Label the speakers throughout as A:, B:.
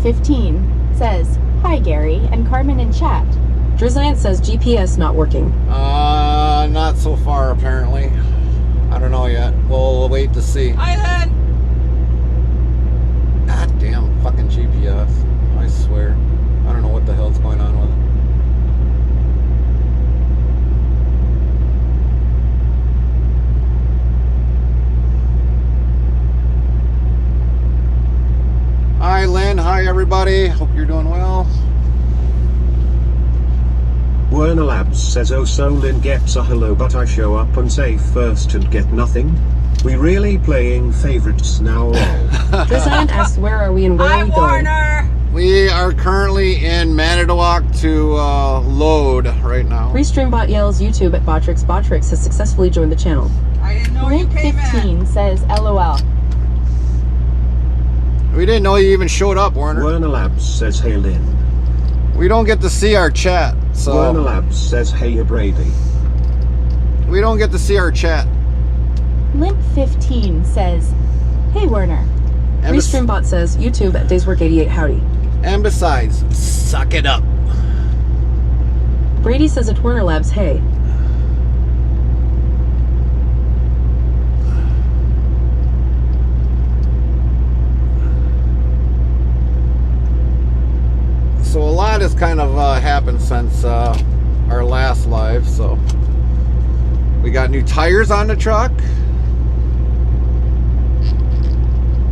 A: 15 says, "Hi Gary and Carmen in chat."
B: Drizzant says GPS not working.
C: Not so far apparently. I don't know yet. We'll wait to see.
D: Island!
C: God damn fucking GPS. I swear. I don't know what the hell's going on with it. Hi Lynn, hi everybody. Hope you're doing well.
E: Werner Labs says, "Oh, so Lynn gets a hello, but I show up and say first and get nothing. We really playing favorites now."
B: Drizzant asks, where are we and where are we going?
D: Warner!
C: We are currently in Manitowoc to load right now.
B: Restreambot yells YouTube at Botrix. Botrix has successfully joined the channel.
D: I didn't know you
A: Link
D: came
A: 15
D: in.
A: says, "LOL."
C: We didn't know you even showed up, Warner.
E: Werner Labs says, "Hey Lynn."
C: We don't get to see our chat, so
E: Werner Labs says, "Hey Brady."
C: we don't get to see our chat.
A: Limp 15 says, "Hey Werner."
C: And,
B: Restreambot says YouTube at Dayswork88 howdy.
C: and besides, suck it up.
B: Brady says at Werner Labs hey.
C: So a lot has kind of happened since our last live. So we got new tires on the truck,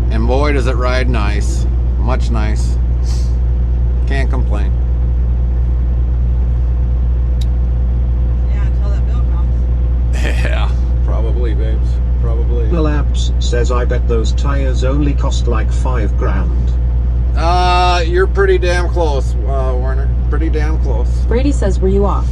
C: and boy does it ride nice, much nice. Can't complain.
D: Yeah, until that bill comes.
C: Yeah, probably, babes, probably.
E: Werner Labs says, "I bet those tires only cost like $5,000.
C: You're pretty damn close, Warner. Pretty damn close.
B: Brady says, were you off?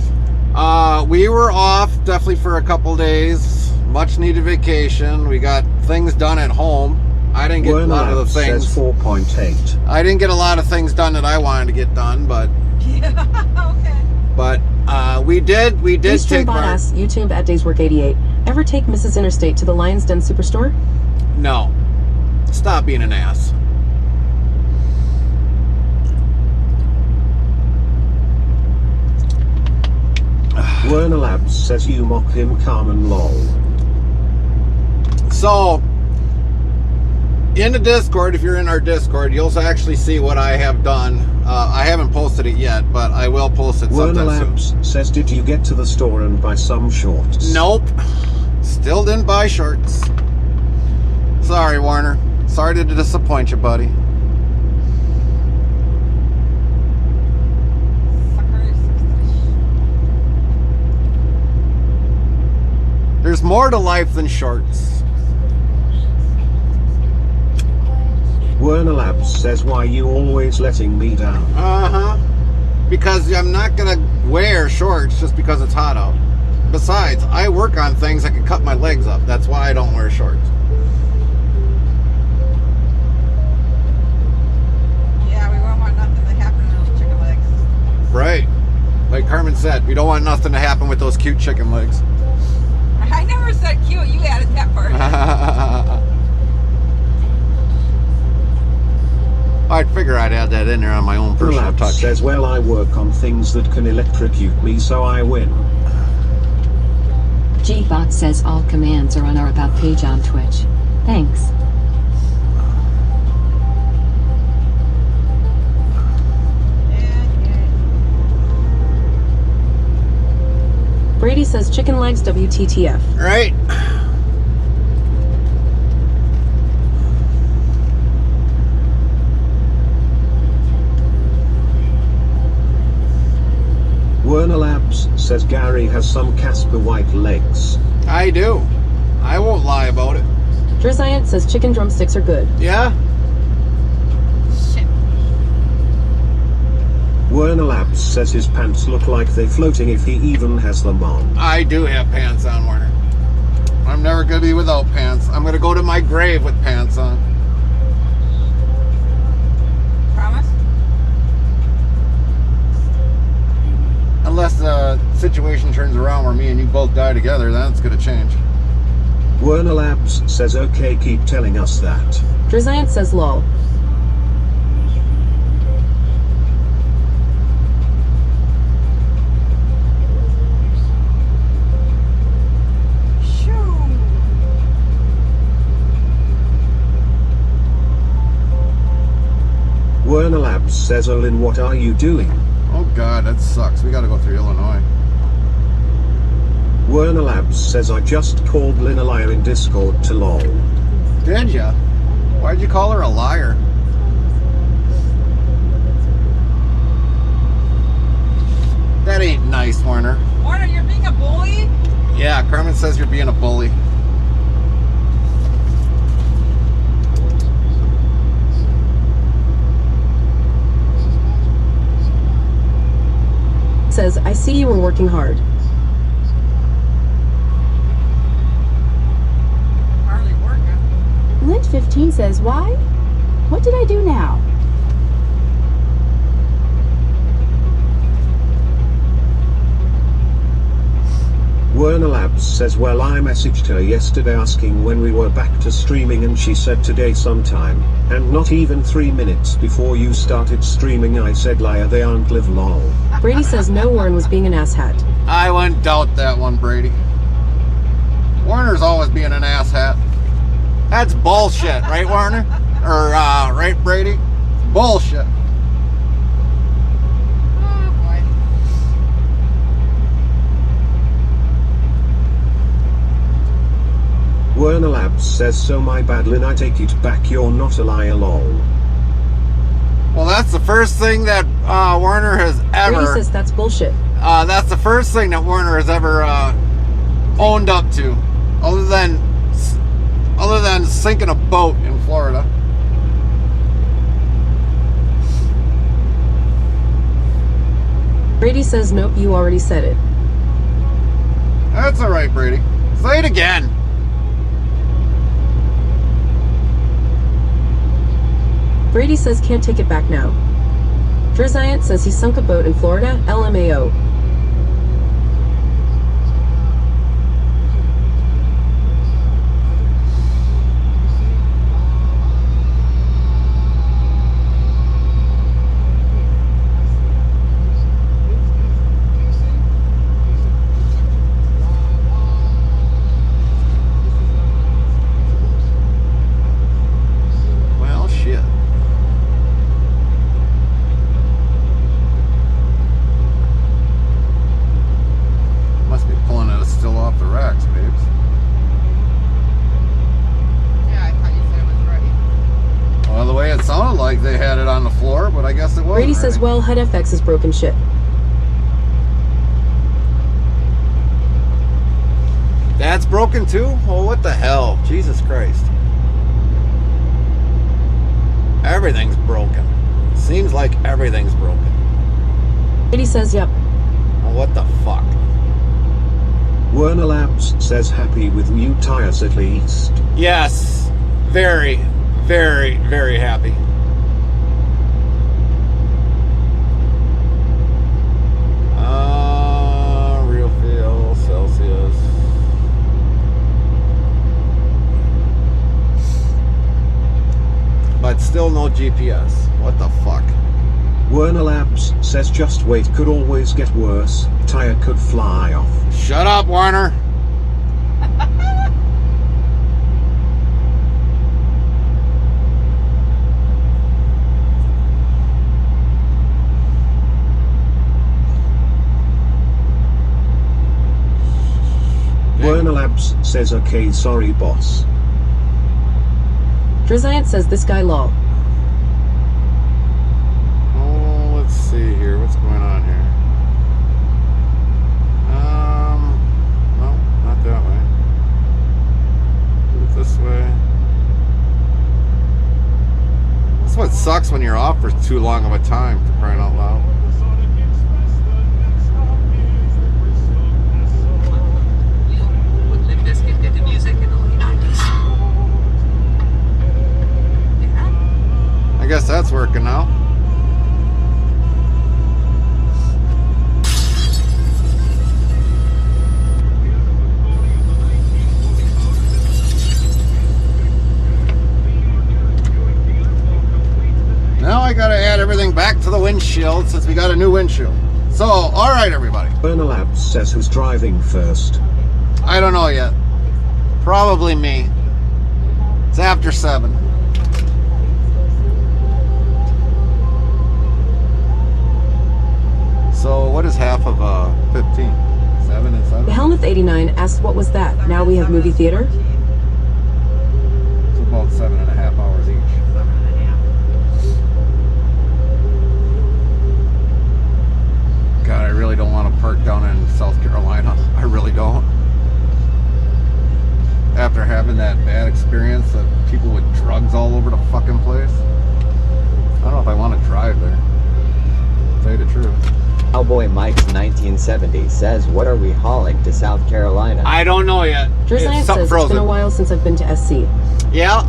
C: We were off definitely for a couple days. Much needed vacation. We got things done at home. I didn't get
E: Werner
C: a lot of the
E: Labs
C: things.
E: says 4.8.
C: I didn't get a lot of things done that I wanted to get done, but
D: Okay.
C: we did take
B: Restreambot
C: part.
B: asks YouTube at Dayswork88. Ever take Mrs. Interstate to the Lion's Den Superstore?
C: No, stop being an ass.
E: Werner Labs says, "You mock him, Carmen lol."
C: So, in the Discord, if you're in our Discord, you'll actually see what I have done. I haven't posted it yet, but I will post it
E: Werner
C: sometime soon.
E: Labs says, "Did you get to the store and buy some shorts?"
C: Nope. Still didn't buy shorts. Sorry, Warner. Sorry to disappoint you, buddy. There's more to life than shorts.
E: Werner Labs says, "Why you always letting me down?"
C: Uh-huh. Because I'm not gonna wear shorts just because it's hot out. Besides, I work on things that can cut my legs up. That's why I don't wear shorts.
D: Yeah, we won't want nothing to happen to those chicken legs.
C: Right. Like Carmen said, we don't want nothing to happen with those cute chicken legs.
D: I never said cute. You added that part.
C: I'd figure I'd add that in there on my own
E: Werner
C: personal
E: Labs
C: touch.
E: says, "Well, I work on things that can electrocute me, so I win."
F: GBot says all commands are on our About page on Twitch. Thanks.
B: Brady says chicken legs WTTF.
C: Right.
E: Werner Labs says, "Gary has some Casper white legs."
C: I do. I won't lie about it.
B: Drizzant says chicken drumsticks are good.
C: Yeah?
D: Shit.
E: Werner Labs says his pants look like they're floating if he even has them on.
C: I do have pants on, Warner. I'm never going to be without pants. I'm going to go to my grave with pants on.
D: Promise?
C: Unless the situation turns around where me and you both die together, then it's going to change.
E: Werner Labs says, "Okay, keep telling us that."
B: Drizzant says lol.
E: Werner Labs says, Olin, what are you doing?
C: Oh God, that sucks. We gotta go through Illinois.
E: Werner Labs says, I just called Lynn a liar in Discord to lol.
C: Did ya? Why'd you call her a liar? That ain't nice, Warner.
D: Warner, you're being a bully?
C: Yeah, Carmen says you're being a bully.
B: Says, I see you were working hard.
D: Hardly working.
A: Lynch15 says, why? What did I do now?
E: Werner Labs says, well, I messaged her yesterday asking when we were back to streaming and she said today sometime, and not even 3 minutes before you started streaming I said, liar, they aren't live lol.
B: Brady says no Warren was being an asshat.
C: I wouldn't doubt that one, Brady. Warner's always being an asshat. That's bullshit, right, Warner? Or, right, Brady? Bullshit.
D: Oh boy.
E: Werner Labs says, so my bad Lynn, I take it back, you're not a liar lol.
C: Well, that's the first thing that Warner has
B: Brady
C: ever...
B: says that's bullshit.
C: That's the first thing that Warner has ever owned up to, other than sinking a boat in Florida.
B: Brady says nope, you already said it.
C: That's all right, Brady. Say it again.
B: Brady says can't take it back now. Driziant says he sunk a boat in Florida, LMAO.
C: Well, shit. Must be pulling it still off the racks, babes.
D: Yeah, I thought you said it was ready.
C: Well, the way it sounded like they had it on the floor, but I guess it wasn't.
B: Brady says,
C: ready.
B: well, HeadFX is broken shit.
C: That's broken too? Oh, what the hell? Jesus Christ. Everything's broken. Seems like everything's broken.
B: Brady says, yep.
C: Well, what the fuck?
E: Werner Labs says, happy with new tires at least.
C: Yes. Very, very, very happy. Real feel, Celsius. But still no GPS. What the fuck?
E: Werner Labs says, just wait, could always get worse, tire could fly off.
C: Shut up, Warner.
E: Werner Labs says, okay, sorry boss.
B: Driziant says this guy lol.
C: Oh, let's see here. What's going on here? No, not that way. Do it this way. That's what sucks when you're off for too long of a time, for crying out loud. I guess that's working now. Now I gotta add everything back to the windshield since we got a new windshield. So, alright everybody.
E: Werner Labs says, who's driving first?
C: I don't know yet. Probably me. It's after 7. So what is half of 15? 7 and 7?
B: The Helmuth 89 asked what was that. Now we have movie theater?
C: It's about 7.5 hours each.
D: 7.5.
C: God, I really don't want to park down in South Carolina. I really don't. After having that bad experience of people with drugs all over the fucking place. I don't know if I want to drive there. To tell you the truth.
G: Cowboy Mike's 1970 says, what are we hauling to South Carolina?
C: I don't know yet.
B: Drizziant
C: It's
B: says
C: something
B: it's
C: frozen.
B: been a while since I've been to SC.
C: Yeah.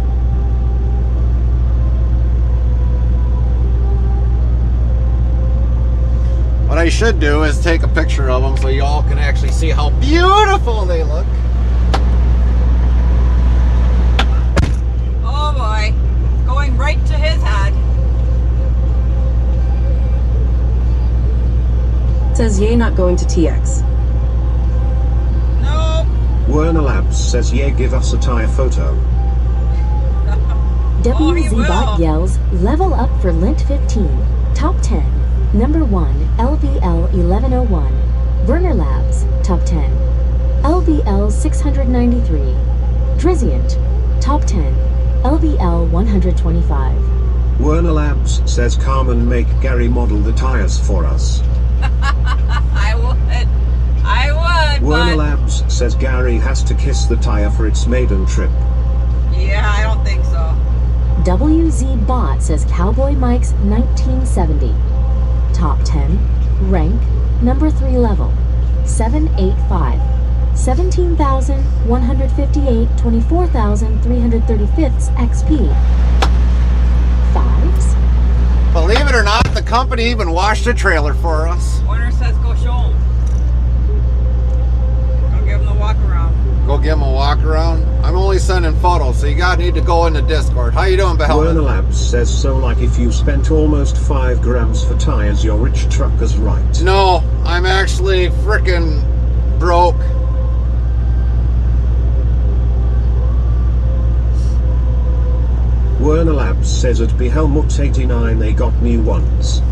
C: What I should do is take a picture of them so you all can actually see how beautiful they look.
D: Oh boy. It's going right to his head.
B: Says yay not going to TX.
D: No.
E: Werner Labs says yeah, give us a tire photo.
A: WZBot yells, level up for Lint 15. Top 10. Number 1, LVL 1101. Werner Labs, top 10. LVL 693. Drizziant, top 10. LVL 125.
E: Werner Labs says Carmen make Gary model the tires for us.
D: I would.
E: Werner
D: But
E: Labs says Gary has to kiss the tire for its maiden trip.
D: yeah, I don't think so.
A: WZBot says Cowboy Mike's 1970. Top 10. Rank, number 3 level. 785. 17,158, 24,335 XP. 5s.
C: Believe it or not, the company even washed a trailer for us.
D: Warner says go show him. Go give him the walk around.
C: Go give them a walk around. I'm only sending photos, so you gotta need to go into Discord. How you doing,
E: Werner
C: Behel?
E: Labs says so like if you spent almost 5 grams for tires, your rich trucker's right.
C: No, I'm actually freaking broke.
E: Werner Labs says at Behelmut 89 they got new ones.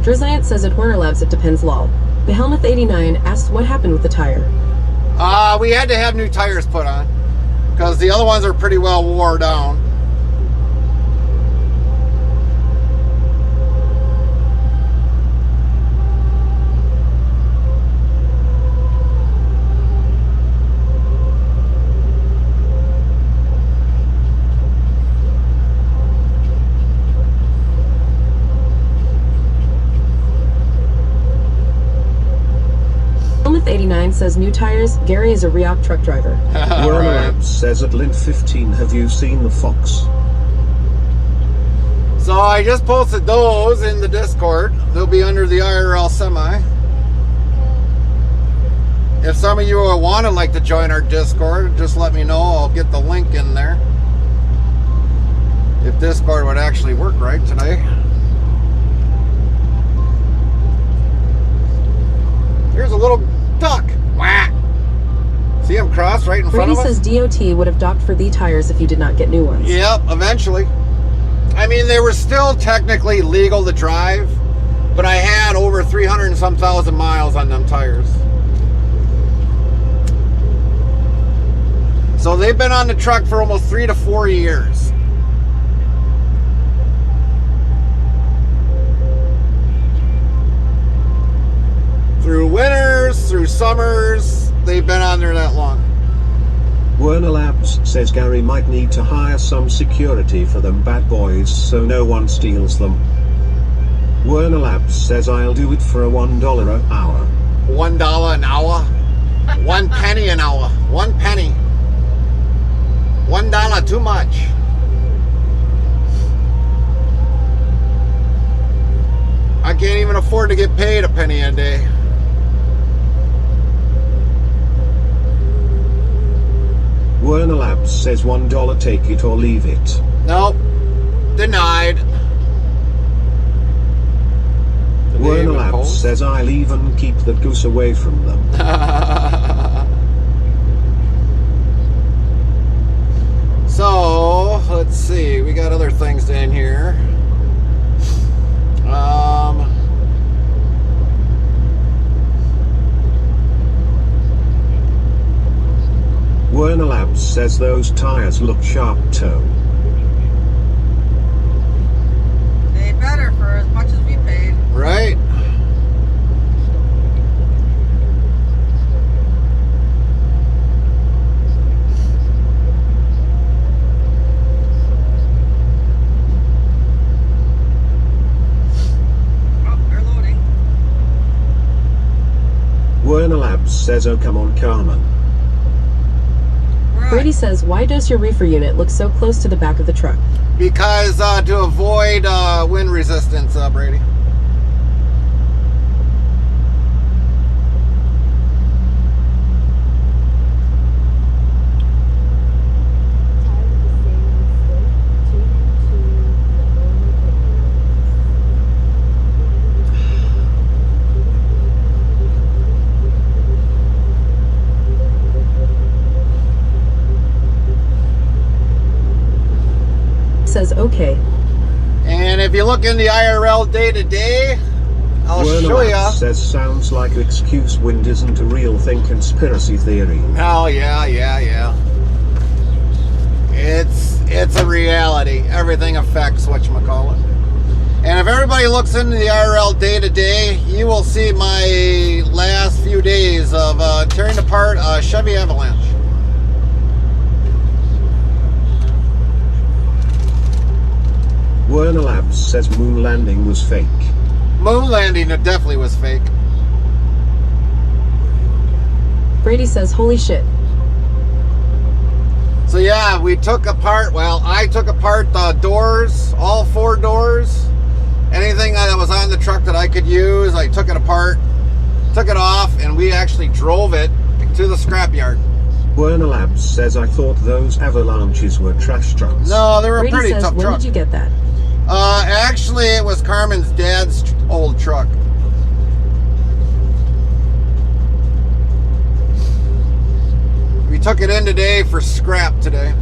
B: Drizziant says at Werner Labs it depends lol. The Helmuth 89 asks what happened with the tire.
C: We had to have new tires put on because the other ones are pretty well wore down.
B: Helmuth 89 says new tires, Gary is a React truck driver.
E: Werner
C: Right.
E: Labs says at Lint 15 have you seen the Fox?
C: So I just posted those in the Discord. They'll be under the IRL semi. If some of you want to like to join our Discord, just let me know. I'll get the link in there. If Discord would actually work right today. Here's a little duck. Whack. See him cross right in front
B: Brady
C: of us?
B: says DOT would have docked for the tires if you did not get new ones.
C: Yep, eventually. I mean, they were still technically legal to drive, but I had over 300 and some thousand miles on them tires. So they've been on the truck for almost 3 to 4 years. Through winters, through summers, they've been on there that long.
E: Werner Labs says Gary might need to hire some security for them bad boys so no one steals them. Werner Labs says I'll do it for a $1 an hour.
C: $1 an hour? 1 penny an hour. 1 penny. $1 too much. I can't even afford to get paid a penny a day.
E: Werner Labs says $1 take it or leave it.
C: Nope. Denied.
E: Werner Labs says I'll even keep the goose away from them.
C: So, let's see. We got other things in here.
E: Werner Labs says those tires look sharp toe.
D: They better for as much as we paid.
C: Right?
D: Oh, they're loading.
E: Werner Labs says, oh come on Carmen.
B: Brady says, why does your reefer unit look so close to the back of the truck?
C: Because to avoid wind resistance, Brady.
B: Says, okay.
C: And if you look in the IRL day to day, I'll
E: Werner
C: show you.
E: Labs says sounds like excuse wind isn't a real thing, conspiracy theory.
C: Oh yeah. It's a reality. Everything affects whatchamacallit. And if everybody looks into the IRL day to day, you will see my last few days of tearing apart a Chevy Avalanche.
E: Werner Labs says moon landing was fake.
C: Moon landing, it definitely was fake.
B: Brady says, holy shit.
C: So yeah, we took apart, well, I took apart the doors, all 4 doors. Anything that was on the truck that I could use, I took it apart, took it off, and we actually drove it to the scrapyard.
E: Werner Labs says, I thought those avalanches were trash trucks.
C: No, they were
B: Brady
C: pretty
B: says,
C: tough
B: when
C: truck.
B: did you get that?
C: Actually, it was Carmen's dad's old truck. We took it in today for scrap today.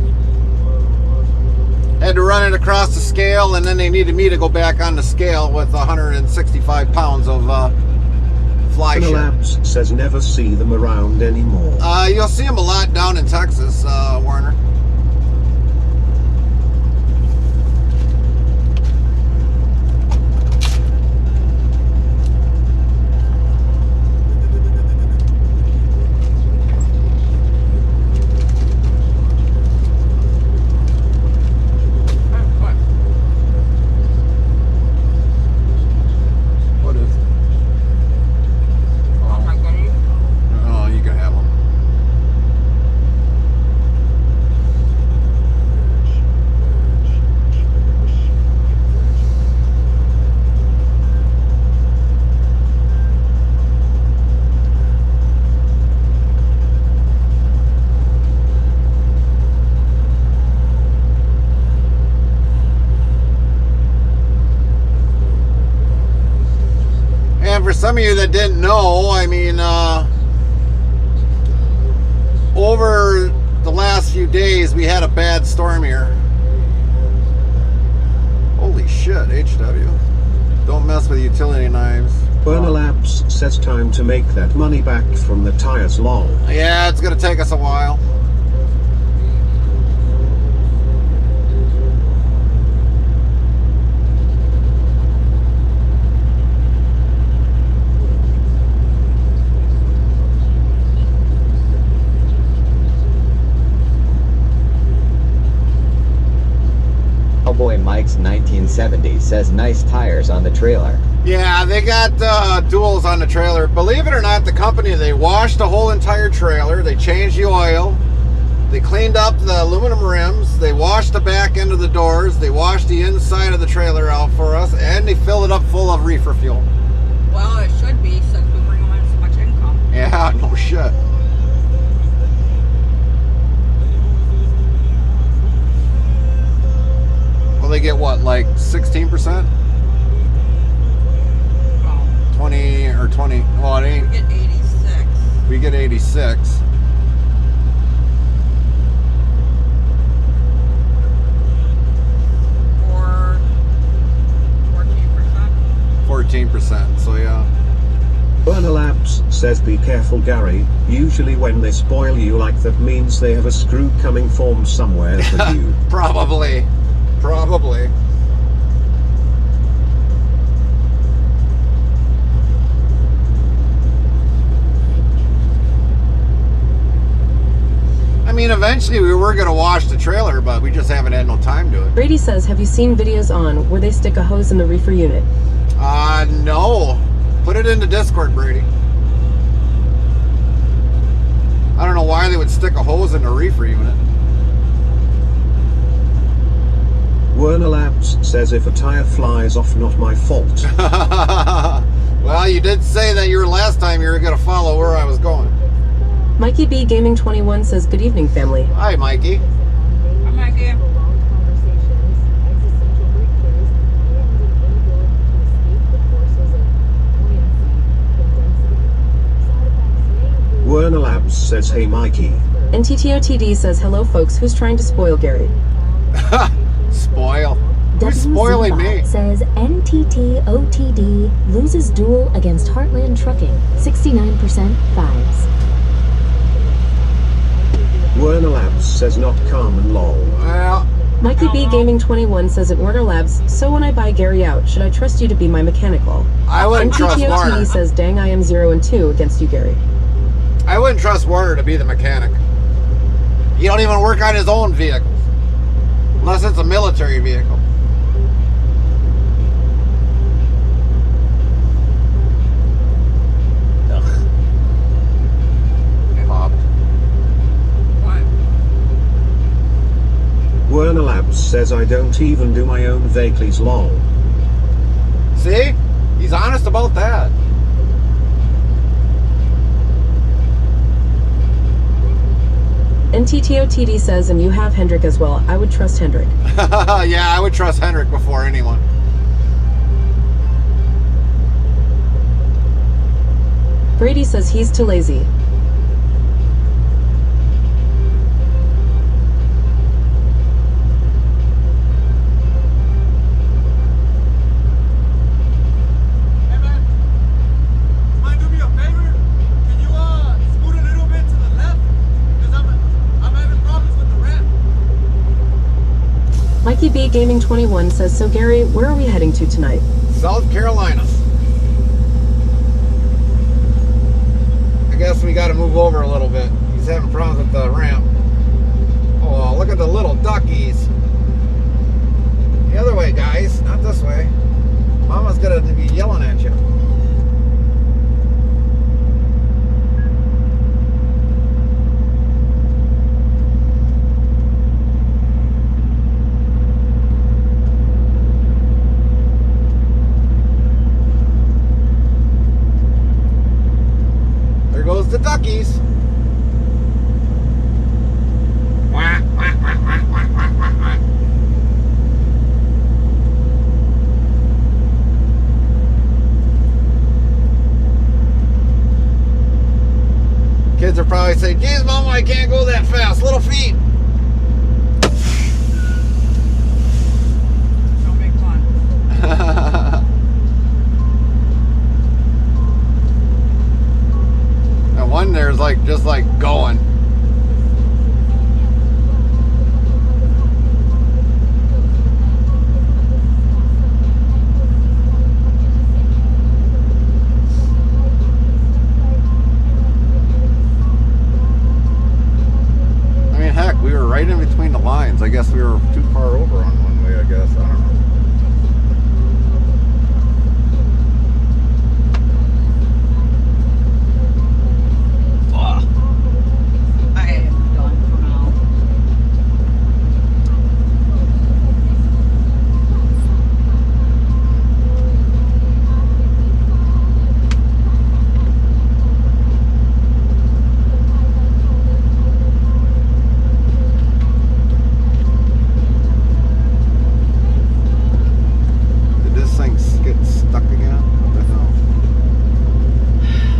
C: Had to run it across the scale, and then they needed me to go back on the scale with 165 pounds of fly
E: Werner
C: shit.
E: Labs says never see them around anymore.
C: You'll see them a lot down in Texas, Warner. What is it?
D: Oh my goodness.
C: Oh, you can have them. And for some of you that didn't know, I mean, over the last few days, we had a bad storm here. Holy shit, HW. Don't mess with utility knives.
E: Werner Labs says time to make that money back from the tires lol.
C: Yeah, it's going to take us a while.
G: Cowboy Mike's 1970 says nice tires on the trailer.
C: Yeah, they got duals on the trailer. Believe it or not, the company, they washed the whole entire trailer. They changed the oil. They cleaned up the aluminum rims. They washed the back end of the doors. They washed the inside of the trailer out for us. And they filled it up full of reefer fuel.
D: Well, it should be since we bring them in so much income.
C: Yeah, no shit. Well, they get what, like 16%?
D: Oh,
C: 20 or 20. Well, it
D: we
C: ain't.
D: get 86.
C: We get 86. 13%. So yeah.
E: Burner Labs says be careful Gary, usually when they spoil you like that means they have a screw coming from somewhere for you.
C: Probably. I mean, eventually we were going to wash the trailer, but we just haven't had no time to it.
B: Brady says, have you seen videos on where they stick a hose in the reefer unit?
C: No. Put it into Discord, Brady. I don't know why they would stick a hose in a reefer unit.
E: Werner Labs says if a tire flies off, not my fault.
C: Well, you did say that last time you were going to follow where I was going.
B: Mikey B Gaming 21 says, good evening, family.
C: Hi, Mikey.
D: I'm like, yeah.
E: Werner Labs says hey Mikey.
B: And TTOTD says, hello folks, who's trying to spoil Gary?
C: Spoil? Who's spoiling me?
H: Says NTTOTD loses duel against Heartland Trucking. 69% fives.
E: Werner Labs says not Carmen lol.
C: Well,
B: Mikey B Gaming 21 says at Werner Labs, so when I buy Gary out, should I trust you to be my mechanical?
C: I wouldn't trust Warner.
B: TTOTD says, dang, I am 0 and 2 against you, Gary.
C: I wouldn't trust Warner to be the mechanic. He don't even work on his own vehicles. Unless it's a military vehicle. Ugh. Popped.
D: What?
E: Werner Labs says I don't even do my own vehicles lol.
C: See? He's honest about that.
B: NTTOTD says, and you have Hendrick as well. I would trust Hendrick.
C: Yeah, I would trust Hendrick before anyone.
B: Brady says he's too lazy. Mikey B Gaming 21 says, so Gary, where are we heading to tonight?
C: South Carolina. I guess we got to move over a little bit. He's having problems with the ramp. Oh, look at the little duckies. The other way, guys. Not this way. Mama's going to be yelling at you. There goes the duckies. Wah, wah, wah, wah, wah, wah, wah, wah. Kids are probably saying, geez, Mama, I can't go that fast. Little feet.
D: Don't make fun.
C: And one there's like just like going. I mean, heck, we were right in between the lines. I guess we were too far over on one way, I guess. I don't know.
D: I am done for now.
C: Did this thing get stuck again? What the hell?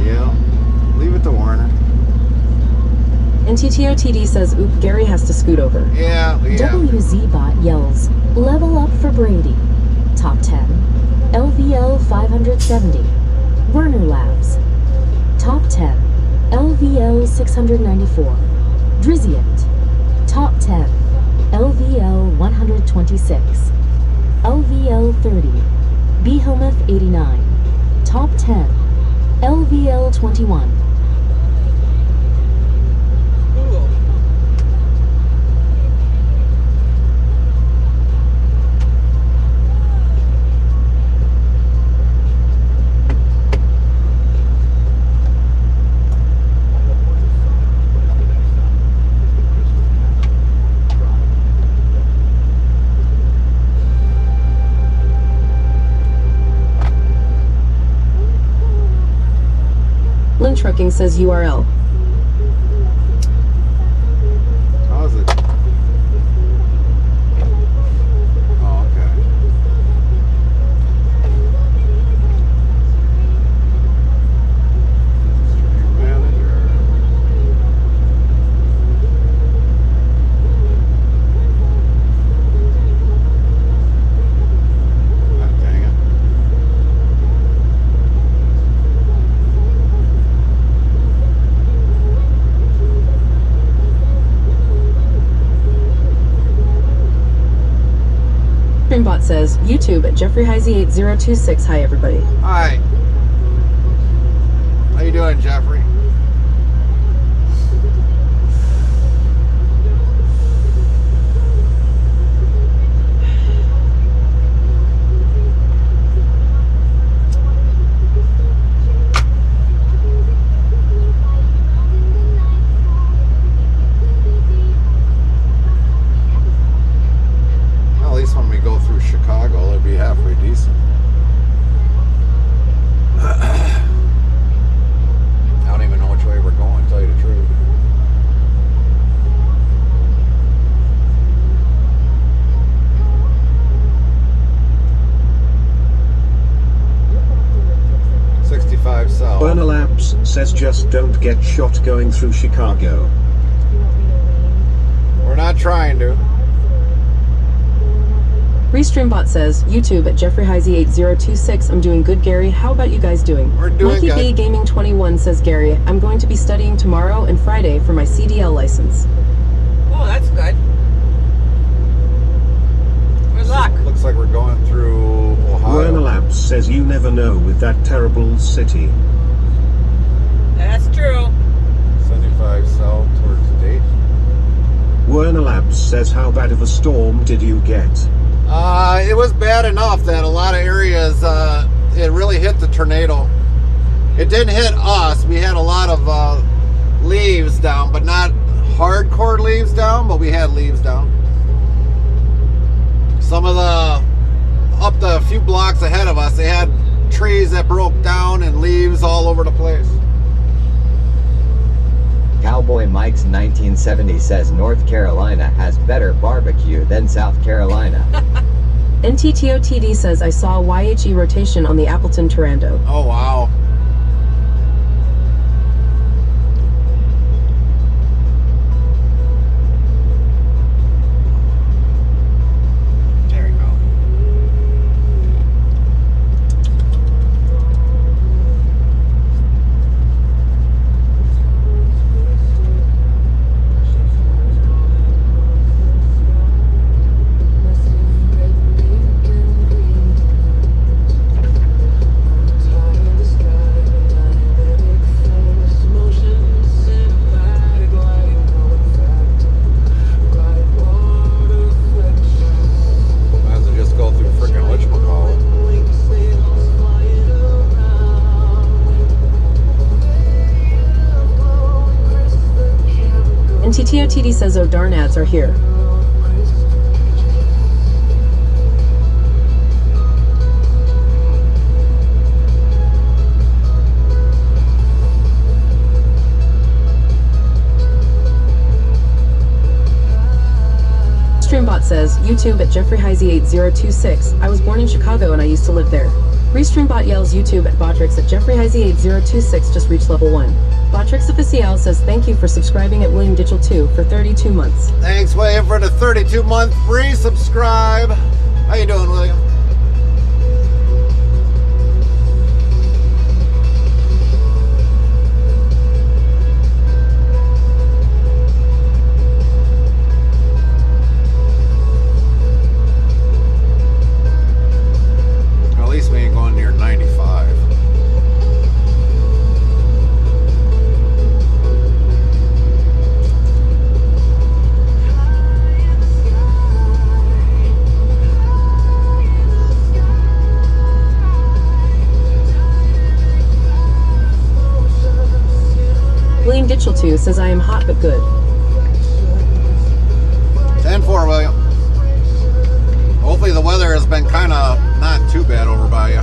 C: Yeah. Leave it to Warner.
B: And TTOTD says, oop, Gary has to scoot over.
C: Yeah.
H: WZBot yells, level up for Brady. Top 10. LVL 500. 670. Werner Labs. Top 10. LVL 694. Drizient. Top 10. LVL 126. LVL 30. Behemoth 89. Top 10. LVL 21.
B: Lynn Trucking says URL.
C: How's it? Oh, okay. Stream manager. God dang it.
B: Streambot says YouTube at Jeffrey Heisey 8026. Hi everybody.
C: Hi. How you doing, Jeffrey? Well, at least when we go through Chicago, it'll be halfway decent. I don't even know which way we're going, to tell you the truth. South.
E: Werner Labs says just don't get shot going through Chicago.
C: We're not trying to.
B: Restreambot says, YouTube at Jeffrey Heisey 8026. I'm doing good, Gary. How about you guys doing?
C: We're doing
B: Monkey
C: good.
B: B Gaming 21 says, Gary, I'm going to be studying tomorrow and Friday for my CDL license.
D: Oh, that's good. Good luck.
C: Looks like we're going through Ohio.
E: Werner Labs says you never know with that terrible city.
D: That's true.
C: 75 south towards Dayton.
E: Werner Labs says how bad of a storm did you get?
C: It was bad enough that a lot of areas, it really hit the tornado. It didn't hit us. We had a lot of leaves down, but not hardcore leaves down, but we had leaves down. Some of up the few blocks ahead of us, they had trees that broke down and leaves all over the place.
G: Cowboy Mike's 1970 says North Carolina has better barbecue than South Carolina.
B: NTTOTD says, I saw YHE rotation on the Appleton Turando.
C: Oh, wow. There we go. Might as well just go through frickin' whatchamacallit.
B: NTTOTD says, oh darn ads are here. Restreambot says, YouTube at Jeffrey Heisey 8026. I was born in Chicago and I used to live there. Restreambot yells YouTube at Botrix at Jeffrey Heisey 8026 just reached level 1. Botrix Official says thank you for subscribing at William Ditchell 2 for 32 months.
C: Thanks, William, for the 32-month resubscribe. How you doing, William?
B: William Gitchell2 says I am hot but good.
C: 10-4, William. Hopefully the weather has been kind of not too bad over by you.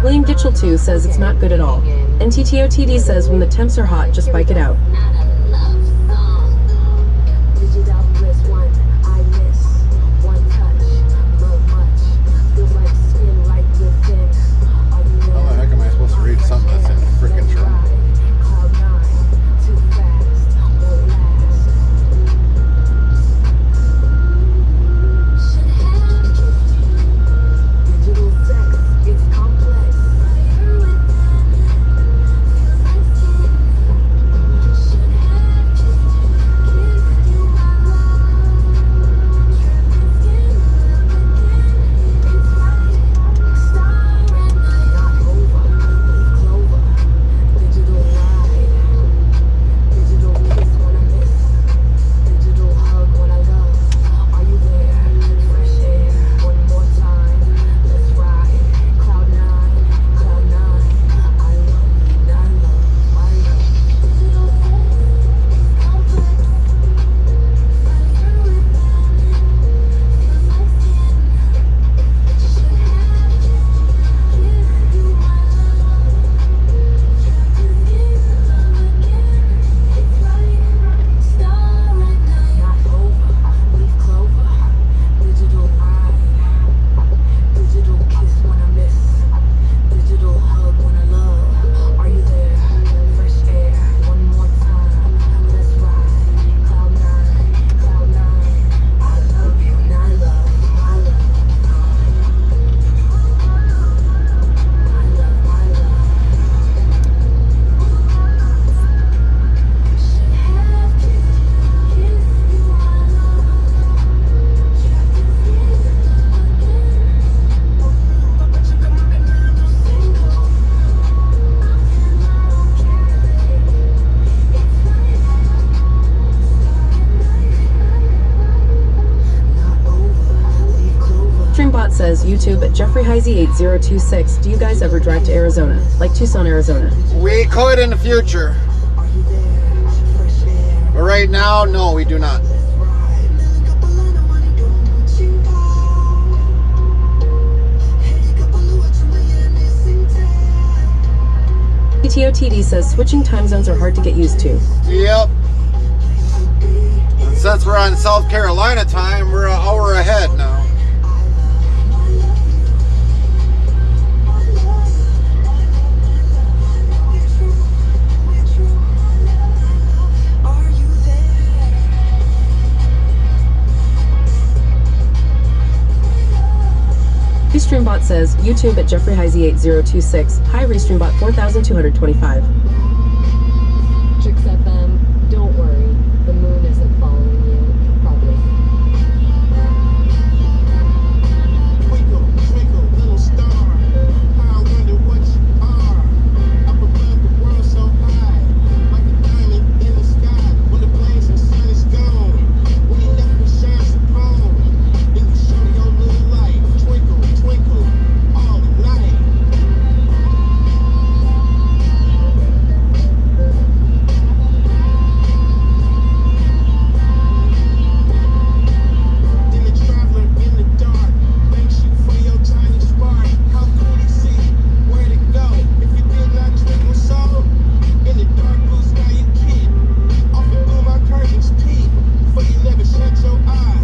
B: William Gitchell2 says it's not good at all. NTTOTD says when the temps are hot, just bike it out.
C: How the heck am I supposed to read something that's in freaking German?
B: Says YouTube at Jeffrey Heisey 8026. Do you guys ever drive to Arizona? Like Tucson, Arizona?
C: We could in the future. But right now, no, we do not.
B: TTOTD says switching time zones are hard to get used to.
C: Yep. And since we're on South Carolina time, we're an hour ahead now.
B: Restreambot says YouTube at Jeffrey Heisey 8026. Hi Restreambot 4225.
H: Tricks FM, don't worry. The moon isn't following you, probably.
I: Twinkle, twinkle, little star. I wonder what you are. Up above the world so high, like a diamond in the sky. When the blazing sun is gone, when you never shines upon, then you show your little light. Twinkle, twinkle, all night. Then the traveler in the dark thanks you for your tiny spark. How could he see where to go if you did not twinkle so? In the dark blue sky you keep, often through my curtains peep, for you never shut your eye.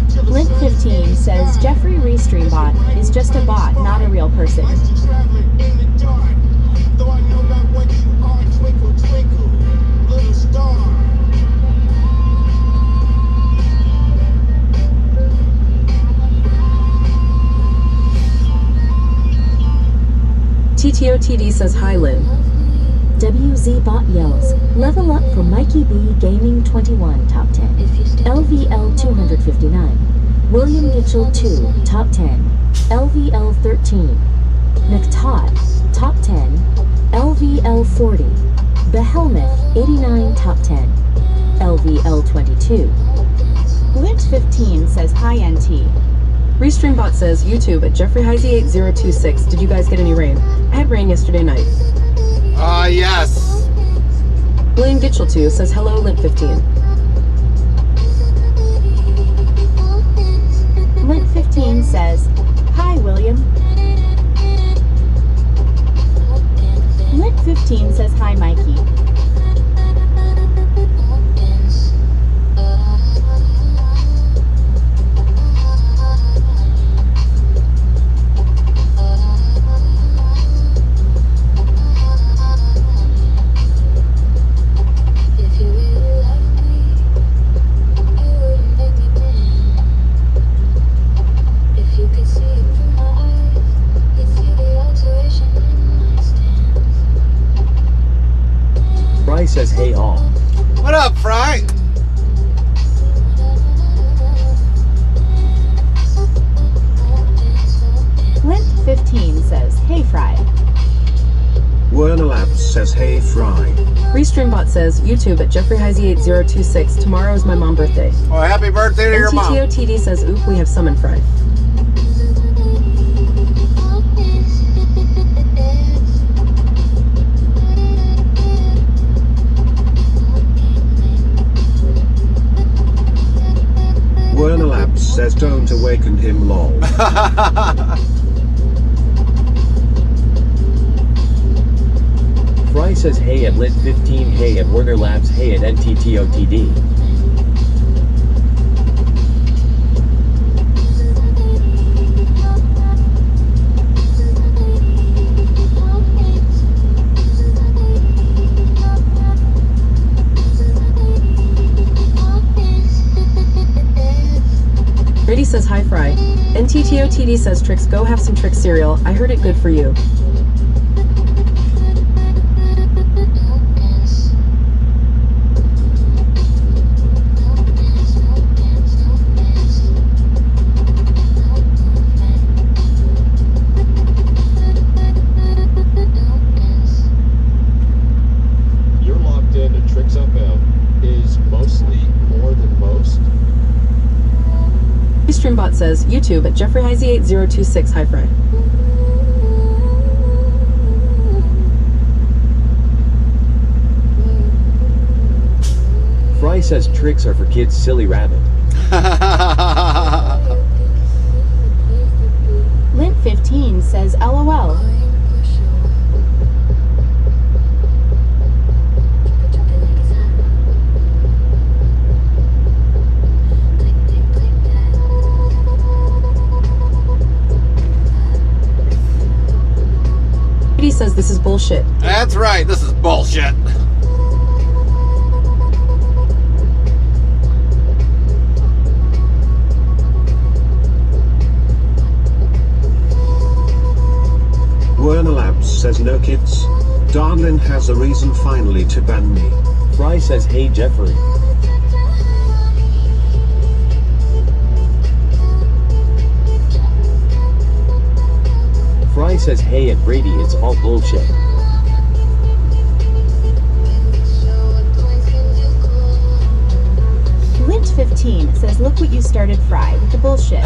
I: Till the
A: Blink
I: sun is in
A: 15
I: the
A: says
I: sky.
A: Jeffrey Restreambot is just a bot, not a real person.
I: Lights the traveler in the dark, though I know not what you are. Twinkle, twinkle, little star.
B: NTTOTD says hi, Lynn.
J: WZ Bot yells, level up for Mikey B Gaming 21 top 10. LVL 259. William Gitchell 2 top 10. LVL 13. McTodd top 10. LVL 40. Behelmeth 89 top 10. LVL 22.
A: Lint 15 says hi NT.
B: Restreambot says YouTube at Jeffrey Heisey 8026. Did you guys get any rain? I had rain yesterday night.
C: Yes.
B: William Gitchell 2 says hello, Lint 15.
A: Lint 15 says hi William. Lint 15 says hi Mikey.
G: Fry says hey all.
C: What up, Fry?
A: Lint 15 says hey Fry.
E: Werner Labs says hey Fry.
B: Restreambot says YouTube at Jeffrey Heisey 8026. Tomorrow is my mom's birthday.
C: Well, happy birthday to your mom.
B: NTTOTD says oop, we have summon Fry.
E: Werner Labs says don't awaken him lol.
G: Fry says hey at Lit 15, hey at Werner Labs, hey at NTTOTD.
B: Brady says hi Fry. NTTOTD says Trix, go have some Trix cereal. I heard it good for you.
K: You're locked in to Trix FM is mostly more than most.
B: Streambot says YouTube at Jeffrey Heisey 8026. Hi Fry.
G: Fry says tricks are for kids, silly rabbit.
A: Lint 15 says LOL.
B: Brady says this is bullshit.
C: That's right, this is bullshit.
E: Werner Labs says no kids. Darlin has a reason finally to ban me.
G: Fry says hey Jeffrey. Fry says hey at Brady, it's all bullshit.
A: Lint 15 says look what you started Fry with the bullshit.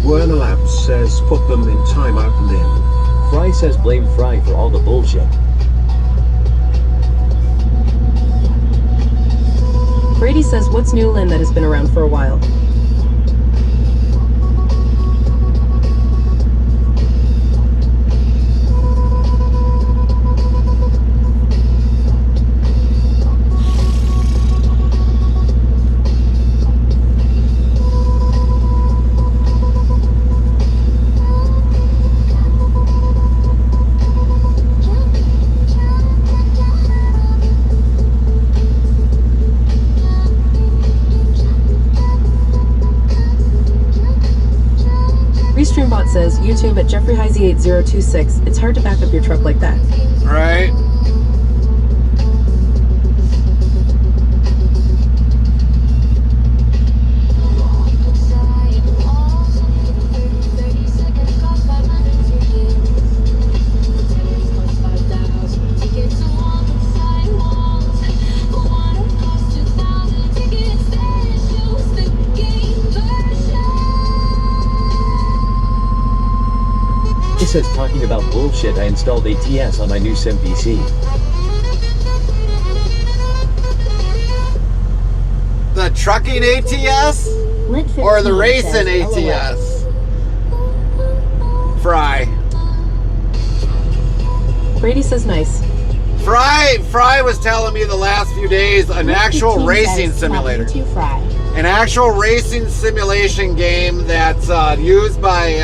E: Werner Labs says put them in timeout Lynn.
G: Fry says blame Fry for all the bullshit.
B: Brady says what's new Lynn that has been around for a while. Restreambot says, YouTube at Jeffrey Heisey 8026. It's hard to back up your truck like that.
C: Right?
L: It says talking about bullshit. I installed ATS on my new Sim PC.
C: The trucking ATS? Or the racing ATS? Fry.
B: Brady says nice.
C: Fry was telling me the last few days an actual racing simulator. An actual racing simulation game that's used by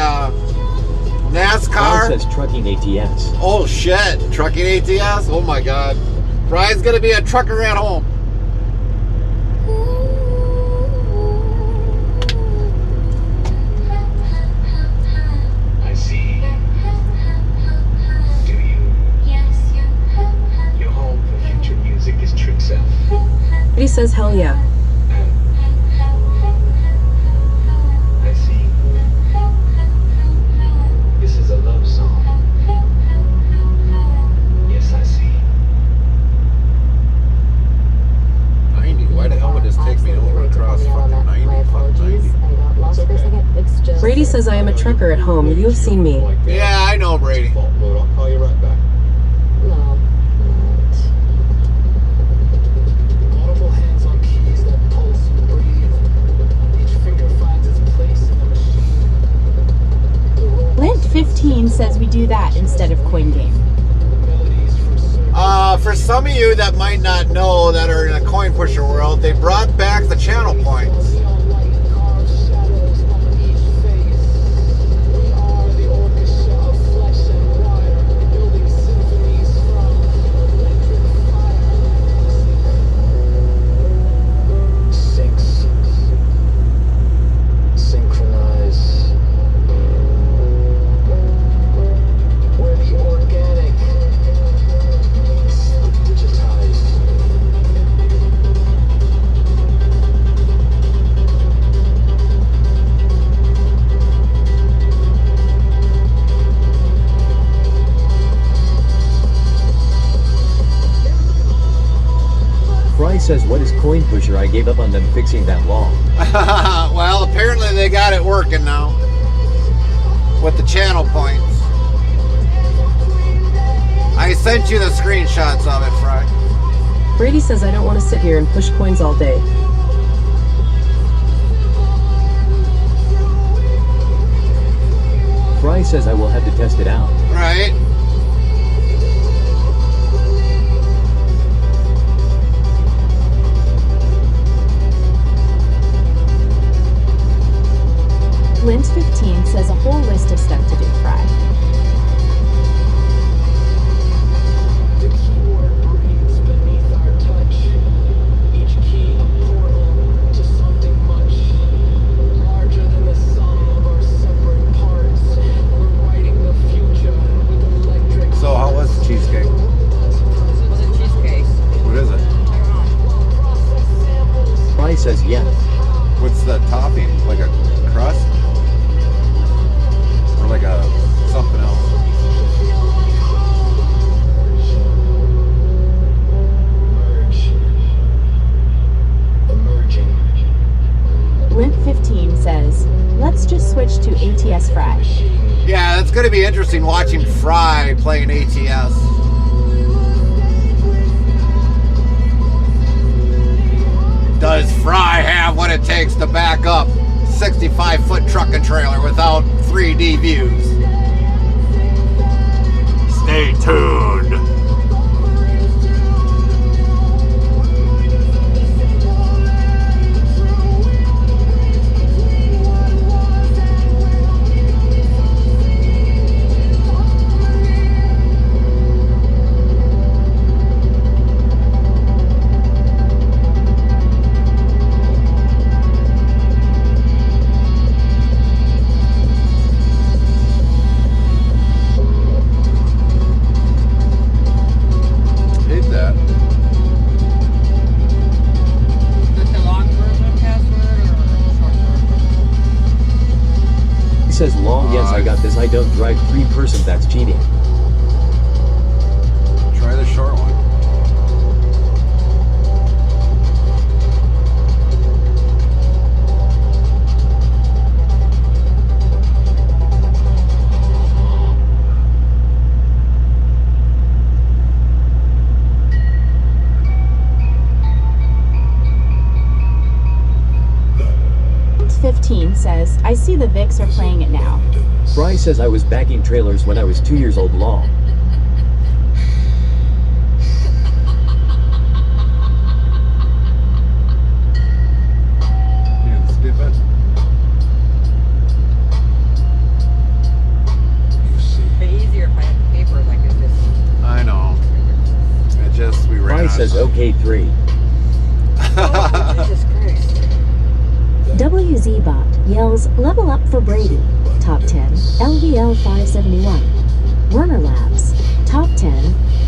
C: NASCAR.
L: It says trucking ATS.
C: Oh shit, trucking ATS? Oh my god. Fry's gonna be a trucker at home.
M: I see. Do you? Yes. Your home for future music is Trixel.
B: Brady says hell yeah.
M: I see. This is a love song. Yes, I see.
C: 90? Why the hell would this take me over across fucking 90? Fuck 90.
B: Brady says I am a trucker at home. You have seen me.
C: Yeah, I know, Brady.
K: I'll call you right back.
I: Audible hands on keys that pulse and breathe. Each finger finds its place in the machine.
A: Lint 15 says we do that instead of coin game.
C: For some of you that might not know that are in a coin pusher world, they brought back the channel points.
L: Fry says, what is coin pusher? I gave up on them fixing that long.
C: Well, apparently they got it working now. With the channel points. I sent you the screenshots of it, Fry.
B: Brady says I don't want to sit here and push coins all day.
L: Fry says I will have to test it out.
C: Right.
A: Lint 15 says a whole list of stuff to do, Fry.
I: The keyword breathes beneath our touch. Each key a portal to something much larger than the sum of our separate parts. We're writing the future with electric.
C: So how was the cheesecake?
D: Was it cheesecake?
C: What is it?
L: Fry says yes.
C: What's the topping? Like a crust? Or like a something else?
I: Emerging.
A: Lint 15 says, let's just switch to ATS Fry.
C: Yeah, it's going to be interesting watching Fry playing ATS. Does Fry have what it takes to back up 65-foot truck and trailer without 3D views? Stay tuned.
L: I got this. I don't drive 3-person. That's cheating.
C: Try the short one.
A: Link 15 says, I see the Vics are playing it now.
L: Fry says I was backing trailers when I was 2 years old. Lol.
C: You can skip it.
D: It'd be easier if I had the papers. I could just.
C: I know. It just, we ran
L: Fry
C: out
L: says
C: of time.
L: okay 3.
D: Oh, Jesus Christ.
J: WZBot yells level up for Brady, top 10, LVL 571. Werner Labs, top 10,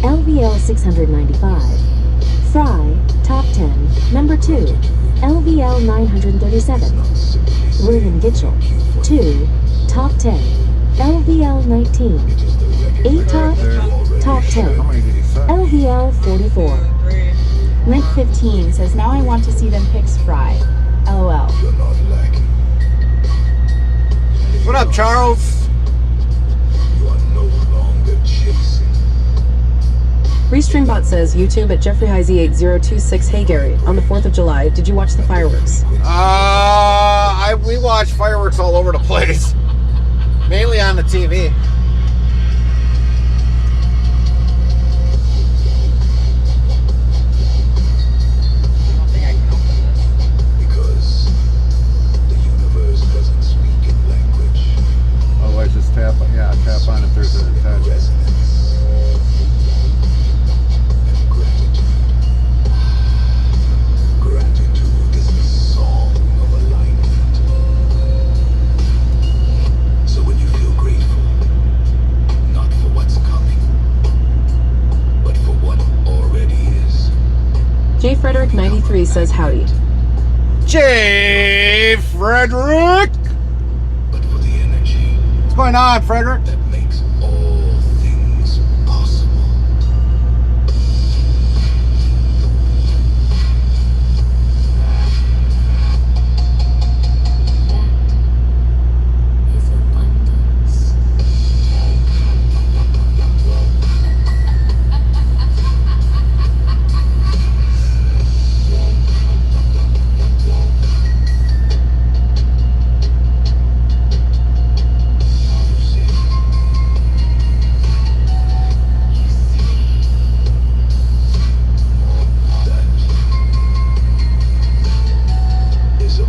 J: LVL 695. Fry, top 10, number 2, LVL 937. William Gitchell, 2, top 10, LVL 19. ATOP, top 10,
C: How many did he say?
J: LVL 44.
A: Link 15 says, now I want to see them picks Fry. LOL.
C: What up, Charles?
B: Restreambot says YouTube at Jeffrey High Z8026. Hey Gary, on the 4th of July, did you watch the fireworks?
C: We watch fireworks all over the place. Mainly on the TV.
D: I don't think I can open this.
C: Otherwise, just tap on it if there's an attachment.
B: J Frederick 93 says howdy.
C: J. Frederick! What's going on, Frederick?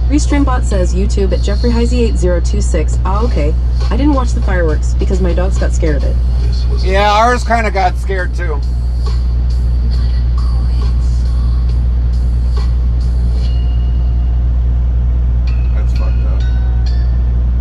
B: Restreambot says YouTube at Jeffrey High Z8026. Ah, okay. I didn't watch the fireworks because my dogs got scared of it.
C: Yeah, ours kind of got scared too. That's fucked up.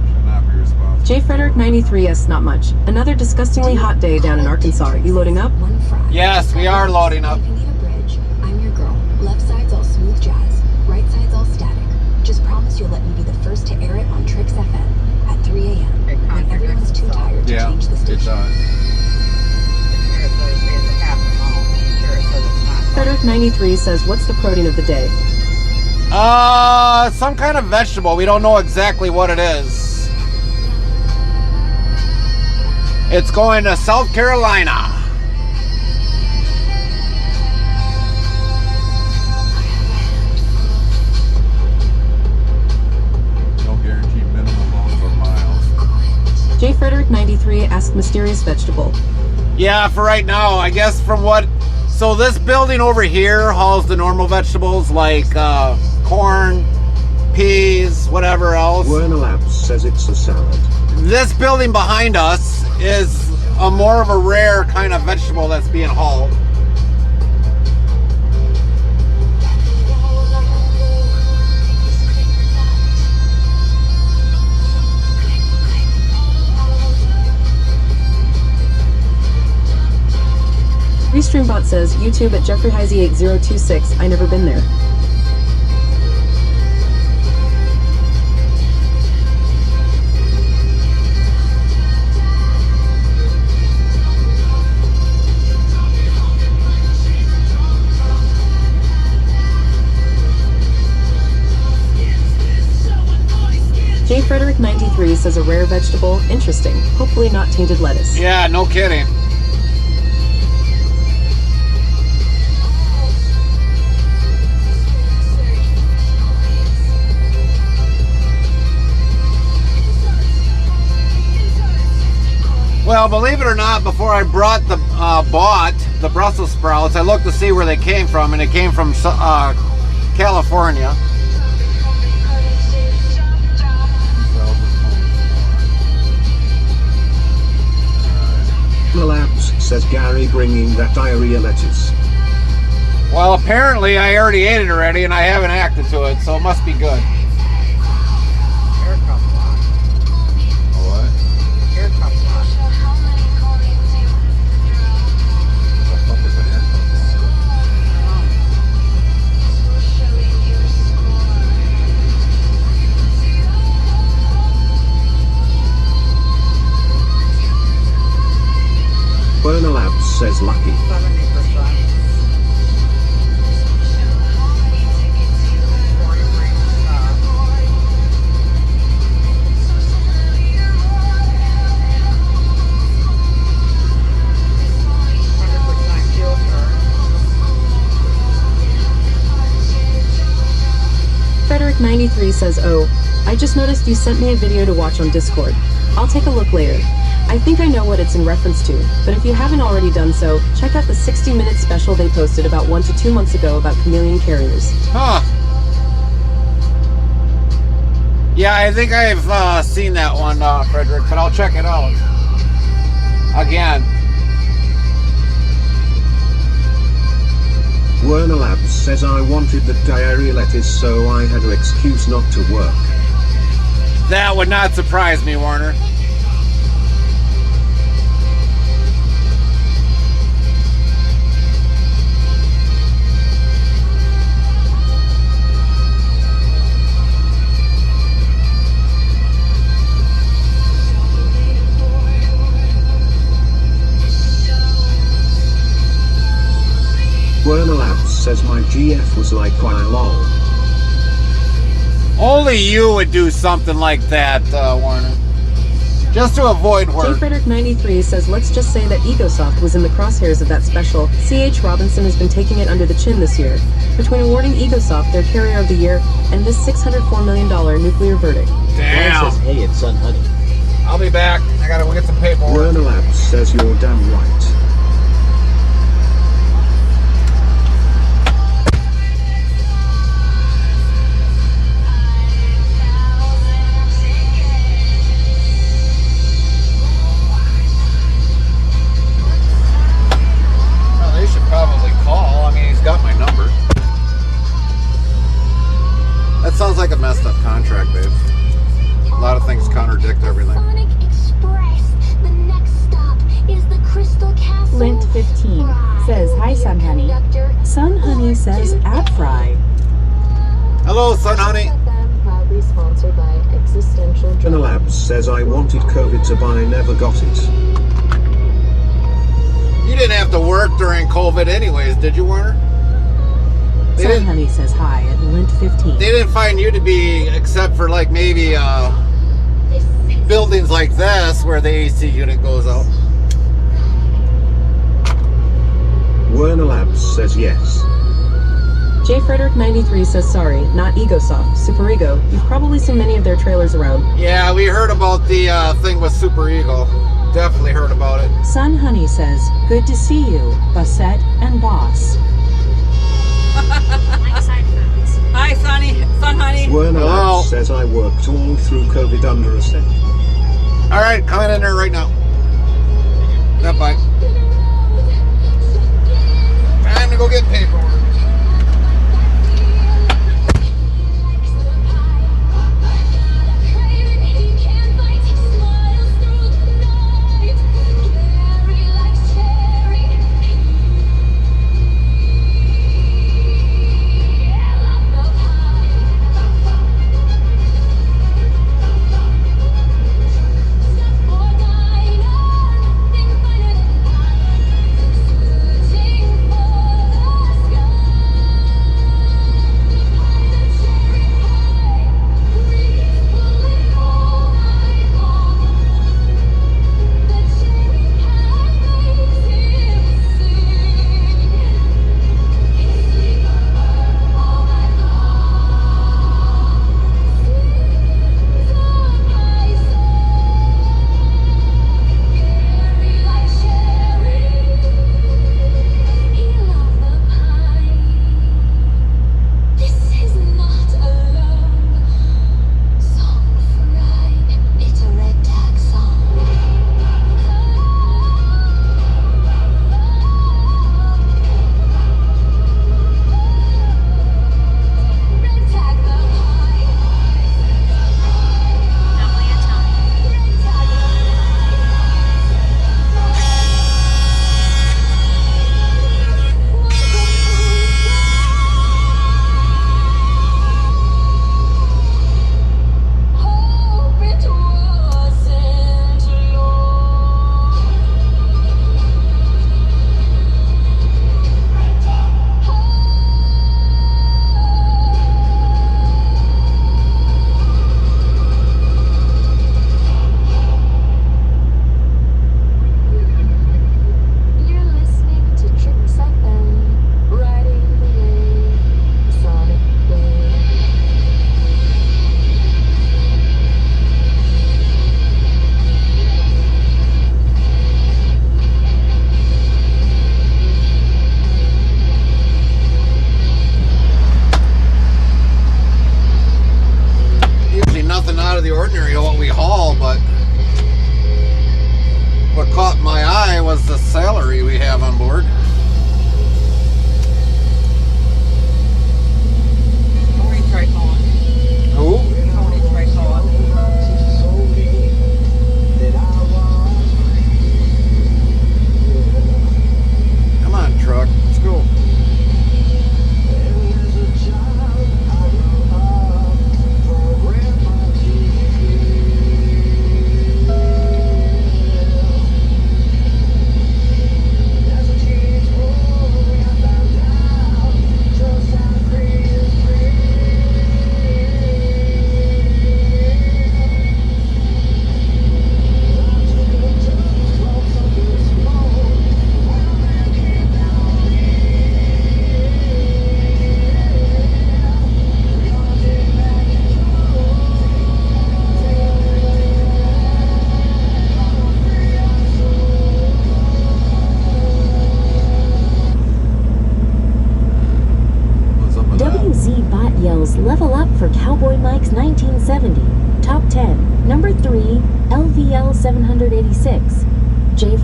C: Should not be responsible.
B: J Frederick 93, yes, not much. Another disgustingly hot day down in Arkansas. Are you loading up?
N: One fry.
C: Yes, we are loading up.
N: If you need a bridge, I'm your girl. Left side's all smooth jazz, right side's all static. Just promise you'll let me be the first to air it on Trix FM at 3 a.m.
D: It
N: when everyone's too tired to
C: Yeah,
N: change the
C: it
N: station.
C: does.
D: Here it says it's a half a mile. Here it says it's not.
B: Frederick 93 says, what's the protein of the day?
C: Some kind of vegetable. We don't know exactly what it is. It's going to South Carolina. No guaranteed minimum loans or miles.
B: J Frederick 93 asks mysterious vegetable.
C: Yeah, for right now, I guess from what... So this building over here hauls the normal vegetables like corn, peas, whatever else.
E: Werner Labs says it's a salad.
C: This building behind us is a more of a rare kind of vegetable that's being hauled.
B: Restreambot says, YouTube at Jeffrey High Z8026. I never been there. this as a rare vegetable. Interesting. Hopefully not tainted lettuce.
C: Yeah, no kidding. Well, believe it or not, before I bought the Brussels sprouts, I looked to see where they came from, and it came from California.
E: Labs says Gary bringing that diarrhea lettuce.
C: Well, apparently I already ate it already, and I haven't acted to it, so it must be good.
D: Here comes one.
C: What?
D: Here comes one.
C: What the fuck is that?
E: Burner Labs says lucky.
D: 70%.
B: Frederick 93 says, oh, I just noticed you sent me a video to watch on Discord. I'll take a look later. I think I know what it's in reference to, but if you haven't already done so, check out the 60-minute special they posted about 1 to 2 months ago about chameleon carriers.
C: Huh. Yeah, I think I've seen that one, Frederick, but I'll check it out. Again.
E: Werner Labs says I wanted the diarrhea lettuce, so I had an excuse not to work.
C: That would not surprise me, Warner.
E: Werner Labs says my GF was like lol.
C: Only you would do something like that, Warner. Just to avoid work.
B: J. Frederick 93 says, let's just say that EgoSoft was in the crosshairs of that special. C.H. Robinson has been taking it under the chin this year. Between awarding EgoSoft their Carrier of the Year and this $604 million nuclear verdict.
C: Damn.
L: Says, hey, it's Sun Honey.
C: I'll be back. I gotta go get some paperwork.
E: Werner Labs says you're damn right.
C: Probably call. I mean, he's got my number. That sounds like a messed up contract, babe. A lot of things contradict everything.
A: Lint 15 says, hi, Sun Honey. Sun Honey says, ad fry.
C: Hello, Sun Honey.
H: Proudly sponsored by Existential
E: Werner Labs says I wanted COVID to buy, never got it.
C: You didn't have to work during COVID anyways, did you, Warner?
B: Sun Honey says hi at Lint 15.
C: They didn't find you to be, except for like maybe buildings like this where the AC unit goes out.
E: Werner Labs says yes.
B: J. Frederick 93 says sorry, not EgoSoft, Super Ego. You've probably seen many of their trailers around.
C: Yeah, we heard about the thing with Super Ego. Definitely heard about it.
A: Sun Honey says, good to see you, Bassett and Boss.
D: Hi, Sun Honey.
E: Werner Labs says I worked all through COVID under a cent.
C: All right, coming in there right now. Yeah, bye. Time to go get paperwork.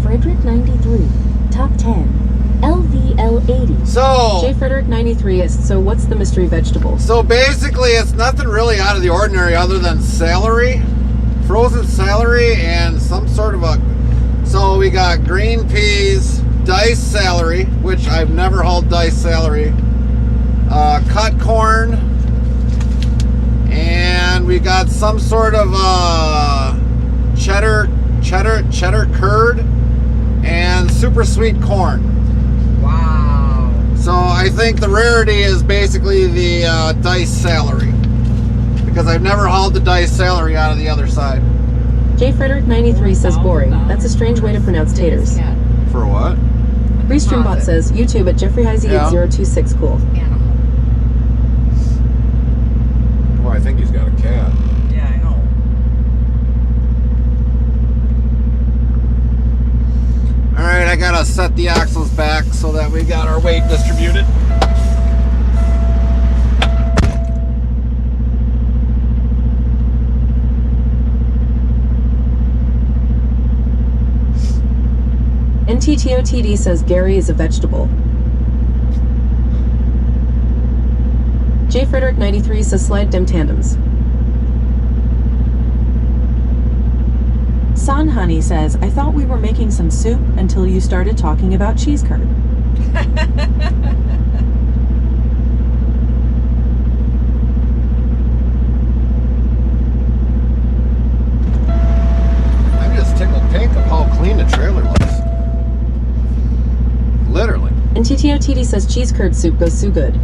J: Frederick 93, top 10. LVL 80.
C: So,
B: J. Frederick 93 is, so what's the mystery vegetable?
C: So basically, it's nothing really out of the ordinary other than celery, frozen celery, and some sort of a. So we got green peas, diced celery, which I've never hauled diced celery, cut corn, and we got some sort of cheddar curd, and super sweet corn.
D: Wow.
C: So I think the rarity is basically the diced celery, because I've never hauled the diced celery out of the other side.
B: J. Frederick 93 says boring. That's a strange way to pronounce taters.
C: For what?
B: Restreambot says YouTube at Jeffrey Heisey 8026 cool.
K: Well, I think he's got a cat.
D: Yeah, I know.
C: Alright, I gotta set the axles back so that we got our weight distributed.
B: NTTOTD says Gary is a vegetable. J. Frederick 93 says slide dem tandems.
A: Son Honey says, I thought we were making some soup until you started talking about cheese curd.
C: I'm just tickled pink of how clean the trailer looks. Literally.
B: NTTOTD says cheese curd soup goes so good.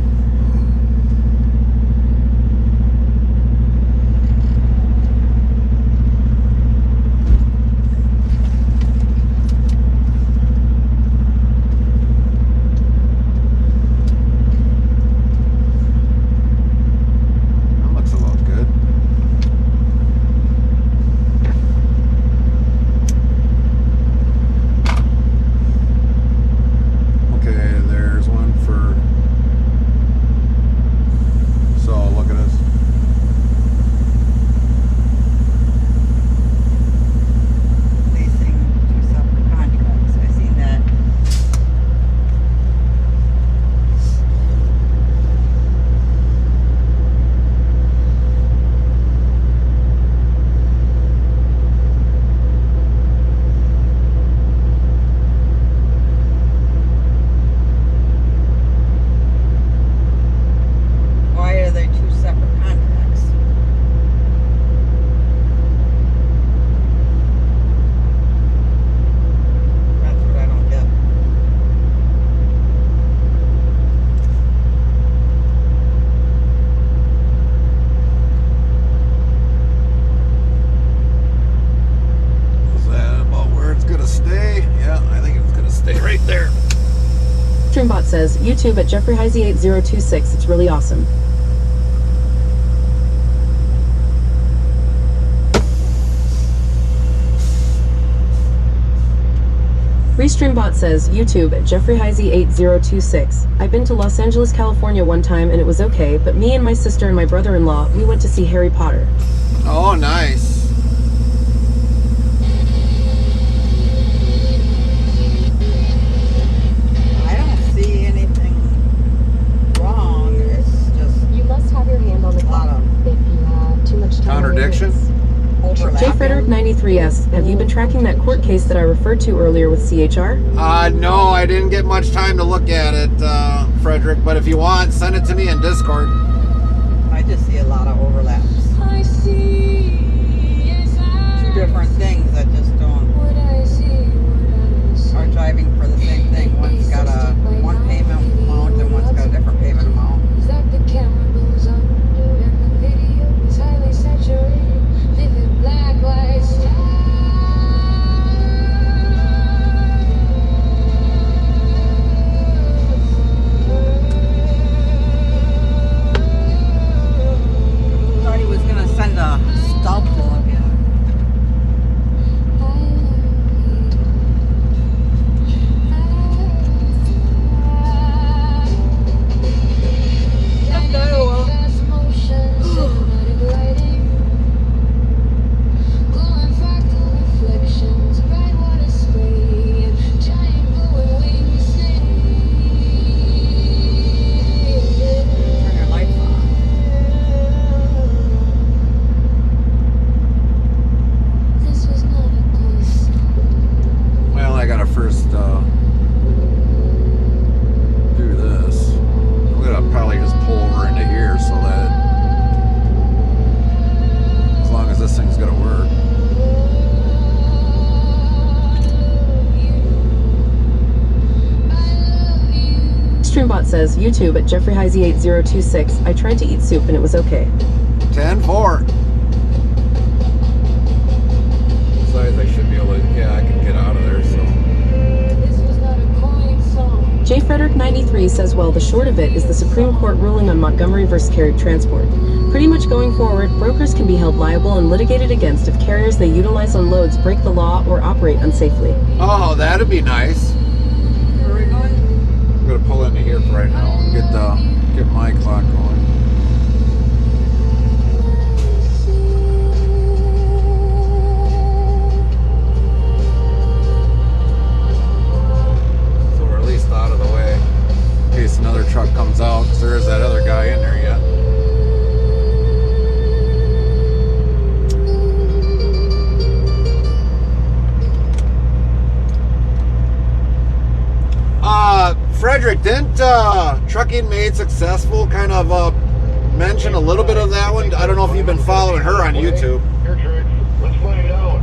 B: Streambot says, YouTube at Jeffrey Heisey 8026. It's really awesome. Restreambot says, YouTube at Jeffrey Heisey 8026. I've been to Los Angeles, California one time and it was okay, but me and my sister and my brother-in-law, we went to see Harry Potter.
C: Oh, nice.
D: I don't see anything wrong. It's just
H: You must have your hand on the clock if you have too much time.
C: Contradiction?
B: J. Frederick 93S, have you been tracking that court case that I referred to earlier with CHR?
C: No, I didn't get much time to look at it, Frederick, but if you want, send it to me in Discord.
D: I just see a lot of overlaps. Two different things that just don't are driving for the same thing. One's got a one payment amount and one's got a different payment amount.
B: Restreambot says, YouTube at Jeffrey Heisey 8026. I tried to eat soup and it was okay.
C: 10-4. Besides, I should be able to, yeah, I can get out of there, so.
H: This was not a calling song.
B: J. Frederick 93 says, well, the short of it is the Supreme Court ruling on Montgomery versus Carrier Transport. Pretty much going forward, brokers can be held liable and litigated against if carriers they utilize on loads break the law or operate unsafely.
C: Oh, that'd be nice.
D: Where are we going?
C: I'm gonna pull into here for right now and get my clock going. So we're at least out of the way in case another truck comes out, because there is that other guy in there yet. Frederick, didn't Trucking Made Successful kind of mention a little bit of that one? I don't know if you've been following her on YouTube.
M: Here, Trix. Let's find out.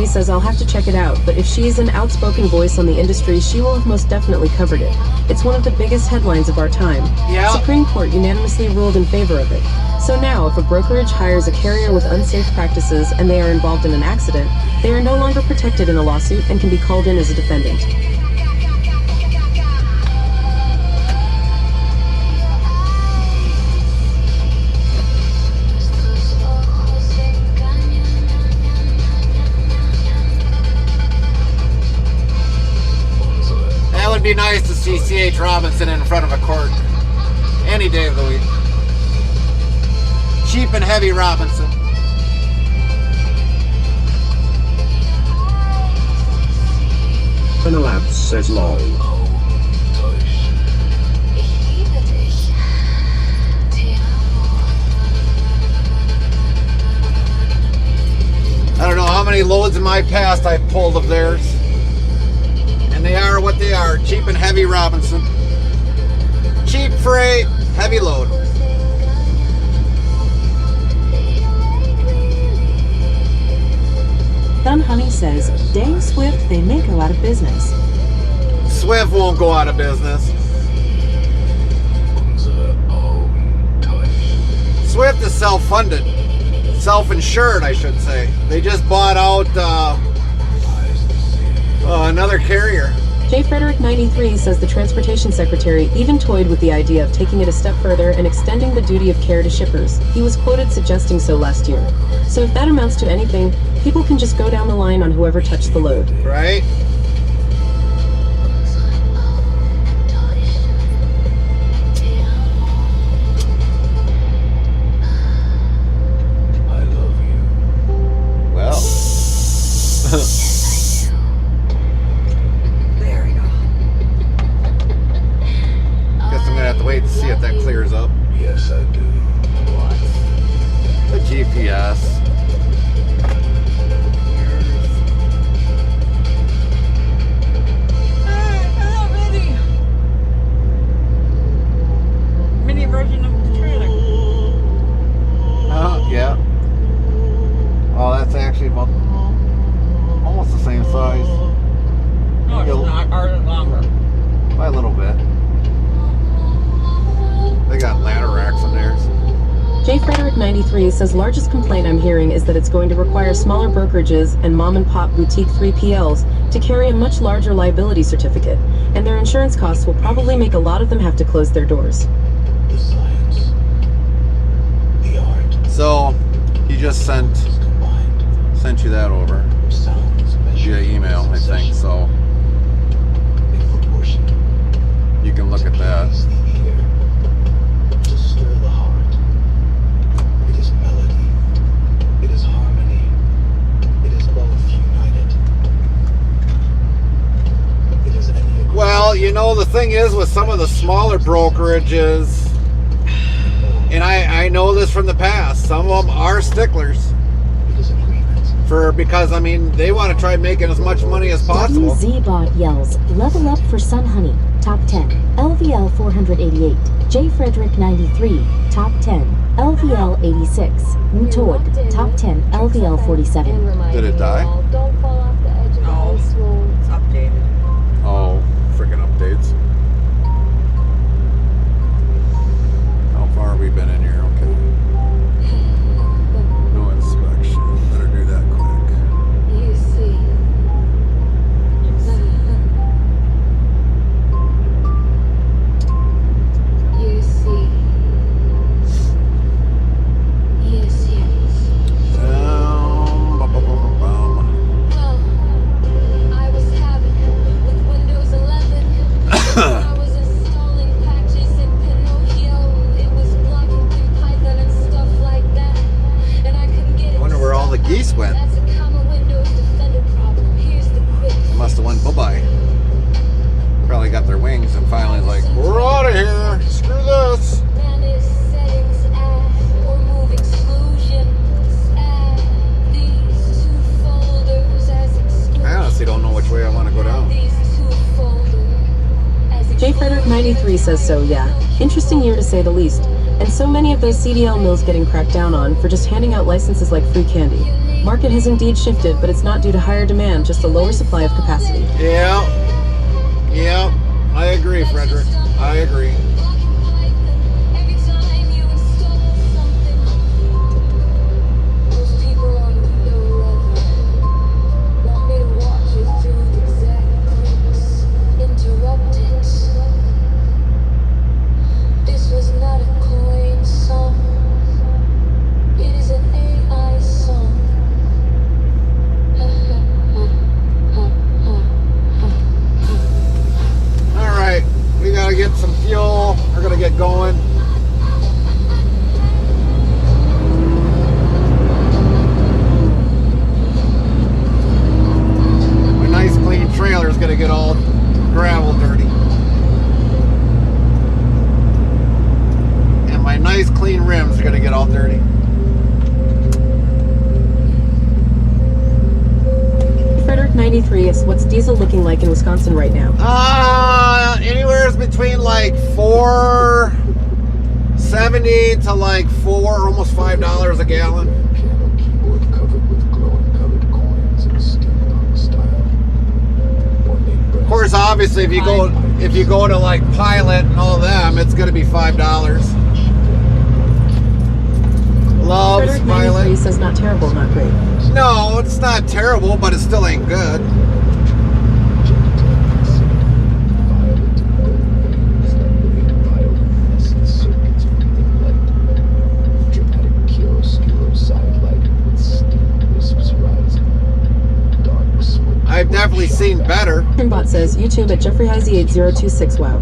B: Says I'll have to check it out, but if she's an outspoken voice on the industry, she will have most definitely covered it. It's one of the biggest headlines of our time.
C: Yeah.
B: Supreme Court unanimously ruled in favor of it. So now, if a brokerage hires a carrier with unsafe practices and they are involved in an accident, they are no longer protected in a lawsuit and can be called in as a defendant.
C: It'd be nice to see C.H. Robinson in front of a court any day of the week. Cheap and heavy Robinson.
E: Labs says lol.
C: I don't know how many loads in my past I've pulled of theirs. And they are what they are. Cheap and heavy Robinson. Cheap freight, heavy load.
A: Sun Honey says, dang Swift, they may go out of business.
C: Swift won't go out of business. Swift is self-funded. Self-insured, I should say. They just bought out another carrier.
B: J. Frederick 93 says the Transportation Secretary even toyed with the idea of taking it a step further and extending the duty of care to shippers. He was quoted suggesting so last year. So if that amounts to anything, people can just go down the line on whoever touched the load.
C: Right? Well.
D: There we go.
C: Guess I'm gonna have to wait to see if that clears up.
M: Yes, I do.
C: What? The GPS. actually about almost the same size.
D: No, it's not. Ours is longer.
C: By a little bit. They got ladder racks in theirs.
B: J. Frederick 93 says largest complaint I'm hearing is that it's going to require smaller brokerages and mom-and-pop boutique 3PLs to carry a much larger liability certificate, and their insurance costs will probably make a lot of them have to close their doors.
M: The science, the art,
C: So he just sent you that over
M: sounds
C: via email, I think. So
M: in proportion.
C: you can look at that.
M: Please the ear, to stir the heart. It is melody. It is harmony. It is both united. It is any.
C: Well, you know, the thing is with some of the smaller brokerages, and I know this from the past, some of them are sticklers because I mean they want to try making as much money as possible.
J: WZBot yells, level up for Sun Honey, top 10, LVL 488, J. Frederick 93, top 10, LVL 86, Mutod, top 10, LVL 47.
C: Did it die?
H: Don't fall off the edge of the
D: No,
H: ice wall.
D: it's updated.
C: Oh, freaking updates. How far have we been in here? Okay. No inspection. Better do that quick.
N: You see. You see. Yes, yes.
C: Bum, bum, bum, bum, bum.
N: Well, I was having with Windows 11. I was installing patches in Pinocchio. It was blocking through Python and stuff like that. And I couldn't get it.
C: I wonder where all the geese went.
N: That's a common Windows Defender problem. Here's the quick.
C: They must have went bye-bye. Probably got their wings and finally like, we're out of here. Screw this.
N: Manage settings, add or move exclusions. Add these two folders as exclusions.
C: I honestly don't know which way I want to go down.
N: These two folders as
B: J. Frederick 93 says so, yeah. Interesting year to say the least. And so many of those CDL mills getting cracked down on for just handing out licenses like free candy. Market has indeed shifted, but it's not due to higher demand, just a lower supply of capacity.
C: Yeah. Yeah. I agree, Frederick. I agree.
N: every time you install something. Those people on Windows 11 want me to watch it through the exact clicks. Interrupt it. This was not a coin song. It is an AI song.
C: All right. We got to get some fuel. We're going to get going. My nice clean trailer is going to get all gravel dirty. And my nice clean rims are going to get all dirty.
B: Frederick 93 is what's diesel looking like in Wisconsin right now.
C: Anywhere between like $4.70 to like almost $5 a gallon.
M: Piano keyboard covered with glowing colored coins in steampunk style.
C: Of course, obviously, if you go to like Pilot and all of them, it's going to be $5. Loves
B: Frederick 93
C: Pilot.
B: says not terrible, not great.
C: No, it's not terrible, but it still ain't good. I've definitely seen better.
B: Bot says YouTube at Jeffrey Heisey 8026. Wow.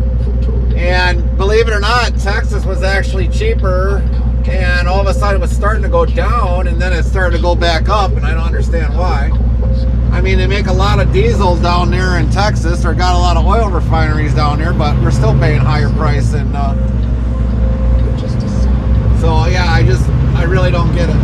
C: And believe it or not, Texas was actually cheaper, and all of a sudden it was starting to go down, and then it started to go back up, and I don't understand why. I mean, they make a lot of diesel down there in Texas, or got a lot of oil refineries down there, but we're still paying higher price than. So yeah, I really don't get it.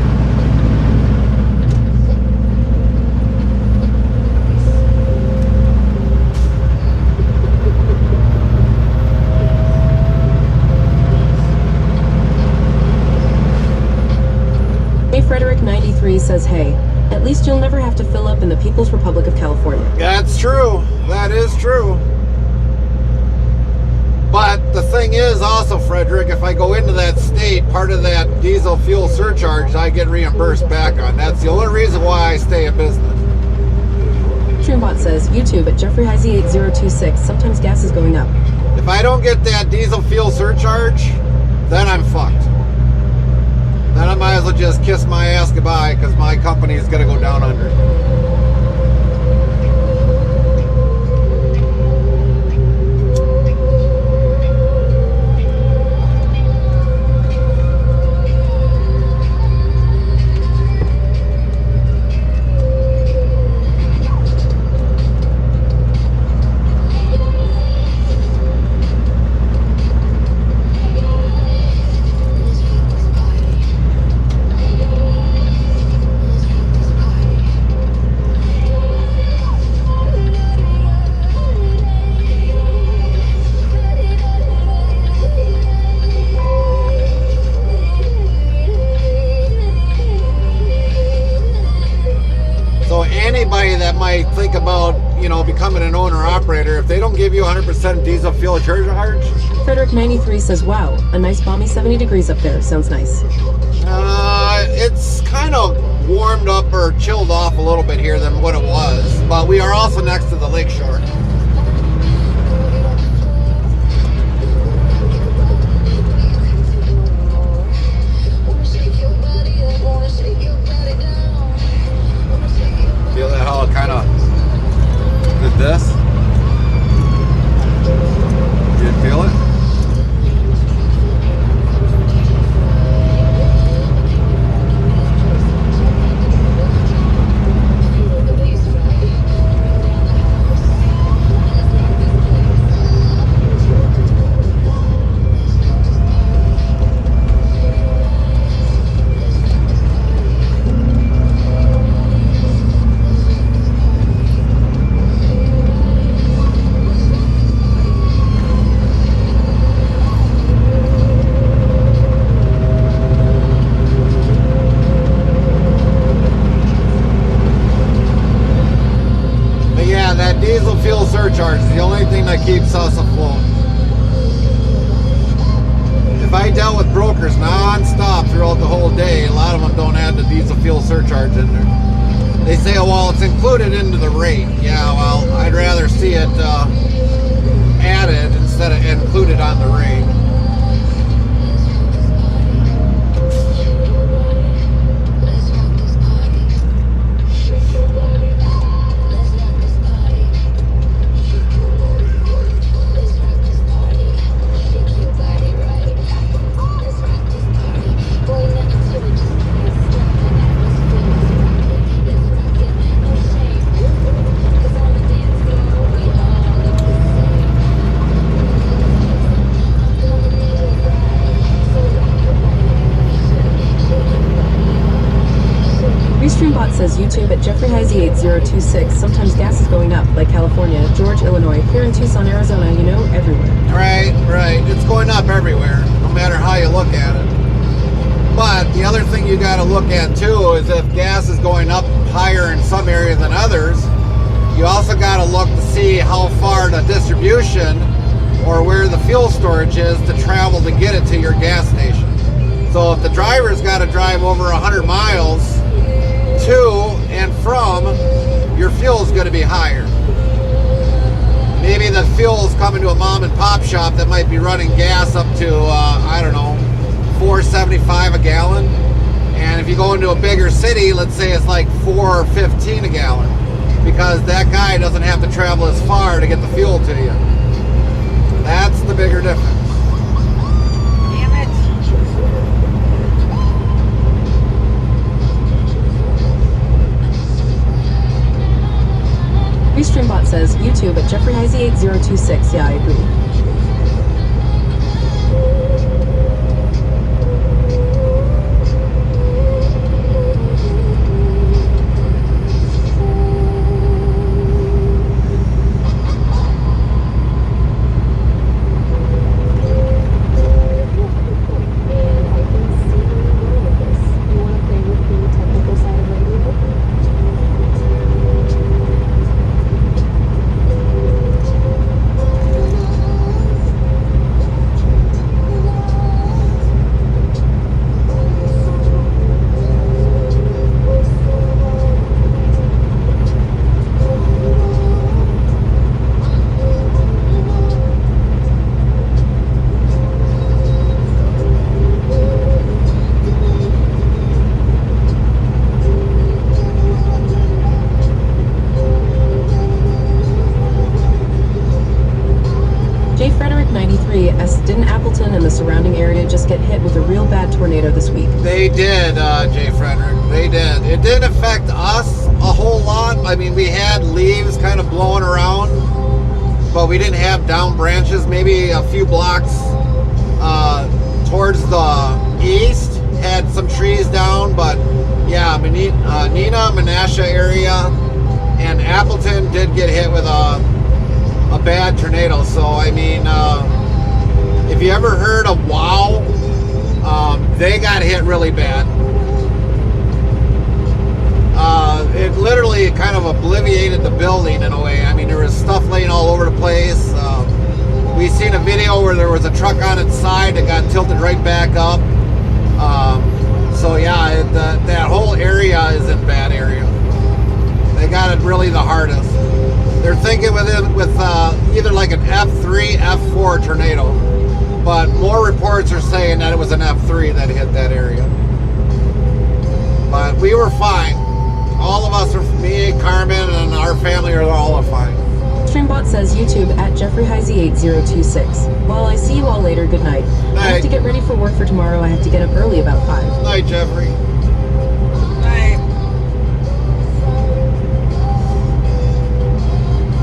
B: Hey, Frederick 93 says, hey, At least you'll never have to fill up in the People's Republic of California.
C: That's true. That is true. But the thing is also, Frederick, if I go into that state, part of that diesel fuel surcharge I get reimbursed back on. That's the only reason why I stay in business.
B: Troombot says, YouTube at Jeffrey Heisey 8026. Sometimes gas is going up.
C: If I don't get that diesel fuel surcharge, then I'm fucked. Then I might as well just kiss my ass goodbye because my company is going to go down under. Anybody that might think about, becoming an owner-operator, if they don't give you 100% diesel fuel surcharge.
B: Frederick 93 says, wow, a nice balmy 70 degrees up there. Sounds nice.
C: It's kind of warmed up or chilled off a little bit here than what it was, but we are also next to the lake shore. Feel that how it kind of did this? You didn't feel it? Diesel fuel surcharge is the only thing that keeps us afloat. If I dealt with brokers non-stop throughout the whole day, a lot of them don't add the diesel fuel surcharge in there. They say, oh, well, it's included into the rate. Yeah, well, I'd rather see it added instead of included on the rate.
B: Streambot says YouTube at Jeffrey Heisey 8026. Sometimes gas is going up, like California, George, Illinois. Here in Tucson, Arizona, everywhere.
C: Right. It's going up everywhere, no matter how you look at it. But the other thing you got to look at too is if gas is going up higher in some areas than others, you also got to look to see how far the distribution or where the fuel storage is to travel to get it to your gas station. So if the driver's got to drive over 100 miles to and from, your fuel is going to be higher. Maybe the fuel is coming to a mom and pop shop that might be running gas up to, I don't know, $4.75 a gallon. And if you go into a bigger city, let's say it's like $4.15 a gallon, because that guy doesn't have to travel as far to get the fuel to you. That's the bigger difference.
B: Streambot says, YouTube at Jeffrey Heisey 8026. Yeah, I agree. Appleton and the surrounding area just get hit with a real bad tornado this week?
C: They did, Jay Frederick. They did. It didn't affect us a whole lot. I mean, we had leaves kind of blowing around, but we didn't have down branches. Maybe a few blocks towards the east had some trees down, but yeah, Neenah, Menasha area, and Appleton did get hit with a bad tornado. So I mean, if you ever heard of WOW, they got hit really bad. It literally kind of obliterated the building in a way. I mean, there was stuff laying all over the place. We seen a video where there was a truck on its side that got tilted right back up. So yeah, that whole area is in bad area. They got it really the hardest. They're thinking with either like an F3, F4 tornado, but more reports are saying that it was an F3 that hit that area. But we were fine. All of us, me, Carmen, and our family are all fine.
B: Streambot says YouTube at JeffreyHeisey8026. Well, I see you all later. Good night. I have to get ready for work for tomorrow. I have to get up early about 5.
C: Night, Jeffrey.
D: Night.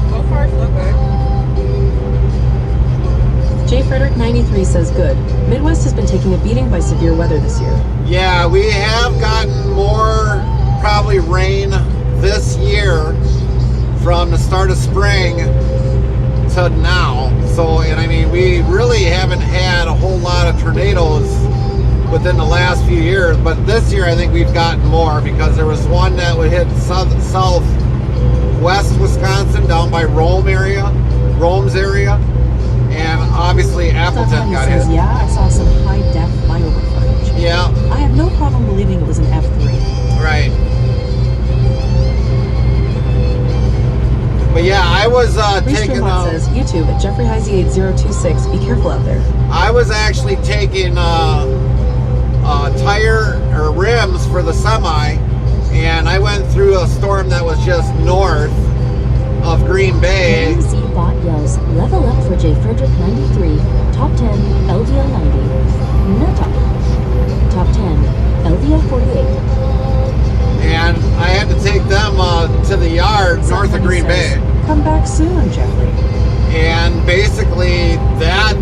D: So far, so good.
B: J Frederick 93 says good. Midwest has been taking a beating by severe weather this year.
C: Yeah, we have gotten more probably rain this year from the start of spring to now. So, and I mean, we really haven't had a whole lot of tornadoes within the last few years, but this year I think we've gotten more because there was one that would hit southwest Wisconsin down by Rome's area, and obviously Appleton got hit.
A: Yeah, I saw some high def flyover footage.
C: Yeah.
A: I have no problem believing it was an F3.
C: Right. But yeah, I was taking.
B: Says YouTube at JeffreyHeisey8026. Be careful out there.
C: I was actually taking tire or rims for the semi, and I went through a storm that was just north of Green Bay.
J: Z bot yells, level up for J Frederick 93, top 10, LVL 90, no top 10, LVL 48.
C: And I had to take them to the yard north of Green Bay.
A: Come back soon, Jeffrey.
C: And basically that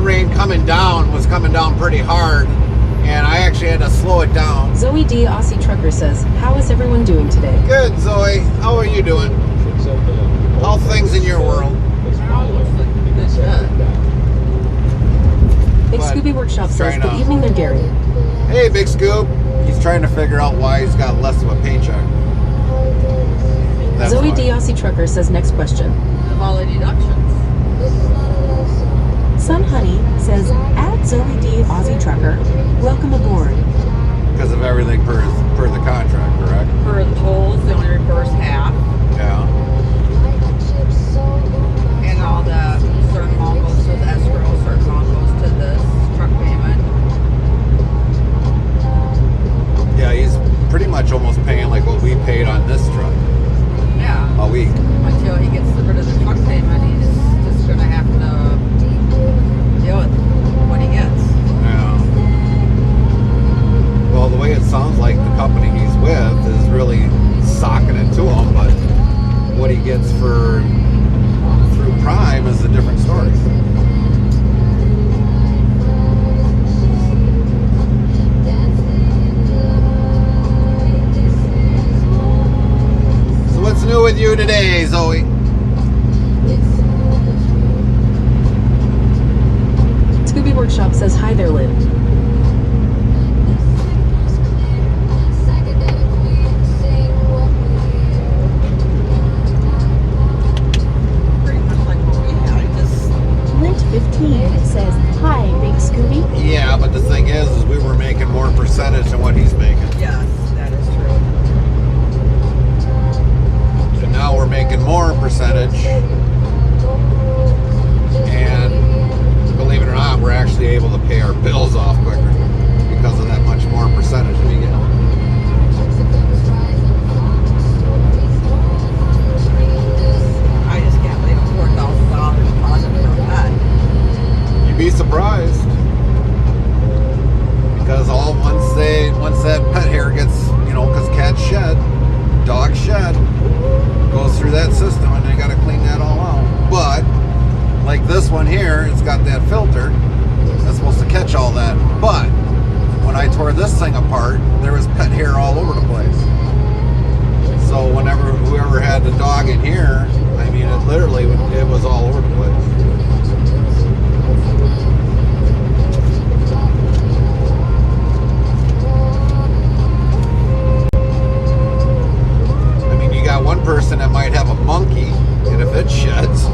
C: rain coming down was coming down pretty hard, and I actually had to slow it down.
B: Zoe D. Aussie Trucker says, how is everyone doing today?
C: Good, Zoe. How are you doing? How things in your world?
B: Big Scooby Workshop says, good evening there, Gary.
C: Hey, Big Scoop. He's trying to figure out why he's got less of a paycheck. That's
B: Zoe
C: why.
B: D. Aussie Trucker says, next question.
D: Of all the deductions.
A: Sun Honey says, at Zoe D. Aussie Trucker, welcome aboard.
C: Because of everything per the contract, correct?
D: For the tolls, they only reimburse half.
C: Yeah.
D: And all the certain amount goes to the escrow, certain amount goes to this truck payment.
C: Yeah, he's pretty much almost paying like what we paid on this truck.
D: Yeah.
C: A week.
D: Until he gets rid of the truck payment, he's just going to have to deal with what he gets.
C: Yeah. Well, the way it sounds like the company he's with is really socking it to him, but what he gets through Prime is a different story. So what's new with you today, Zoe?
B: Scooby Workshop says, hi there, Lynn.
J: Lint 15 says, hi, Big Scooby.
C: Yeah, but the thing is we were making more percentage than what he's making.
D: Yes, that is true.
C: So now we're making more percentage. And believe it or not, we're actually able to pay our bills off the dog in here, I mean, it literally, it was all over the place. I mean, you got one person that might have a monkey, and if it sheds,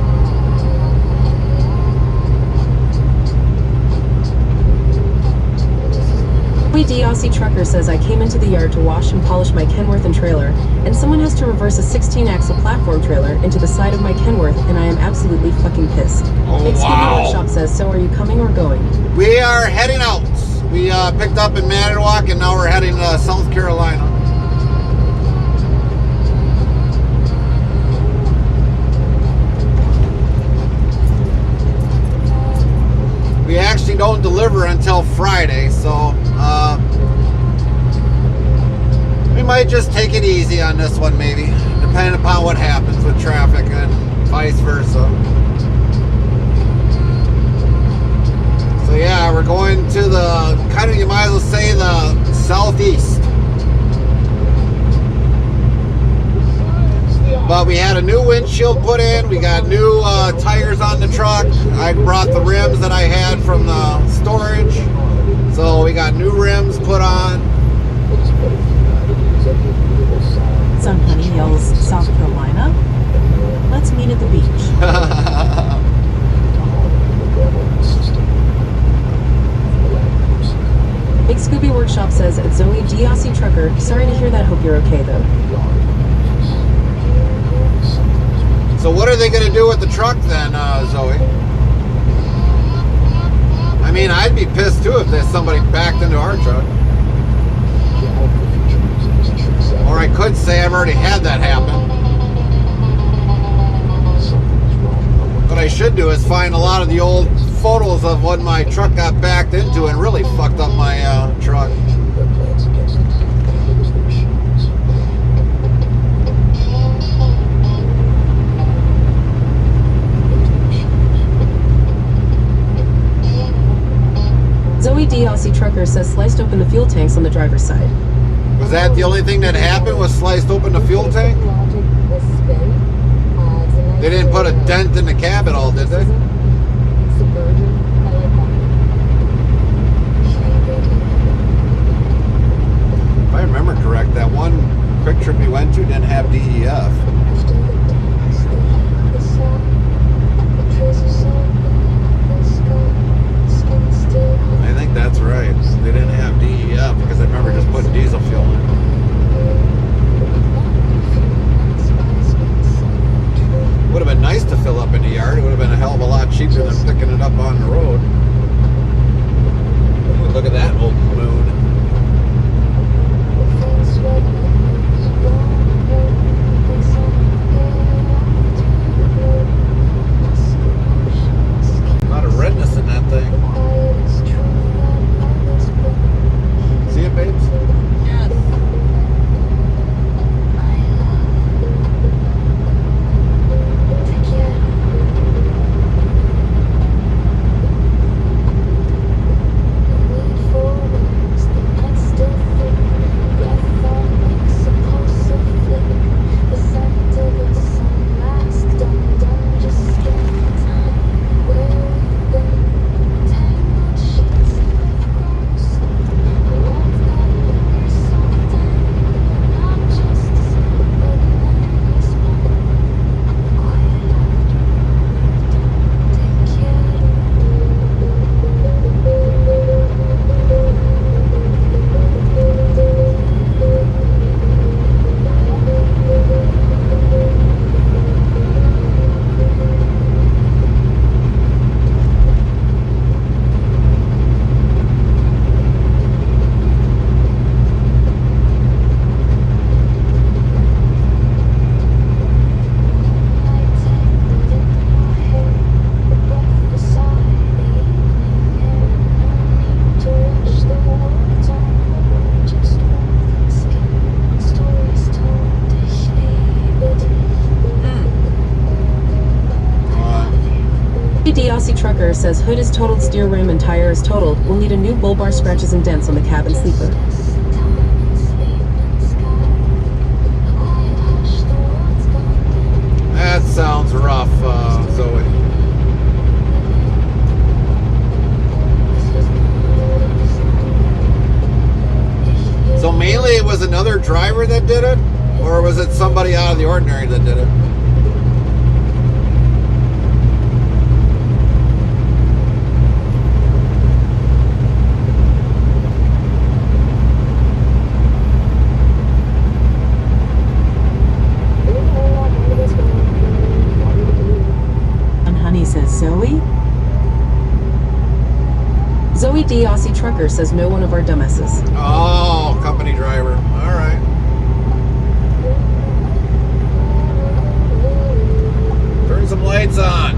B: D. Aussie Trucker says, I came into the yard to wash and polish my Kenworth and trailer, and someone has to reverse a 16-axle platform trailer into the side of my Kenworth, and I am absolutely fucking pissed.
C: Oh,
B: Big Scooby
C: wow.
B: Workshop says, so are you coming or going?
C: we are heading out. We picked up in Manitowoc, and now we're heading to South Carolina. We actually don't deliver until Friday, so we might just take it easy on this one, maybe, depending upon what happens with traffic and vice versa. So yeah, we're going to the, kind of, you might as well say, the southeast. But we had a new windshield put in. We got new tires on the truck. I brought the rims that I had from the storage. So we got new rims put on.
A: Sun Honey yells, South Carolina? Let's meet at the beach.
B: Big Scooby Workshop says, Zoe D. Aussie Trucker, sorry to hear that, hope you're okay though.
C: So what are they going to do with the truck then, Zoe? I mean, I'd be pissed too if there's somebody backed into our truck. Or I could say I've already had that happen. What I should do is find a lot of the old photos of when my truck got backed into and really fucked up my truck.
B: Zoe D. Aussie Trucker says, sliced open the fuel tanks on the driver's side.
C: Was that the only thing that happened, was sliced open the fuel tank? They didn't put a dent in the cab at all, did they? If I remember correct, that one quick trip we went to didn't have DEF. I think that's right. They didn't have DEF because I remember just putting diesel fuel in. Would have been nice to fill up in the yard. It would have been a hell of a lot cheaper than picking it up on the road. Ooh, look at that old moon. A lot of redness in that thing. See it, babes?
D: Yes.
B: D. Aussie Trucker says, hood is totaled, steer rim and tire is totaled. We'll need a new bull bar scratches and dents on the cabin sleeper.
C: driver that did it? Or was it somebody out of the ordinary that did it?
B: And Honey says Zoe? Zoe D. Aussie Trucker says no one of our dumbasses.
C: Oh, company driver. All right. Turn some lights on.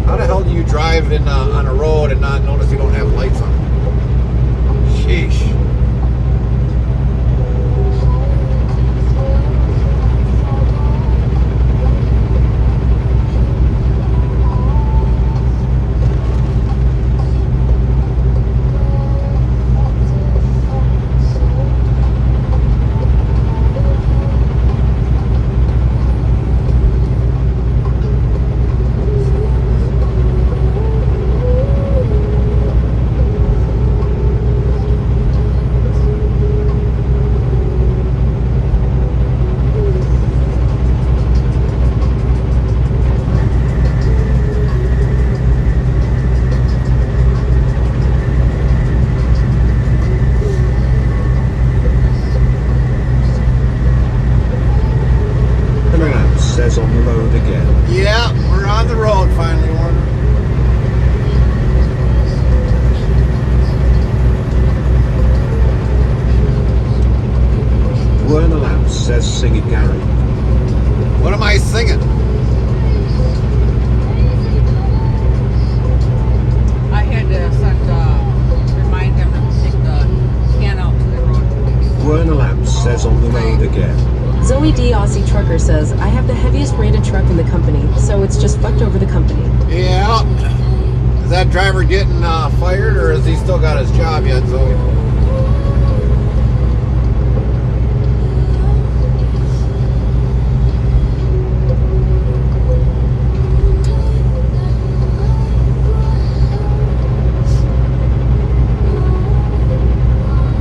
C: How the hell do you drive in on a road and not notice you don't have lights on? Sheesh.
E: Says on the road again.
C: Yeah, we're on the road finally, Warner.
E: Werner Lamps says sing it, Gary.
C: What am I singing?
D: I had to remind them to take the can out to the road.
E: Werner Lamps says on the road again.
B: Zoe D. Aussie Trucker says, I have the heaviest rated truck in the company, so it's just fucked over the company.
C: Yeah. Is that driver getting fired, or has he still got his job yet, Zoe?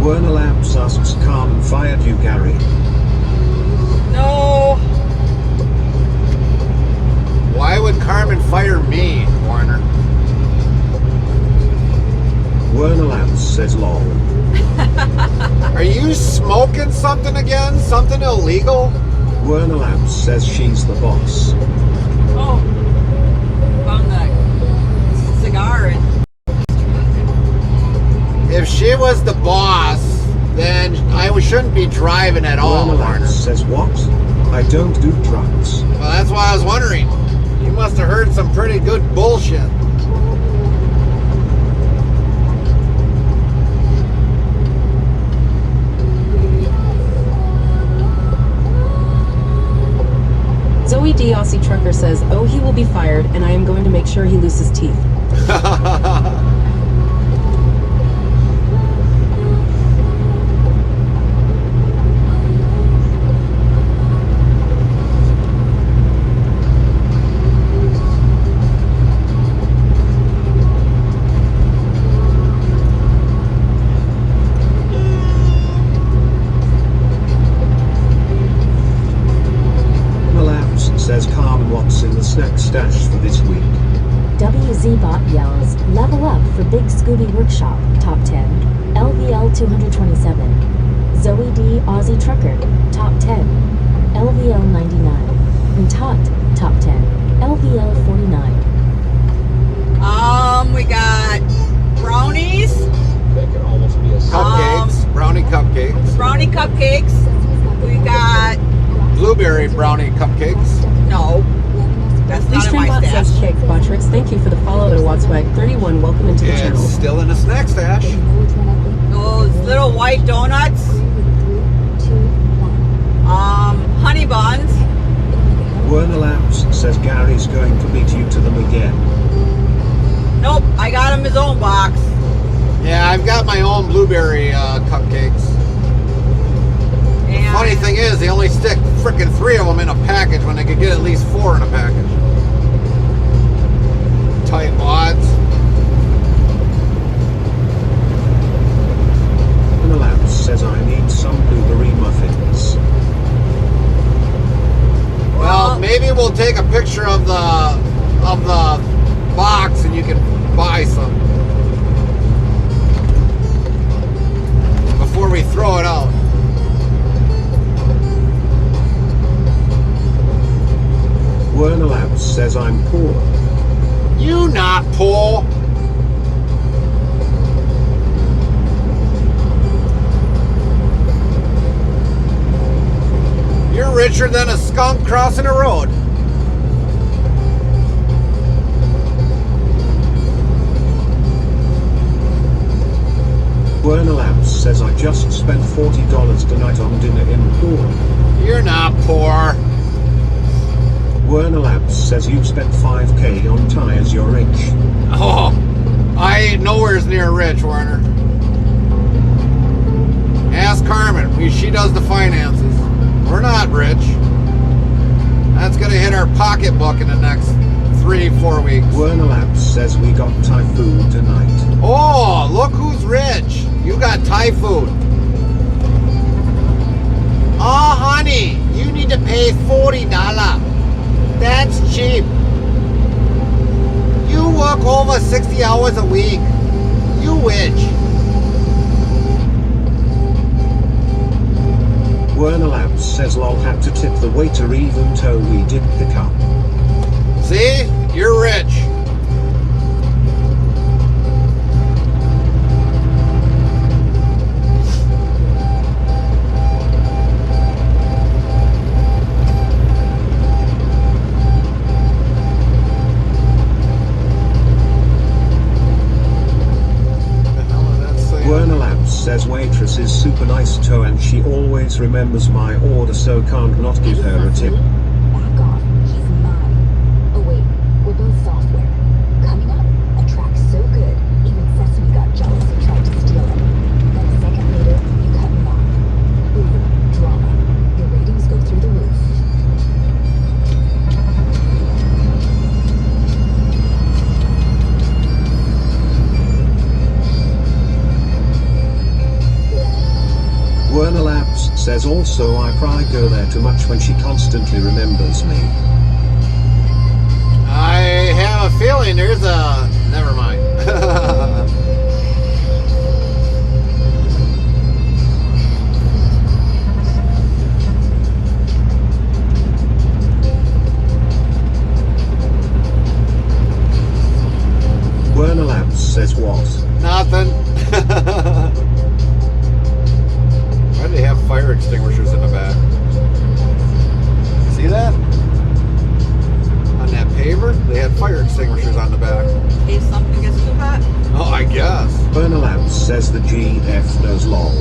E: Werner Lamps asks, Carmen fired you, Gary?
D: No.
C: Why would Carmen fire me, Warner?
E: Werner Lamps says lol.
C: Are you smoking something again? Something illegal?
E: Werner Lamps says she's the boss.
D: Oh. Found the cigar and
C: If she was the boss, then I shouldn't be driving at all,
E: Werner
C: Warner.
E: Lamps says what? I don't do drugs.
C: Well, that's why I was wondering. You must have heard some pretty good bullshit.
B: Zoe D. Aussie Trucker says, oh, he will be fired, and I am going to make sure he loses teeth.
E: Says Carmen, what's in the snack stash for this week?
J: WZBot yells, level up for Big Scooby Workshop, top 10, LVL 227. Zoe D. Aussie Trucker, top 10, LVL 99. And Tot, top 10, LVL 49.
D: we got brownies.
K: That could almost be a
C: Cupcakes, brownie cupcakes.
D: Brownie cupcakes. We got
C: Blueberry brownie cupcakes.
D: no. That's not in my
B: Restreambot
D: stash.
B: says Cake Botrix, thank you for the follow to Watswag31. Welcome into the channel.
C: It's still in the snack stash.
D: Those little white donuts. Honey buns.
E: Werner Lamps says Gary's going to beat you to them again.
D: Nope, I got him his own box.
C: Yeah, I've got my own blueberry cupcakes.
D: And
C: Funny thing is, they only stick frickin' 3 of them in a package when they could get at least 4 in a package. Tight odds.
E: Werner Lamps
C: take a picture of the box and you can buy some before we throw it out.
E: Werner Labs says I'm poor.
C: You not poor. You're richer than a skunk crossing a road.
E: Werner Labs says I just spent $40 tonight on dinner in poor.
C: You're not poor.
E: Werner Labs says you spent 5K on tires, you're rich.
C: Oh, I ain't nowhere near rich, Werner. Ask Carmen. She does the finances. We're not rich. That's going to hit our pocketbook in the next 3-4 weeks.
E: Werner Labs says we got Thai food tonight.
C: Oh, look who's rich. You got Thai food. Oh, honey, you need to pay $40. That's cheap. You work over 60 hours a week. You witch.
E: Werner Labs says lol had to tip the waiter even though we did pick up.
C: See? You're rich.
E: Werner Labs says waitress is super nice too and she always remembers my order so can't not give her a tip.
N: Back off. He's mine. Oh wait, we're both software. Coming up, a track so good, even Sesame got jealous and tried to steal it. Then a second later, you cut him off. Ooh, drama. Your ratings go through the roof.
E: Werner Labs says also I probably go there too much when she constantly remembers me.
C: I have a feeling there's a... Never mind.
E: Werner Labs says what?
C: Nothing. Why do they have fire extinguishers in the back? See that? On that paver, they had fire extinguishers on the back.
D: In case something gets too hot.
C: Oh, I guess.
E: Werner Labs says the GF knows lol.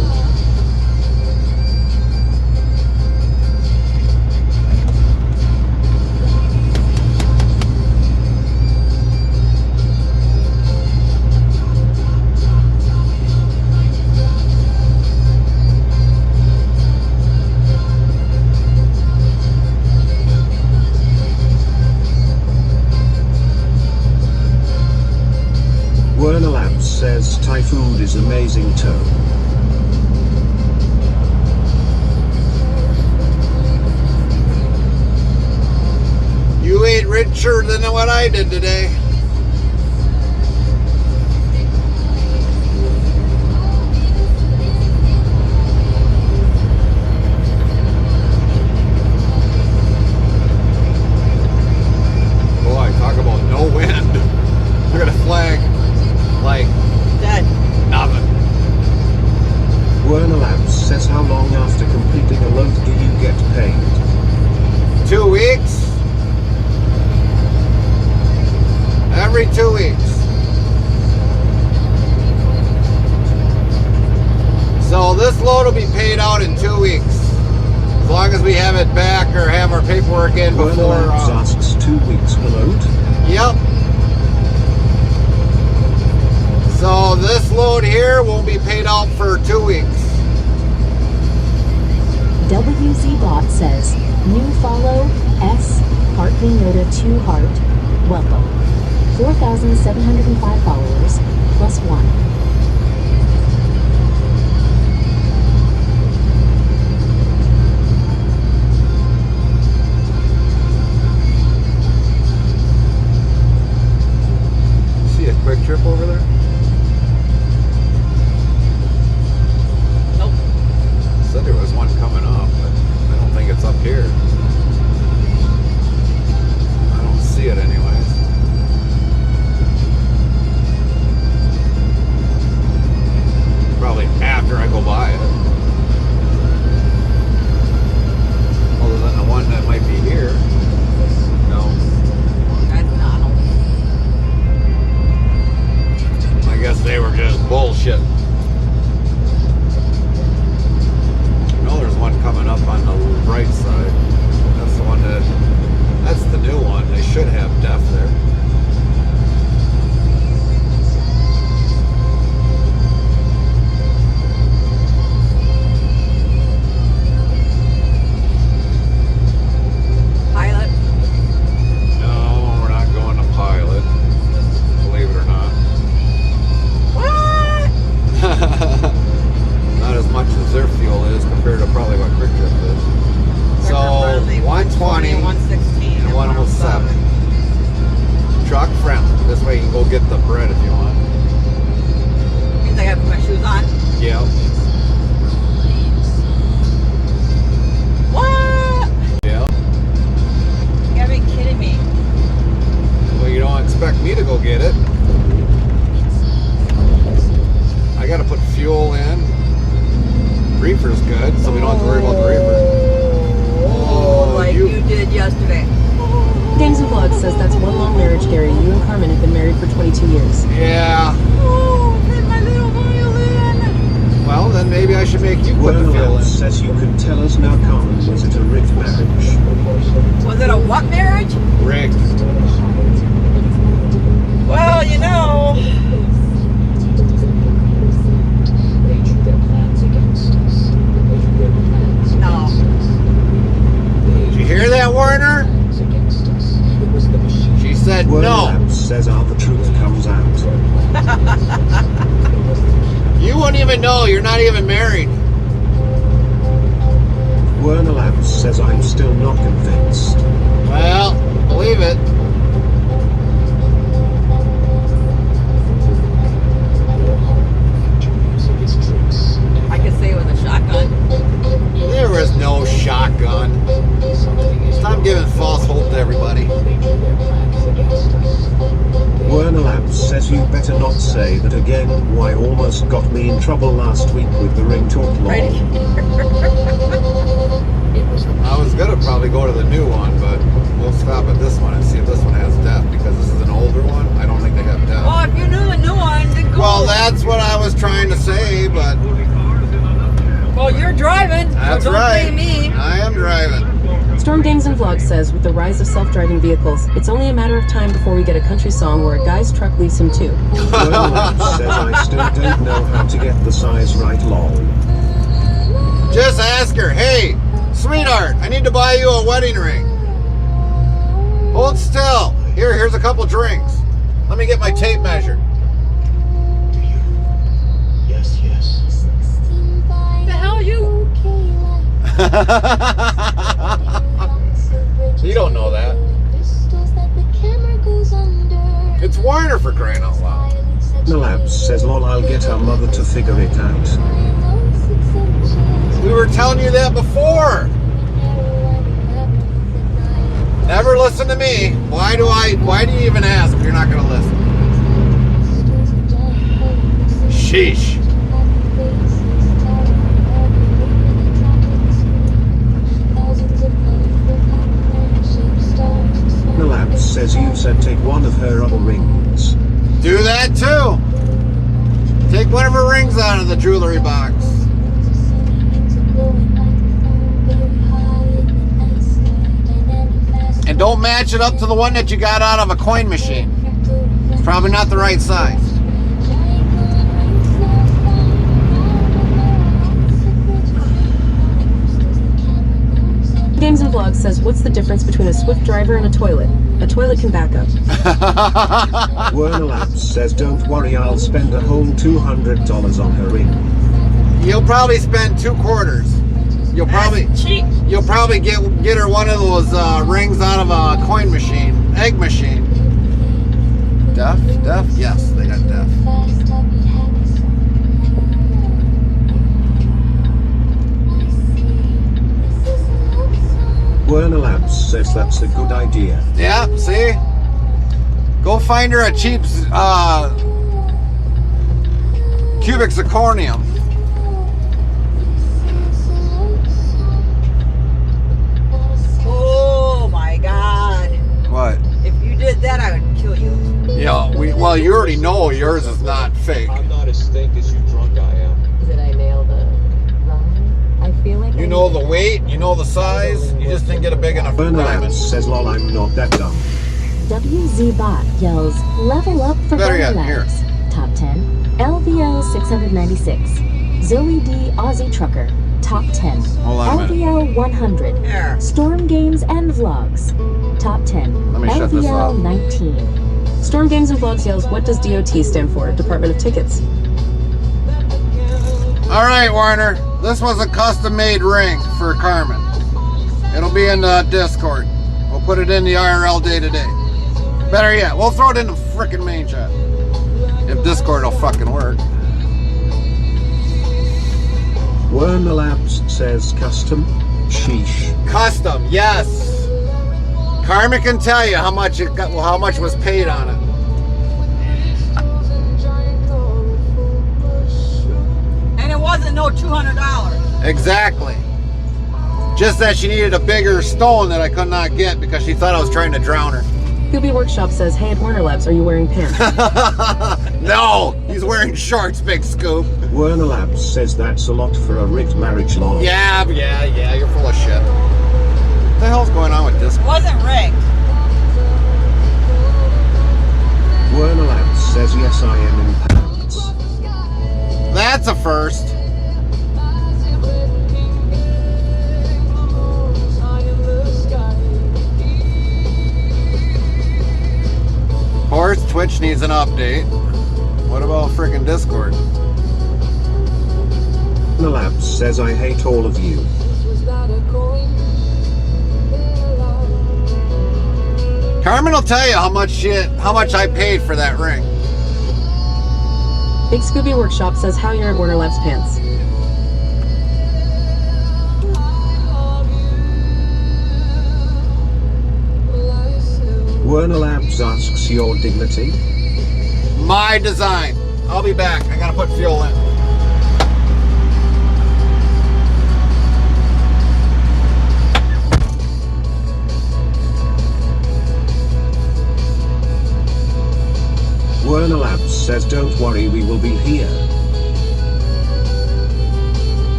E: Werner Labs says Thai food is amazing too.
C: You ate richer than what I did today. Boy, talk about no wind. They're gonna flag like
D: Dead.
C: nothing.
E: Werner Labs says how long after completing a load do you get paid?
C: 2 weeks. Every 2 weeks. So this load will be paid out in 2 weeks. As long as we have it back or have our paperwork in
E: Werner
C: before.
E: Labs asks 2 weeks for load.
C: Yep. So this load here will be paid out for 2 weeks.
J: WZBot says, new follow, S, Heartly Noda 2 Heart, welcome. 4,705 followers, plus 1.
C: reefer's good, so we don't have to worry about the reefer.
D: Oh, like you did yesterday.
B: Games and Vlogs says that's one long marriage, Gary. You and Carmen have been married for 22 years.
C: Yeah.
D: Oh, play my little violin.
C: Well, then maybe I should make you put the fill
E: Well,
C: in.
E: says you can tell us now, Carmen, was it a rigged marriage?
D: Was it a what marriage?
C: Rigged.
D: Well, you know. No.
C: Did you hear that, Warner? She said
E: Well,
C: no.
E: Labs says how the truth comes out.
C: You wouldn't even know. You're not even married.
E: Werner Labs says I'm still not convinced.
C: Well, believe it.
D: I could say it with a shotgun.
C: There was no shotgun. Stop giving false hope to everybody.
E: Werner Labs says you better not say that again. Why almost got me in trouble last week with the ring talk law.
D: Right here.
C: I was gonna probably go to the new one, but we'll stop at this one and see if this one has death, because this is an older one. I don't think they have death.
D: Well, if you knew a new one, then go.
C: Well, that's what I was trying to say, but
D: Well, you're driving.
C: that's
D: so don't
C: right.
D: say me.
C: I am driving.
B: Storm Games and Vlogs says with the rise of self-driving vehicles, it's only a matter of time before we get a country song where a guy's truck leaves him too.
E: Werner Labs says I still don't know how to get the size right, lol.
C: Just ask her, hey, sweetheart, I need to buy you a wedding ring. Hold still. Here's a couple drinks. Let me get my tape measure.
M: Yes, yes.
D: The hell you?
C: You don't know that. It's Warner, for crying out loud.
E: Werner Labs says lol, I'll get her mother to figure it out.
C: We were telling you that before. Never listen to me. Why do you even ask if you're not going to listen? Sheesh.
E: Werner Labs says you said take one of her other rings.
C: Do that too. Take one of her rings out of the jewelry box. And don't match it up to the one that you got out of a coin machine. It's probably not the right size.
B: Games and Vlogs says what's the difference between a Swift driver and a toilet? A toilet can back up.
E: Werner Labs says don't worry, I'll spend a whole $200 on her ring.
C: You'll probably spend 2 quarters. You'll probably get her one of those rings out of a coin machine, egg machine. Deaf? Yes, they got deaf.
E: Werner Labs says that's a good idea.
C: Yeah, see? Go find her a cheap cubic zirconium.
D: Oh my God.
C: What?
D: If you did that, I would kill you.
C: Yeah, well, you already know yours is not fake.
K: I'm not as stink as you drunk I am.
H: Did I nail the rhyme? I feel like
C: You know the weight, you know the size, you just didn't get a big enough
E: Werner
C: diamond.
E: Labs says lol, I'm not that dumb.
J: WZBot yells, level up for
C: Better
J: Werner
C: yet, here.
J: Labs. Top 10, LVL 696. Zoe D Aussie Trucker. Top 10.
C: Hold on a minute.
J: LVL 100.
D: There.
J: Storm Games and Vlogs. Top 10.
C: Let me shut this
J: LVL
C: off.
J: 19.
B: Storm Games and Vlogs yells what does DOT stand for? Department of Tickets.
C: All right, Warner. This was a custom-made ring for Carmen. It'll be in the Discord. We'll put it in the IRL day-to-day. Better yet, we'll throw it in the frickin' main chat. If Discord will fucking work.
E: Werner Labs says custom. Sheesh.
C: Custom, yes. Carmen can tell you how much it got, how much was paid on it.
D: And it wasn't no $200.
C: Exactly. Just that she needed a bigger stone that I could not get because she thought I was trying to drown her.
B: Scooby Workshop says, hey, at Warner Labs, are you wearing pants?
C: No, he's wearing shorts, Big Scoop.
E: Werner Labs says that's a lot for a rigged marriage law.
C: Yeah, you're full of shit. What the hell's going on with this?
D: Wasn't rigged.
E: Werner Labs says yes, I am in pants.
C: That's a first. Of course, Twitch needs an update. What about freaking Discord?
E: Werner Labs says I hate all of you.
C: Carmen will tell you how much I paid for that ring.
B: Big Scooby Workshop says, how you're at Warner Labs pants.
E: Werner Labs asks your dignity.
C: My design. I'll be back. I gotta put fuel in.
E: Werner Labs says don't worry, we will be here.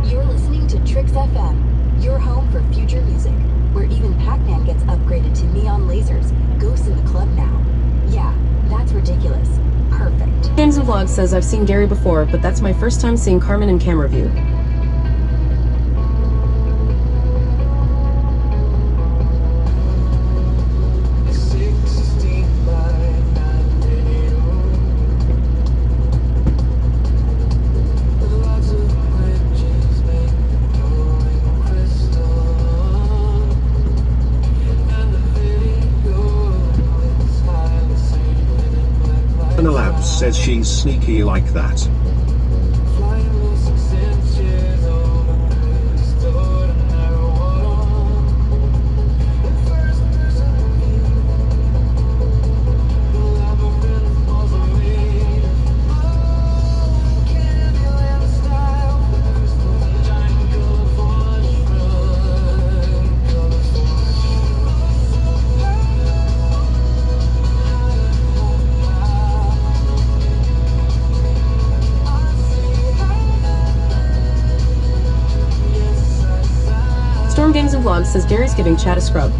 J: You're listening to Trix FM, your home for future music, where even Pac-Man gets upgraded to neon lasers. Ghosts in the club now. Yeah, that's ridiculous. Perfect.
B: Games and Vlogs says, I've seen Gary before, but that's my first time seeing Carmen in camera view.
E: Werner Labs says she's sneaky like that.
B: Storm Games and Vlogs says, Gary's giving Chad a scrub.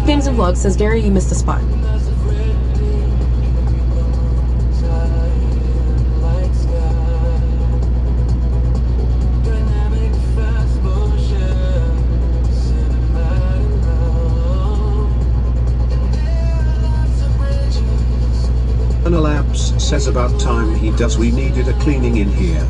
B: Games and Vlogs says, Gary, you missed a spot.
E: Werner Labs says about time he does, we needed a cleaning in here.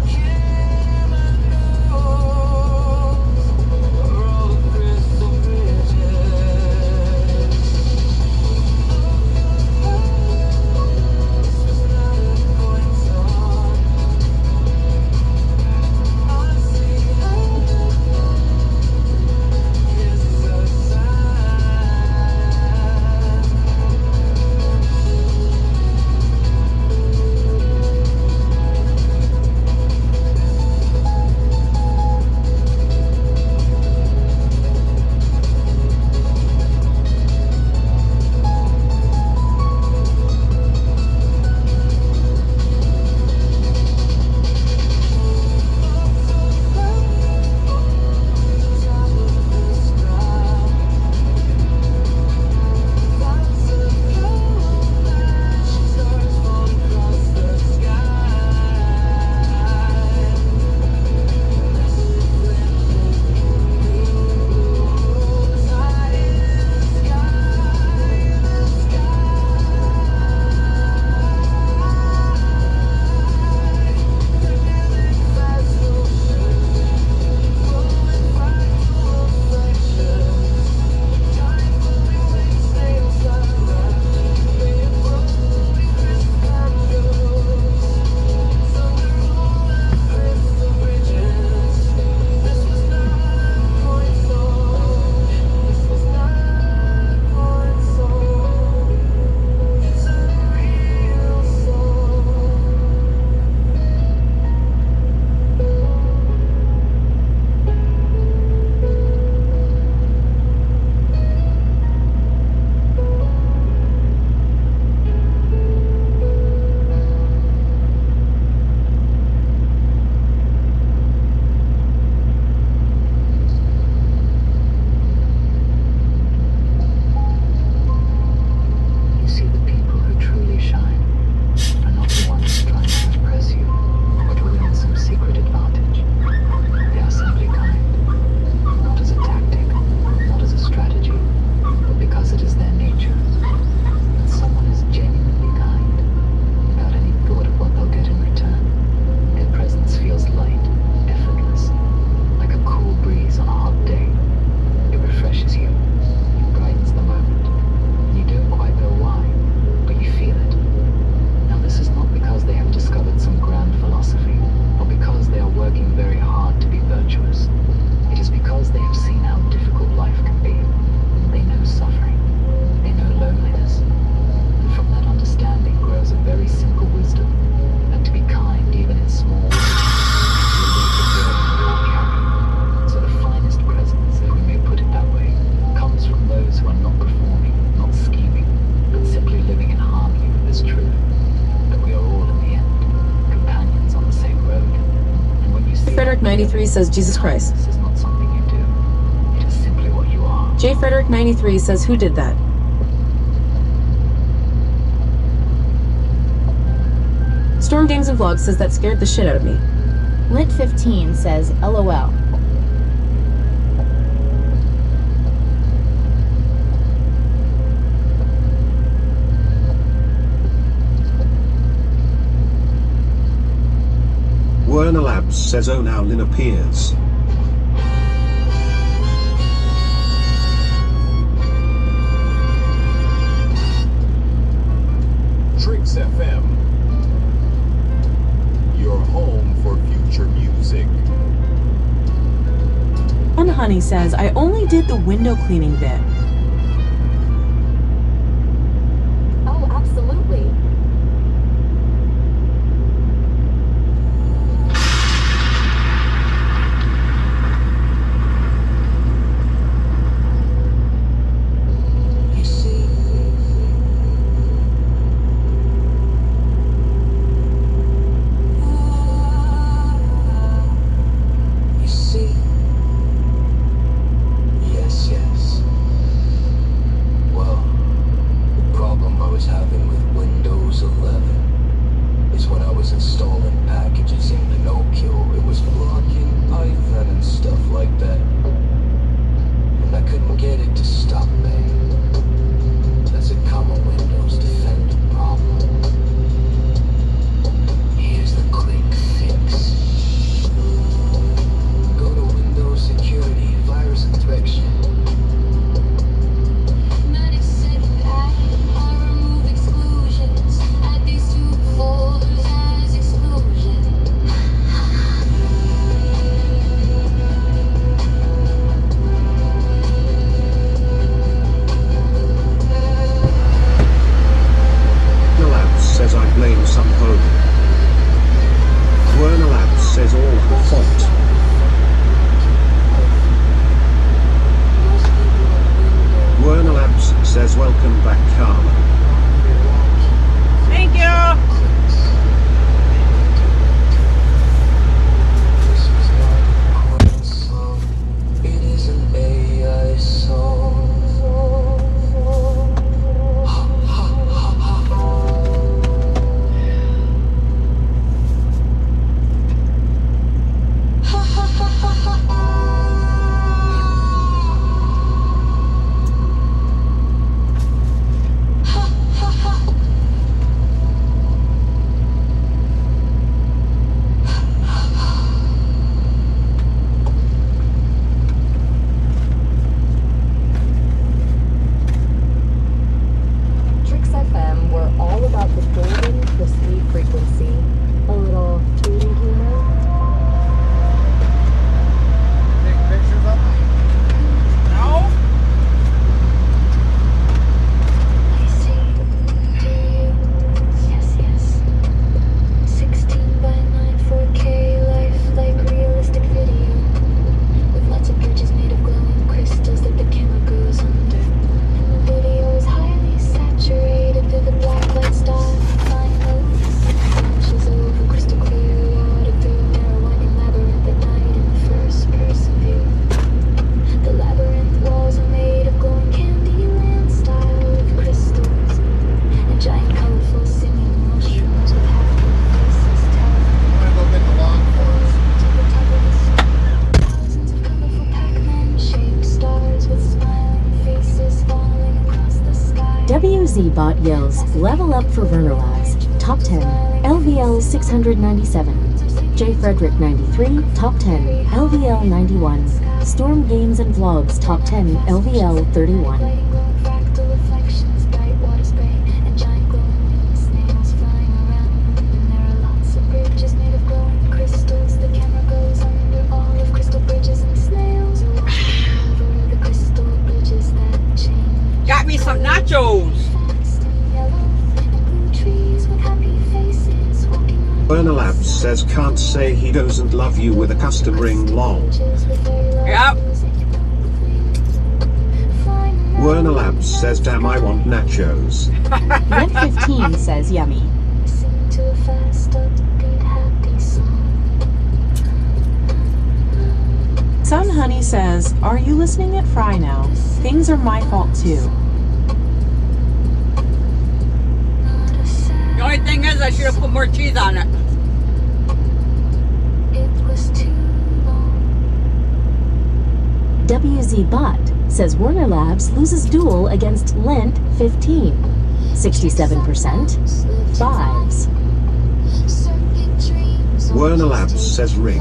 B: 93 says Jesus Christ.
M: This is not something you do. It is simply what you are.
B: J. Frederick 93 says who did that? Storm Games and Vlogs says that scared the shit out of me.
J: Lit 15 says LOL.
E: Werner Labs says oh now Lynn appears.
K: Tricks FM, your home for future music.
A: One Honey says, I only did the window cleaning bit.
H: Oh, absolutely.
M: You see, you see, yes, yes. Well, the problem I was having with Windows 11 is when I was installing packages in Pinocchio, it was blocking Python and stuff like that. And I couldn't get it to stop me. That's a common Windows Defender problem. Here's the quick fix. Go to Windows Security, Virus and Threat Check.
N: Manage setting back, I remove exclusions. Add these two folders as exclusions.
E: Werner Labs says I blame some home. Werner Labs says all her fault. Werner Labs says welcome back Karma.
D: Thank you.
M: This was not a coin song. It is an AI song. Ha ha ha ha ha. Ha ha ha ha ha ha. Ha ha ha.
H: Tricks FM were all about the golden, crispy frequency. A little foodie humor.
C: Take pictures of them?
D: No.
N: I see. Do you? Yes, yes. 16 by 9 4K lifelike realistic video. With lots of bridges made of glowing crystals that the camera goes under. And the video is highly saturated, vivid black light style. Flying loads, flashes over crystal clear water through a narrow winding labyrinth at night in the first person view. The labyrinth walls are made of glowing Candyland style with crystals and giant colorful singing mushrooms with happy faces
C: I'm gonna go get the long forest.
N: to the top of the sun. Thousands of colorful Pac-Man shaped stars with smiling faces falling across the sky.
J: WZ Bot yells, level up for Werner Labs, top 10, LVL 697. J. Frederick 93, top 10, LVL 91. Storm Games and Vlogs, top 10, LVL 31.
N: Lighting glowing fractal reflections, bright water spray, and giant glowing winged snails flying around. And there are lots of bridges made of glowing crystals. The camera goes under all of crystal bridges, and snails are walking over the crystal bridges that change.
D: Got me some nachos.
N: Fast and yellow, and blue trees with happy faces walking on
E: Werner Labs says can't say he doesn't love you with a custom ring lol.
N: bridges with very low
D: Yep.
N: music. Flying around
E: Werner Labs says damn I want nachos.
J: Lit 15 says yummy.
N: listening to a fast upbeat happy song.
A: Sun Honey says, are you listening at Fry now? Things are my fault too.
D: The only thing is, I should have put more cheese on it.
J: WZ Bot says Warner Labs loses duel against Lent 15. 67%. Fives.
E: Werner Labs says rigged.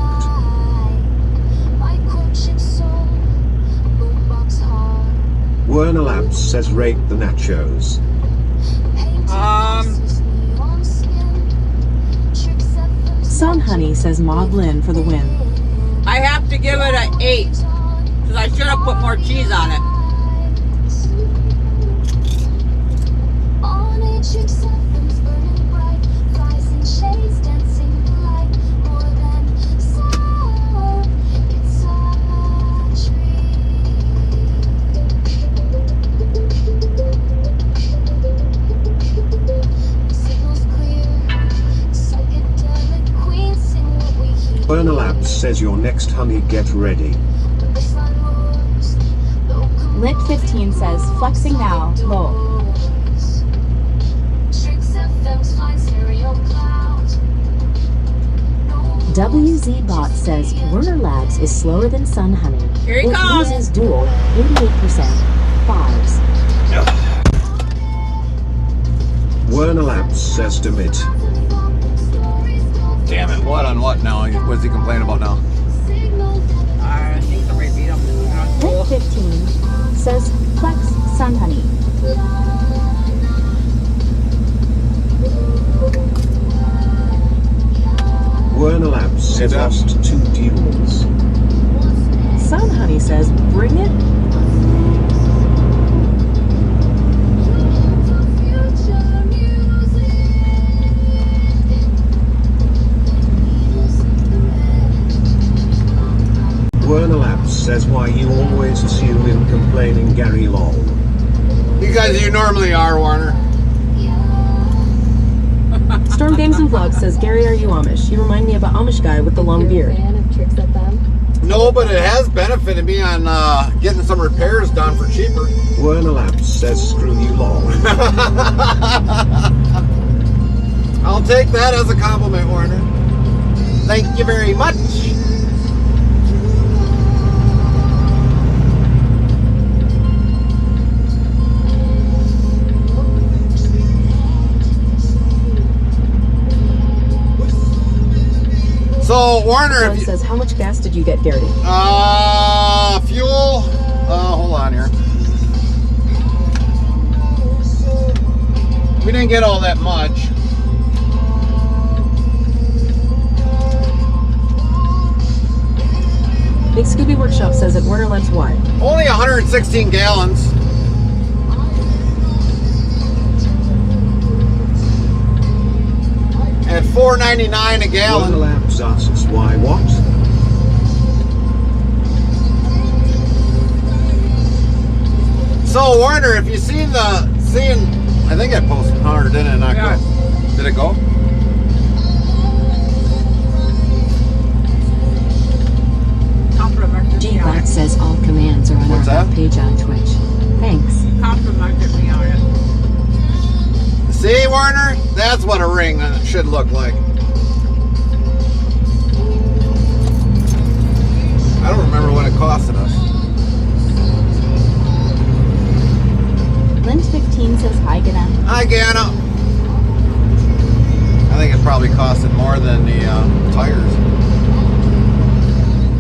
E: Werner Labs says rate the nachos.
A: Sun Honey says Maud Lynn for the win.
D: I have to give it an 8 because I should have put more cheese on it.
E: Werner Labs says your next honey, get ready.
O: Lit 15 says flexing now, lol.
J: WZ Bot says Werner Labs is slower than Sun Honey.
D: Here he
J: It
D: comes.
J: loses duel 88%. Fives.
E: Werner Labs says demit.
C: Damn it, what on what now? What's he complaining about now?
D: I think somebody beat him.
O: Lit 15 says flex Sun Honey.
E: Werner Labs says lost 2 duels.
A: Sun Honey says, bring it.
E: Werner Labs says why you always assume in complaining Gary lol.
C: You guys, you normally are, Warner.
B: Storm Games and Vlogs says, Gary, are you Amish? You remind me of an Amish guy with the long beard.
H: Tricks at them.
C: No, but it has benefited me on getting some repairs done for cheaper.
E: Werner Labs says screw you lol.
C: I'll take that as a compliment, Warner. Thank you very much. So, Warner,
B: Someone
C: if you,
B: says, how much gas did you get, Gary?
C: fuel, hold on here. We didn't get all that much.
B: Big Scooby Workshop says at Werner Labs why?
C: Only 116 gallons. At $4.99 a gallon.
E: Werner Labs asks why what?
C: So Warner, if you seen I think I posted, or did it not go? Did it go?
F: G-Bot says all commands are on
C: What's
F: our
C: that?
F: page on Twitch. Thanks.
D: Complimented me on it.
C: See, Warner? That's what a ring should look like. I don't remember what it costed us.
O: Lint 15 says hi, Gana.
C: Hi, Gana. I think it probably costed more than the tires.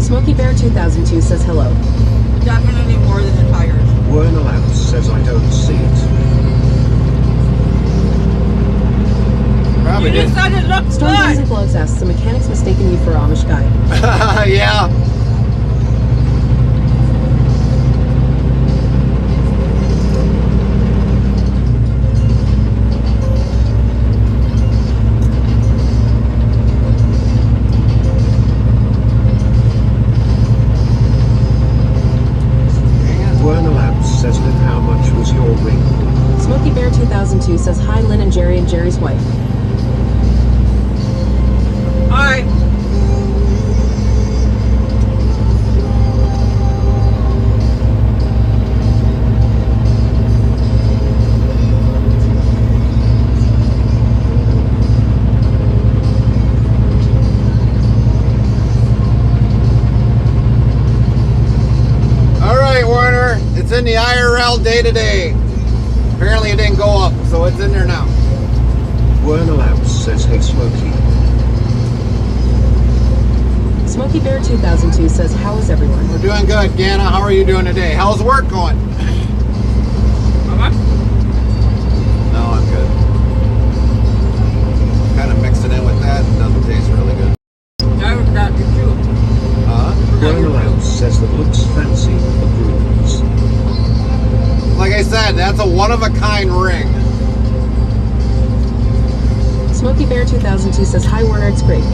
B: Smokey Bear 2002 says hello.
D: Definitely more than the tires.
E: Werner Labs says I don't see it.
C: Probably
D: You just
C: did.
D: said it looks
B: Storm Games
D: good.
B: and Vlogs asks, the mechanic's mistaken you for an Amish guy.
C: Yeah.
E: Werner Labs says then how much was your ring?
B: Smokey Bear 2002 says hi, Lynn and Jerry's wife.
D: Alright.
C: in the IRL day-to-day. Apparently it didn't go up, so it's in there now.
E: Werner Labs says, hey Smokey.
B: Smokey Bear 2002 says, how is everyone?
C: We're doing good. Ganna, how are you doing today? How's work going? No, I'm good. Kind of mixed it in with that. It doesn't taste really good.
E: Werner Labs says that looks fancy with the brooms.
C: Like I said, that's a one-of-a-kind ring.
B: Smokey Bear 2002 says, hi Werner, it's great.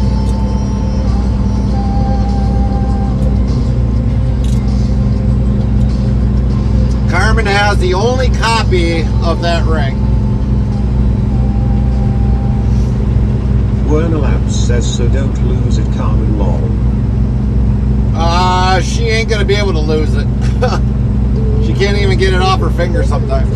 C: Carmen has the only copy of that ring.
E: Werner Labs says, so don't lose it, Carmen lol.
C: She ain't gonna be able to lose it. She can't even get it off her finger sometimes.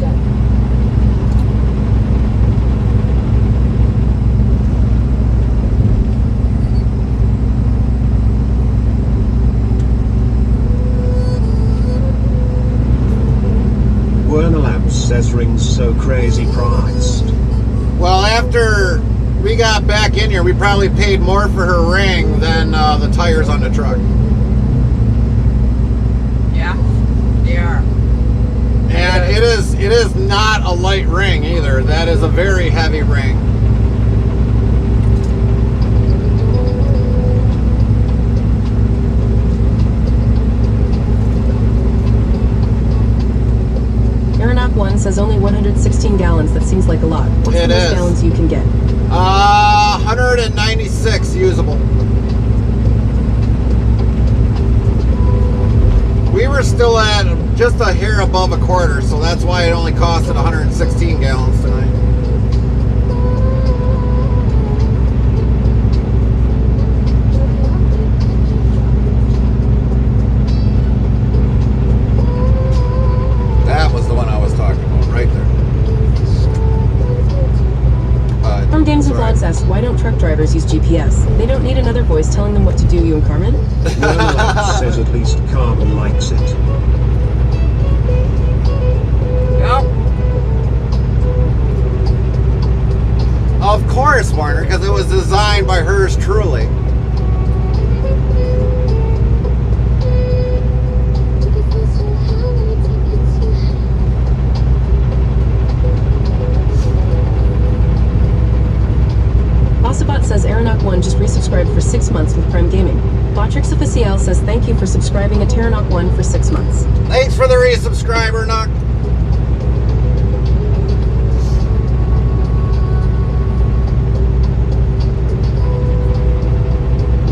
E: Werner Labs says rings so crazy priced.
C: Well, after we got back in here, we probably paid more for her ring than the tires on the truck.
D: Yeah, they are.
C: And it is not a light ring either. That is a very heavy ring.
B: Aeronaut 1 says only 116 gallons. That seems like a lot. What's the most gallons you can get?
C: 196 usable. We were still at just a hair above a quarter, so that's why it only costed 116 gallons tonight. That was the one I was talking about, right there.
B: From Games and Vlogs asks, why don't truck drivers use GPS? They don't need another voice telling them what to do, you and Carmen?
E: Werner Labs says at least Carmen likes it.
D: Yep.
C: Of course, Warner, because it was designed by hers truly.
B: Bossabot says Aeronaut 1 just resubscribed for 6 months with Prime Gaming. Botrix Official says thank you for subscribing to Aeronaut 1 for 6 months.
C: Thanks for the resubscriber, Knock.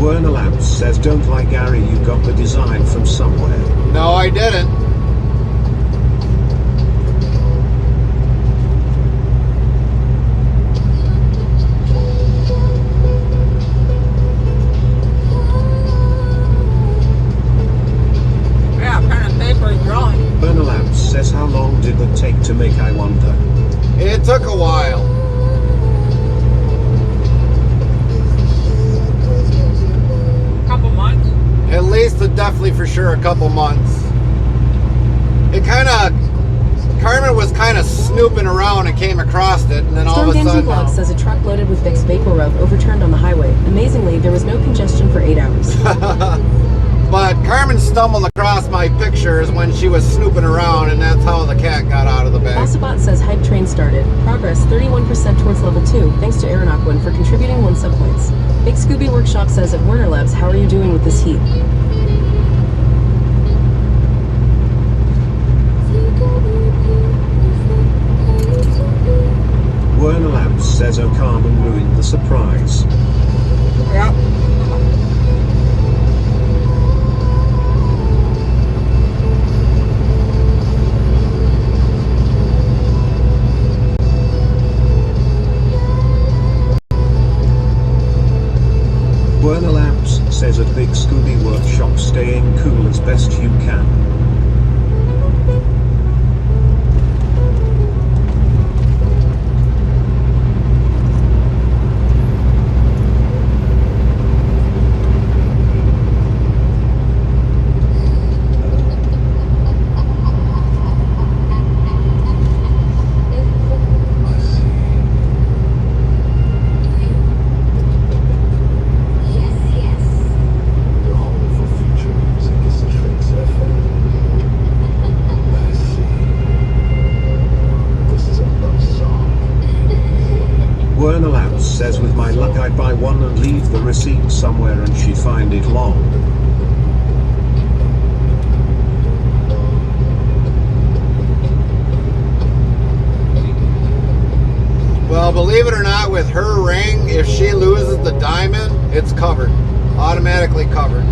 E: Werner Labs says don't lie Gary, you got the design from somewhere.
C: No, I didn't.
D: Yeah, pen and paper is drawing.
E: Werner Labs says how long did that take to make, I wonder?
C: It took a while.
D: Couple months.
C: At least, definitely for sure, a couple months. It kind of, Carmen was kind of snooping around and came across it, and then all
B: Storm
C: of a
B: Games and
C: sudden,
B: Vlogs says a truck loaded with Vicks Vapor Rub overturned on the highway. Amazingly, there was no congestion for 8 hours.
C: but Carmen stumbled across my pictures when she was snooping around, and that's how the cat got out of the bag.
B: Bossabot says hype train started. Progress 31% towards level 2, thanks to Aeronaut 1 for contributing 1 sub points. Big Scooby Workshop says at Werner Labs, how are you doing with this heat?
E: Werner Labs says oh Carmen ruined the surprise.
D: Yep.
E: Werner Labs says at Big Scooby Workshop staying cool as best you can. I'd buy one and leave the receipt somewhere and she'd find it long.
C: Well, believe it or not, with her ring, if she loses the diamond, it's covered. Automatically covered.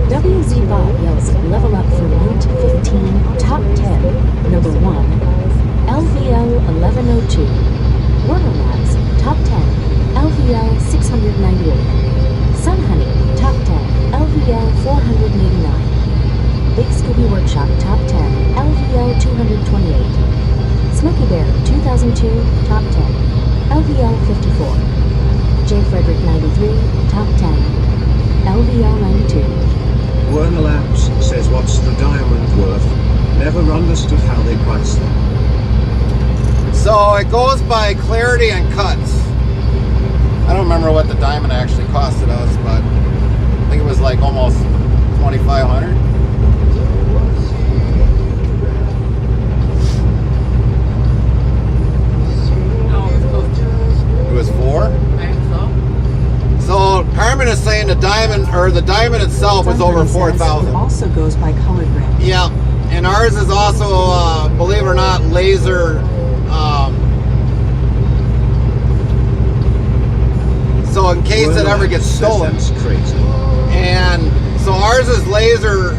J: WZ Bob yells level up for Route 15, top 10, number 1, LVL 1102. Warner Labs, top 10. LVL 698. Sun Honey, top 10, LVL 489. Big Scooby Workshop, top 10, LVL 228. Smokey Bear, 2002, top 10, LVL 54. J. Frederick 93, top 10, LVL 92.
E: Werner Labs says what's the diamond worth? Never understood how they price them.
C: So it goes by clarity and cuts. I don't remember what the diamond actually costed us, but I think it was like almost $2,500.
D: No, it was close to.
C: It was 4?
D: I think so.
C: So Carmen is saying the diamond itself was over 4,000.
A: Also goes by colored ring.
C: Yeah, and ours is also, believe it or not, laser. So in case it ever gets stolen,
E: That's crazy.
C: and so ours is laser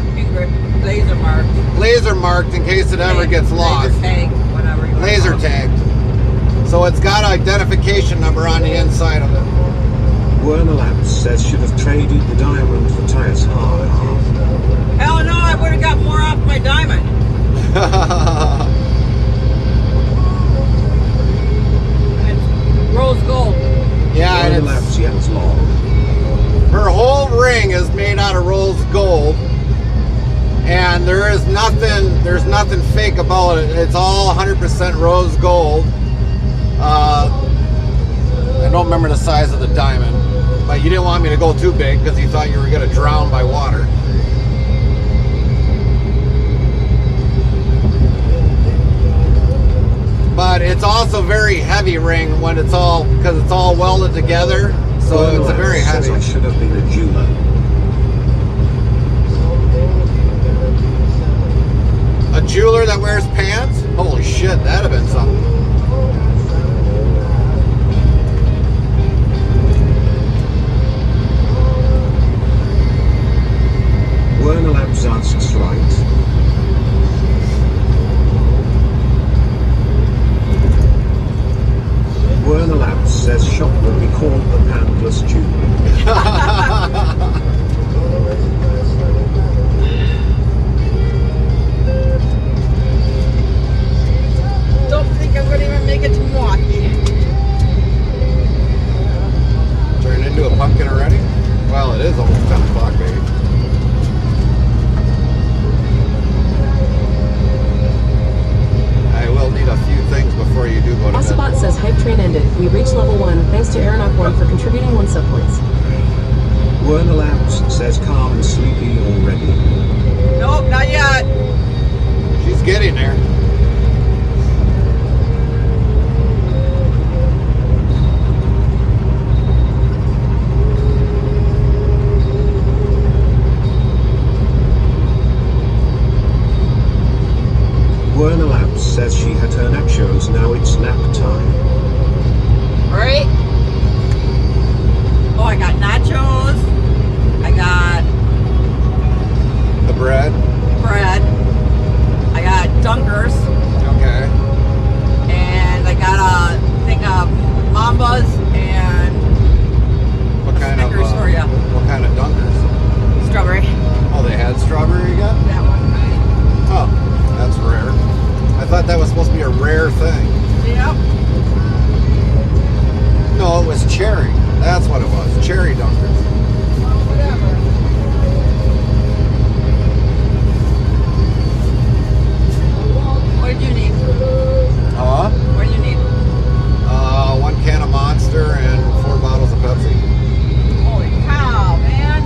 C: marked in case it ever gets lost.
D: Laser tag, whatever you want to
C: Laser
D: call it.
C: tagged. So it's got an identification number on the inside of it.
E: Werner Labs says should have traded the diamond for tires.
D: Hell no, I would have got more off my diamond. It's rose gold.
C: Yeah, and
E: Werner Labs yells long.
C: her whole ring is made out of rose gold, and there's nothing fake about it. It's all 100% rose gold. I don't remember the size of the diamond, but you didn't want me to go too big because you thought you were going to drown by water. But it's also very heavy ring because it's all welded together. So
E: Werner
C: it's a very
E: Labs says
C: heavy.
E: I should have been a jeweler.
C: A jeweler that wears pants? Holy shit, that'd have been something.
E: Werner Labs asks right. Werner Labs says shop would be called the Pantless Jeweler.
D: Don't think I'm going to even make it to Milwaukee.
C: Turned into a pumpkin already? Well, it is almost 10 o'clock, baby. I will need a few things before you do go to bed.
B: Ossabot says hype train ended. We reached level 1 thanks to Aeronaut 1 for contributing 1 sub points.
E: Werner Labs says calm and sleepy already.
D: Nope, not yet.
C: She's getting there.
E: Werner Labs says she had her nachos, now it's nap time.
D: Right? Oh, I got nachos. I got
C: The bread.
D: bread. I got Dunkers.
C: Okay.
D: And I got a thing of Mambas and
C: What kind of
D: Snickers for ya.
C: What kind of Dunkers?
D: Strawberry.
C: Oh, they had strawberry again?
D: That one kind.
C: Oh, that's rare. I thought that was supposed to be a rare thing.
D: Yep.
C: No, it was cherry. That's what it was. Cherry Dunkers.
D: Well, whatever. What did you need?
C: Huh?
D: What do you need?
C: 1 can of Monster and 4 bottles of Pepsi.
D: Holy cow, man.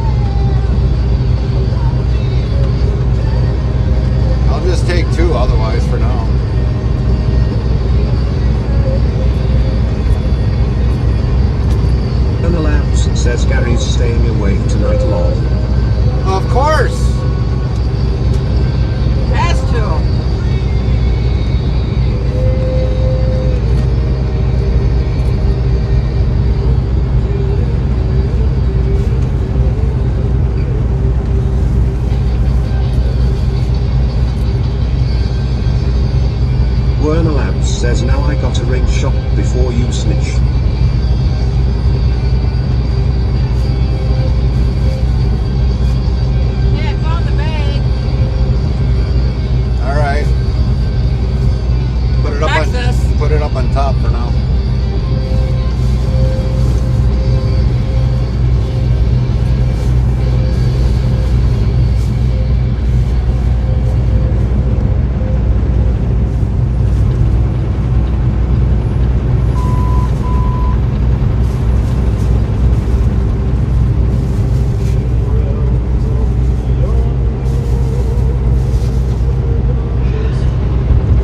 E: Werner Labs says now I got a ring shop before you snitch.
D: Yeah, I found the bag.
C: All right. Put it up on top for now.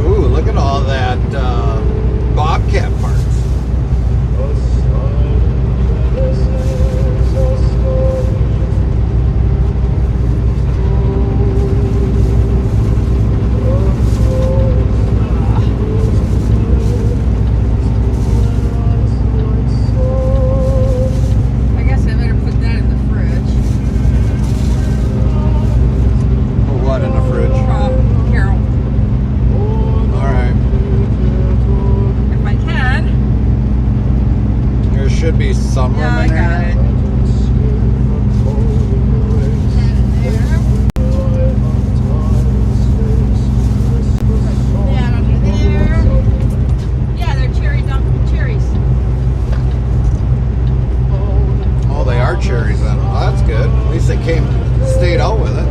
C: Ooh, look at all that Bobcat parts.
D: I guess I better put that in the fridge.
C: Put what in the fridge?
D: From Carol.
C: All right.
D: If I can.
C: There should be some room
D: Yeah, I
C: in there.
D: got it. That under there. Yeah, they're cherry cherries.
C: Oh, they are cherries then. Oh, that's good. At least they stayed out with it.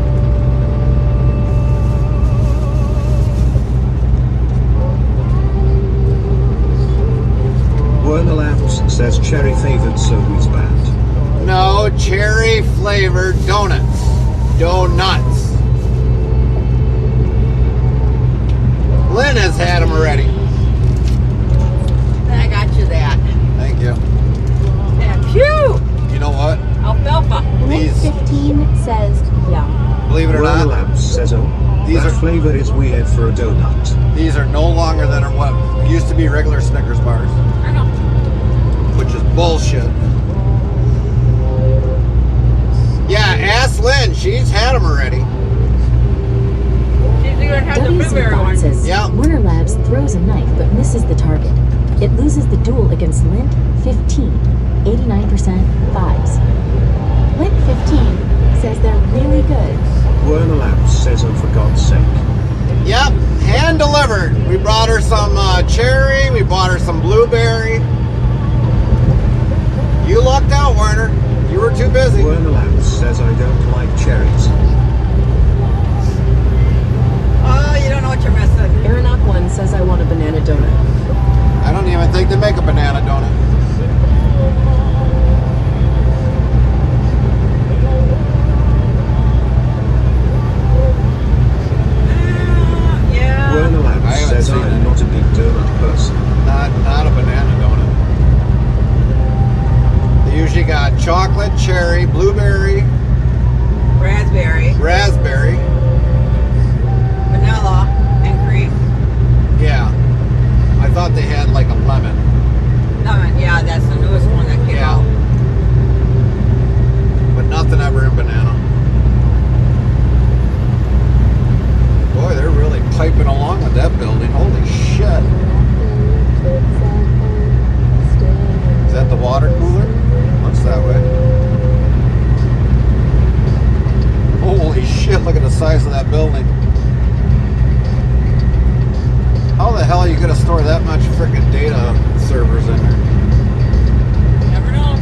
E: Werner Labs says cherry flavored soda's bad.
C: No, cherry flavored donuts. Donuts. Lynn has had them already.
D: I got you that.
C: Thank you.
D: Yeah, phew!
C: You know what?
D: Alfalfa.
O: Link 15 says yum.
C: Believe it or
E: Werner
C: not,
E: Labs says
C: These
E: that
C: are-
E: flavor is weird for a donut.
C: these are no longer than what used to be regular Snickers bars,
D: I know.
C: which is bullshit. Yeah, ask Lynn. She's had them already.
D: She's even had the
J: WZ
D: blueberry
J: Bot
D: one.
J: says
C: Yeah.
J: Werner Labs throws a knife but misses the target. It loses the duel against Lint 15, 89% vibes.
O: Link 15 says they're really good.
E: Werner Labs says oh for God's sake.
C: Yep, hand delivered. We brought her some cherry. We bought her some blueberry. You lucked out, Werner. You were too busy.
E: Werner Labs says I don't like cherries.
D: Oh, you don't know what you're missing.
B: Aeronaut 1 says I want a banana donut.
C: I don't even think they make a banana donut.
D: Yeah.
E: Werner
C: I
E: Labs
C: haven't
E: says
C: seen
E: I'm
C: it.
E: not a big donut person.
C: Not a banana donut. They usually got chocolate, cherry, blueberry,
D: Raspberry,
C: raspberry.
D: vanilla, and cream.
C: Yeah. I thought they had like a lemon.
D: Lemon, yeah, that's the newest one that came
C: Yeah.
D: out.
C: But nothing ever in banana. Boy, they're really piping along with that building. Holy shit. Is that the water cooler? Looks that way. Holy shit, look at the size of that building. How the hell are you going to store that much freaking data servers in there?
D: Never know.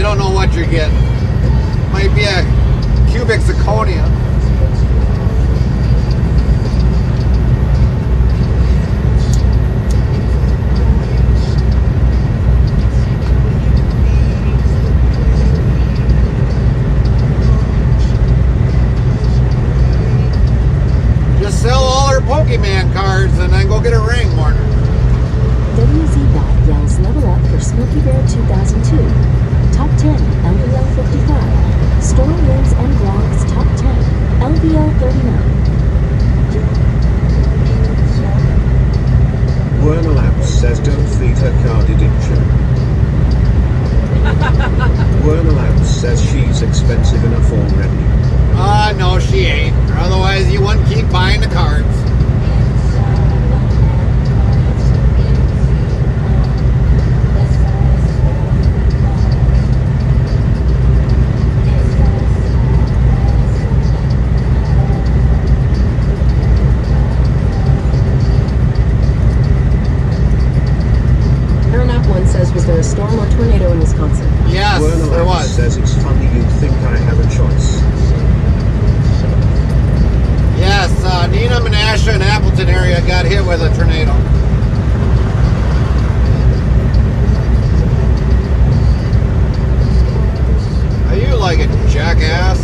C: You don't know what you're getting. Might be a cubic zirconia. Just sell all our Pokemon cards and then go get a ring, Warner.
J: WZBot yells level up for Smokey Bear 2002. Top 10, LVL 55. Storm Winds and Vlogs Top 10, LVL 39.
E: Werner Labs says don't feed her card addiction. Werner Labs says she's expensive enough already.
C: No, she ain't. Otherwise, you wouldn't keep buying the cards.
B: Aeronaut 1 says, was there a storm or tornado in Wisconsin?
C: Yes,
E: Werner
C: there
E: Labs
C: was.
E: says it's funny you think I have a choice.
C: Yes, Nina, Menasha, and Appleton area got hit with a tornado. Are you like a jackass?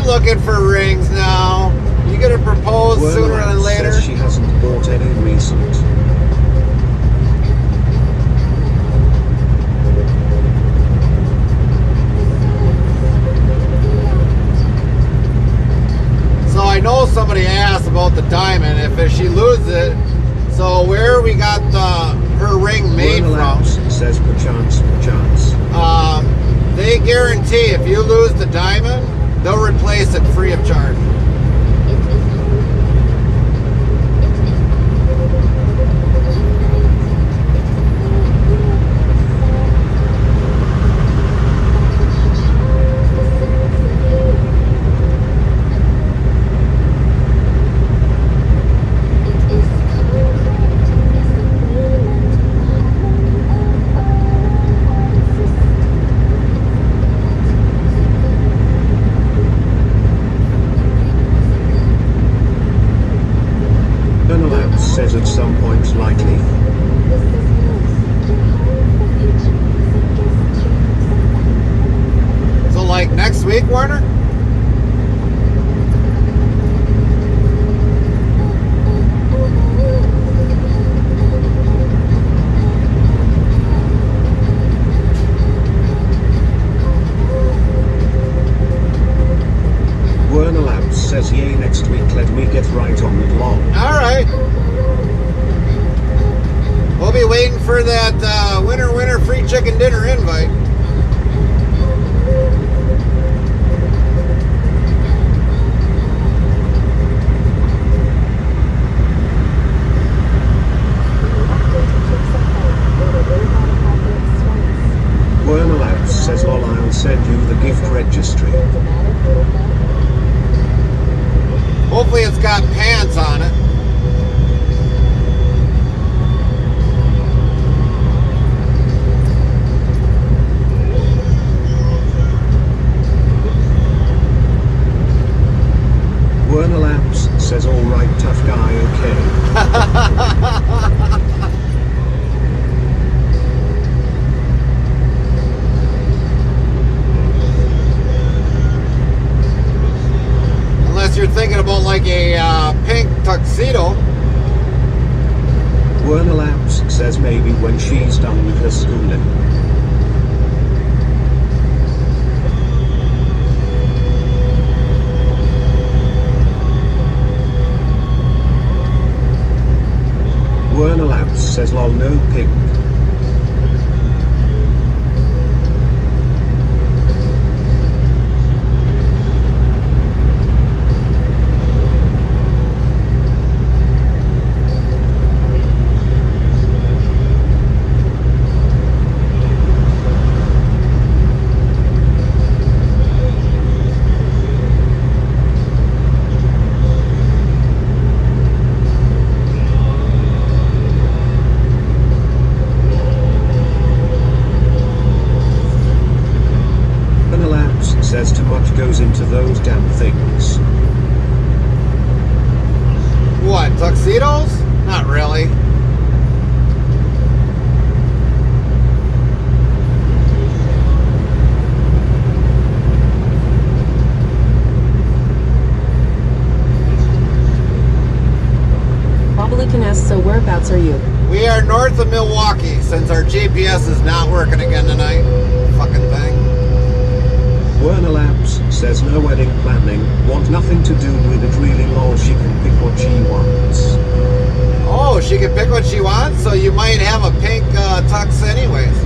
C: Looking for rings now. You gonna propose
E: Werner
C: sooner than
E: Labs
C: later?
E: says she hasn't bought any recent.
C: So I know somebody asked about the diamond. If she loses it, so where we got her ring made
E: Werner
C: from?
E: Labs says perchance, perchance.
C: They guarantee if you lose the diamond, they'll replace it free of charge.
E: Says at some point likely.
C: So like next week, Warner?
E: Werner Labs says yay next week, let me get right on it long.
C: Alright. We'll be waiting for that winner free chicken dinner invite.
E: Werner Labs says lol, I'll send you the gift registry.
C: Hopefully it's got pants on it.
E: Werner Labs says alright tough guy, okay.
C: Unless you're thinking about like a pink tuxedo.
E: Werner Labs says maybe when she's done with her schooling. Werner Labs says lol, no pink. Says too much goes into those damn things.
C: What, tuxedos? Not really.
B: Bobblekin asks, so whereabouts are you?
C: We are north of Milwaukee since our GPS is not working again tonight. Fucking thing.
E: Werner Labs says no wedding planning, want nothing to do with it really lol, she can pick what she wants.
C: Oh, she can pick what she wants, so you might have a pink tux anyways.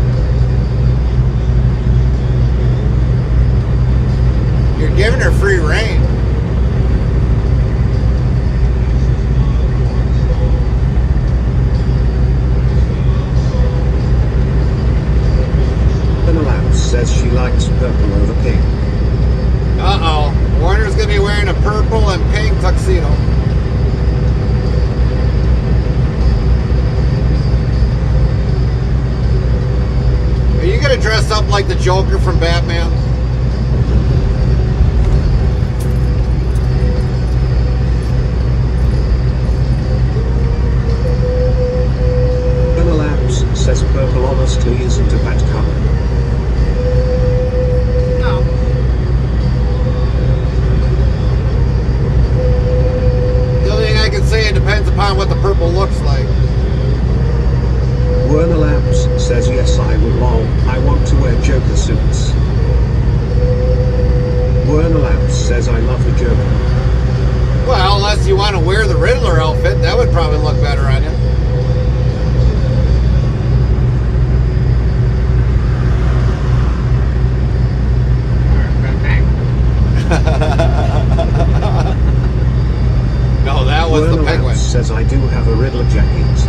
C: You're giving her free reign.
E: Werner Labs says she likes purple over pink.
C: Uh-oh. Warner's gonna be wearing a purple and pink tuxedo. Are you gonna dress up like the Joker from Batman?
E: Werner Labs says purple honestly isn't a bad color.
C: Say it depends upon what the purple looks like.
E: Werner Labs says yes I would lol, I want to wear Joker suits. Werner Labs says I love the Joker.
C: Well, unless you want to wear the Riddler outfit, that would probably look better on you. No, that was
E: Werner
C: the Penguin.
E: Labs says I do have a Riddler jacket.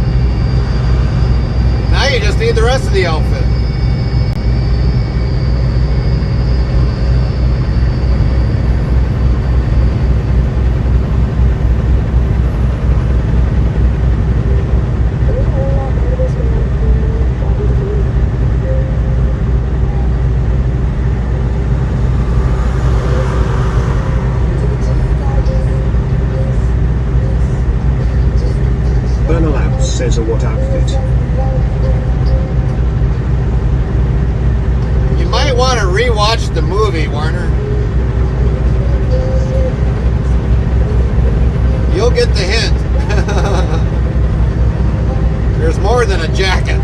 C: Now you just need the rest of the outfit.
E: Werner Labs says a what outfit?
C: You might want to rewatch the movie, Warner. You'll get the hint. There's more than a jacket.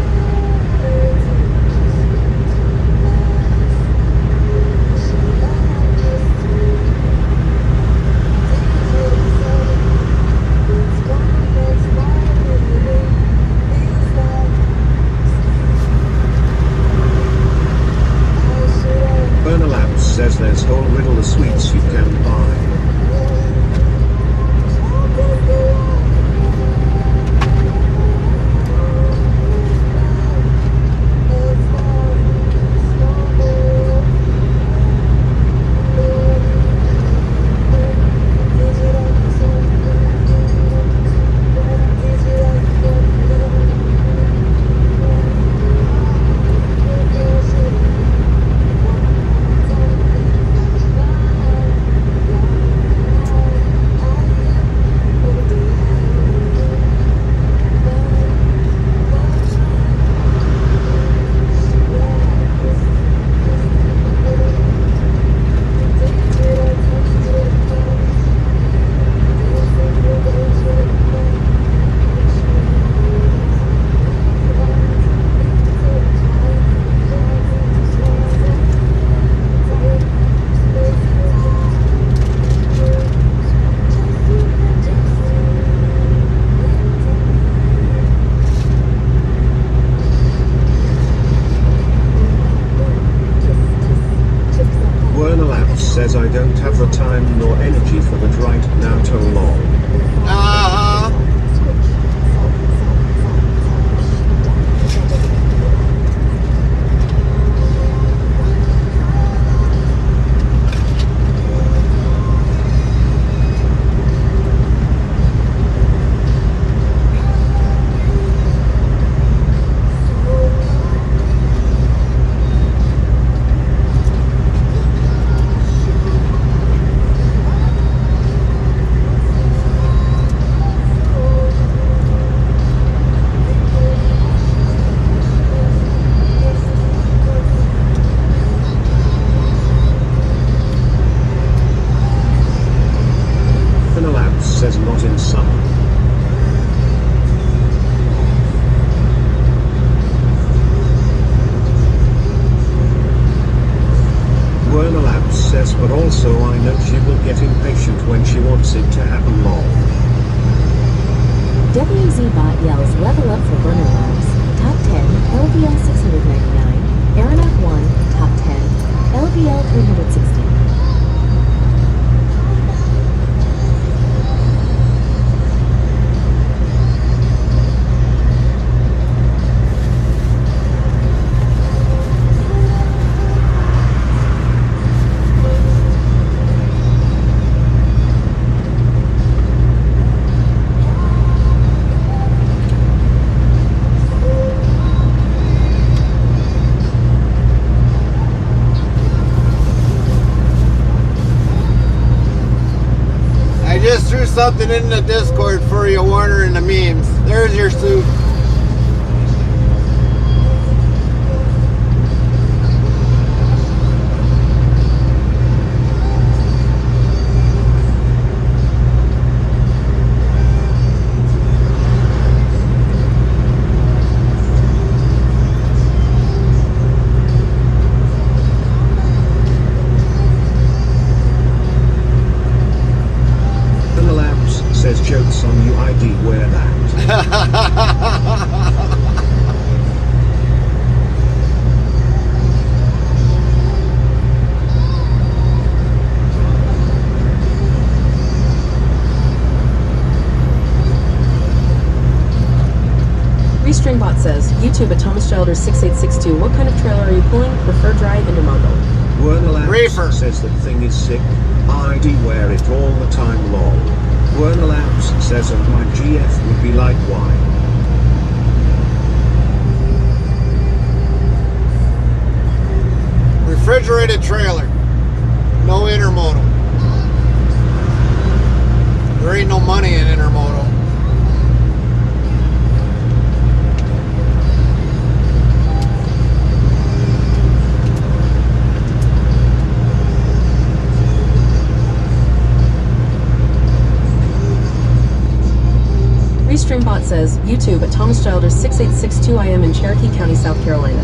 E: I don't have the time nor energy for that right now, too long. Says not in summer. Werner Labs says, but also I know she will get impatient when she wants it to happen long.
J: WZBot yells level up for Werner Labs. Top 10, LVL 699. Aeronaut 1, top 10. LVL 360.
C: Just threw something in the Discord for you, Warner, in the memes. There's your suit.
E: Says jokes on you, ID, wear that.
B: Restreambot says, YouTube at Thomas Childer 6862. What kind of trailer are you pulling? Prefer drive Intermodal.
E: Werner Labs
C: Reefer
E: says that thing is sick. ID wear it all the time, lol. Werner Labs says, and my GF would be like why.
C: refrigerated trailer. No intermodal. There ain't no money in intermodal.
B: Restreambot says, YouTube at Thomas Childer 6862 IM in Cherokee County, South Carolina.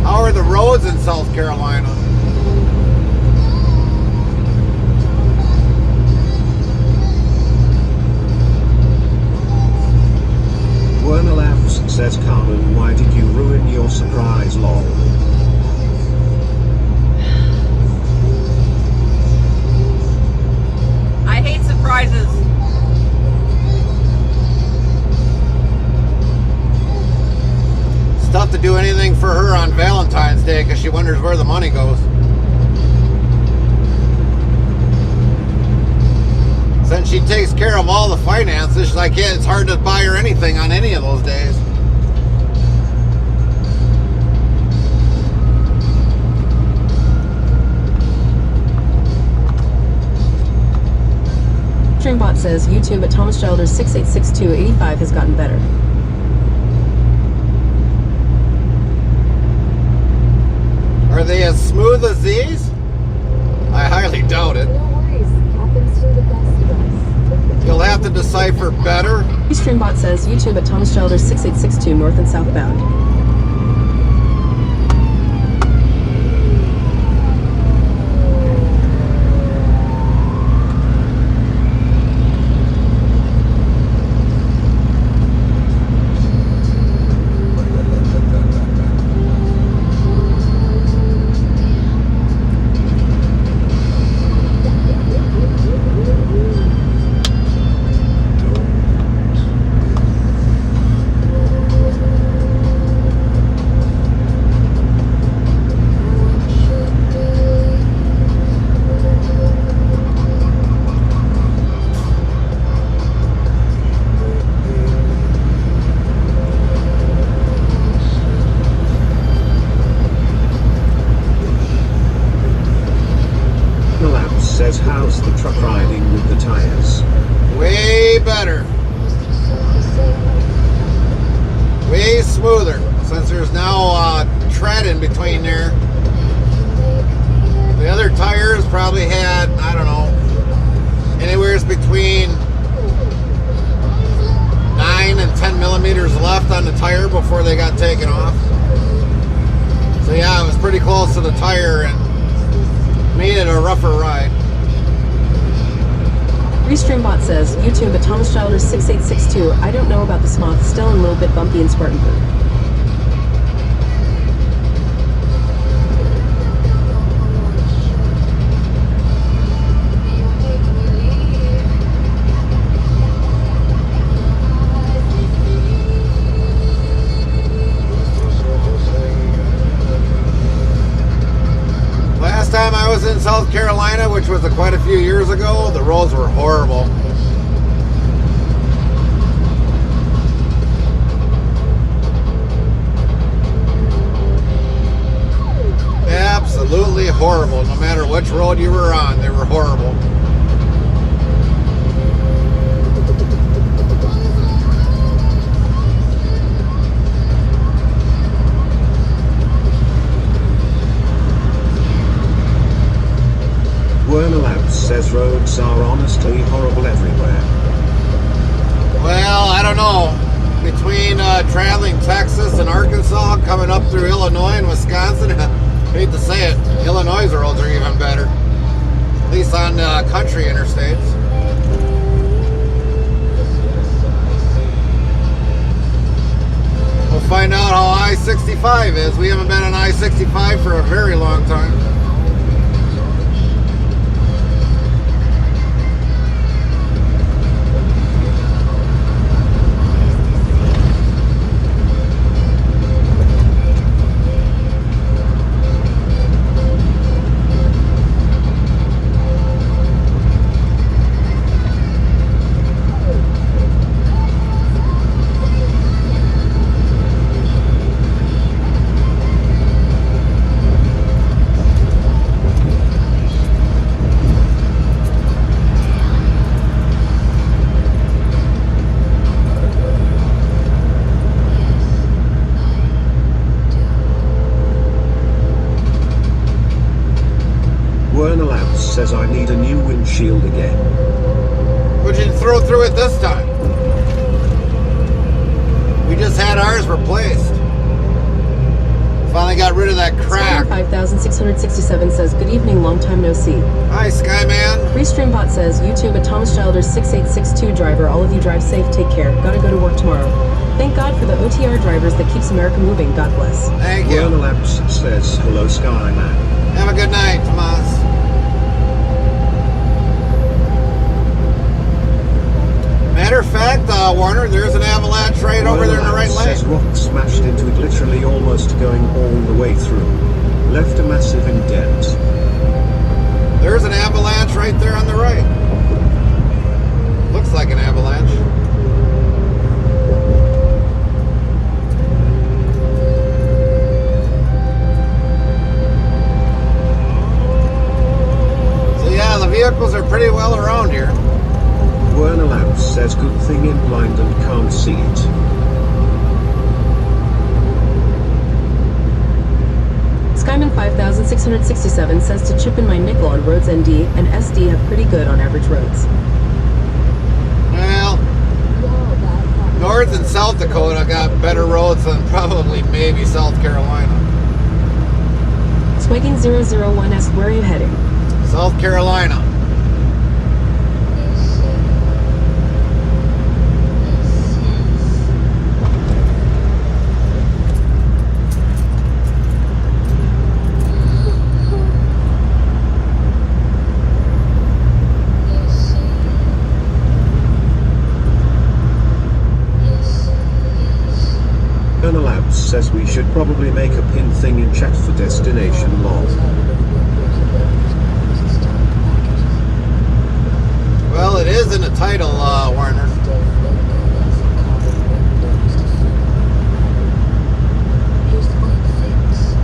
C: How are the roads in South Carolina?
E: Werner Labs says, Carmen, why did you ruin your surprise, lol?
D: I hate surprises.
C: It's tough to do anything for her on Valentine's Day because she wonders where the money goes. Since she takes care of all the finances, she's like, yeah, it's hard to buy her anything on any of those days.
B: Restreambot says, YouTube at Thomas Childer 6862 85 has gotten better.
C: Are they as smooth as these? I highly doubt it.
H: No worries. Happens to the best of us.
C: You'll have to decipher better.
B: Restreambot says, YouTube at Thomas Childer 6862 north and southbound.
C: smoother since there's now tread in between there. The other tires probably had, I don't know, anywhere between 9 and 10 millimeters left on the tire before they got taken off. So yeah, it was pretty close to the tire and made it a rougher ride.
B: Restreambot says, YouTube at Thomas Childers 6862. I don't know about the Smoth, still a little bit bumpy in Spartanburg.
C: Last time I was in South Carolina, which was quite a few years ago, the roads were horrible. Absolutely horrible. No matter which road you were on, they were horrible.
E: Werner Labs says roads are honestly horrible everywhere.
C: Well, I don't know. Between traveling Texas and Arkansas, coming up through Illinois and Wisconsin, hate to say it, Illinois' roads are even better. At least on country interstates. We'll find out how I-65 is. We haven't been on I-65 for a very long time.
E: Werner Labs says I need a new windshield again.
C: But you throw through it this time. We just had ours replaced. Finally got rid of that crack.
B: 5667 says, good evening, long time no see.
C: Hi, Skyman.
B: Restreambot says, YouTube at Thomas Childers 6862 driver, all of you drive safe, take care. Gotta go to work tomorrow. Thank God for the OTR drivers that keeps America moving. God bless.
C: Thank you.
E: Werner Labs says, hello Skyman.
C: Have a good night, Tomas. Matter of fact, Warner, there's an avalanche right over there in the right lane.
E: Says rock smashed into it, literally almost going all the way through. Left a massive indent.
C: There's an avalanche right there on the right. Looks like an avalanche. So yeah, the vehicles are pretty well around here.
E: Werner Labs says good thing in blind and can't see it.
B: Skyman 5667 says to chip in my nickel on roads ND and SD have pretty good on average roads.
C: Well, North and South Dakota got better roads than probably maybe South Carolina.
B: Swagging 001 asks, where are you heading?
C: South Carolina.
E: Werner Labs says we should probably make a pin thing in chat for destination log.
C: Well, it is in the title, Warner.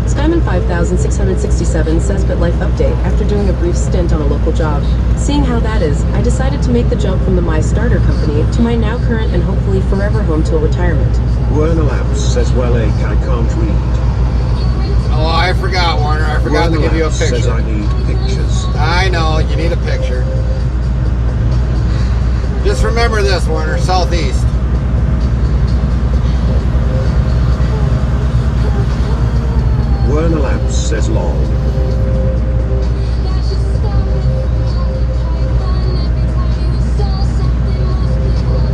B: Skyman 5067 says BitLife update. After doing a brief stint on a local job, seeing how that is, I decided to make the jump from the My Starter company to my now current and hopefully forever home till retirement.
E: Werner Labs says, well, I can't read.
C: Oh, I forgot, Warner. I forgot to give you a
E: Labs says
C: picture.
E: I need pictures.
C: I know, you need a picture. Just remember this, Warner, southeast.
E: Werner Labs says lol.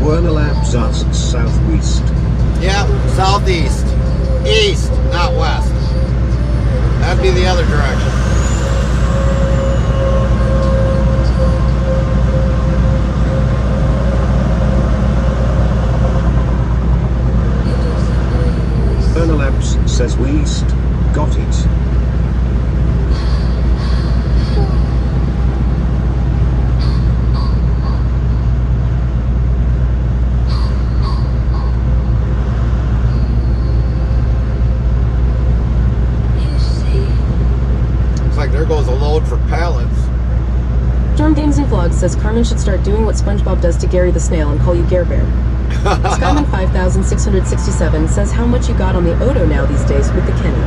E: Werner Labs asks southwest.
C: Yep, southeast. East, not west. That'd be the other direction.
E: Werner Labs says west. Got it.
C: Looks like there goes a load for pallets.
B: Storm Games and Vlogs says Carmen should start doing what SpongeBob does to Gary the Snail and call you Gare Bear. Skyman 5667 says how much you got on the Odo now these days with the Kenny.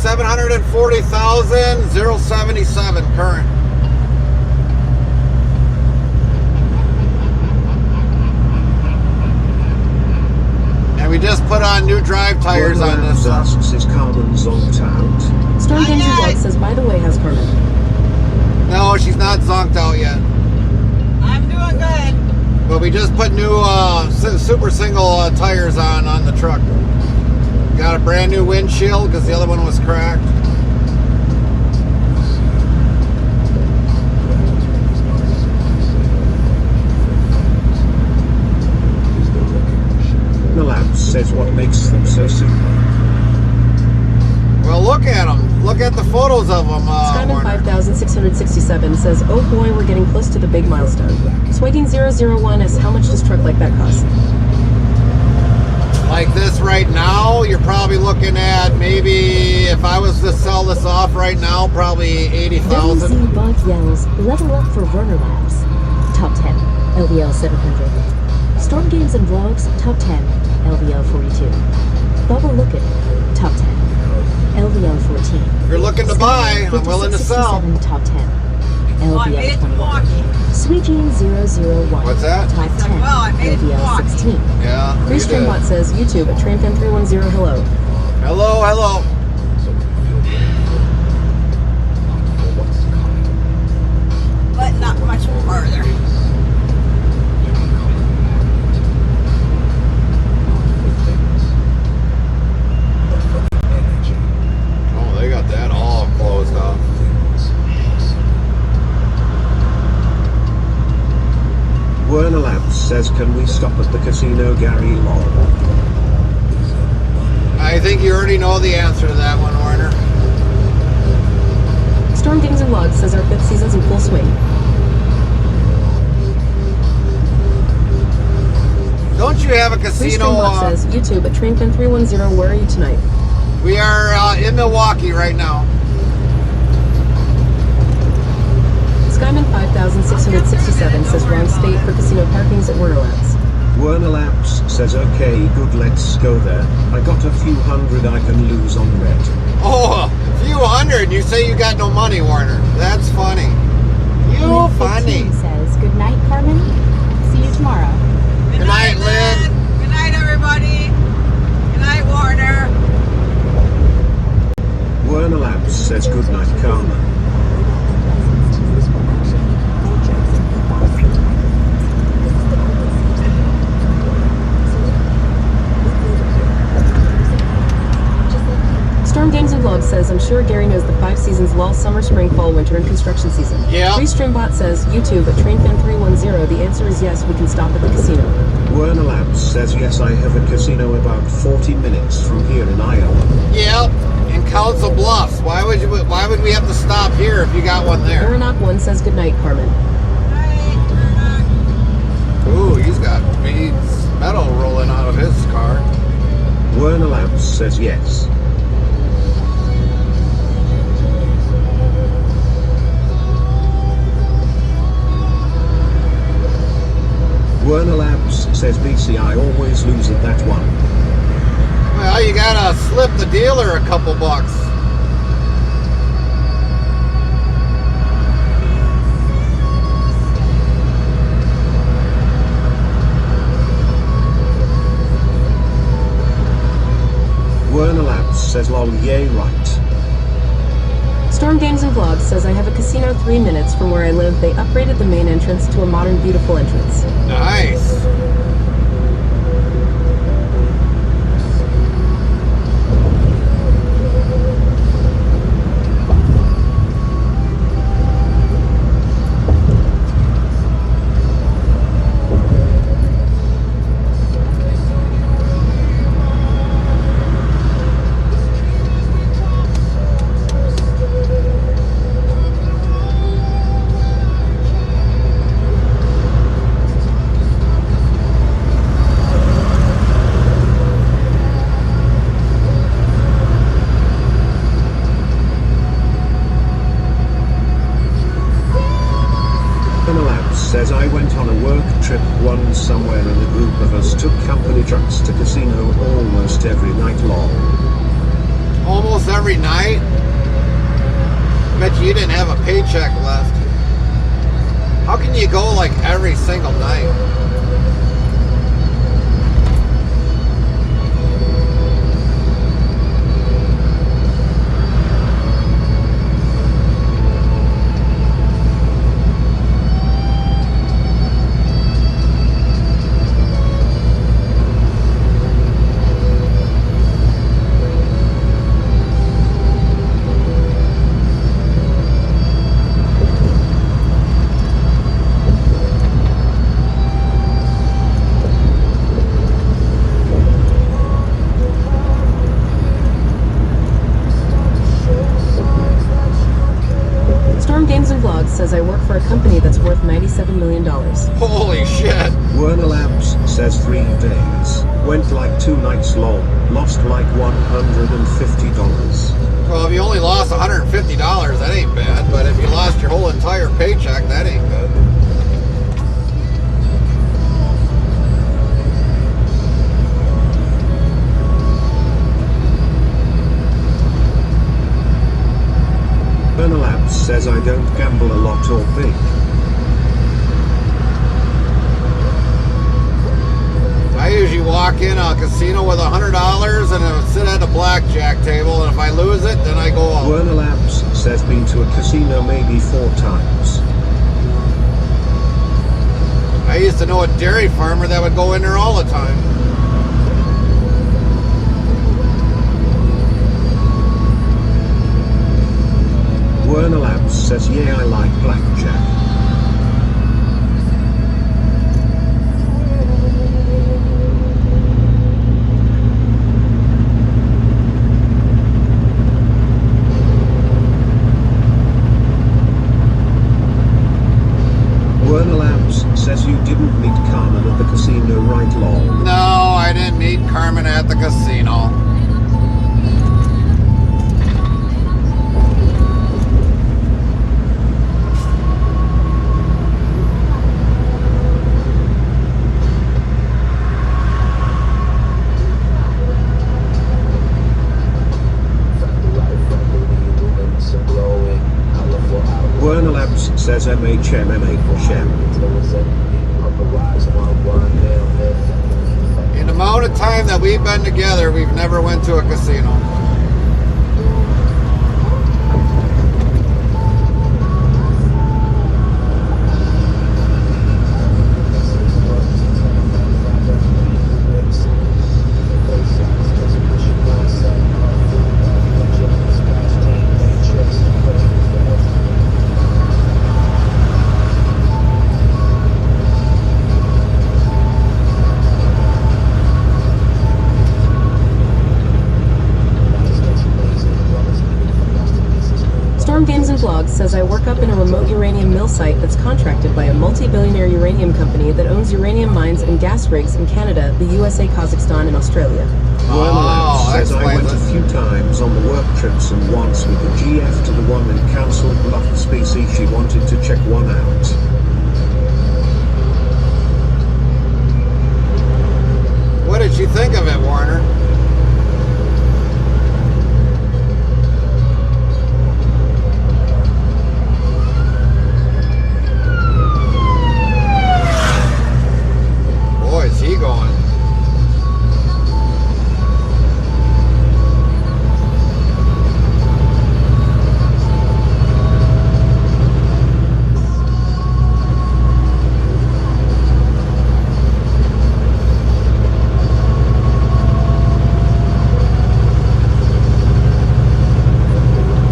C: 740,077 current. And we just put on new drive tires
E: Werner
C: on
E: Labs
C: this.
E: asks, is Carmen zonked out?
B: Storm Games and Vlogs says, by the way, how's Carmen?
C: No, she's not zonked out yet.
D: I'm doing good.
C: But we just put new super single tires on the truck. Got a brand new windshield because the other one was cracked.
E: The Labs says what makes them so super.
C: Well, look at them. Look at the photos of them.
B: Skyman 5667 says, oh boy, we're getting close to the big milestone. Swagging 001 asks, how much does a truck like that cost?
C: Like this right now, you're probably looking at maybe, if I was to sell this off right now, probably 80,000.
J: WZ Bot yells, level up for Werner Labs. Top 10, LVL 700. Storm Games and Vlogs, top 10, LVL 42. Bubba Lookin', top 10, LVL 14.
C: If you're looking to buy, I'm willing to sell.
J: 5667, top 10, LVL 21. Sweet Jean 001.
C: What's that?
J: Top 10, LVL 16.
C: Yeah.
B: Restreambot says, YouTube at TrainFan310, hello.
C: Hello, hello.
D: But not much further.
C: Oh, they got that all closed off.
E: Werner Labs says, can we stop at the casino, Gary lol?
C: I think you already know the answer to that one, Warner.
B: Storm Games and Vlogs says our 5th season's in full swing.
C: Don't you have a casino?
B: Restreambot says, YouTube at TrainFan310, where are you tonight?
C: We are in Milwaukee right now.
B: Skyman 5667 says wrong state for casino parkings at Werner Labs.
E: Werner Labs says, okay, good, let's go there. I got a few hundred I can lose on red.
C: Oh, a few hundred. You say you got no money, Warner. That's funny. You
O: Lynn
C: funny.
O: 15 says, good night, Carmen. See you tomorrow.
C: Good night, Lynn.
D: Good night, everybody. Good night, Warner.
E: Werner Labs says, good night, Carmen.
B: Storm Games and Vlogs says, I'm sure Gary knows the 5 seasons: lull, summer, spring, fall, winter, and construction season.
C: Yeah.
B: Restreambot says, YouTube at TrainFan310, the answer is yes, we can stop at the casino.
E: Werner Labs says, yes, I have a casino about 40 minutes from here in Iowa.
C: Yep. In Council Bluffs. Why would we have to stop here if you got one there?
B: Aeronaut1 says, good night, Carmen.
C: Ooh, he's got beads, metal rolling out of his car.
E: Werner Labs says yes. Werner Labs says BC I always lose at that one.
C: Well, you gotta slip the dealer a couple bucks.
E: Werner Labs says lol yay right.
B: Storm Games and Vlogs says I have a casino 3 minutes from where I live. They upgraded the main entrance to a modern, beautiful entrance.
C: Nice.
E: Says I went on a work trip once somewhere and a group of us took company trucks to casino almost every night long.
C: Almost every night? Bet you didn't have a paycheck left. How can you go like every single night?
B: Says I work for a company that's worth $97 million.
C: Holy shit.
E: Werner Labs says 3 days. Went like 2 nights long. Lost like $150.
C: Well, if you only lost $150, that ain't bad. But if you lost your whole entire paycheck, that ain't good.
E: Werner Labs says I don't gamble a lot or big.
C: I usually walk in a casino with $100 and I sit at a blackjack table, and if I lose it, then I go out.
E: Werner Labs says been to a casino maybe 4 times.
C: I used to know a dairy farmer that would go in there all the time.
E: Werner Labs says yeah I like blackjack. Werner Labs says you didn't meet Carmen at the casino, right lol?
C: No, I didn't meet Carmen at the casino.
E: Werner Labs says MHM.
C: In the amount of time that we've been together, we've never went to a casino.
B: Vlog says I work up in a remote uranium mill site that's contracted by a multi-billionaire uranium company that owns uranium mines and gas rigs in Canada, the USA, Kazakhstan, and Australia.
E: Werner Labs says I went a few times on the work trips and once with the GF to the one in Council Bluffs, BC. She wanted to check one out.
C: think of it, Warner? Boy, is he going.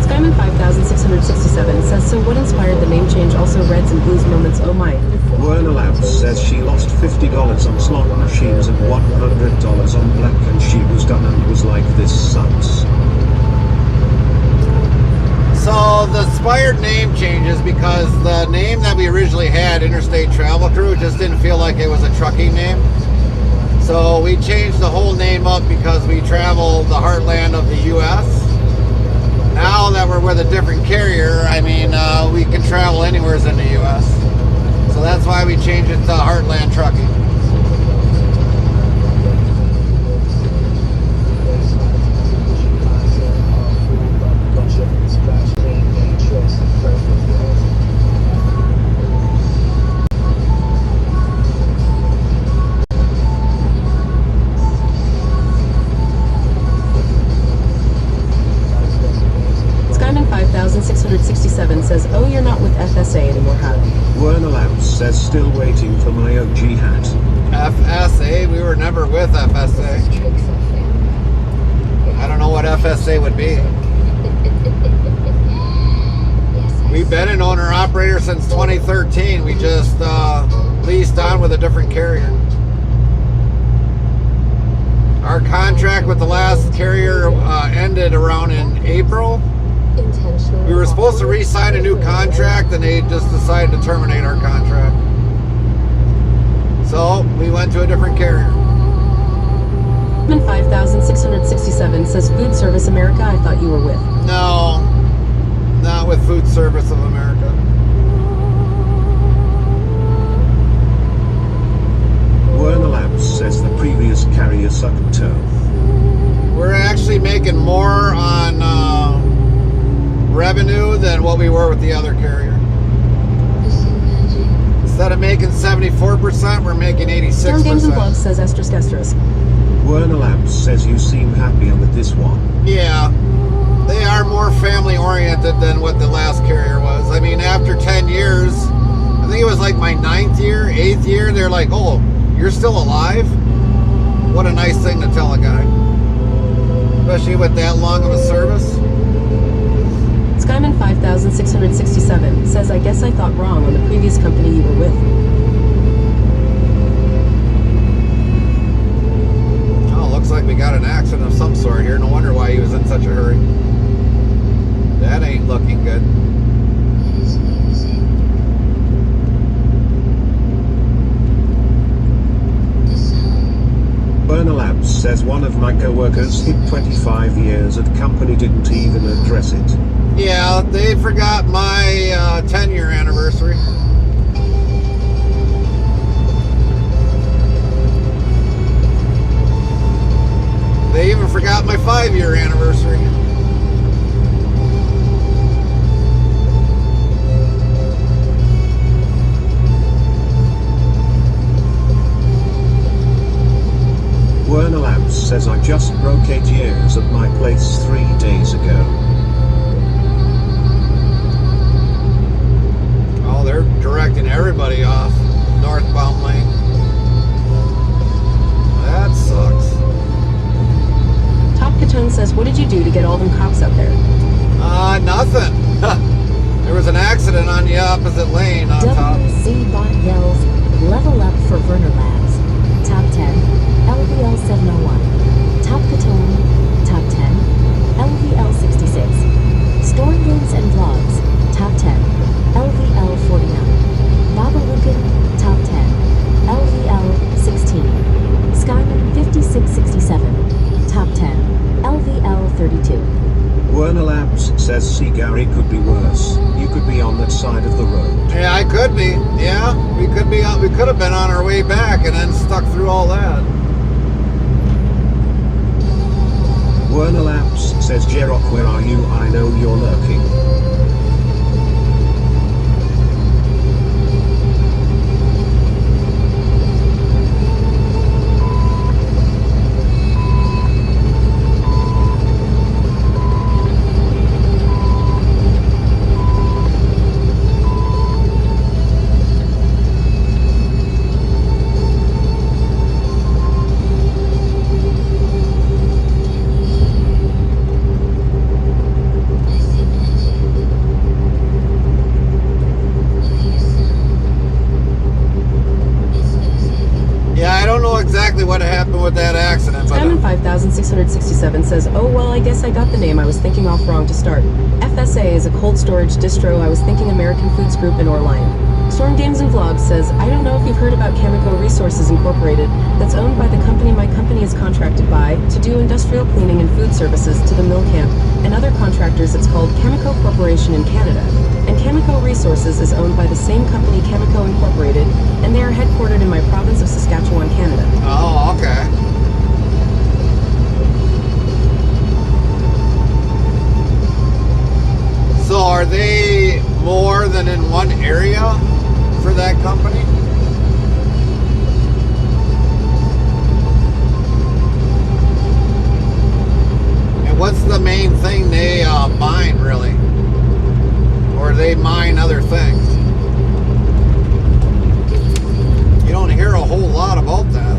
B: Skyman 5667 says, so what inspired the name change? Also Reds and Blues moments, oh my.
E: Werner Labs says she lost $50 on slot machines and $100 on black, and she was done and was like, this sucks.
C: So the inspired name changes because the name that we originally had, Interstate Travel Crew, just didn't feel like it was a trucking name. So we changed the whole name up because we travel the heartland of the U.S. Now that we're with a different carrier, I mean, we can travel anywhere in the U.S. So that's why we changed it to Heartland Trucking.
B: Skyman 5667 says, oh, you're not with FSA anymore, huh?
E: Werner Labs says still waiting for my OG hat.
C: FSA? We were never with FSA. I don't know what FSA would be. We've been an owner-operator since 2013. We just leased on with a different carrier. Our contract with the last carrier ended around in April. We were supposed to re-sign a new contract, and they just decided to terminate our contract. So we went to a different carrier.
B: 5667 says, Food Service America, I thought you were with.
C: No, not with Food Service of America.
E: Werner Labs says the previous carrier sucked toe.
C: We're actually making more on revenue than what we were with the other carrier. Instead of making 74%, we're making 86%.
B: Storm Games and Blogs says Estrus Gestris.
E: Werner Labs says you seem happier with this one.
C: Yeah, they are more family oriented than what the last carrier was. I mean, after 10 years, I think it was like my 9th year, 8th year, they're like, oh, you're still alive? What a nice thing to tell a guy. Especially with that long of a service.
B: Skyman 5667 says, I guess I thought wrong on the previous company you were with.
C: Oh, looks like we got an accident of some sort here. No wonder why he was in such a hurry. That ain't looking good.
E: Werner Labs says one of my co-workers hit 25 years at company, didn't even address it.
C: Yeah, they forgot my 10-year anniversary. They even forgot my 5-year anniversary.
E: Werner Labs says I just broke 8 years at my place 3 days ago.
C: Oh, they're directing everybody off northbound lane. That sucks.
B: Top Katone says, what did you do to get all them cops out there?
C: Nothing. There was an accident on the opposite lane on top.
J: WC Bot yells, level up for Werner Labs. Top 10. LVL 701, Top Katone, Top 10, LVL 66, Storm Games and Vlogs, Top 10, LVL 49, Baba Lucan, Top 10, LVL 16, Skyman 5667, Top 10, LVL 32.
E: Werner Labs says see Gary could be worse. You could be on that side of the road.
C: Yeah, I could be. Yeah, we could be. We could have been on our way back and then stuck through all that.
E: says Jerok, where are you? I know you're lurking.
C: Exactly what happened with that accident.
B: Diamond 5667 says, oh, well, I guess I got the name. I was thinking off wrong to start. FSA is a cold storage distro. I was thinking American Foods Group in Orline. Storm Games and Vlogs says, I don't know if you've heard about Chemico Resources Incorporated. That's owned by the company my company is contracted by to do industrial cleaning and food services to the mill camp and other contractors. It's called Chemico Corporation in Canada. And Chemico Resources is owned by the same company, Chemico Incorporated, and they are headquartered in my province of Saskatchewan, Canada.
C: Oh, okay. So are they more than in one area for that company? And what's the main thing they mine, really? Or they mine other things? You don't hear a whole lot about that.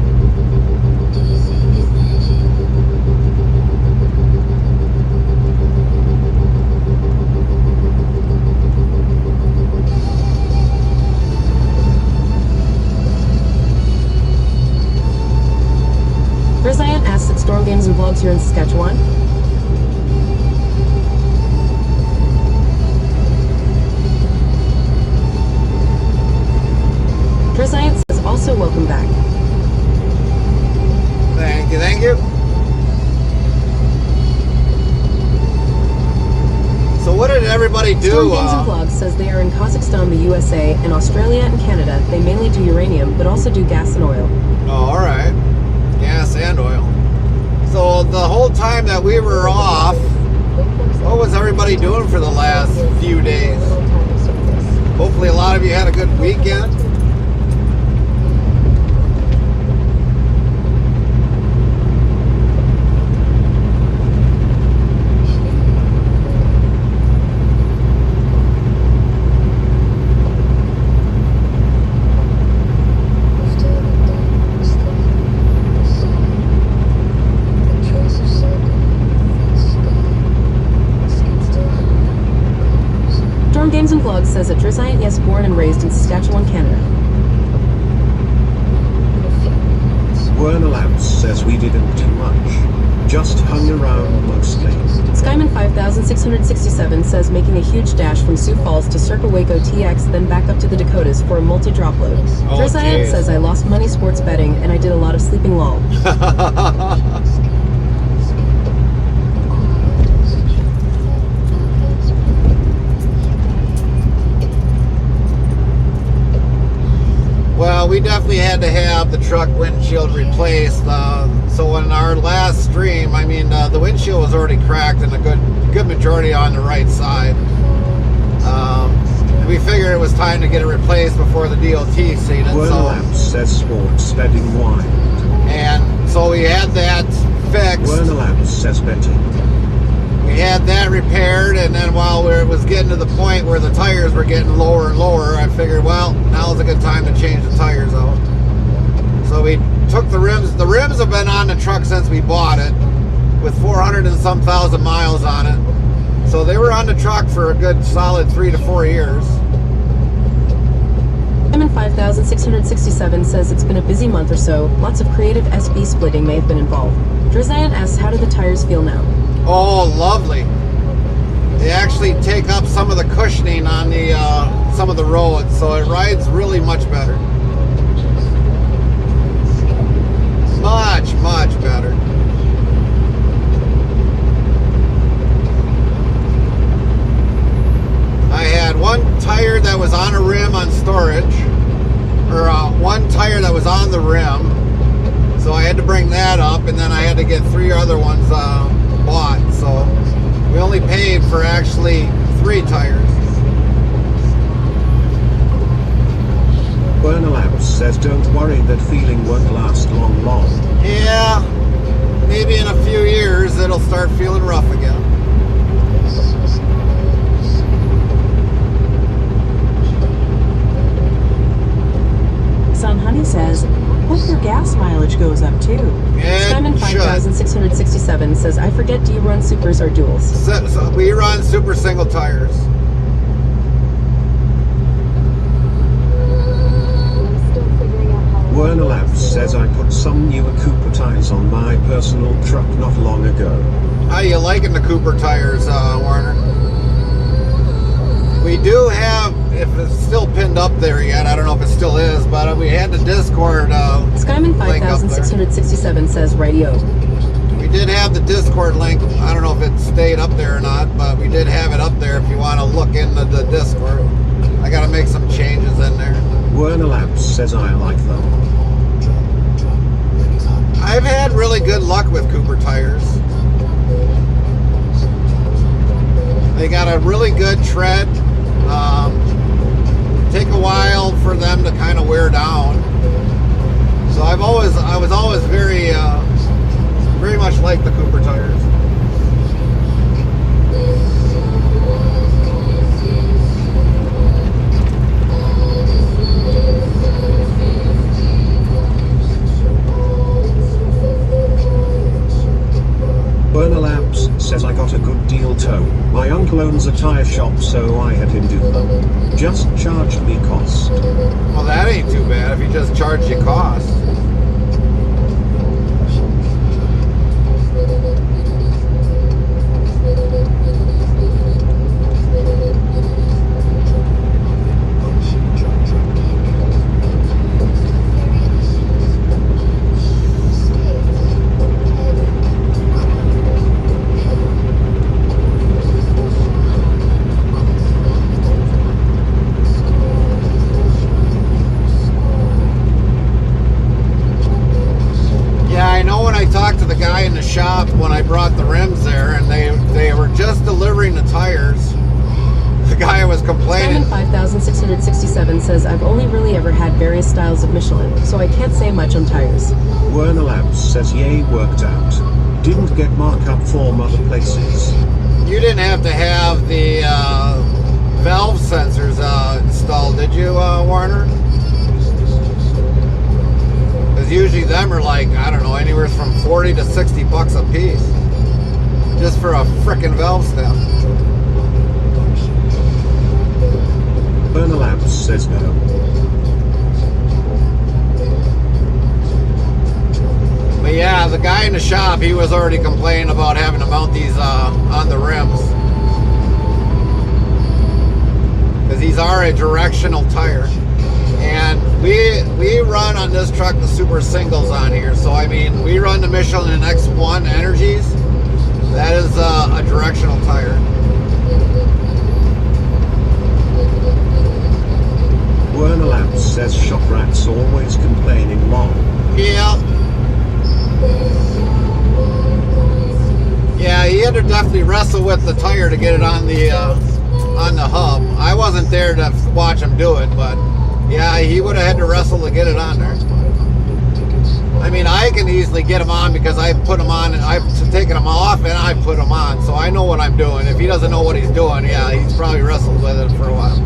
B: Briziant asks at Storm Games and Vlogs here in Saskatchewan. Briziant says, also welcome back.
C: Thank you, thank you. So what did everybody do?
B: Storm Games and Vlogs says they are in Kazakhstan, the USA, and Australia and Canada. They mainly do uranium, but also do gas and oil.
C: Oh, all right. Gas and oil. So the whole time that we were off, what was everybody doing for the last few days? Hopefully a lot of you had a good weekend.
B: Games and Vlogs says that Driziant, yes, born and raised in Saskatchewan, Canada.
E: Werner Labs says we didn't do much. Just hung around mostly.
B: Skyman 5667 says making a huge dash from Sioux Falls to Circa Waco TX, then back up to the Dakotas for a multi-drop load.
C: Oh,
B: Driziant says I lost money sports betting and I did a lot of sleeping lol.
C: Well, we definitely had to have the truck windshield replaced. So in our last stream, I mean, the windshield was already cracked and a good majority on the right side. We figured it was time to get it replaced before the DOT seen it.
E: Werner Labs says sports betting wine.
C: And so we had that fixed.
E: Werner Labs says betting.
C: We had that repaired, and then while it was getting to the point where the tires were getting lower and lower, I figured, well, now's a good time to change the tires out. So we took the rims. The rims have been on the truck since we bought it, with 400 and some thousand miles on it. So they were on the truck for a good solid 3 to 4 years.
B: Diamond 5667 says it's been a busy month or so. Lots of creative SB splitting may have been involved. Driziant asks, how do the tires feel now?
C: Oh, lovely. They actually take up some of the cushioning on the some of the roads, so it rides really much better. Much, much better. I had one tire that was on a rim on storage, or one tire that was on the rim, so I had to bring that up, and then I had to get 3 other ones bought, so We only paid for actually 3 tires.
E: Burner Labs says don't worry, that feeling won't last long.
C: Yeah, maybe in a few years it'll start feeling rough again.
A: Sun Honey says, hope your gas mileage goes up too.
B: Simon 5667 says, I forget, do you run supers or duals?
C: So we run super single tires.
E: Werner Labs says I put some newer Cooper tires on my personal truck not long ago.
C: How you liking the Cooper tires, Warner? We do have, if it's still pinned up there yet, I don't know if it still is, but we had the Discord
B: Skyman
C: link up there.
B: 5667 says radio.
C: We did have the Discord link. I don't know if it stayed up there or not, but we did have it up there if you want to look into the Discord. I got to make some changes in there.
E: Werner Labs says I like them.
C: I've had really good luck with Cooper tires. They got a really good tread. Take a while for them to kind of wear down. So I was always very much like the Cooper tires.
E: Burner Labs says I got a good deal too. My uncle owns a tire shop, so I had him do them. Just charged me cost.
C: Well, that ain't too bad if he just charged you cost. Shop when I brought the rims there, and they were just delivering the tires. The guy was complaining.
B: Simon 5667 says, I've only really ever had various styles of Michelin, so I can't say much on tires.
E: Werner Labs says yay, worked out. Didn't get markup from other places.
C: You didn't have to have the valve sensors installed, did you, Warner? Usually them are like, I don't know, anywhere from 40 to 60 bucks a piece just for a frickin' valve stem.
E: Burner Labs says no.
C: But yeah, the guy in the shop, he was already complaining about having to mount these on the rims, because these are a directional tire. And we run on this truck the super singles on here. So I mean, we run the Michelin X1 Energies. That is a directional tire.
E: Werner Labs says shop rats always complaining long.
C: Yeah. Yeah, he had to definitely wrestle with the tire to get it on the hub. I wasn't there to watch him do it, but yeah, he would have had to wrestle to get it on there. I mean, I can easily get him on because I put him on and I've taken him off and I put him on, so I know what I'm doing. If he doesn't know what he's doing, yeah, he's probably wrestled with it for a while.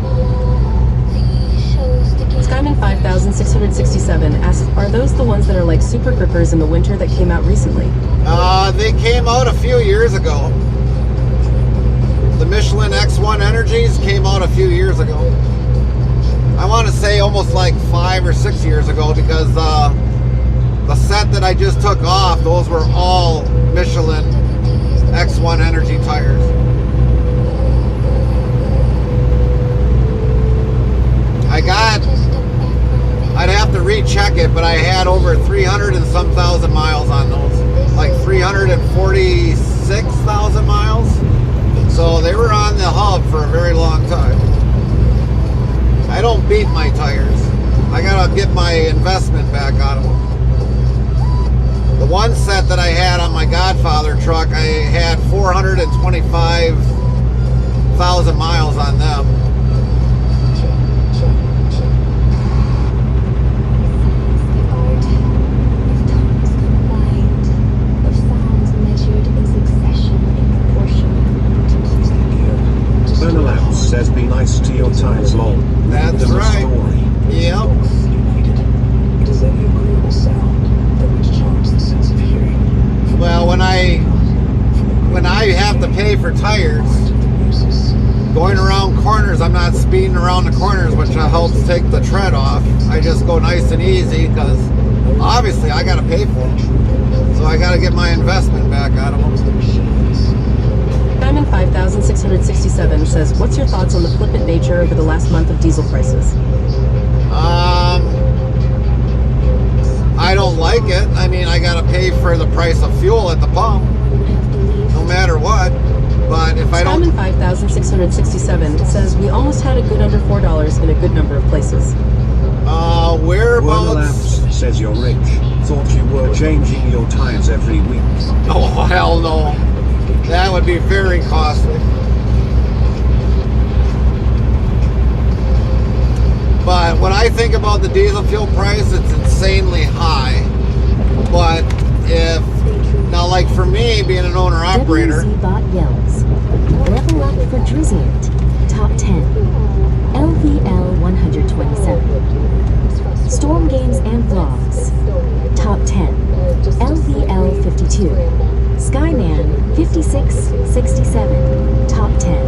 B: Skyman 5667 asks, are those the ones that are like super grippers in the winter that came out recently?
C: They came out a few years ago. The Michelin X1 Energies came out a few years ago. I want to say almost like 5 or 6 years ago, because the set that I just took off, those were all Michelin X1 Energy tires. I'd have to recheck it, but I had over 300 and some thousand miles on those, like 346,000 miles. So they were on the hub for a very long time. I don't beat my tires. I gotta get my investment back out of them. The one set that I had on my Godfather truck, I had 425,000 miles on them.
E: Bernalab says be nice to your tires, lol.
C: That's
E: The
C: right.
E: story.
C: Yep.
M: It is any agreeable sound that which charms the sense of hearing.
C: Well, when I have to pay for tires, going around corners, I'm not speeding around the corners, which helps take the tread off. I just go nice and easy because obviously I got to pay for them. So I got to get my investment back out of them.
B: Diamond 5667 says, what's your thoughts on the flippant nature over the last month of diesel prices?
C: I don't like it. I mean, I got to pay for the price of fuel at the pump, no matter what. But if I don't...
B: Diamond 5667 says, we almost had a good under $4 in a good number of places.
C: Whereabouts?
E: Labs says you're rich. Thought you were changing your tires every week.
C: Oh, hell no. That would be very costly. But when I think about the diesel fuel price, it's insanely high. But if, now like for me, being an owner-operator...
J: WZBot yells. Level up for Drizziant. Top 10. LVL 127. Storm Games and Vlogs. Top 10. LVL 52. Skyman 5667. Top 10.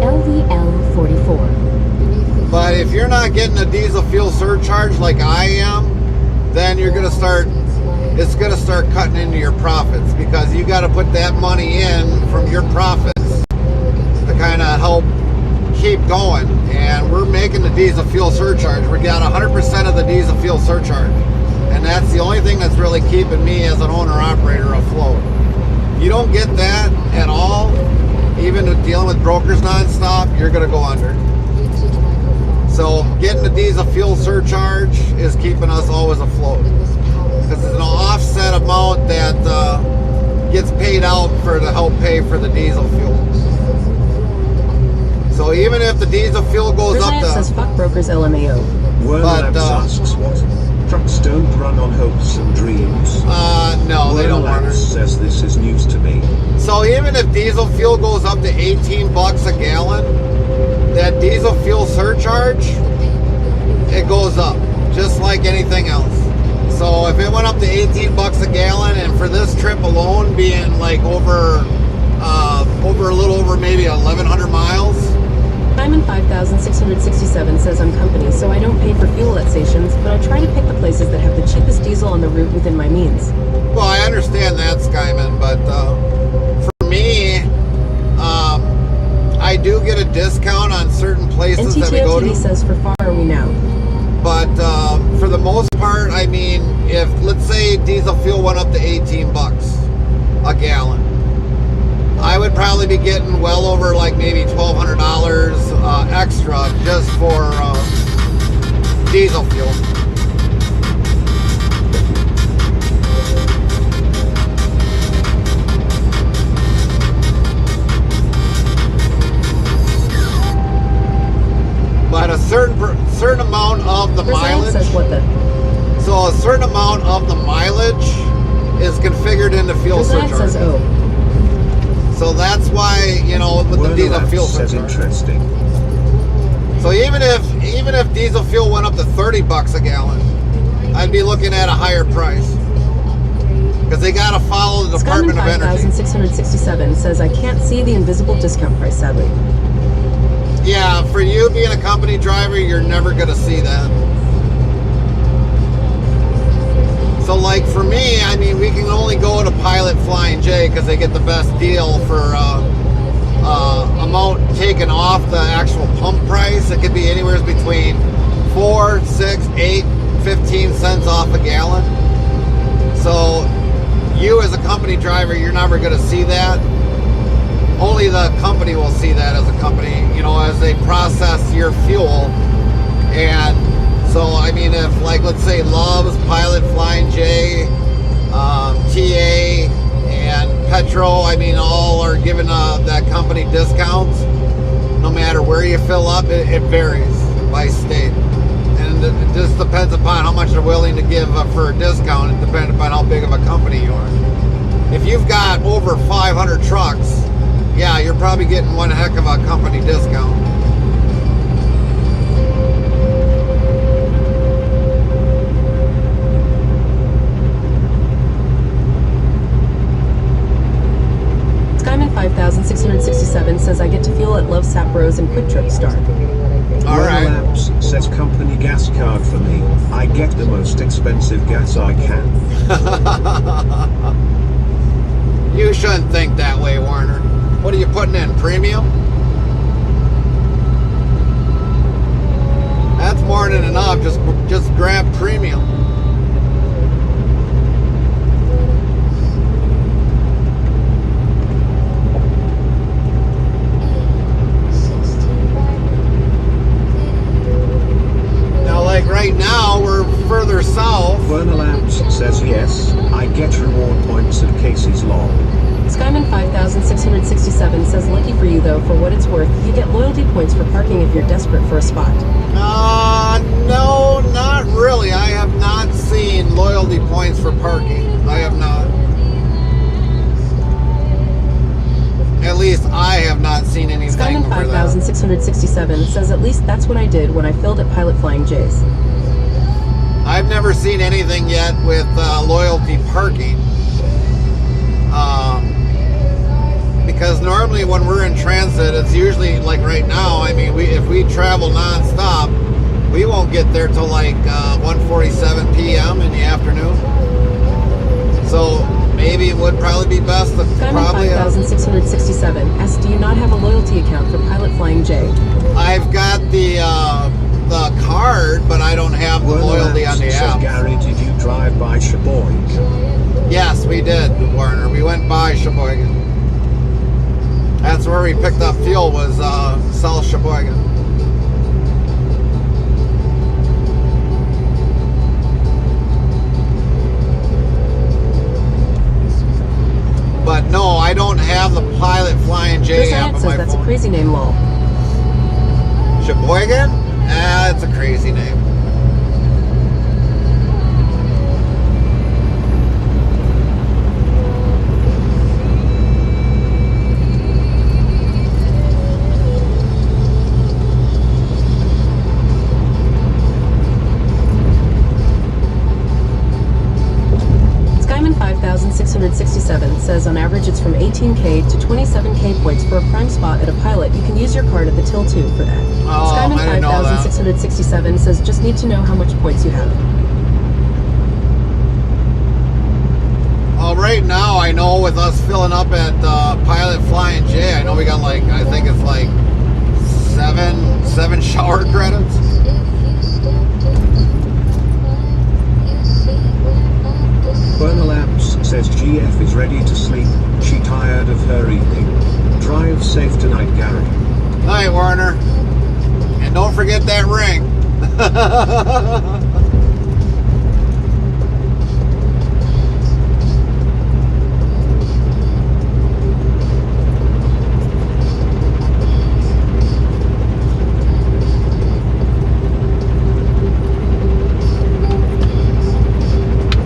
J: LVL 44.
C: But if you're not getting a diesel fuel surcharge like I am, then you're going to start, it's going to start cutting into your profits because you got to put that money in from your profits to kind of help keep going. And we're making the diesel fuel surcharge. We got 100% of the diesel fuel surcharge. And that's the only thing that's really keeping me as an owner-operator afloat. You don't get that at all, even dealing with brokers nonstop, you're going to go under. So getting the diesel fuel surcharge is keeping us always afloat. Because it's an offset amount that gets paid out to help pay for the diesel fuel. So even if the diesel fuel goes up to...
B: says fuck brokers LMAO.
E: Labs asks what? Trucks don't run on hopes and dreams.
C: No, they don't run.
E: Says this is news to me.
C: So even if diesel fuel goes up to 18 bucks a gallon, that diesel fuel surcharge, it goes up just like anything else. So if it went up to 18 bucks a gallon, and for this trip alone being like over a little over maybe 1,100 miles.
B: Diamond 5667 says I'm company, so I don't pay for fuel at stations, but I try to pick the places that have the cheapest diesel on the route within my means.
C: Well, I understand that, Skyman, but for me, I do get a discount on certain places that we go to.
B: NTTOTD says, for far are we now?
C: But for the most part, I mean, if let's say diesel fuel went up to 18 bucks a gallon, I would probably be getting well over like maybe $1,200 extra just for diesel fuel. But a certain amount of the mileage.
B: Says what the?
C: So a certain amount of the mileage is configured into fuel surcharge.
B: Says oh.
C: So that's why, you know, with the diesel fuel surcharge.
E: Interesting.
C: So even if diesel fuel went up to 30 bucks a gallon, I'd be looking at a higher price. Because they got to follow the Department of Energy.
B: 5667 says I can't see the invisible discount price, sadly.
C: Yeah, for you being a company driver, you're never going to see that. So like for me, I mean, we can only go to Pilot Flying J because they get the best deal for amount taken off the actual pump price. It could be anywhere between 4, 6, 8, 15 cents off a gallon. So you as a company driver, you're never going to see that. Only the company will see that as a company, you know, as they process your fuel. And so, I mean, if, like, let's say Love's, Pilot Flying J, TA, and Petro, I mean, all are giving that company discounts. No matter where you fill up, it varies by state. And it just depends upon how much they're willing to give for a discount. It depends upon how big of a company you are. If you've got over 500 trucks, yeah, you're probably getting one heck of a company discount.
B: Skyman 5667 says I get to fuel at Love Sap Rose and Quick Trip Star.
C: All right.
E: Labs says company gas card for me. I get the most expensive gas I can.
C: You shouldn't think that way, Warner. What are you putting in, premium? That's more than enough. Just grab premium. Now, like right now, we're further south.
E: Werner Labs says yes, I get reward points at Casey's Law.
B: Skyman 5667 says lucky for you though, for what it's worth, you get loyalty points for parking if you're desperate for a spot.
C: No, not really. I have not seen loyalty points for parking. I have not. At least I have not seen anything
B: Skyman
C: for that.
B: 5667 says at least that's what I did when I filled at Pilot Flying J's.
C: I've never seen anything yet with loyalty parking. Because normally when we're in transit, it's usually like right now. I mean, if we travel nonstop, we won't get there till like 1:47 p.m. in the afternoon. So maybe it would probably be best to
B: Skyman 5667 asks, do you not have a loyalty account for Pilot Flying J?
C: I've got the card, but I don't have the loyalty on the app.
E: Gary, did you drive by Sheboygan?
C: Yes, we did, Warner. We went by Sheboygan. That's where we picked up fuel, was South Sheboygan. But no, I don't have the Pilot Flying J app on
B: says
C: my
B: that's
C: phone.
B: a crazy name, lol.
C: Sheboygan? It's a crazy name.
B: Skyman 5667 says on average it's from 18K to 27K points for a prime spot at a Pilot. You can use your card at the till too for that.
C: Oh,
B: Skyman
C: I didn't know that.
B: 5667 says just need to know how much points you have.
C: Well, right now I know with us filling up at Pilot Flying J, I know we got like, I think it's like seven shower credits.
E: Werner Labs says GF is ready to sleep. She tired of her evening. Drive safe tonight, Gary.
C: Night, Warner. And don't forget that ring.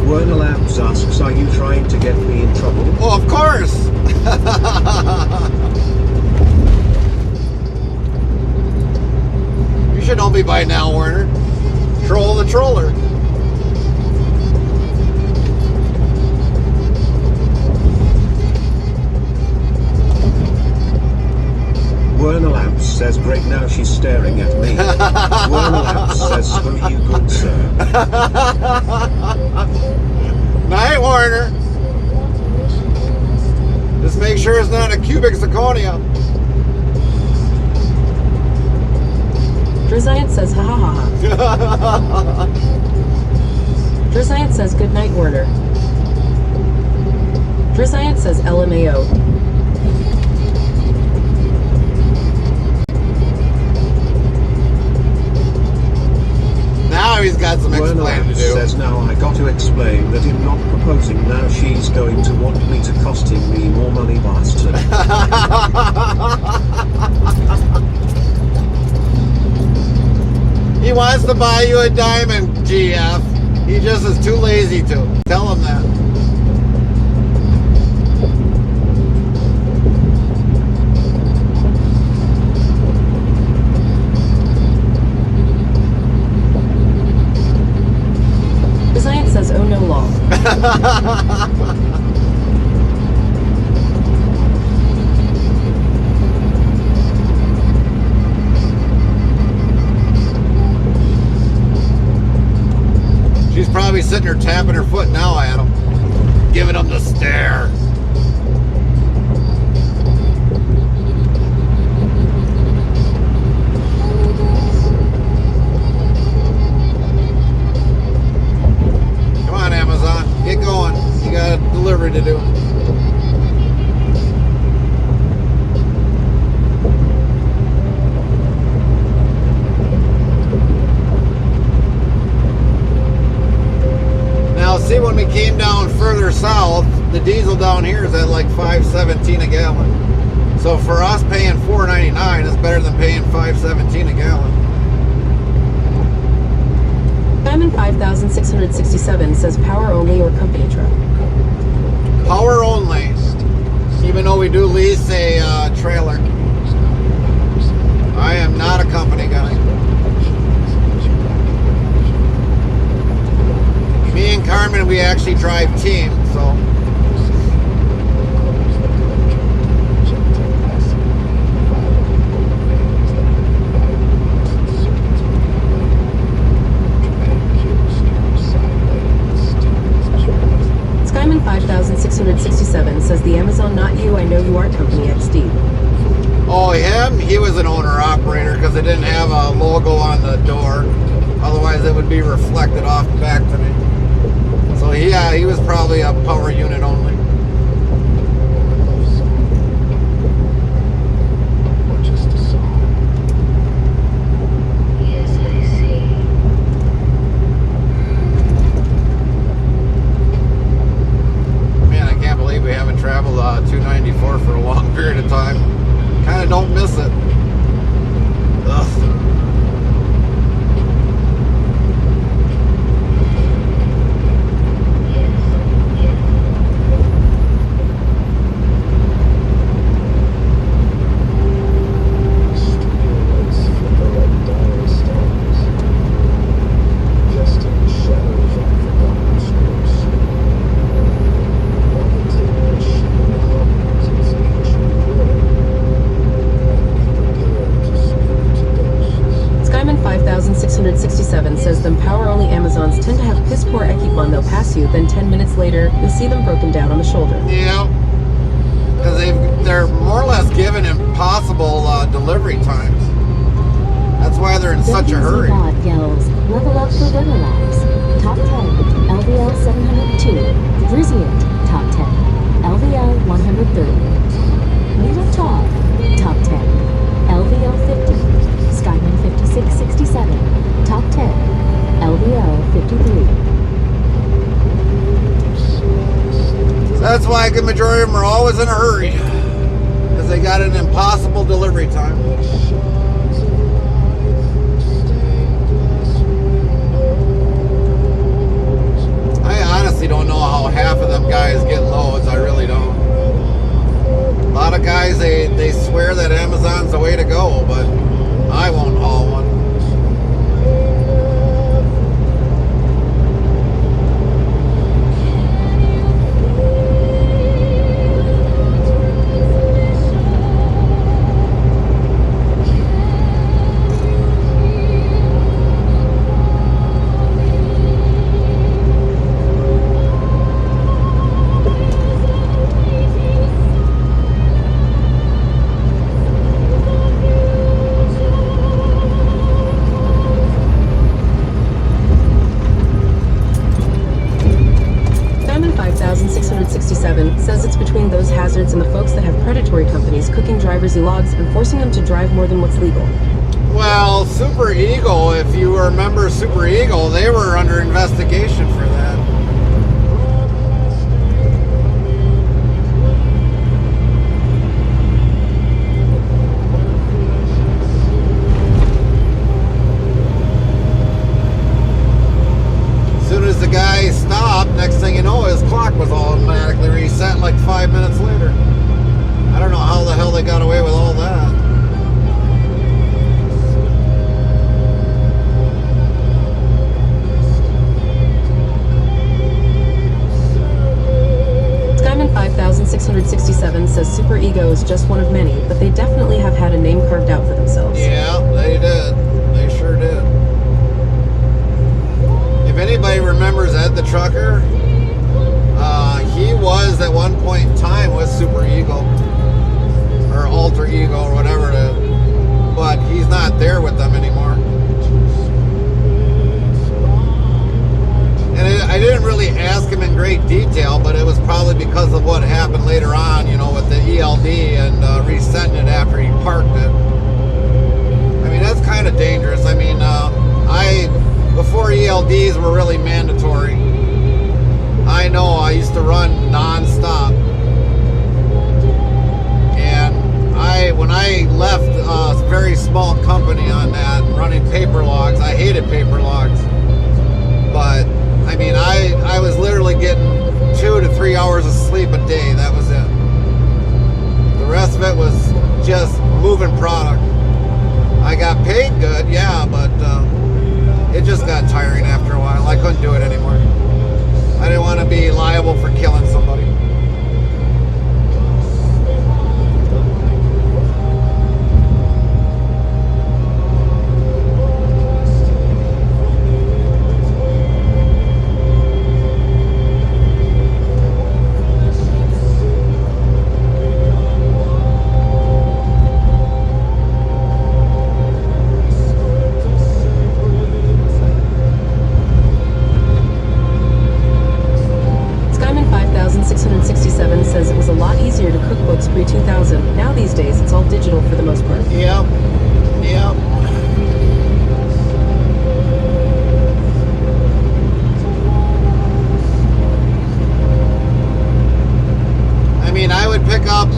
E: Werner Labs asks, are you trying to get me in trouble?
C: Well, of course. You should know me by now, Warner. Troll the troller.
E: Werner Labs says, great, now she's staring at me. Werner Labs says, screw you, good sir.
C: Night, Warner. Just make sure it's not a cubic zirconia.
B: Driziant says ha ha ha ha. Driziant says good night, Warner. Driziant says LMAO.
C: Now he's got some
E: Werner
C: explain to do.
E: Says now I got to explain that in not proposing now she's going to want me to costing me more money bastard.
C: He wants to buy you a diamond, GF. He just is too lazy to. Tell him that.
B: The science says, oh no law.
C: She's probably sitting there tapping her foot now at him, giving him the stare. Come on, Amazon, get going. You got a delivery to do. See, when we came down further south, the diesel down here is at like $5.17 a gallon. So for us, paying $4.99 is better than paying $5.17 a gallon.
B: Diamond 5667 says power only or company truck.
C: Power only, even though we do lease a trailer. I am not a company guy. Me and Carmen, we actually drive team, so.
B: Skyman 5667 says the Amazon Not You, I Know You Are company XD.
C: Oh, him? He was an owner-operator because it didn't have a logo on the door. Otherwise, it would be reflected off back to me. So yeah, he was probably a power unit only. Man, I can't believe we haven't traveled 294 for a long period of time. Kind of don't miss it. Ugh.
B: Says them power only Amazons tend to have piss poor equipment. They'll pass you, then 10 minutes later you'll see them broken down on the shoulder.
C: Yeah, because they're more or less given impossible delivery times. That's why they're in such a hurry.
J: Bot yells, level up for dinner laps. Top 10, LVL 702. Drizziant, top 10. LVL 130. Needle Talk, top 10. LVL 50. Skyman 5667. Top 10, LVL 53.
C: So that's why a good majority of them are always in a hurry. Because they got an impossible delivery time. I honestly don't know how half of them guys get loads. I really don't. A lot of guys, they swear that Amazon's the way to go, but I won't haul one.
B: Says it's between those hazards and the folks that have predatory companies cooking drivers logs and forcing them to drive more than what's legal.
C: Well, Super Eagle, if you remember Super Eagle, they were under investigation for that. As soon as the guy stopped, next thing you know, his clock was automatically reset like 5 minutes later. I don't know how the hell they got away with all that.
B: Skyman 5667 says Super Ego is just one of many, but they definitely have had a name carved out for themselves.
C: Yeah, they did. They sure did. If anybody remembers Ed the Trucker, he was at one point in time with Super Ego, or Alter Ego, or whatever it is, but he's not there with them anymore. And I didn't really ask him in great detail, but it was probably because of what happened later on, you know, with the ELD and resetting it after he parked it. I mean, that's kind of dangerous. I mean, before ELDs were really mandatory, I know I used to run non-stop. And when I left a very small company on that, running paper logs, I hated paper logs. But, I mean, I was literally getting 2 to 3 hours of sleep a day. That was it. The rest of it was just moving product. I got paid good, yeah, but it just got tiring after a while. I couldn't do it anymore. I didn't want to be liable for killing somebody.
B: Says it was a lot easier to cook books pre-2000. Now these days, it's all digital for the most part.
C: Yep. Yep. I mean, I would pick up,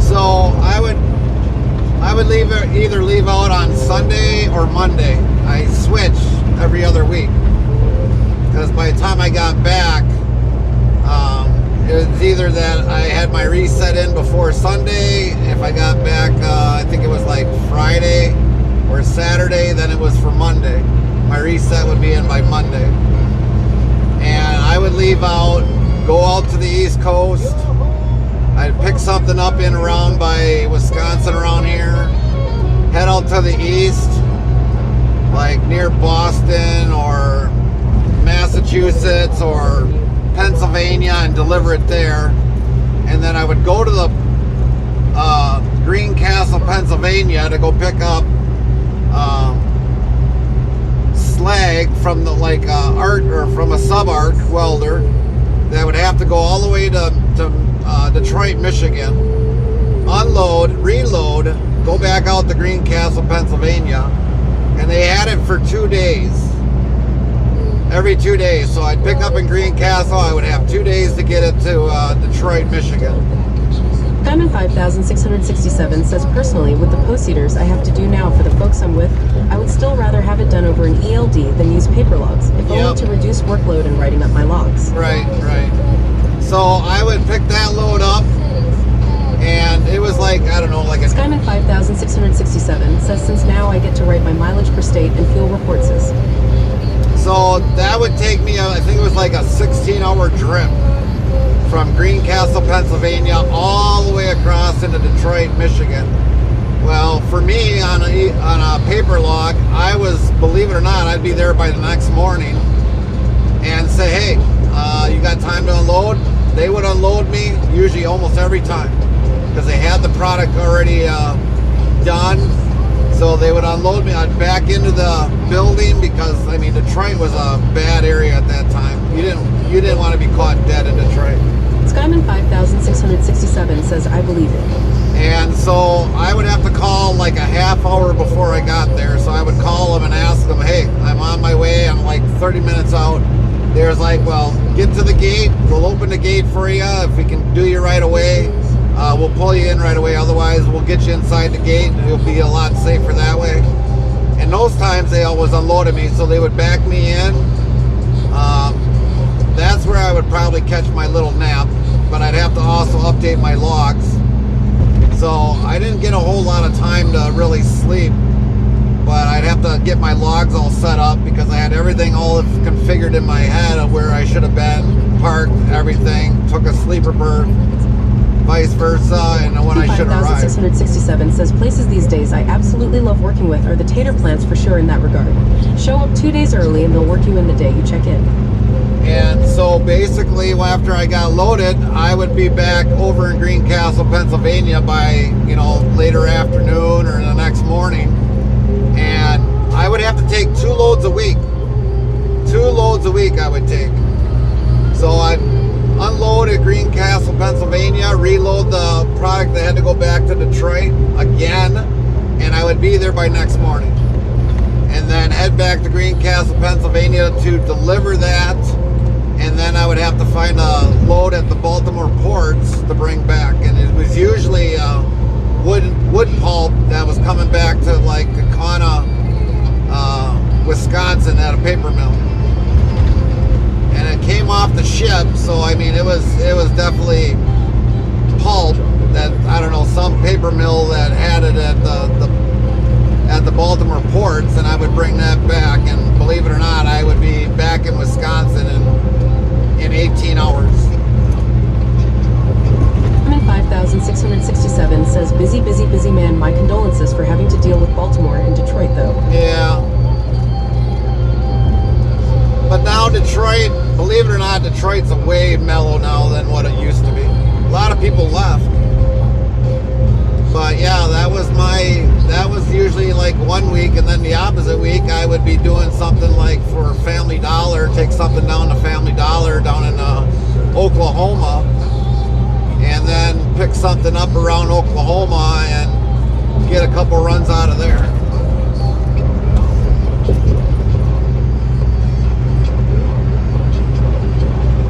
C: so I would either leave out on Sunday or Monday. I switch every other week. Because by the time I got back, it was either that I had my reset in before Sunday. If I got back, I think it was like Friday or Saturday, then it was for Monday. My reset would be in by Monday. And I would leave out, go out to the East Coast. I'd pick something up in around by Wisconsin around here. Head out to the east, like near Boston or Massachusetts or Pennsylvania, and deliver it there. And then I would go to the Greencastle, Pennsylvania to go pick up slag from the art, or from a sub-arc welder that would have to go all the way to Detroit, Michigan, unload, reload, go back out to Greencastle, Pennsylvania, and they had it for 2 days. Every 2 days. So I'd pick up in Greencastle, I would have 2 days to get it to Detroit, Michigan.
B: Diamond 5667 says, personally, with the post-eaters I have to do now for the folks I'm with, I would still rather have it done over an ELD than use paper logs, if only to reduce workload in writing up my logs.
C: Right, right. So I would pick that load up, and it was like, I don't know, like a...
B: Skyman 5667 says, since now I get to write my mileage per state and fuel reports.
C: So that would take me, I think it was like a 16-hour trip from Greencastle, Pennsylvania, all the way across into Detroit, Michigan. Well, for me, on a paper log, I was, believe it or not, I'd be there by the next morning and say, hey, you got time to unload? They would unload me, usually almost every time, because they had the product already done. So they would unload me. I'd back into the building because, I mean, Detroit was a bad area at that time. You didn't want to be caught dead in Detroit.
B: Skyman 5667 says, I believe it.
C: And so I would have to call like a half hour before I got there. So I would call them and ask them, hey, I'm on my way. I'm like 30 minutes out. There's like, well, get to the gate. We'll open the gate for you. If we can do you right away, we'll pull you in right away. Otherwise, we'll get you inside the gate. It'll be a lot safer that way. And those times they always unloaded me. So they would back me in. That's where I would probably catch my little nap. But I'd have to also update my logs. So I didn't get a whole lot of time to really sleep, but I'd have to get my logs all set up because I had everything all configured in my head of where I should have been, parked, everything, took a sleeper berth, vice versa, and when I should arrive.
B: 5667 says, places these days I absolutely love working with are the tater plants for sure in that regard. Show up 2 days early and they'll work you in the day you check in.
C: And so basically, after I got loaded, I would be back over in Greencastle, Pennsylvania by, later afternoon or the next morning. And I would have to take 2 loads a week. 2 loads a week I would take. So I'd unload at Greencastle, Pennsylvania, reload the product that had to go back to Detroit again, and I would be there by next morning. And then head back to Greencastle, Pennsylvania to deliver that. And then I would have to find a load at the Baltimore ports to bring back. And it was usually wood pulp that was coming back to like Kaukauna, Wisconsin at a paper mill. And it came off the ship, so I mean it was definitely pulp that, I don't know, some paper mill that had it at the Baltimore ports, and I would bring that back, and believe it or not, I would be back in Wisconsin in 18 hours.
B: I'm in 5667 says, busy man, my condolences for having to deal with Baltimore and Detroit though.
C: Yeah. But now Detroit, believe it or not, Detroit's way mellow now than what it used to be. A lot of people left. But yeah, that was usually like 1 week, and then the opposite week I would be doing something like for Family Dollar, take something down to Family Dollar down in Oklahoma, and then pick something up around Oklahoma and get a couple runs out of there.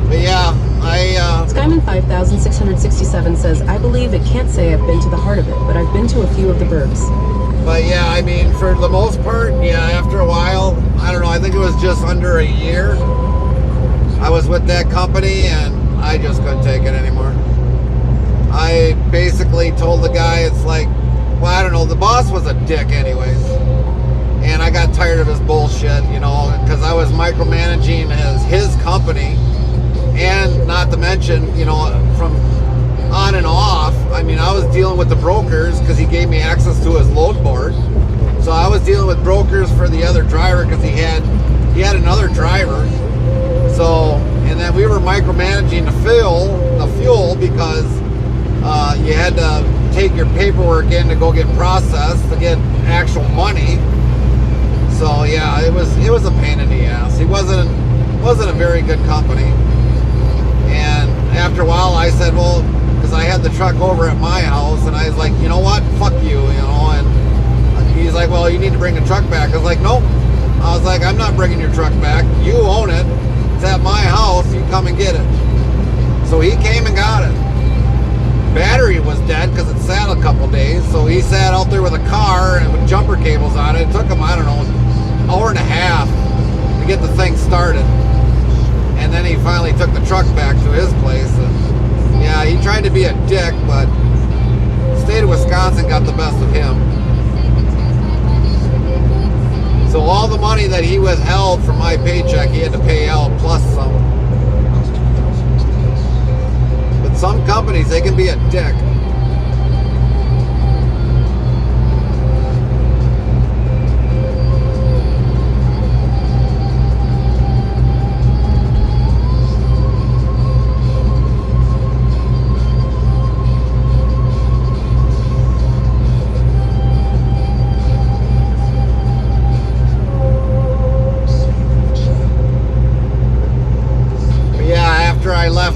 C: But yeah,
B: Skyman 5667 says, I believe it can't say I've been to the heart of it, but I've been to a few of the burbs.
C: But yeah, I mean, for the most part, yeah, after a while, I don't know, I think it was just under a year, I was with that company and I just couldn't take it anymore. I basically told the guy, it's like, well, I don't know, the boss was a dick anyways. And I got tired of his bullshit, because I was micromanaging his company. And not to mention, from on and off, I mean, I was dealing with the brokers because he gave me access to his load board. So I was dealing with brokers for the other driver because he had another driver. So, and then we were micromanaging the fuel because you had to take your paperwork in to go get processed to get actual money. So yeah, it was a pain in the ass. He wasn't a very good company. And after a while I said, well, because I had the truck over at my house, and I was like, you know what, fuck you, and he's like, well, you need to bring the truck back. I was like, nope. I was like, I'm not bringing your truck back. You own it. It's at my house. You come and get it. So he came and got it. Battery was dead because it sat a couple days, so he sat out there with a car and with jumper cables on it. It took him, I don't know, an hour and a half to get the thing started. And then he finally took the truck back to his place. And yeah, he tried to be a dick, but the state of Wisconsin got the best of him. So all the money that he withheld from my paycheck, he had to pay out plus some. But some companies, they can be a dick.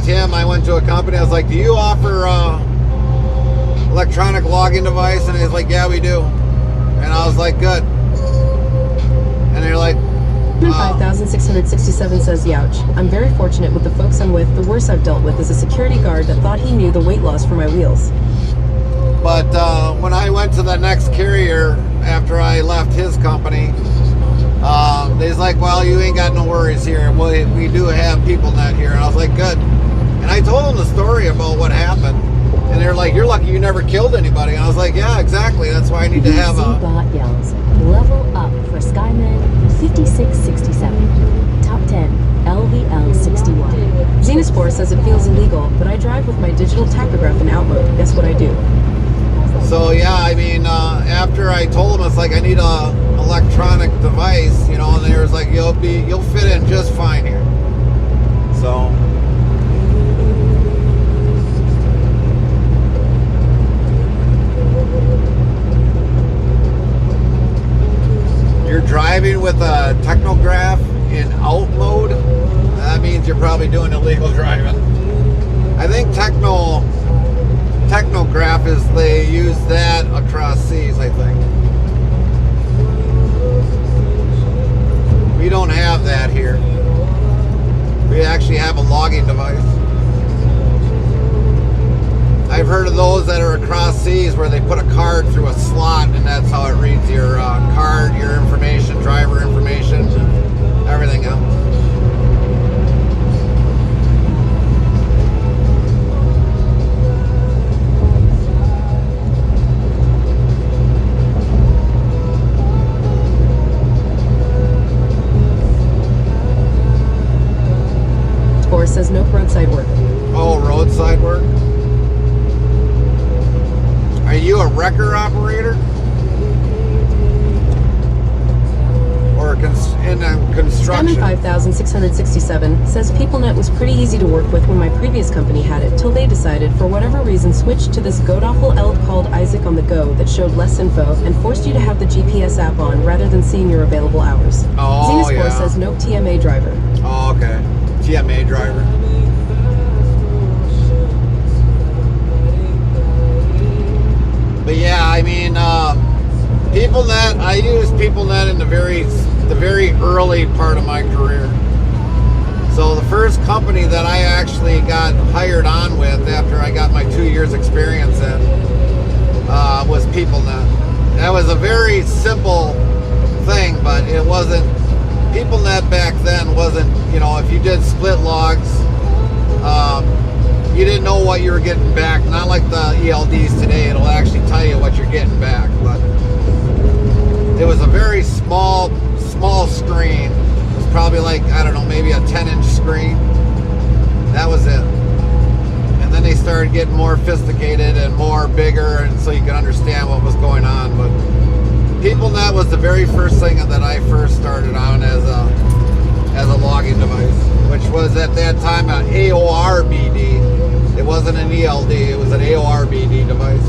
C: Him, I went to a company. I was like, do you offer electronic logging device? And he's like, yeah, we do. And I was like, good. And they're like,
B: 5667 says, youch. I'm very fortunate with the folks I'm with. The worst I've dealt with is a security guard that thought he knew the weight loss for my wheels.
C: but when I went to the next carrier after I left his company, they's like, well, you ain't got no worries here. We do have PeopleNet here. And I was like, good. And I told them the story about what happened. And they're like, you're lucky you never killed anybody. And I was like, yeah, exactly. That's why I need to have a...
J: Bot yells. Level up for Skyman 5667. Top 10. LVL 61.
B: Xenospore says it feels illegal, but I drive with my digital tachograph in out mode. Guess what I do?
C: So yeah, I mean, after I told them, it's like, I need a electronic device, you know, and they was like, you'll fit in just fine here. So... you're driving with a technograph in out mode, that means you're probably doing illegal driving. I think technograph is, they use that across seas, I think. We don't have that here. We actually have a logging device. I've heard of those that are across seas where they put a card through a slot and that's how it reads your card, your information, driver information, everything else.
B: Or says no roadside work.
C: Oh, roadside work? Are you a wrecker operator? Or in construction?
B: 5667 says PeopleNet was pretty easy to work with when my previous company had it, till they decided, for whatever reason, switched to this god-awful eld called Isaac on the Go that showed less info and forced you to have the GPS app on rather than seeing your available hours.
C: Oh,
B: Xenospore
C: yeah.
B: says no TMA driver.
C: Oh, okay. TMA driver. But yeah, I mean, PeopleNet, I used PeopleNet in the very early part of my career. So the first company that I actually got hired on with after I got my 2 years experience in was PeopleNet. That was a very simple thing, but it wasn't, PeopleNet back then wasn't, you know, if you did split logs, you didn't know what you were getting back. Not like the ELDs today, it'll actually tell you what you're getting back. But it was a very small screen. It was probably like, I don't know, maybe a 10-inch screen. That was it. And then they started getting more sophisticated and more bigger, and so you could understand what was going on. But PeopleNet was the very first thing that I first started on as a logging device, which was at that time an AORBD. It wasn't an ELD, it was an AORBD device.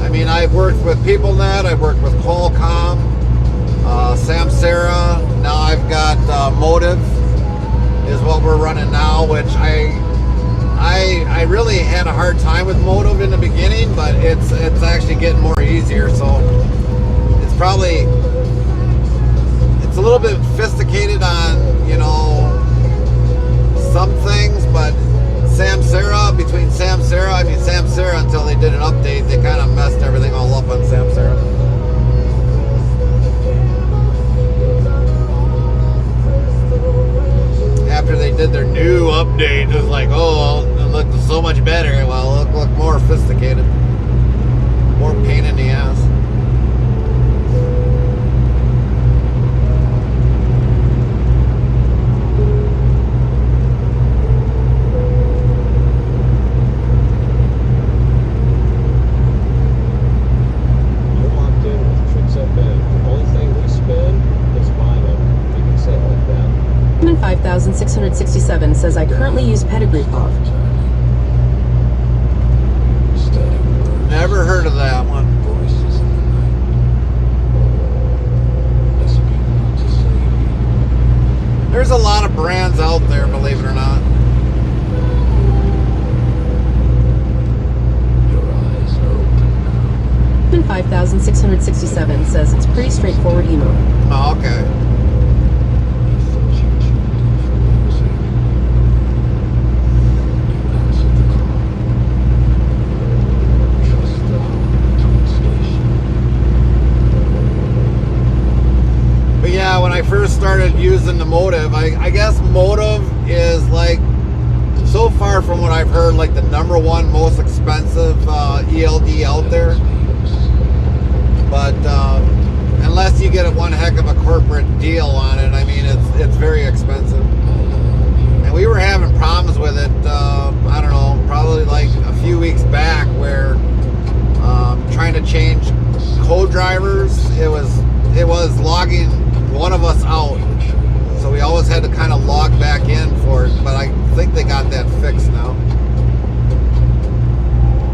C: I mean, I've worked with PeopleNet, I've worked with Qualcomm, Samsara, now I've got Motive is what we're running now, which I really had a hard time with Motive in the beginning, but it's actually getting more easier, so it's probably, it's a little bit sophisticated on, you know, some things, but Samsara until they did an update, they kind of messed everything all up on Samsara. After they did their new update, it was like, oh, it looked so much better. Well, it looked more sophisticated. More pain in the ass.
K: You're locked in with Tricks FM. The only thing we spin is vinyl. You can say it like that.
B: 5667 says I currently use Pedigree Pop.
C: Never heard of that one. of brands out there, believe it or not.
B: 5667 says it's pretty straightforward emo.
C: Oh, okay. But yeah, when I first started using the Motive, I guess Motive is like, so far from what I've heard, like the #1 most expensive ELD out there. But unless you get one heck of a corporate deal on it, I mean, it's very expensive. And we were having problems with it, I don't know, probably like a few weeks back, where trying to change co-drivers, it was logging one of us out. So we always had to kind of log back in for it, but I think they got that fixed now.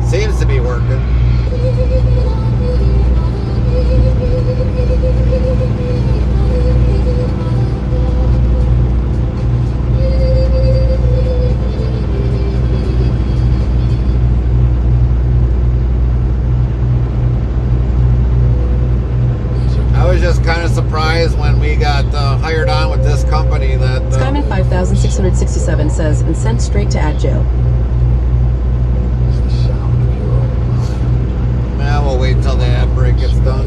C: Seems to be working. I was just kind of surprised when we got hired on with this company that...
B: Skyman 5667 says, and sent straight to ad jail.
C: Yeah, we'll wait till the ad break gets done.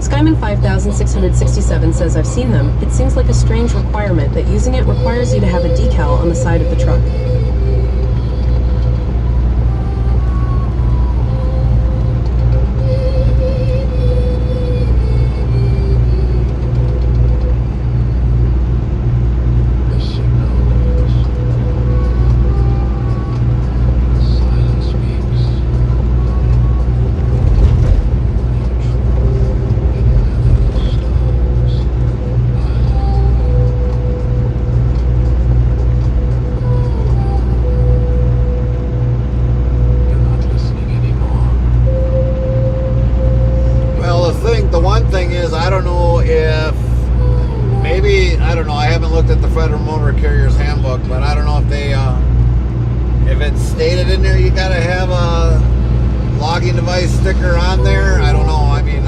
B: Skyman 5667 says, I've seen them. It seems like a strange requirement that using it requires you to have a decal on the side of the truck.
C: Sticker on there. I don't know. I mean,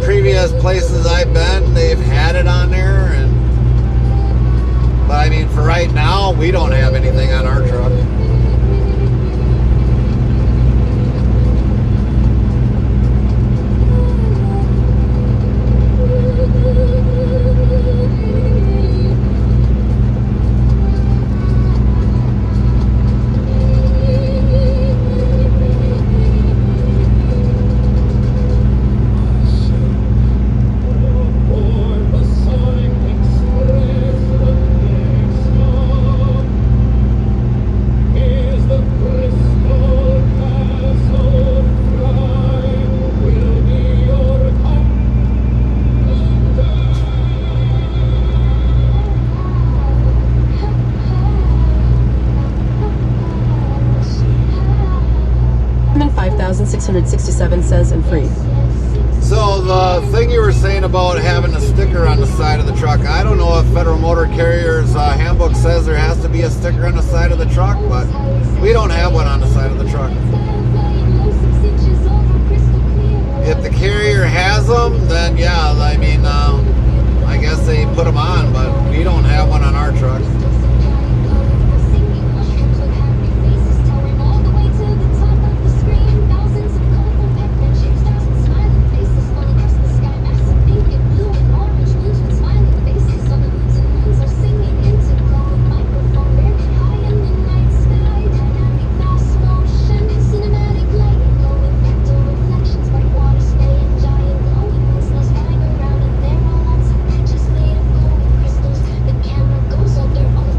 C: previous places I've been, they've had it on there, but I mean, for right now, we don't have anything on our truck.
B: Skyman 5667 says, and free.
C: So the thing you were saying about having a sticker on the side of the truck, I don't know if Federal Motor Carriers handbook says there has to be a sticker on the side of the truck, but we don't have one on the side of the truck. If the carrier has them, then yeah, I mean, I guess they put them on, but we don't have one on our truck.
N: Goes out there.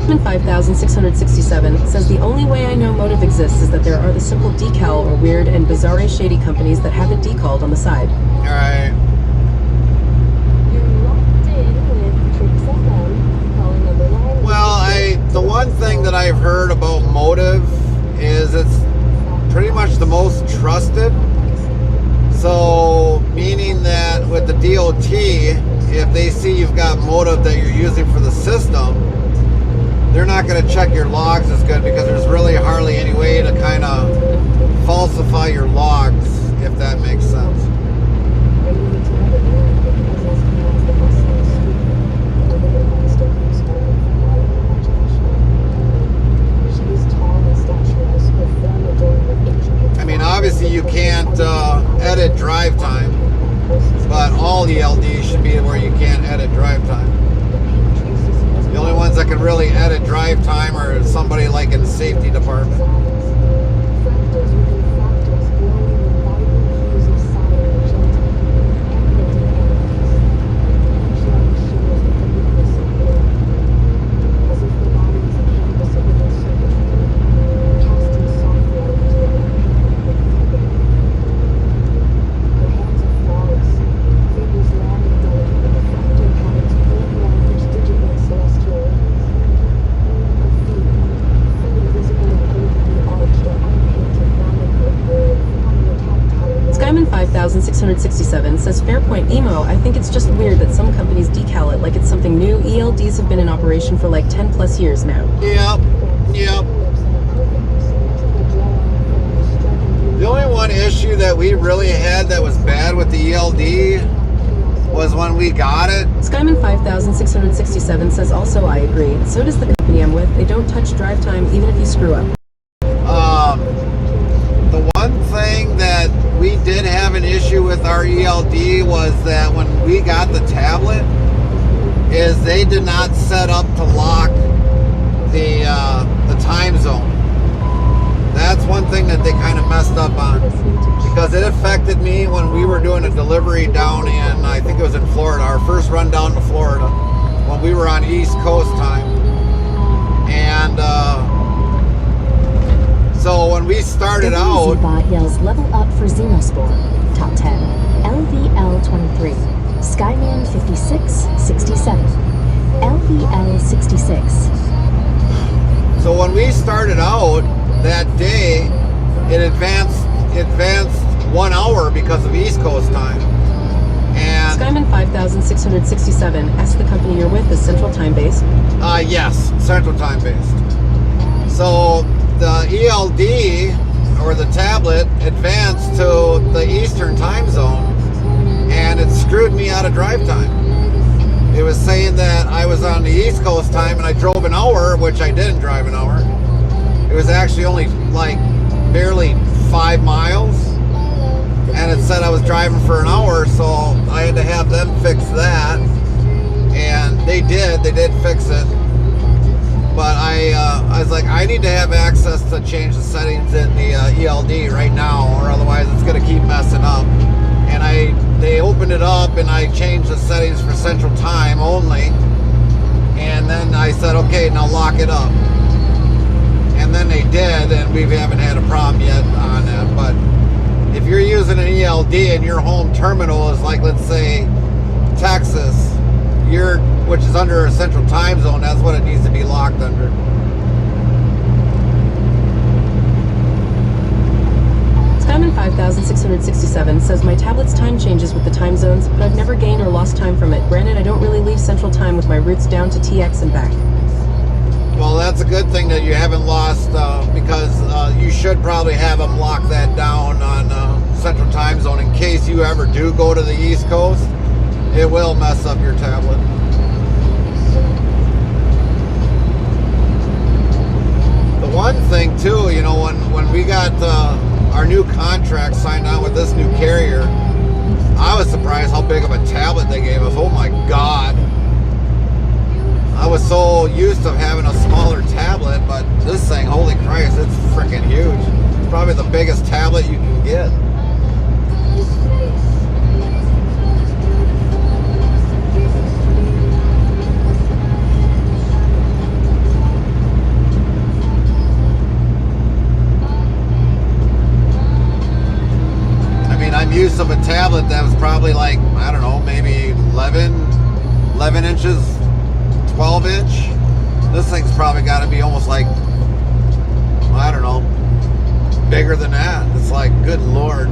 B: 5667 says the only way I know motive exists is that there are the simple decal or weird and bizarre shady companies that have it decalled on the side.
C: All right.
H: You're locked in with Tricks FM, calling number 9.
C: Well, the one thing that I've heard about motive is it's pretty much the most trusted. So, meaning that with the DOT, if they see you've got motive that you're using for the system, they're not going to check your logs as good because there's really hardly any way to kind of falsify your logs, if that makes sense. I mean, obviously you can't edit drive time, but all ELDs should be where you can't edit drive time. The only ones that can really edit drive time are somebody like in the safety department.
B: Skyman 5667 says Fairpoint Emo, I think it's just weird that some companies decal it like it's something new. ELDs have been in operation for like 10 plus years now.
C: Yep. The only one issue that we really had that was bad with the ELD was when we got it.
B: Skyman 5667 says also I agree. So does the company I'm with. They don't touch drive time even if you screw up.
C: The one thing that we did have an issue with our ELD was that when we got the tablet, is they did not set up to lock the time zone. That's one thing that they kind of messed up on, because it affected me when we were doing a delivery down in, I think it was in Florida, our first run down to Florida, when we were on East Coast time. And so when we started out,
J: Bot yells level up for Xenospore. Top 10. LVL 23. Skyman 5667. LVL 66.
C: so when we started out that day, it advanced 1 hour because of East Coast time. And
B: Skyman 5667 asks the company you're with is Central Time based.
C: yes, Central Time based. So the ELD or the tablet advanced to the Eastern time zone, and it screwed me out of drive time. It was saying that I was on the East Coast time and I drove an hour, which I didn't drive an hour. It was actually only like barely 5 miles, and it said I was driving for an hour, so I had to have them fix that, and they did fix it. But I was like, I need to have access to change the settings in the ELD right now, or otherwise it's going to keep messing up. And they opened it up, and I changed the settings for Central Time only. And then I said, okay, now lock it up. And then they did, and we haven't had a problem yet on that. But if you're using an ELD and your home terminal is like, let's say, Texas, which is under a Central Time zone, that's what it needs to be locked under.
B: Skyman 5667 says my tablet's time changes with the time zones, but I've never gained or lost time from it. Granted, I don't really leave Central Time with my routes down to TX and back.
C: Well, that's a good thing that you haven't lost, because you should probably have them lock that down on Central Time Zone in case you ever do go to the East Coast. It will mess up your tablet. The one thing too, you know, when we got our new contract signed on with this new carrier, I was surprised how big of a tablet they gave us. Oh my God. I was so used to having a smaller tablet, but this thing, holy Christ, it's freaking huge. It's probably the biggest tablet you can get. tablet that was probably like, I don't know, maybe 11 inches, 12 inch. This thing's probably got to be almost like, I don't know, bigger than that. It's like, good Lord.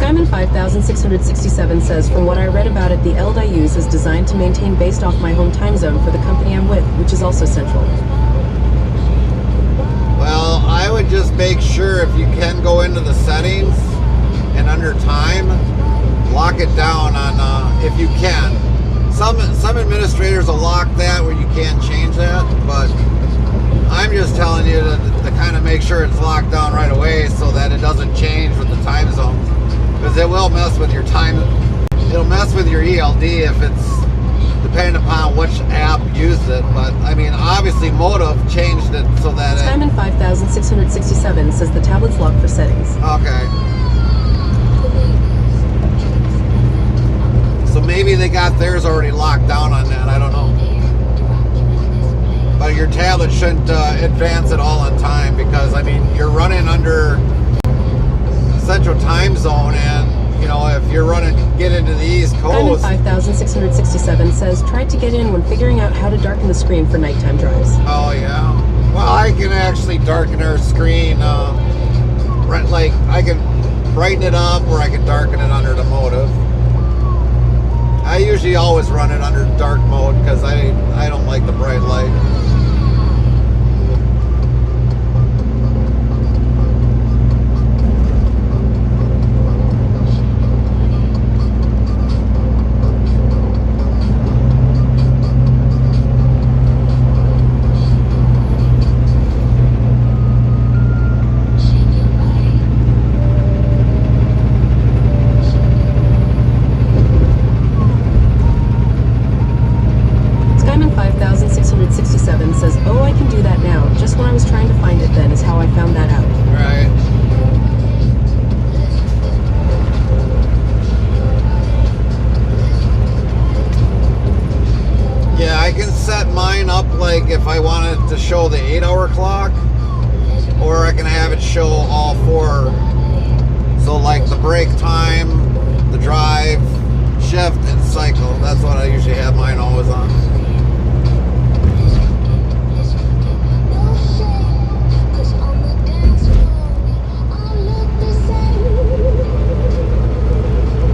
B: Diamond 5667 says, from what I read about it, the ELD I use is designed to maintain based off my home time zone for the company I'm with, which is also central.
C: Well, I would just make sure if you can go into the settings and under time, lock it down on, if you can. Some administrators will lock that where you can't change that, but I'm just telling you to kind of make sure it's locked down right away so that it doesn't change with the time zone. Because it will mess with your time. It'll mess with your ELD if it's depending upon which app used it. But I mean, obviously, Motive changed it so that
B: Diamond 5667 says the tablet's locked for settings.
C: Okay. So maybe they got theirs already locked down on that. I don't know. But your tablet shouldn't advance at all on time because I mean you're running under Central Time Zone, and you know if you're get into the East Coast.
B: Diamond 5667 says tried to get in when figuring out how to darken the screen for nighttime drives.
C: Oh yeah. Well, I can actually darken our screen. Right, like I can brighten it up, or I can darken it under the Motive. I usually always run it under dark mode because I don't like the bright light.
B: Says, oh, I can do that now. Just when I was trying to find it then is how I found that out.
C: Right. Yeah, I can set mine up like if I wanted to show the 8-hour clock, or I can have it show all 4. So like the break time, the drive, shift, and cycle. That's what I usually have mine always on.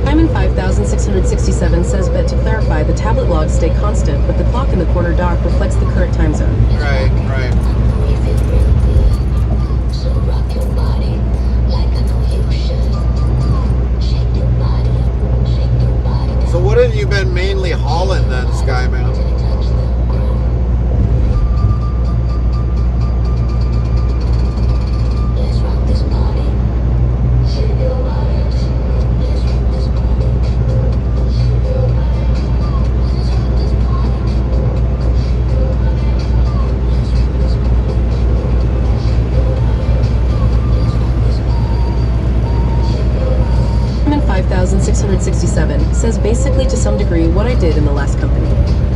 B: Diamond 5667 says, but to clarify, the tablet logs stay constant, but the clock in the corner dock reflects the current time zone.
C: Right, right. So what have you been mainly hauling then, Skyman?
B: Diamond 5667 says basically to some degree what I did in the last company.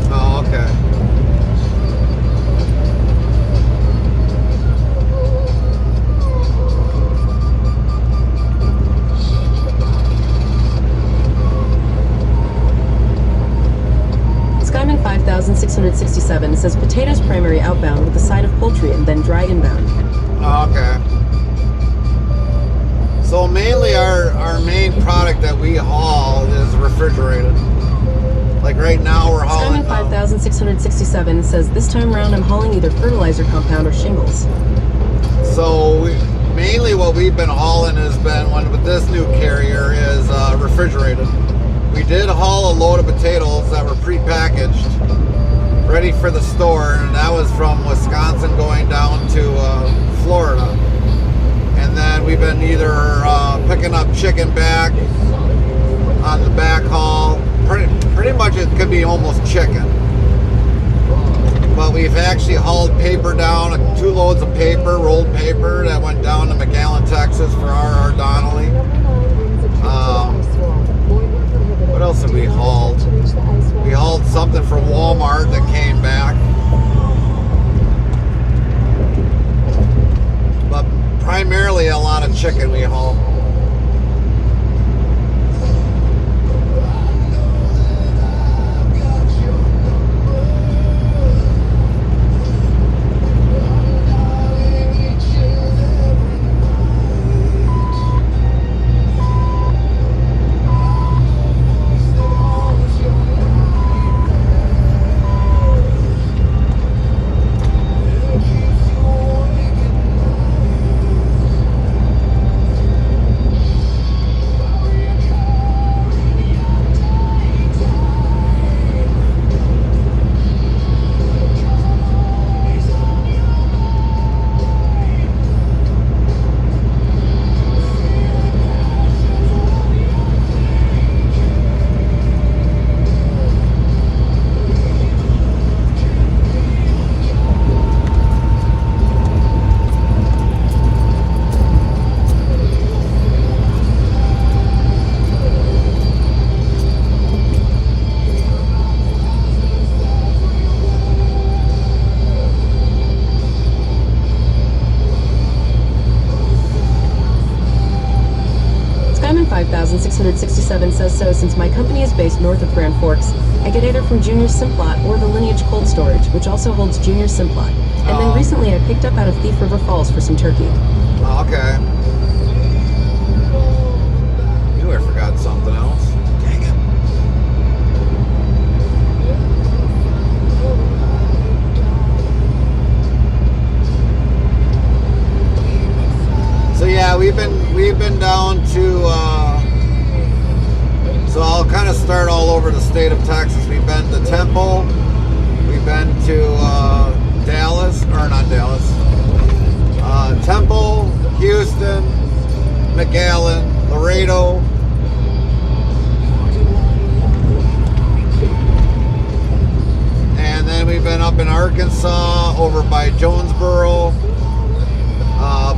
C: Oh, okay.
B: Skyman 5667 says potatoes primary outbound with a side of poultry and then dry inbound.
C: Oh, okay. So mainly our main product that we haul is refrigerated. Like right now we're hauling...
B: Skyman 5667 says, this time around I'm hauling either fertilizer compound or shingles.
C: So mainly what we've been hauling has been, with this new carrier, is refrigerated. We did haul a load of potatoes that were pre-packaged, ready for the store, and that was from Wisconsin going down to Florida. And then we've been either picking up chicken back on the back haul. Pretty much it could be almost chicken. But we've actually hauled paper down, 2 loads of paper, rolled paper, that went down to McAllen, Texas for R.R. Donnelly. What else have we hauled? We hauled something for Walmart that came back. But primarily a lot of chicken we haul.
B: Skyman 5667 says, so since my company is based north of Grand Forks, I get either from Junior Simplot or the Lineage Cold Storage, which also holds Junior Simplot. And then recently I picked up out of Thief River Falls for some turkey.
C: Okay. I knew I forgot something else. Dang it. So yeah, we've been down to so I'll kind of start all over the state of Texas. We've been to Temple, we've been to Dallas, or not Dallas, Temple, Houston, McAllen, Laredo. And then we've been up in Arkansas, over by Jonesboro,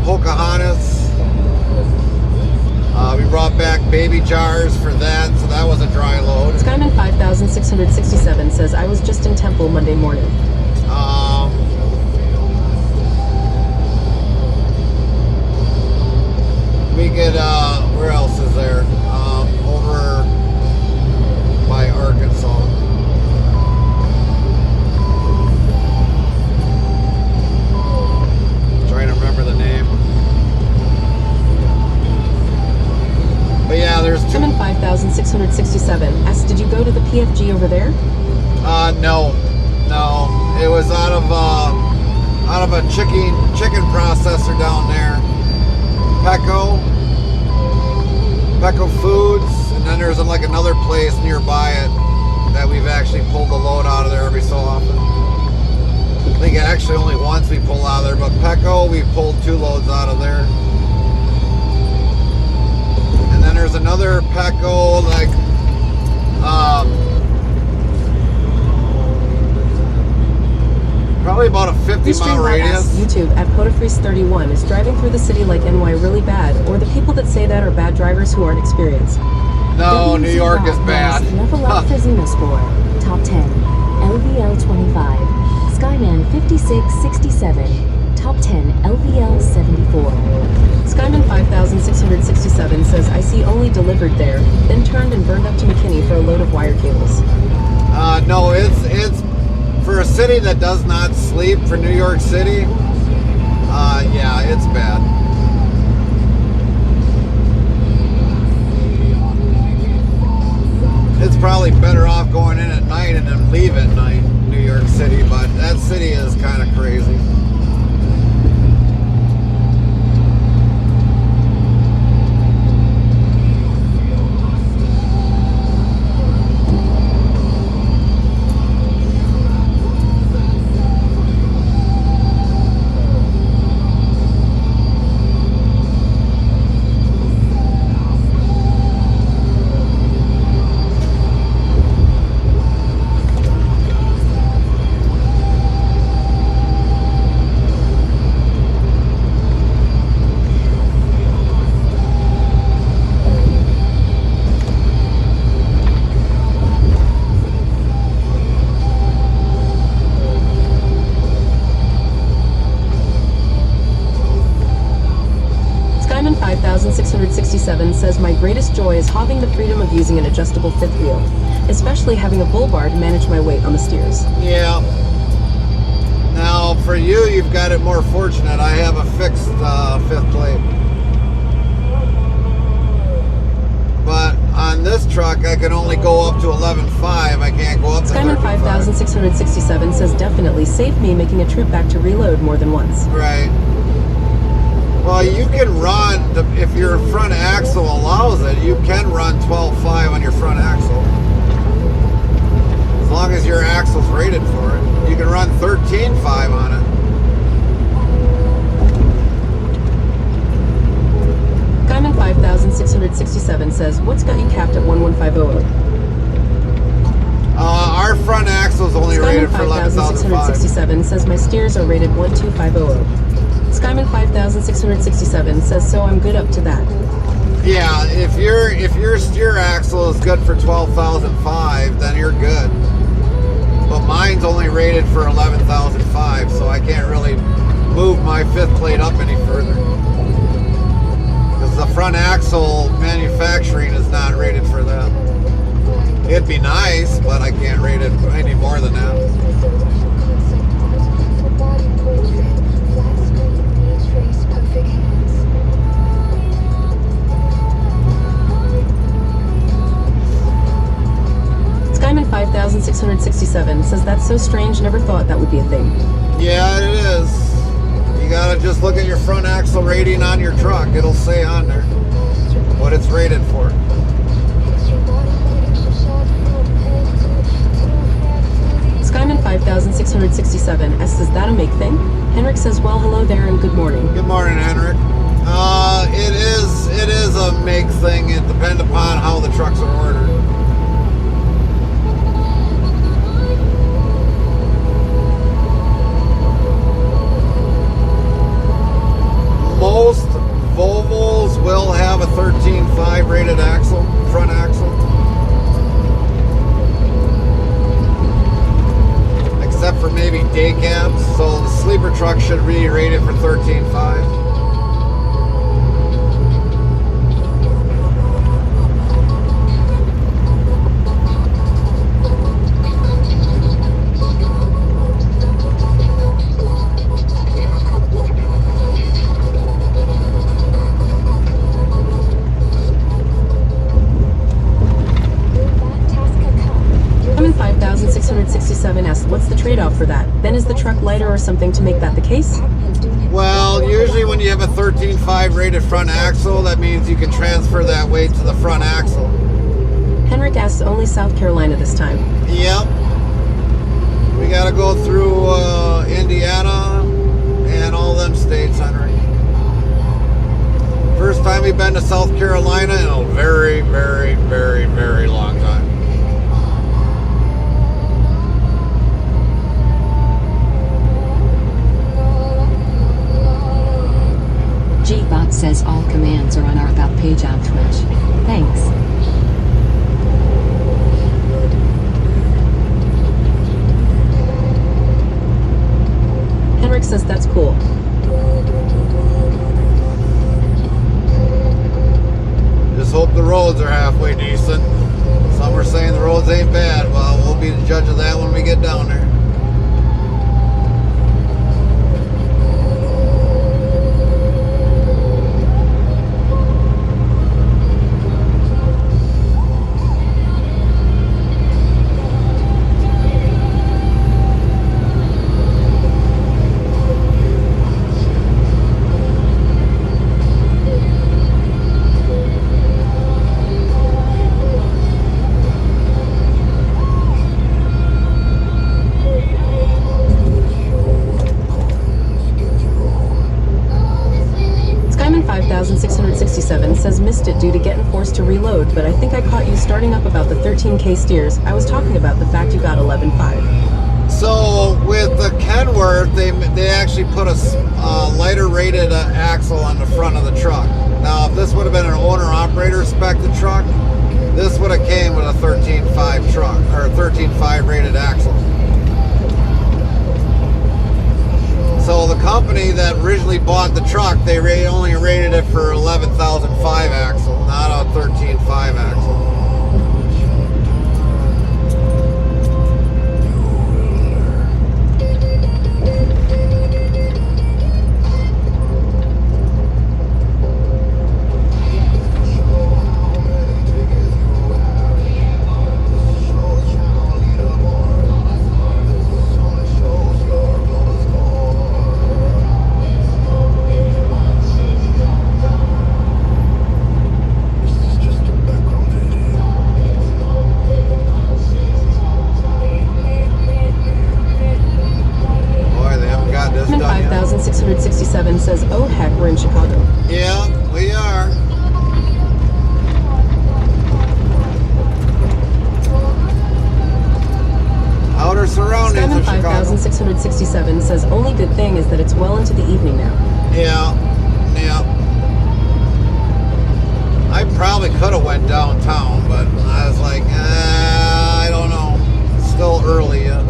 C: Pocahontas. We brought back baby jars for that, so that was a dry load.
B: Skyman 5667 says, I was just in Temple Monday morning.
C: We get, where else is there? Over by Arkansas. Trying to remember the name. But yeah, there's two.
B: Skyman 5667 asks, did you go to the PFG over there?
C: No. It was out of a chicken processor down there. Pecco Foods, and then there's like another place nearby it that we've actually pulled the load out of there every so often. I think actually only once we pull out of there, but Pecco, we pulled 2 loads out of there. And then there's another Pecco, like probably about a 50-mile radius.
B: YouTube at PotaFreeze31 is driving through the city like NY really bad, or the people that say that are bad drivers who aren't experienced.
C: No, New York is bad.
J: Level up for Xenospore. Top 10. LVL 25. Skyman 5667. Top 10. LVL 74.
B: Skyman 5667 says, I see only delivered there, then turned and burned up to McKinney for a load of wire cables.
C: No, it's for a city that does not sleep, for New York City, yeah, it's bad.
B: 5,667 says, my greatest joy is having the freedom of using an adjustable fifth wheel, especially having a bull bar to manage my weight on the steers.
C: Yeah. Now, for you, you've got it more fortunate. I have a fixed fifth plate. But on this truck, I can only go up to 11.5. I can't go up to 13.5.
B: Skyman 5,667 says, definitely saved me making a trip back to reload more than once.
C: Right. Well, you can run, if your front axle allows it, you can run 12.5 on your front axle. As long as your axle's rated for it. You can run 13.5 on it.
B: Skyman 5,667 says, what's got you capped at 1150?
C: Our front axle is only rated for 11,500.
B: 5,667 says, my steers are rated 12500. Skyman 5,667 says, so I'm good up to that.
C: Yeah, if your steer axle is good for 12,005, then you're good. But mine's only rated for 11,005, so I can't really move my fifth plate up any further. Because the front axle manufacturing is not rated for that. It'd be nice, but I can't rate it any more than that.
B: Skyman 5,667 says, that's so strange, never thought that would be a thing.
C: Yeah, it is. You gotta just look at your front axle rating on your truck. It'll say on there what it's rated for.
B: Skyman 5,667 asks, is that a make thing? Henrik says, well, hello there and good morning.
C: Good morning, Henrik. It is a make thing. It depends upon how the trucks are ordered. Most Volvos will have a 13.5 rated axle, front axle. Except for maybe day cabs. So the sleeper truck should be rated for 13.5.
B: Skyman 5,667 asks, what's the trade-off for that? Then is the truck lighter or something to make that the case?
C: Well, usually when you have a 13.5 rated front axle, that means you can transfer that weight to the front axle.
B: Henrik asks, only South Carolina this time.
C: Yep. We got to go through Indiana and all them states, Henry. First time we've been to South Carolina in a very, very, very, very long time.
F: Gbot says all commands are on our About page on Twitch. Thanks.
B: Henrik says that's cool.
C: Just hope the roads are halfway decent. Some are saying the roads ain't bad. Well, we'll be the judge of that when we get down there.
B: Skyman 5,667 says, missed it due to getting forced to reload, but I think I caught you starting up about the 13K steers. I was talking about the fact you got 11.5.
C: So with the Kenworth, they actually put a lighter rated axle on the front of the truck. Now, if this would have been an owner-operator spec'd truck, this would have came with a 13.5 truck, or a 13.5 rated axle. So the company that originally bought the truck, they only rated it for 11,005 axle, not a 13.5 axle.
B: Diamond 5667 says, oh heck, we're in Chicago.
C: Yeah, we are. Outer surroundings
B: Diamond
C: of Chicago.
B: 5667 says, only good thing is that it's well into the evening now.
C: Yeah, yeah. I probably could have went downtown, but I was like, I don't know. It's still early yet.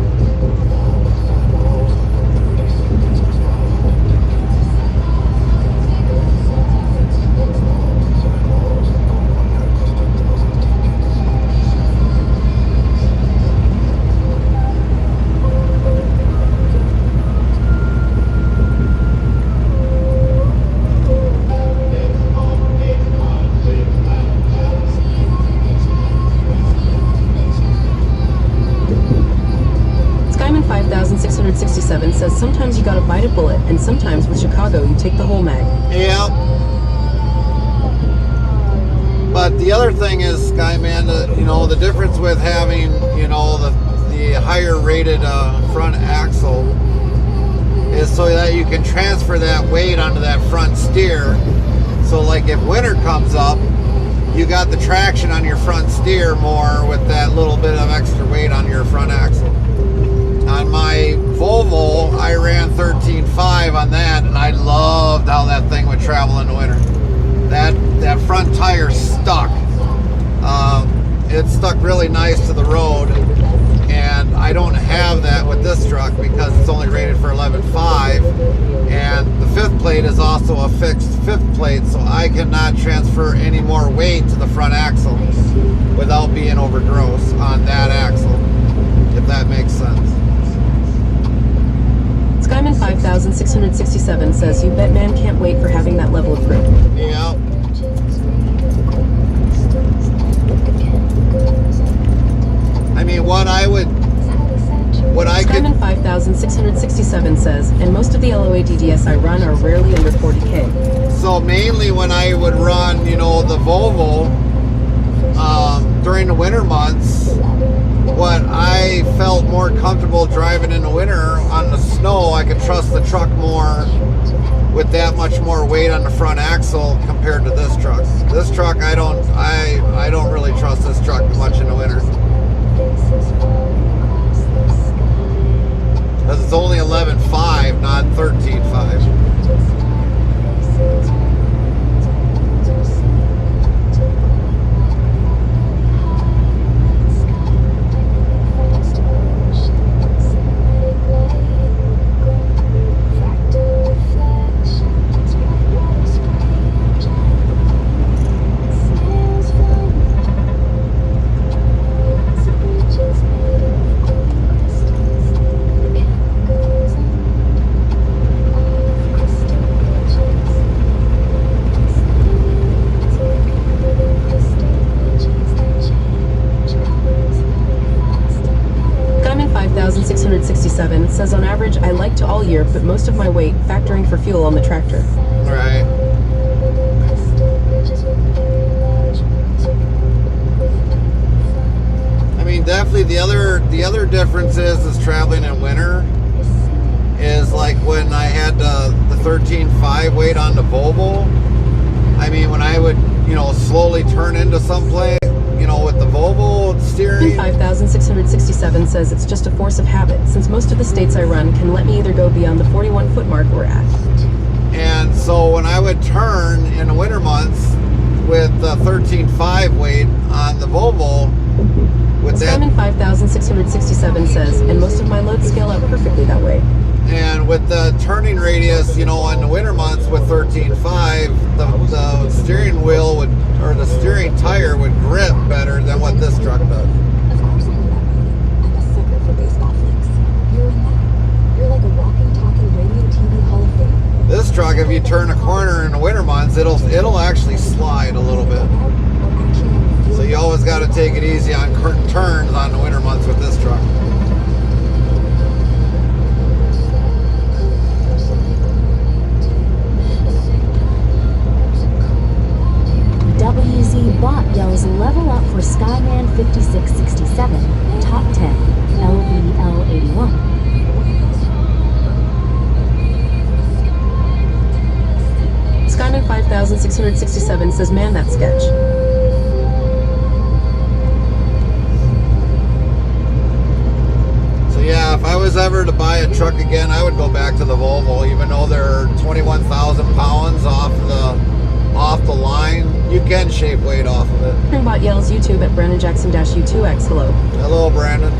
B: Skyman 5667 says, sometimes you gotta bite a bullet, and sometimes with Chicago, you take the whole mag.
C: Yeah. But the other thing is, Skyman, you know, the difference with having, you know, the higher rated front axle is so that you can transfer that weight onto that front steer. So like if winter comes up, you got the traction on your front steer more with that little bit of extra weight on your front axle. On my Volvo, I ran 13.5 on that, and I loved how that thing would travel in the winter. That front tire stuck. It stuck really nice to the road, and I don't have that with this truck because it's only rated for 11.5, and the fifth plate is also a fixed fifth plate, so I cannot transfer any more weight to the front axle without being over gross on that axle, if that makes sense.
B: Skyman 5667 says, you bet man can't wait for having that level of grip.
C: Yeah. I mean, what I could...
B: Skyman 5667 says, and most of the LOADDS I run are rarely under 40K.
C: So mainly when I would run, you know, the Volvo during the winter months, what I felt more comfortable driving in the winter on the snow, I could trust the truck more with that much more weight on the front axle compared to this truck. This truck, I don't really trust this truck much in the winter. Because it's only 11.5, not 13.5. Says on average I like to all year, but most of my weight factoring for fuel on the tractor. Right. I mean, definitely the other difference is traveling in winter is like when I had the 13.5 weight on the Volvo. I mean, when I would, you know, slowly turn into someplace, you know, with the Volvo steering.
B: 5667 says it's just a force of habit, since most of the states I run can let me either go beyond the 41 foot mark we're at.
C: And so when I would turn in the winter months with the 13.5 weight on the Volvo, with that...
B: Skyman 5667 says, and most of my loads scale out perfectly that way.
C: And with the turning radius, you know, in the winter months with 13.5, the steering wheel would, or the steering tire would grip better than what this truck does.
H: Of course I know that, buddy. I'm a sucker for baseball flicks. You're in that. You're like a walking, talking radio TV Hall of Fame.
C: This truck, if you turn a corner in the winter months, it'll actually slide a little bit. So you always got to take it easy on turns on the winter months with this truck.
J: WZ Bot yells level up for Skyman 5667, top 10, LVL 81.
B: Skyman 5667 says, man, that sketch.
C: So yeah, if I was ever to buy a truck again, I would go back to the Volvo, even though they're 21,000 pounds off the line. You can shave weight off of it.
B: Springbot yells YouTube at Brandon Jackson-U2X. Hello.
C: Hello, Brandon.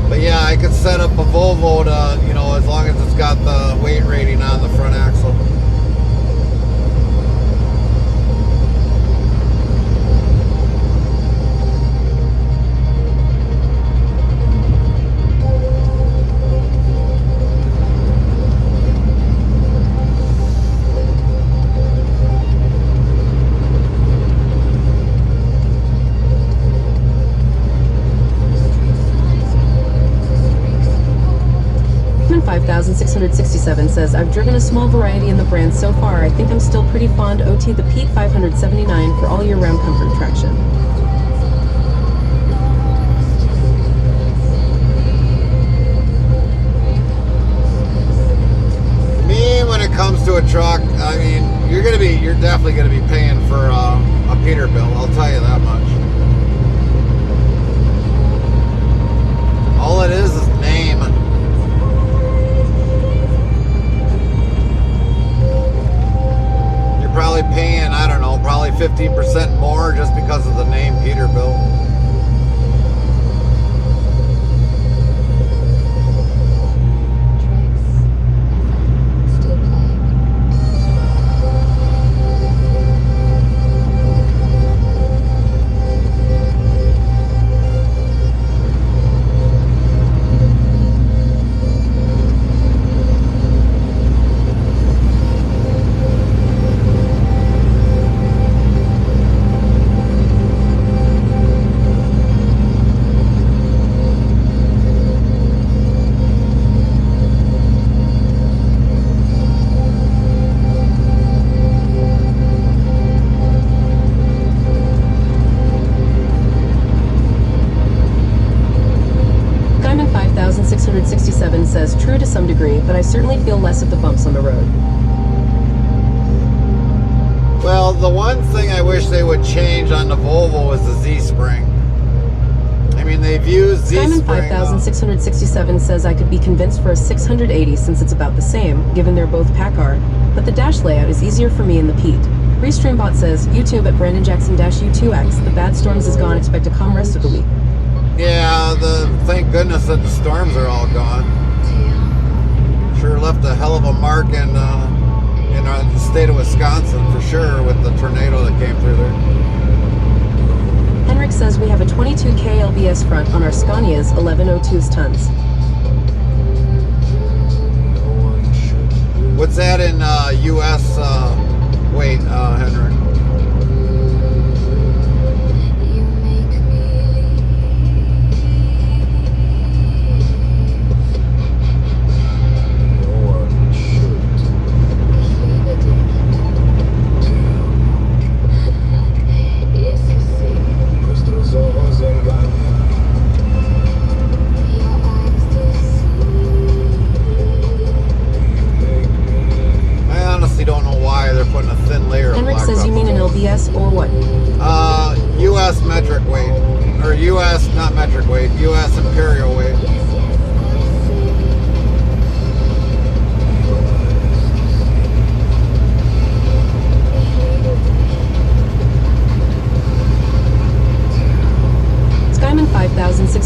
C: But yeah, I could set up a Volvo to, you know, as long as it's got the weight rating on the front axle.
B: Skyman 5667 says, I've driven a small variety in the brand so far. I think I'm still pretty fond OT the Pete 579 for all year-round comfort traction.
C: Me, when it comes to a truck, I mean, you're definitely gonna be paying for a Peterbilt. I'll tell you that much. All it is name. You're probably paying, I don't know, probably 15% more just because of the name Peterbilt.
B: Skyman 5667 says, true to some degree, but I certainly feel less of the bumps on the road.
C: Well, the one thing I wish they would change on the Volvo is the Z-spring. I mean, they've used Z-spring.
B: Skyman 5667 says I could be convinced for a 680 since it's about the same, given they're both Packard, but the dash layout is easier for me in the Pete. Restreambot says, YouTube at Brandon Jackson-U2X. The bad storms is gone. Expect a calm rest of the week.
C: Yeah, thank goodness that the storms are all gone. Sure left a hell of a mark in the state of Wisconsin for sure with the tornado that came through there.
B: Henrik says we have a 22K LBS front on our Scania's 1102's tons.
C: What's that in U.S. Weight, Henrik?
B: Henrik says, you mean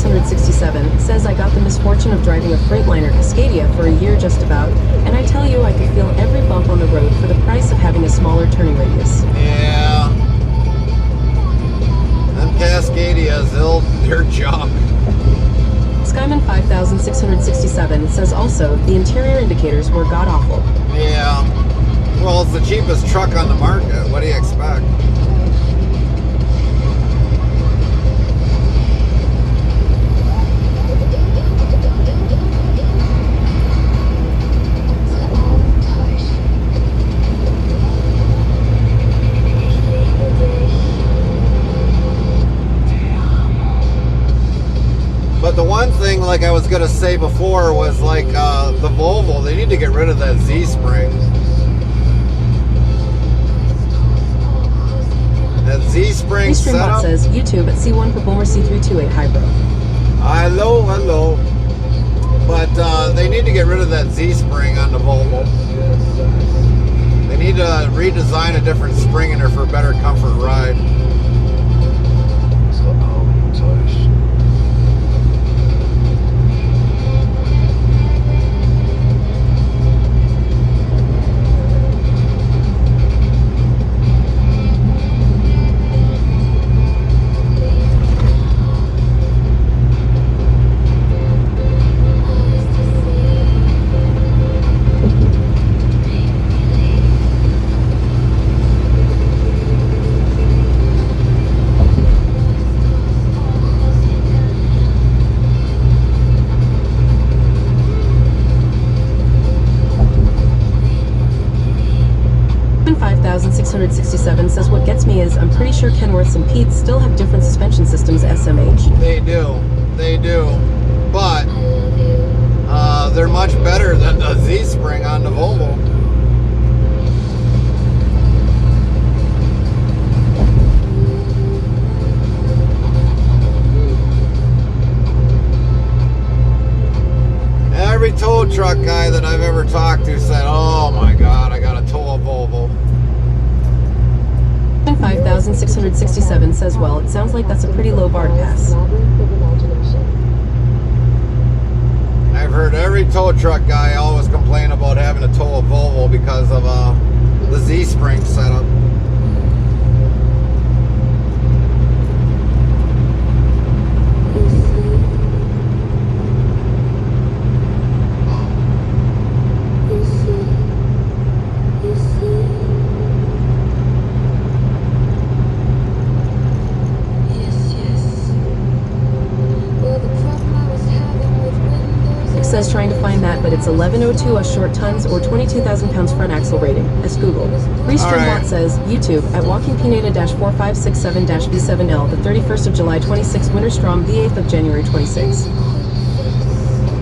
B: 5,667 says, I got the misfortune of driving a Freightliner Cascadia for a year just about, and I tell you I could feel every bump on the road for the price of having a smaller turning radius.
C: Yeah. Them Cascadias, they're junk.
B: Skyman 5,667 says also, the interior indicators were god-awful.
C: Yeah. Well, it's the cheapest truck on the market. What do you expect? But the one thing, like I was gonna say before, was like the Volvo. They need to get rid of that Z-spring. That Z-spring setup.
B: Says YouTube at C1 for Boomer C328 Hybrid.
C: Hello. But they need to get rid of that Z-spring on the Volvo. They need to redesign a different spring in there for a better comfort ride.
B: 667 says, what gets me is I'm pretty sure Kenworths and Pete's still have different suspension systems SMH.
C: They do. But they're much better than the Z-spring on the Volvo. Every tow truck guy that I've ever talked to said, oh my God, I got to tow a Volvo.
B: 5,667 says, well, it sounds like that's a pretty low bar to pass.
C: I've heard every tow truck guy always complain about having to tow a Volvo because of the Z-spring setup.
B: Says trying to find that, but it's 1102 us short tons or 22,000 pounds front axle rating. As Google. Restreambot says, YouTube at Walking Pineda-4567-B7L, the 31st of July 26, Winterstrom, the 8th of January 26.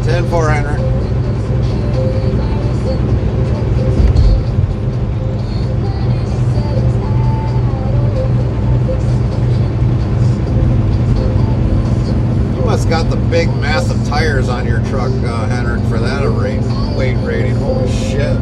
C: 10-4, Henry. Got the big massive tires on your truck, Henrik, for that weight rating. Holy shit.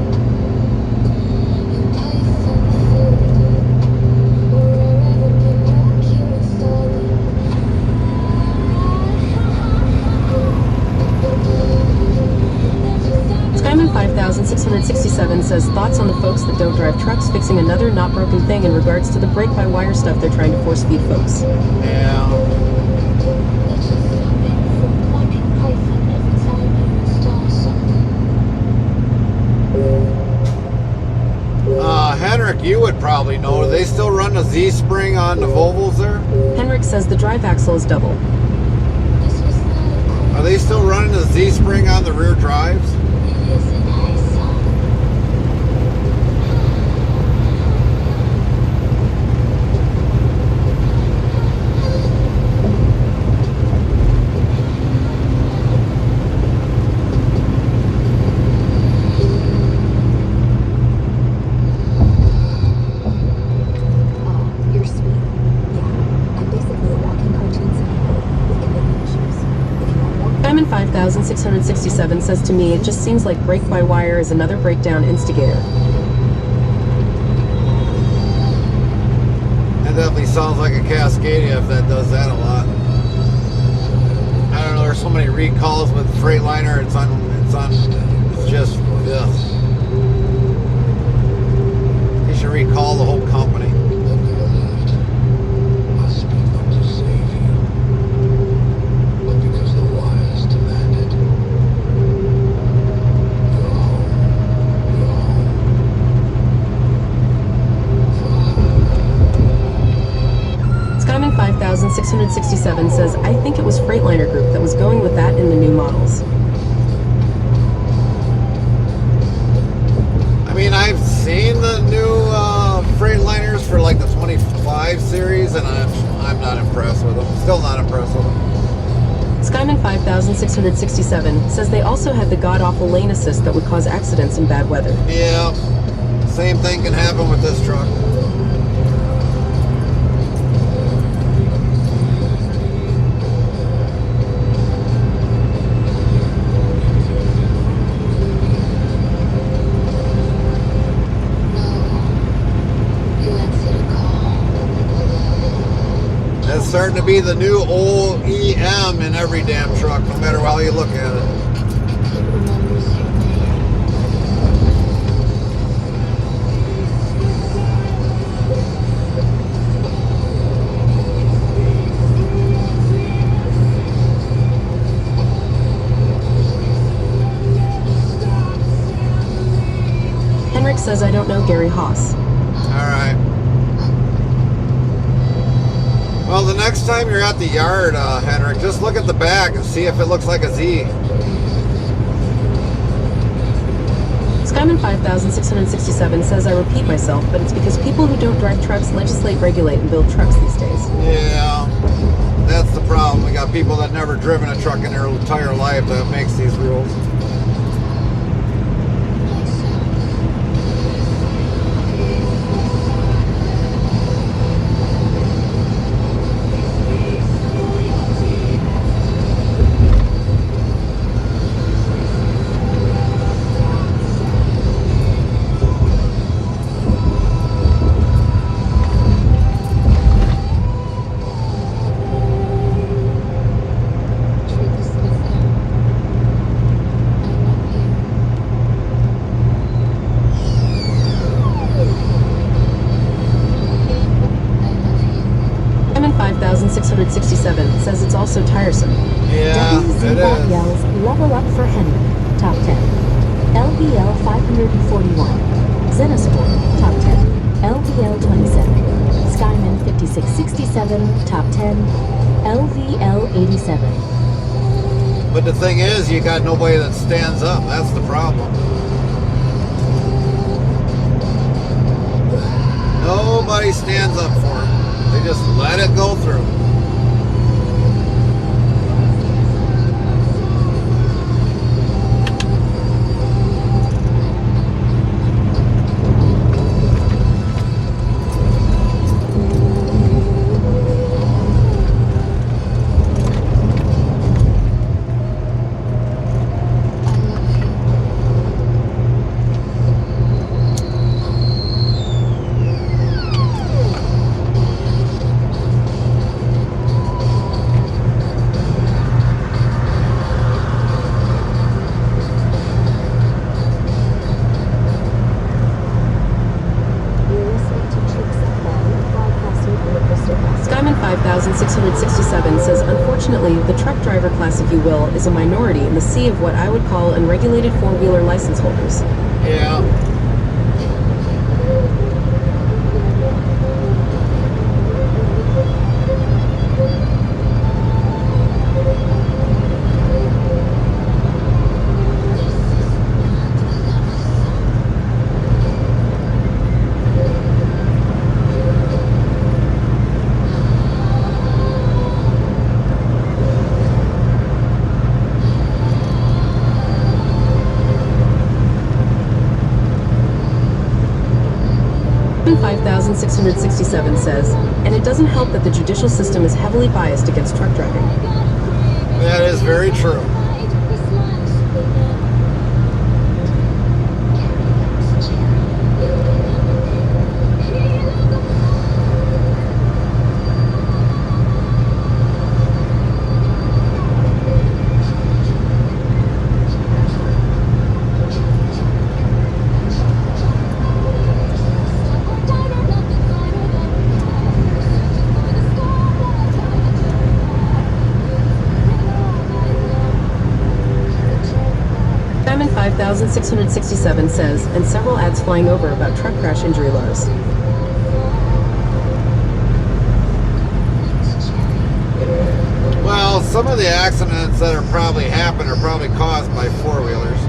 B: Skyman 5,667 says, thoughts on the folks that don't drive trucks fixing another not broken thing in regards to the brake-by-wire stuff they're trying to force feed folks.
C: Yeah. Henrik, you would probably know. Do they still run the Z-spring on the Volvos there?
B: Henrik says the drive axle is double.
C: Are they still running the Z-spring on the rear drives?
B: Diamond 5,667 says to me, it just seems like brake-by-wire is another breakdown instigator.
C: That definitely sounds like a Cascadia if that does that a lot. I many recalls with Freightliner. It's just, ugh. He should recall the whole company.
B: Skyman 5667 says, I think it was Freightliner Group that was going with that in the new models.
C: I mean, I've seen the new Freightliners for like the 25 series, and I'm not impressed with them. Still not impressed with them.
B: Skyman 5667 says they also had the god-awful lane assist that would cause accidents in bad weather.
C: Yeah, same thing can happen with this truck. It's starting to be the new old EM in every damn truck, no matter how you look at it.
B: Henrik says, I don't know Gary Haas.
C: Alright. Well, the next time you're at the yard, Henrik, just look at the back and see if it looks like a Z.
B: Skyman 5667 says, I repeat myself, but it's because people who don't drive trucks legislate, regulate, and build trucks these days.
C: Yeah, that's the problem. We got people that never driven a truck in their entire life that makes these rules.
B: Skyman 5667 says it's also tiresome.
C: Yeah, it
J: WZ
C: is.
J: yells, level up for Henry, top 10. LVL 541. Xenosport, top 10. LVL 27. Skyman 5667, top 10. LVL 87.
C: But the thing is, you got nobody that stands up. That's the problem. Nobody stands up for it. They just let it go through.
B: Skyman 5667 says, unfortunately, the truck driver class, if you will, is a minority in the sea of what I would call unregulated four-wheeler license holders.
C: Yeah.
B: Skyman 5667 says, and it doesn't help that the judicial system is heavily biased against truck driving.
C: That is very true.
B: 5667 says, and several ads flying over about truck crash injury laws.
C: Well, some of the accidents that are probably happened are probably caused by four-wheelers.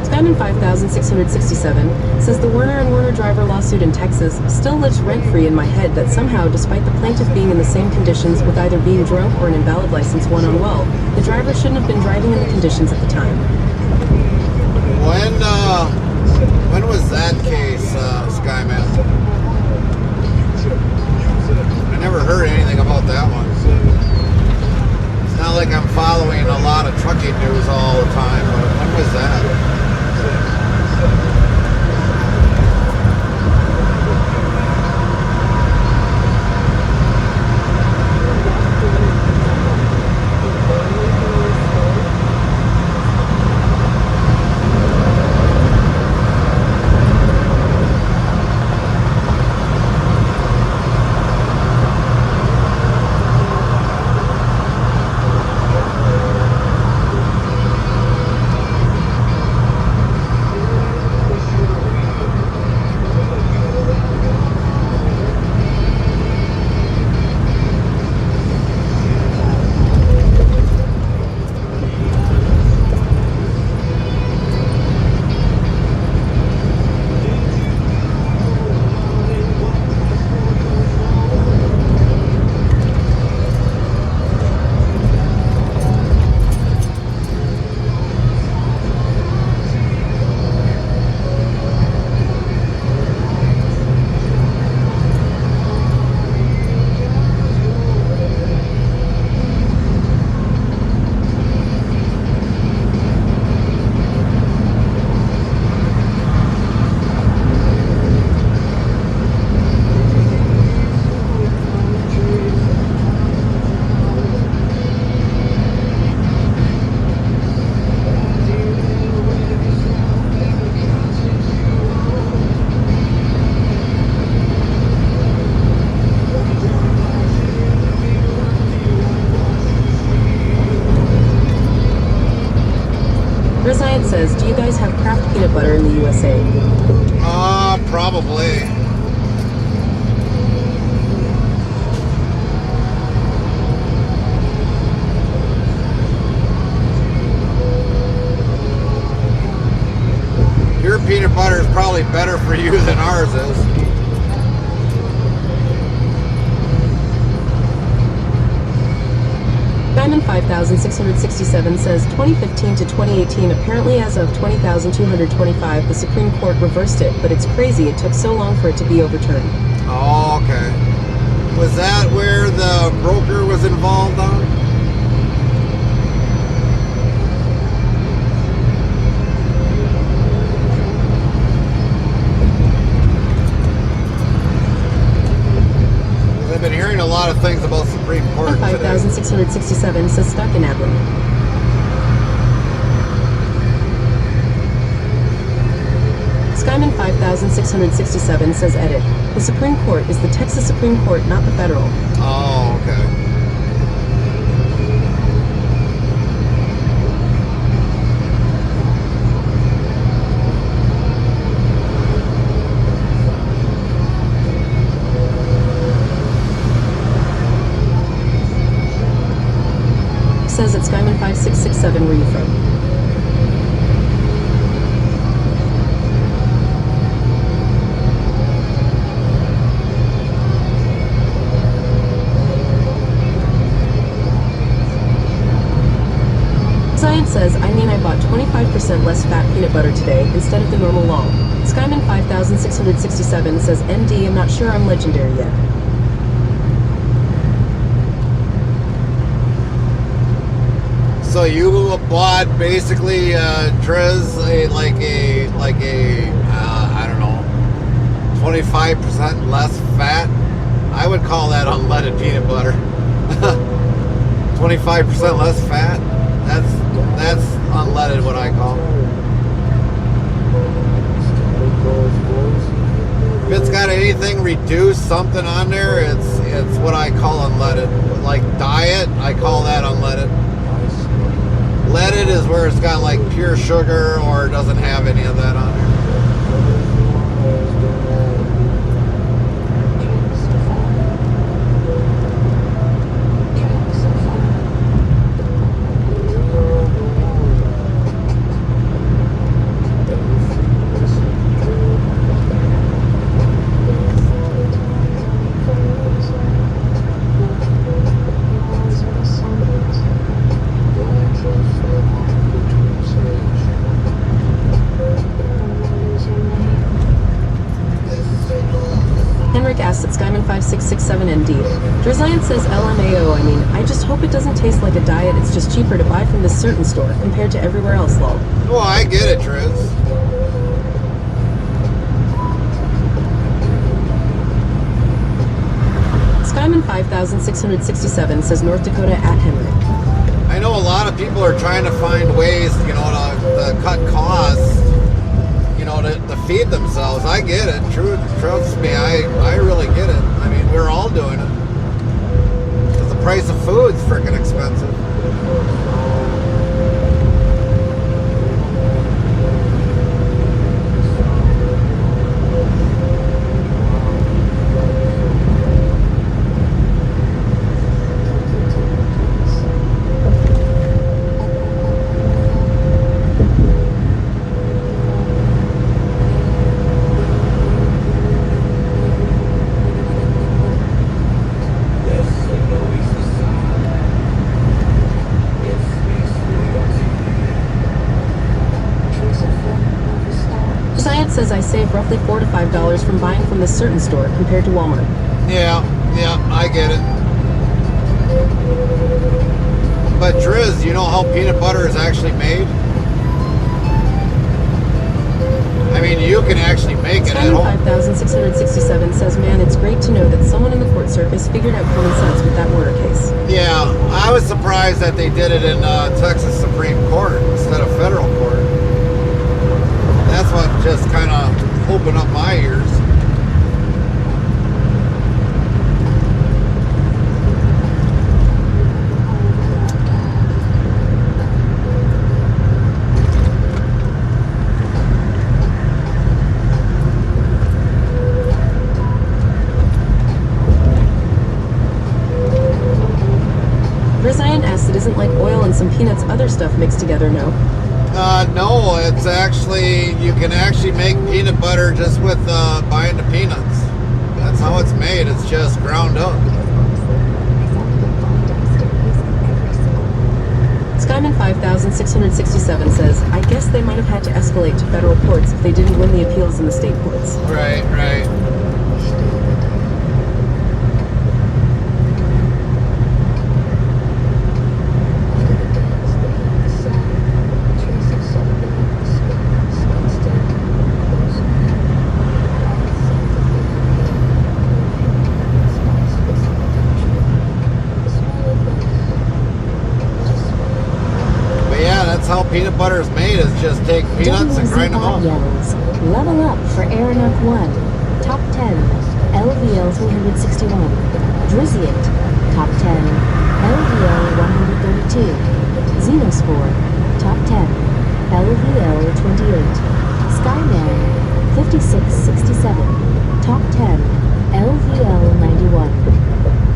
B: Skyman 5667 says the Werner and Werner driver lawsuit in Texas still lives rent-free in my head that somehow, despite the plaintiff being in the same conditions with either being drunk or an invalid license one on well, the driver shouldn't have been driving in the conditions at the time.
C: When was that case, Skyman? I never heard anything about that one. It's not like I'm following a lot of trucking news all the time, but when was that?
B: Resiant says, do you guys have Kraft peanut butter in the USA?
C: Probably. Your peanut butter is probably better for you than ours is.
B: Diamond 5667 says 2015 to 2018, apparently as of 20,225, the Supreme Court reversed it, but it's crazy it took so long for it to be overturned.
C: Oh, okay. Was that where the broker was involved on? I've been hearing a lot of things about Supreme Court today.
B: 5667 says stuck in Abilene. Skyman 5667 says edit. The Supreme Court is the Texas Supreme Court, not the federal.
C: Oh, okay.
B: Says at Skyman 5667, where are you from? says, I mean, I bought 25% less fat peanut butter today instead of the normal lol. Skyman 5667 says, MD, I'm not sure I'm legendary yet.
C: So you bought basically Triz I don't know, 25% less fat. I would call that unleaded peanut butter. 25% less fat. That's unleaded, what I call. If it's got anything reduced, something on there, it's what I call unleaded. Like diet, I call that unleaded. Leaded is where it's got like pure sugar or doesn't have any of that on there.
B: Asks at Skyman 5667MD. Drizliant says LMAO, I mean, I just hope it doesn't taste like a diet, it's just cheaper to buy from this certain store compared to everywhere else, lol.
C: Oh, I get it, Triz.
B: Skyman 5667 says North Dakota at Henry.
C: I know a lot of people are trying to find ways, to cut costs, to feed themselves. I get it. Trust me, I really get it. I mean, we're all doing it. Because the price of food's freaking expensive.
B: Says I save roughly $4 to $5 from buying from this certain store compared to Walmart.
C: Yeah, I get it. But Driz, you know how peanut butter is actually made? I mean, you can actually make it at home.
B: 5667 says, man, it's great to know that someone in the court circus figured out common sense with that murder case.
C: Yeah, I was surprised that they did it in Texas Supreme Court instead of federal court. That's what just kind of opened up my ears.
B: Rizayan asks, it isn't like oil and some peanuts, other stuff mixed together, no?
C: No, it's actually, you can actually make peanut butter just with buying the peanuts. That's how it's made. It's just ground up.
B: Skyman 5667 says, I guess they might have had to escalate to federal courts if they didn't win the appeals in the state courts.
C: Right. How peanut butter is made is just take peanuts and grind them up.
J: Yells. Level up for Aeronaut 1. Top 10. LVL 361. Drizziant. Top 10. LVL 132. Xenospore. Top 10. LVL 28. Skyman 5667. Top 10. LVL 91.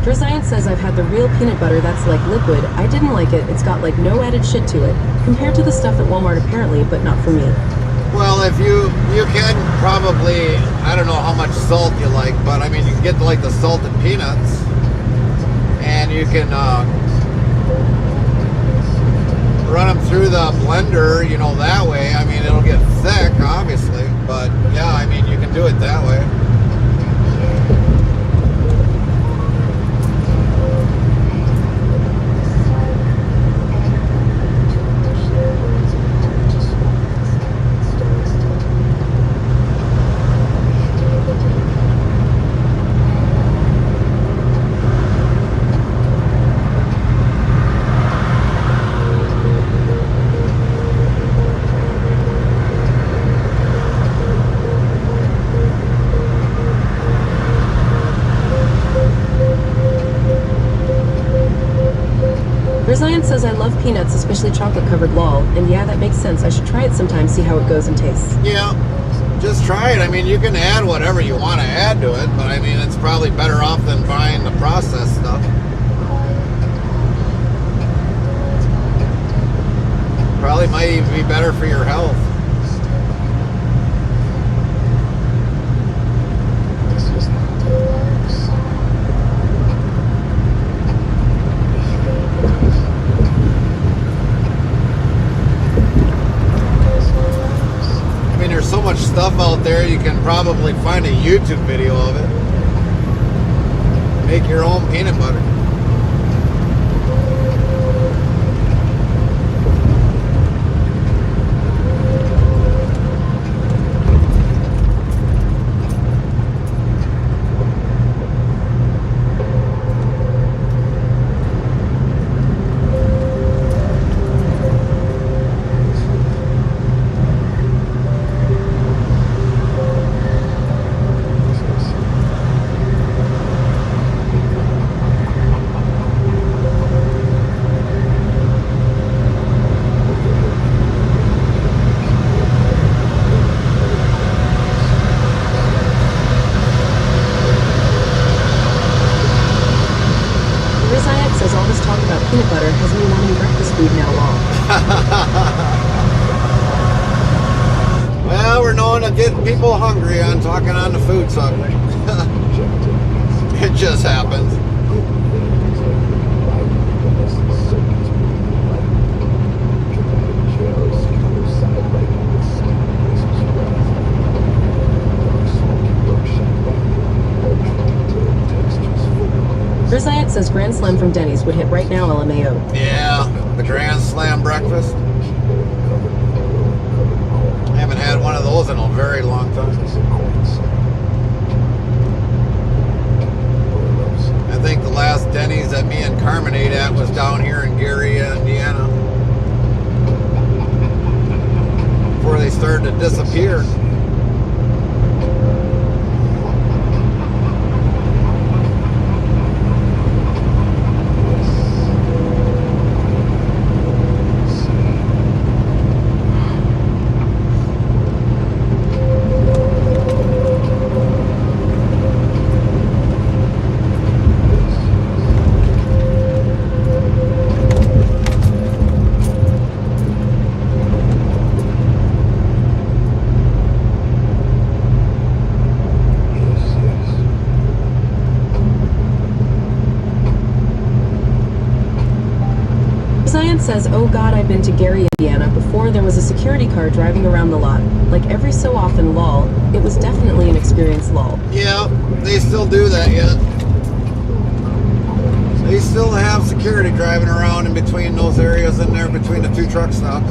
B: Driziant says I've had the real peanut butter that's like liquid. I didn't like it. It's got like no added shit to it. Compared to the stuff at Walmart apparently, but not for me.
C: Well, if you can probably, I don't know how much salt you like, but I mean you can get like the salted peanuts and you can run them through the blender, you know, that way. I mean, it'll get thick, obviously, but yeah, I mean, you can do it that way.
B: Rizzian says I love peanuts, especially chocolate-covered lol, and yeah, that makes sense. I should try it sometime, see how it goes and tastes.
C: Yeah, just try it. I mean, you can add whatever you want to add to it, but I mean, it's probably better off than buying the processed stuff. Probably might even be better for your health. There's so much stuff out there, you can probably find a YouTube video of it. Make your own peanut butter.
B: Peanut butter has me wanting breakfast food now long.
C: Well, we're known to get people hungry on talking on the food subject. It just happens.
B: Rizzian says Grand Slam from Denny's would hit right now, LMAO.
C: Yeah, the Grand Slam breakfast. I haven't had one of those in a very long time. I think the last Denny's that me and Carmen ate at was down here in Gary, Indiana. Before they started to disappear.
B: Says, oh God, I've been to Gary, Indiana. Before there was a security car driving around the lot. Like every so often, lol. It was definitely an experience, lol.
C: Yeah, they still do that yet. They still have security driving around in between those areas in there, between the two truck stops.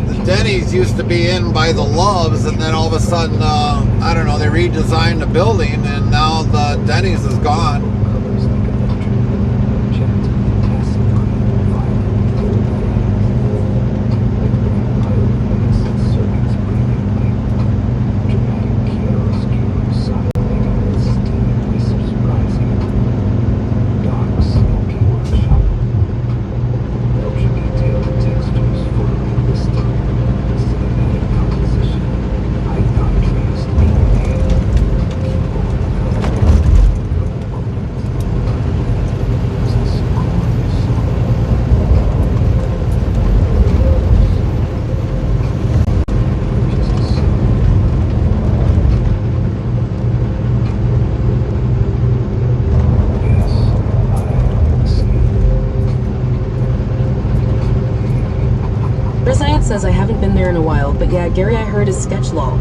C: The Denny's used to be in by the Loves, and then all of a sudden, I don't know, they redesigned the building, and now the Denny's is gone.
B: says I haven't been there in a while, but yeah, Gary I heard is sketch lol.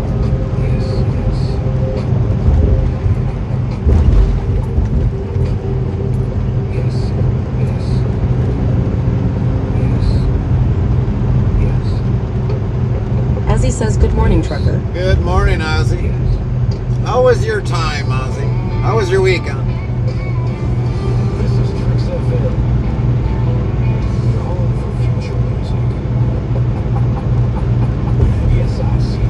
B: Ozzy says good morning, trucker.
C: Good morning, Ozzy. How was your time, Ozzy? How was your weekend?
K: This is Tricks FM. Your home for future music. Yes, I see.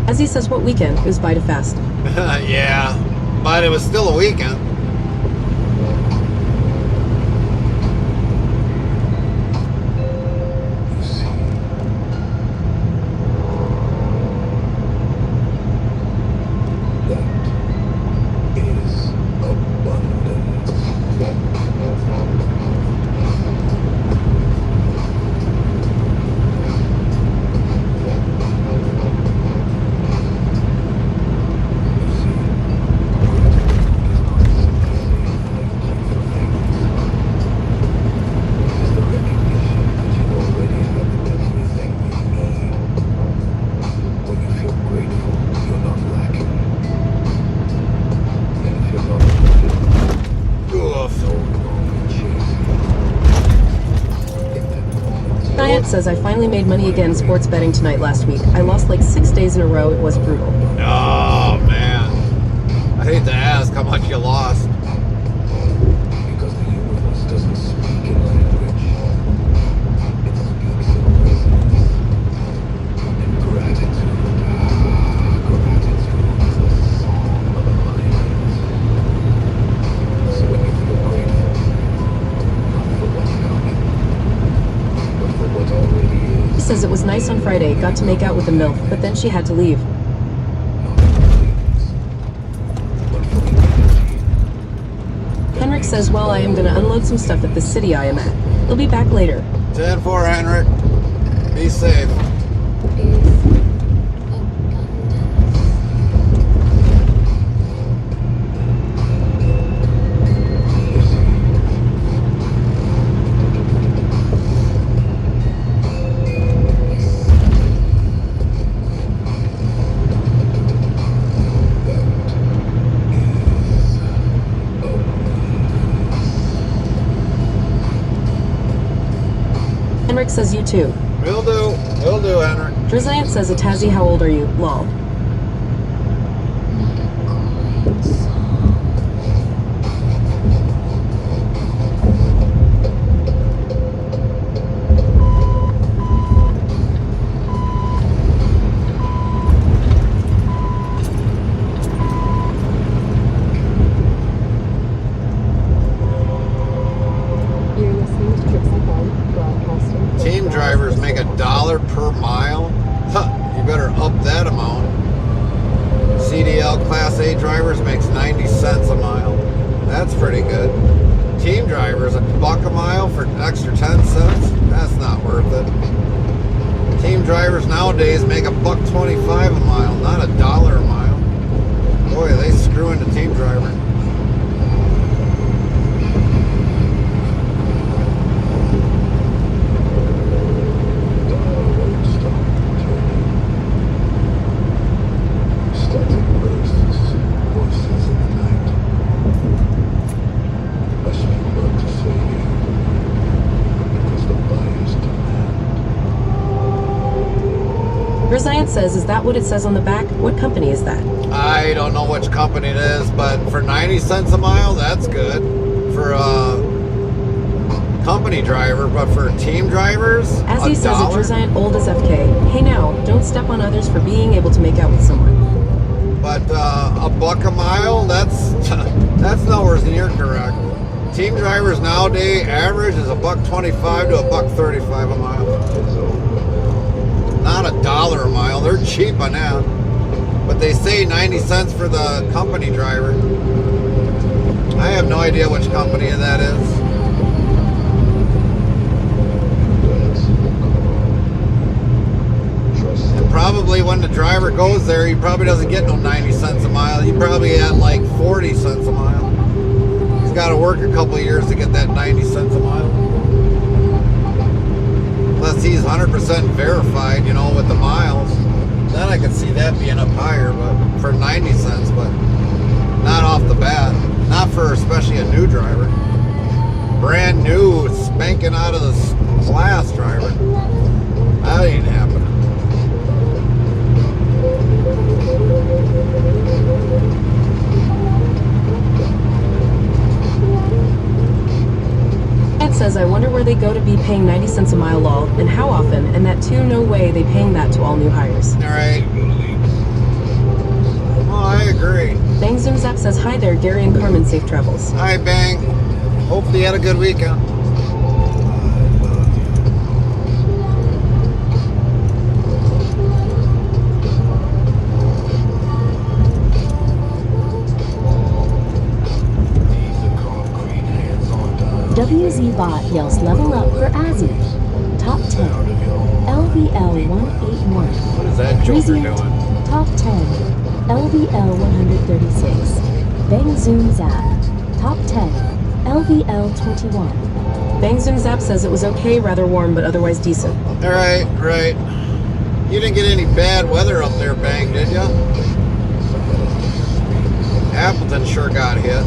B: Ozzy says what weekend? It was by to fast.
C: Yeah, but it was still a weekend.
B: Says I finally made money again sports betting tonight last week. I lost like 6 days in a row. It was brutal.
C: Oh, man. I hate to ask how much you lost.
M: Because the universe doesn't speak in language. It speaks in presence. And gratitude. Gratitude is a song of the mind. So when you feel grateful, not for what's coming, but for what already is.
B: He says it was nice on Friday. Got to make out with the MILF, but then she had to leave. Henrik says, well, I am going to unload some stuff at the city I am at. He'll be back later.
C: 10-4, Henrik. Be safe.
B: Henrik says you too.
C: Will do. Will do, Henrik.
B: Drizziant says, Atazi, how old are you? Lol.
C: Team drivers make $1 per mile. Huh, you better up that amount. CDL Class A drivers makes 90 cents a mile. That's pretty good. Team drivers, $1 a mile for an extra 10 cents? That's not worth it. Team drivers nowadays make $1.25 a mile, not $1 a mile. Boy, they screw into team driver.
B: Drizziant says, is that what it says on the back? What company is that?
C: I don't know which company it is, but for 90 cents a mile, that's good. For a company driver, but for team drivers,
B: As he says, a Drizziant old as FK. Hey now, don't step on others for being able to make out with someone.
C: But $1 a mile, that's nowhere near correct. Team drivers nowadays average is $1.25 to $1.35 a mile. Not $1 a mile. They're cheap on that. But they say 90 cents for the company driver. I have no idea which company that is. And probably when the driver goes there, he probably doesn't get no 90 cents a mile. He probably at like 40 cents a mile. He's got to work a couple of years to get that 90 cents a mile. Unless he's 100% verified, you know, with the miles. Then I could see that being up higher, but for 90 cents, but not off the bat. Not for especially a new driver. Brand new, spanking out of the class driver. That ain't happening.
B: Ed says, I wonder where they go to be paying 90 cents a mile all, and how often, and that too, no way they paying that to all new hires.
C: All right. Well, I agree.
B: Bang Zoom Zap says, hi there, Gary and Carmen, safe travels.
C: Hi, Bang. Hopefully you had a good weekend.
J: WZ Bot yells level up for Azzy. Top 10. LVL 181.
C: What is that joker
J: Resient,
C: doing?
J: Top 10. LVL 136. Bang Zoom Zap. Top 10. LVL 21.
B: Bang Zoom Zap says it was okay, rather warm, but otherwise decent.
C: All right, right. You didn't get any bad weather up there, Bang, did you? Appleton sure got hit.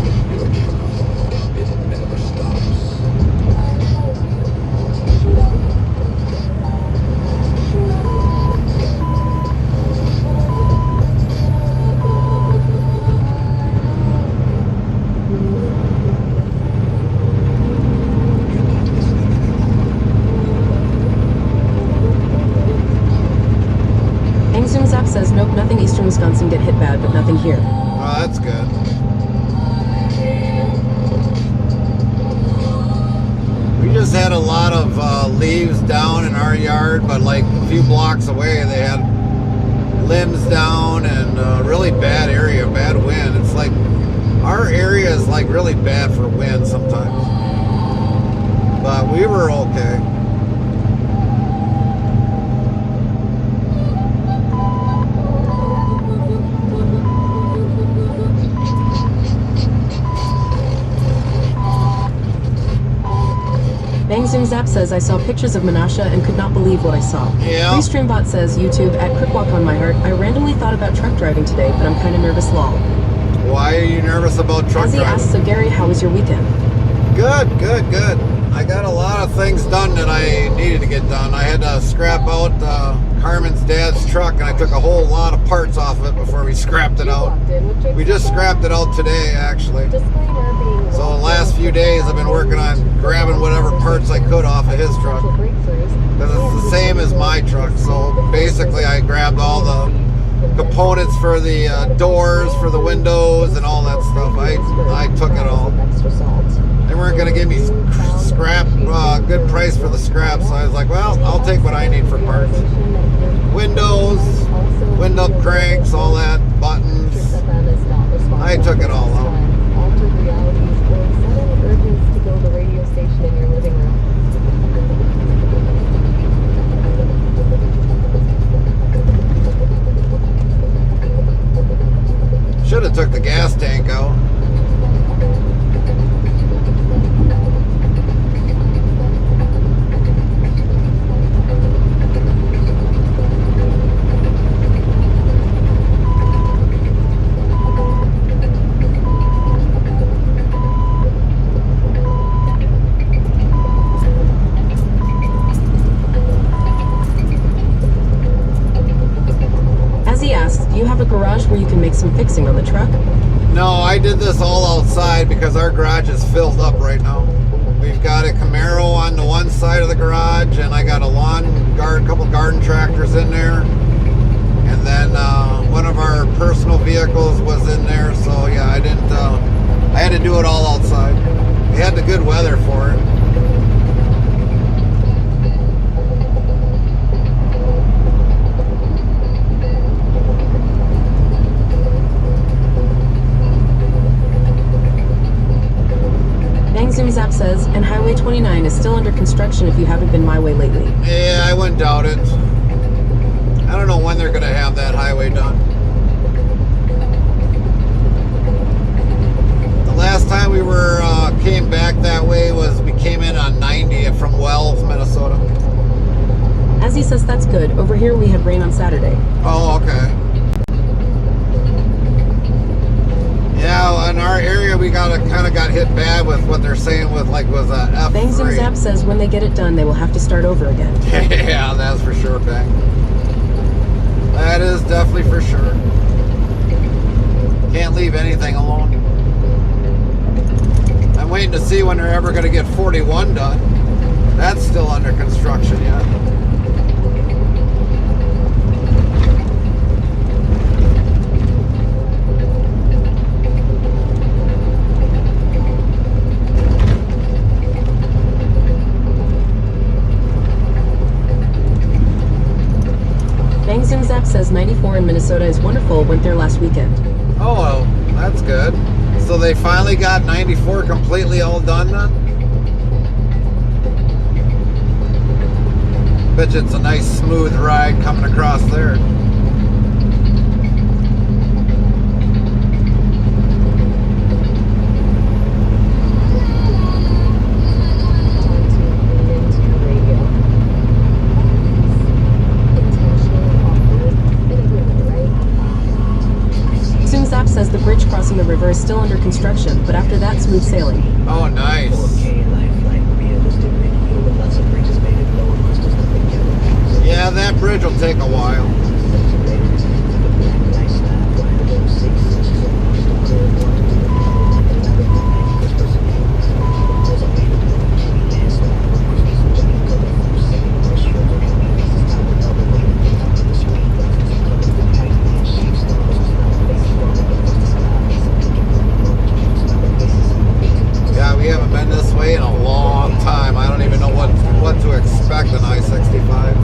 B: Says nope, nothing eastern Wisconsin get hit bad, but nothing here.
C: Oh, that's good. We just had a lot of leaves down in our yard, but like a few blocks away they had limbs down and really bad area, bad wind. It's like our area is like really bad for wind sometimes, but we were okay.
B: Bang Zoom Zap says, I saw pictures of Menasha and could not believe what I saw.
C: Yeah.
B: Restreambot says, YouTube, at Quick Walk on my heart, I randomly thought about truck driving today, but I'm kind of nervous, lol.
C: Why are you nervous about truck
B: driving? Asks, so Gary, how was your weekend?
C: Good, good, good. I got a lot of things done that I needed to get done. I had to scrap out Carmen's dad's truck, and I took a whole lot of parts off of it before we scrapped it out. We just scrapped it out today, actually. So the last few days I've been working on grabbing whatever parts I could off of his truck. Because it's the same as my truck. So basically I grabbed all the components for the doors, for the windows, and all that stuff. I took it all. They weren't going to give me scrap, good price for the scrap, so I was like, well, I'll take what I need for parts. Windows, window cranks, all that, buttons. I took it all out. Should have took the gas tank out.
B: Do you have a garage where you can make some fixing on the truck?
C: No, I did this all outside because our garage is filled up right now. We've got a Camaro on the one side of the garage, and I got a couple garden tractors in there, and then one of our personal vehicles was in there. So yeah, I had to do it all outside. We had the good weather for it.
B: Zoom Zap says, and Highway 29 is still under construction if you haven't been my way lately.
C: Yeah, I wouldn't doubt it. I don't know when they're going to have that highway done. The last time we were came back that way was we came in on 90 from Wells, Minnesota.
B: As he says, that's good. Over here we had rain on Saturday.
C: Oh, okay. Yeah, in our area we kind of got hit bad with what they're saying with like was a F3.
B: Bangs and Zap says when they get it done, they will have to start over again.
C: Yeah, that's for sure, Bang. That is definitely for sure. Can't leave anything alone. I'm waiting to see when they're ever going to get 41 done. That's still under construction yet.
B: Bangs and Zap says 94 in Minnesota is wonderful. Went there last weekend.
C: Oh, well, that's good. So they finally got 94 completely all done then? Bet you it's a nice smooth ride coming across there.
B: Zap says the bridge crossing the river is still under construction, but after that, smooth sailing.
C: Oh, nice. Yeah, that bridge will take a while. We haven't been this way in a long time. I don't even know what to expect on I-65.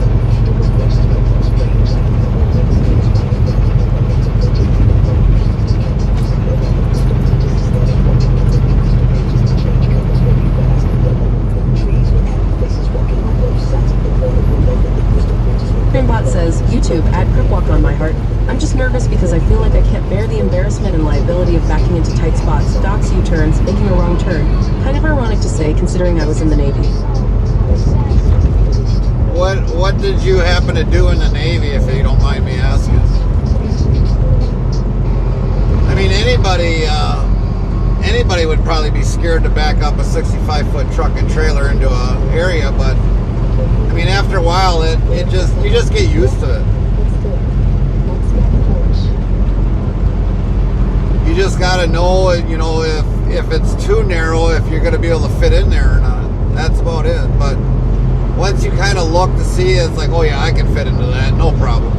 B: Crimbot says, YouTube, add Crip Walk on my heart. I'm just nervous because I feel like I can't bear the embarrassment and liability of backing into tight spots, docks U-turns, making a wrong turn. Kind of ironic to say, considering I was in the Navy.
C: What did you happen to do in the Navy, if you don't mind me asking? I mean, anybody would probably be scared to back up a 65-foot truck and trailer into an area, but I mean, after a while, you just get used to it. You just gotta know, you know, if it's too narrow, if you're gonna be able to fit in there or not. That's about it. But once you kind of look to see, it's like, oh yeah, I can fit into that, no problem.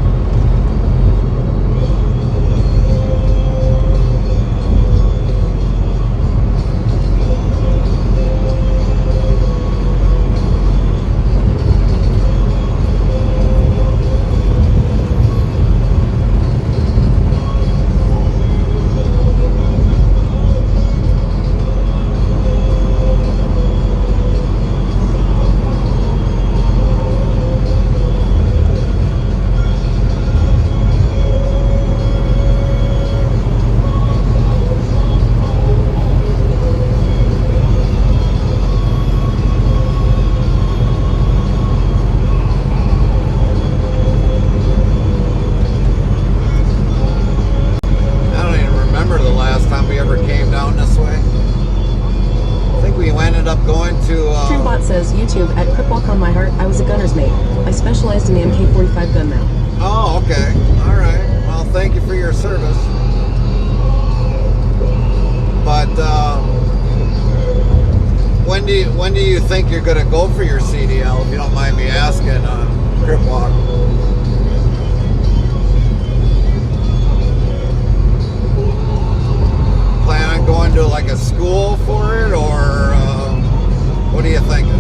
B: YouTube at Crip Walk on my heart. I was a gunner's mate. I specialized in the MK45 gun mount.
C: Oh, okay. All right. Well, thank you for your service. But when do you think you're going to go for your CDL? If you don't mind me asking, Crip Walk. Plan on going to like a school for it, or what are you thinking?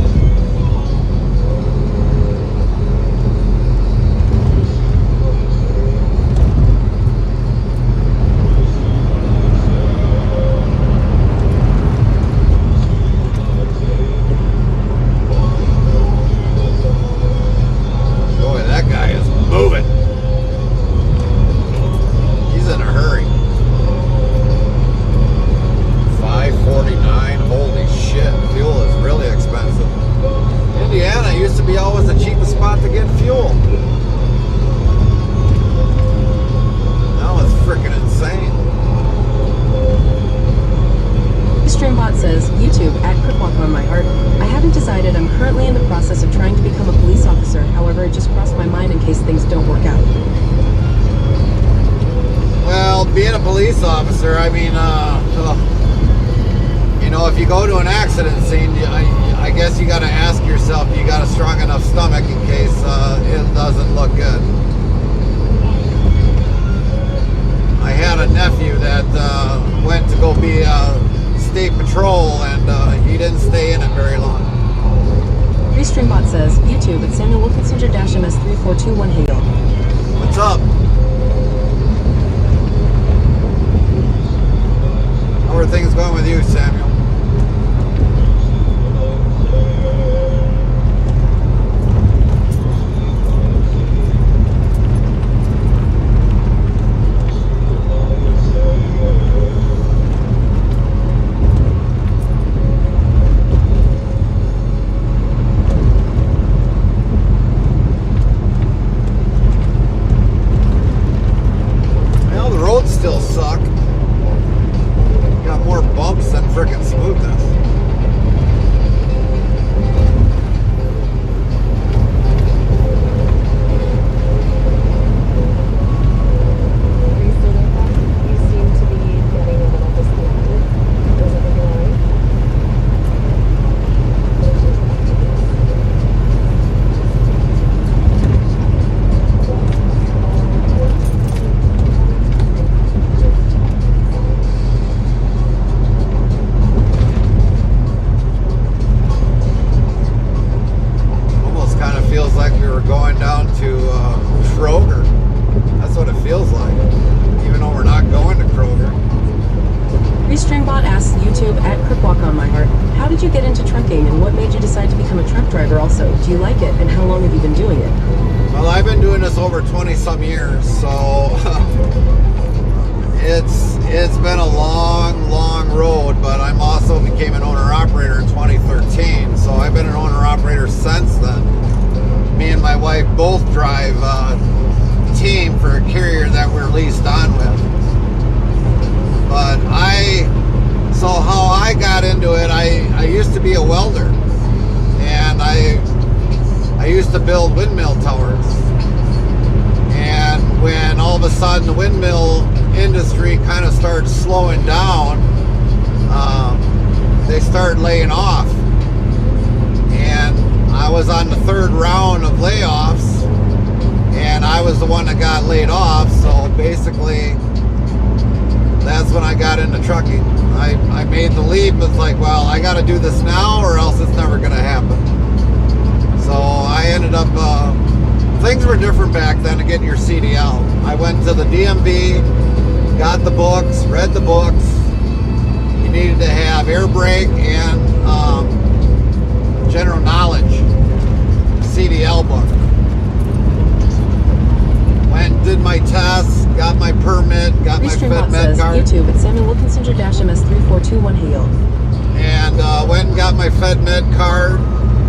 C: Boy, that guy is moving. police officer, I mean, you know, if you go to an accident scene, I guess you got to ask yourself, you got a strong enough stomach in case it doesn't look good. I had a nephew that went to go be state patrol, and he didn't stay in it very long.
B: Restreambot says, YouTube at Samuel Wilkinson-MS3421 Hale.
C: What's up? How are things going with you, Samuel? Still suck. Got more bumps than frickin' smoothness.
B: Do you like it, and how long have you been doing it?
C: Well, I've been doing this over 20-some years, so it's been a long road, but I'm also became an owner-operator in 2013, so I've been an owner-operator since then. Me and my wife both drive a team for a carrier that we're leased on with. But so how I got into it, I used to be a welder, and I used to build windmill towers. And when all of a sudden the windmill industry kind of started slowing down, they started laying off. And I was on the third round of layoffs, and I was the one that got laid off. So basically, that's when I got into trucking. I made the leap. It's like, well, I got to do this now or else it's never going to happen. So I ended up, things were different back then to get your CDL. I went to the DMV, got the books, read the books. You needed to have air brake and general knowledge CDL book. Went, did my tests, got my permit, got my FedMed card.
B: YouTube at Samuel Wilkinson-MS3421 Hale.
C: And went and got my FedMed card.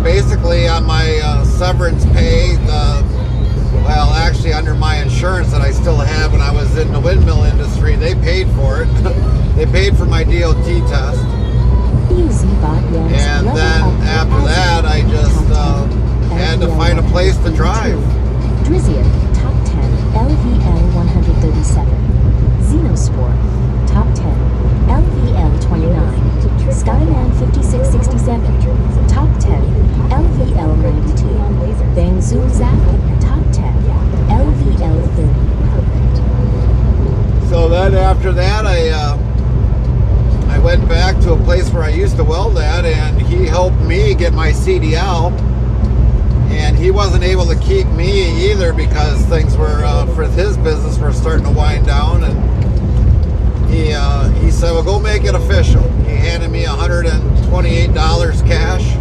C: Basically on my severance pay, well, actually under my insurance that I still have when I was in the windmill industry, they paid for it. They paid for my DOT test. And then after that, I just had to find a place to drive.
J: Drizia, top 10, LVL 137. Xenospore, top 10, LVL 29. Skyman 5667, top 10, LVL 92. Bangzoo Zap, top 10, LVL 30.
C: So then after that, I went back to a place where I used to weld at, and he helped me get my CDL. And he wasn't able to keep me either because things were, for his business, were starting to wind down. And he said, well, go make it official. He handed me $128 cash.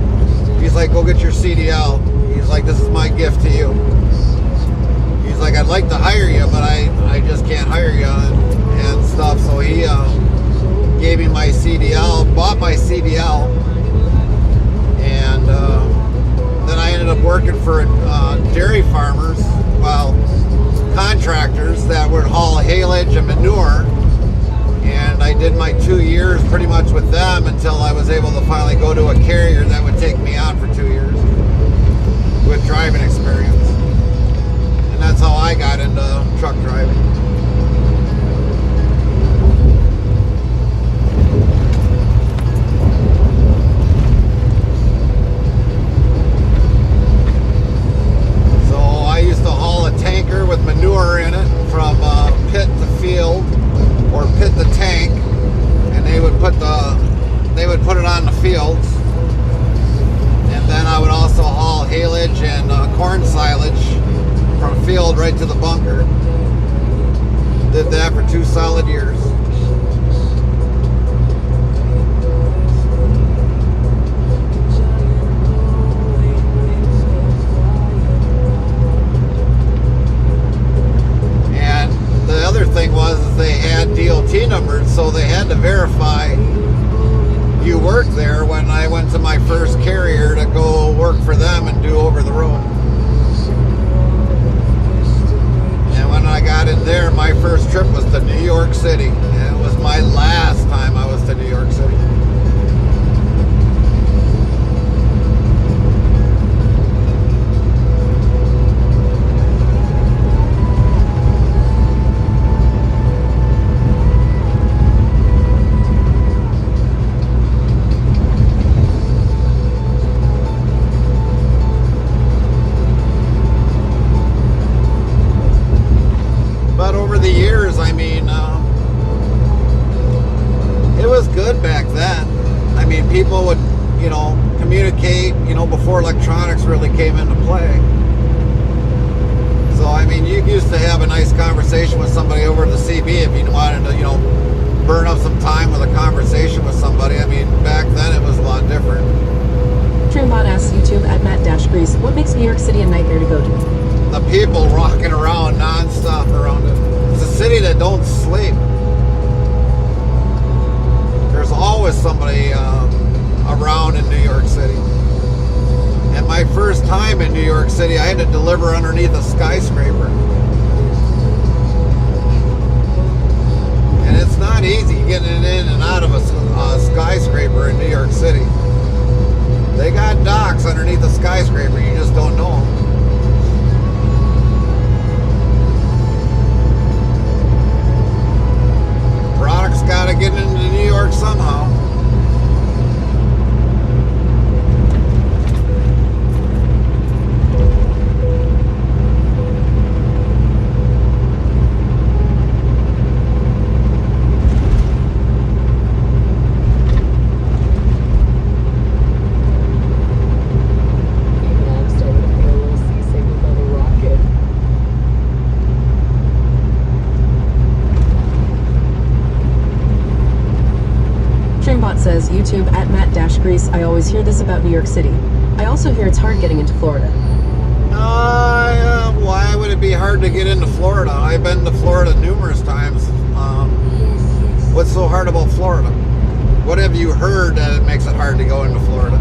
C: He's like, go get your CDL. He's like, this is my gift to you. He's like, I'd like to hire you, but I just can't hire you and stuff. So he gave me my CDL, bought my CDL, and then I ended up working for dairy farmers, well, contractors that would haul haylage and manure. And I did my 2 years pretty much with them until I was able to finally go to a carrier that would take me on for 2 years with driving experience. And that's how I got into truck driving. verify you worked there when I went to my first carrier to go work for them and do over the road. And when I got in there, my first trip was to New York City. And it was my last time I was to New York City. People would, communicate, before electronics really came into play. So, you used to have a nice conversation with somebody over the CB if you wanted to, burn up some time with a conversation with somebody. Back then it was a lot different.
B: Trimbot asks YouTube at Matt-Grease, what makes New York City a nightmare to go to?
C: The people rocking around non-stop around it. It's a city that don't sleep. There's always somebody around in New York City. And my first time in New York City, I had to deliver underneath a skyscraper. And it's not easy getting in and out of a skyscraper in New York City. They got docks underneath a skyscraper, you just don't know them. Products gotta get into New York somehow.
B: Says YouTube at Matt-Grease, I always hear this about New York City. I also hear it's hard getting into Florida.
C: Why would it be hard to get into Florida? I've been to Florida numerous times. What's so hard about Florida? What have you heard that it makes it hard to go into Florida?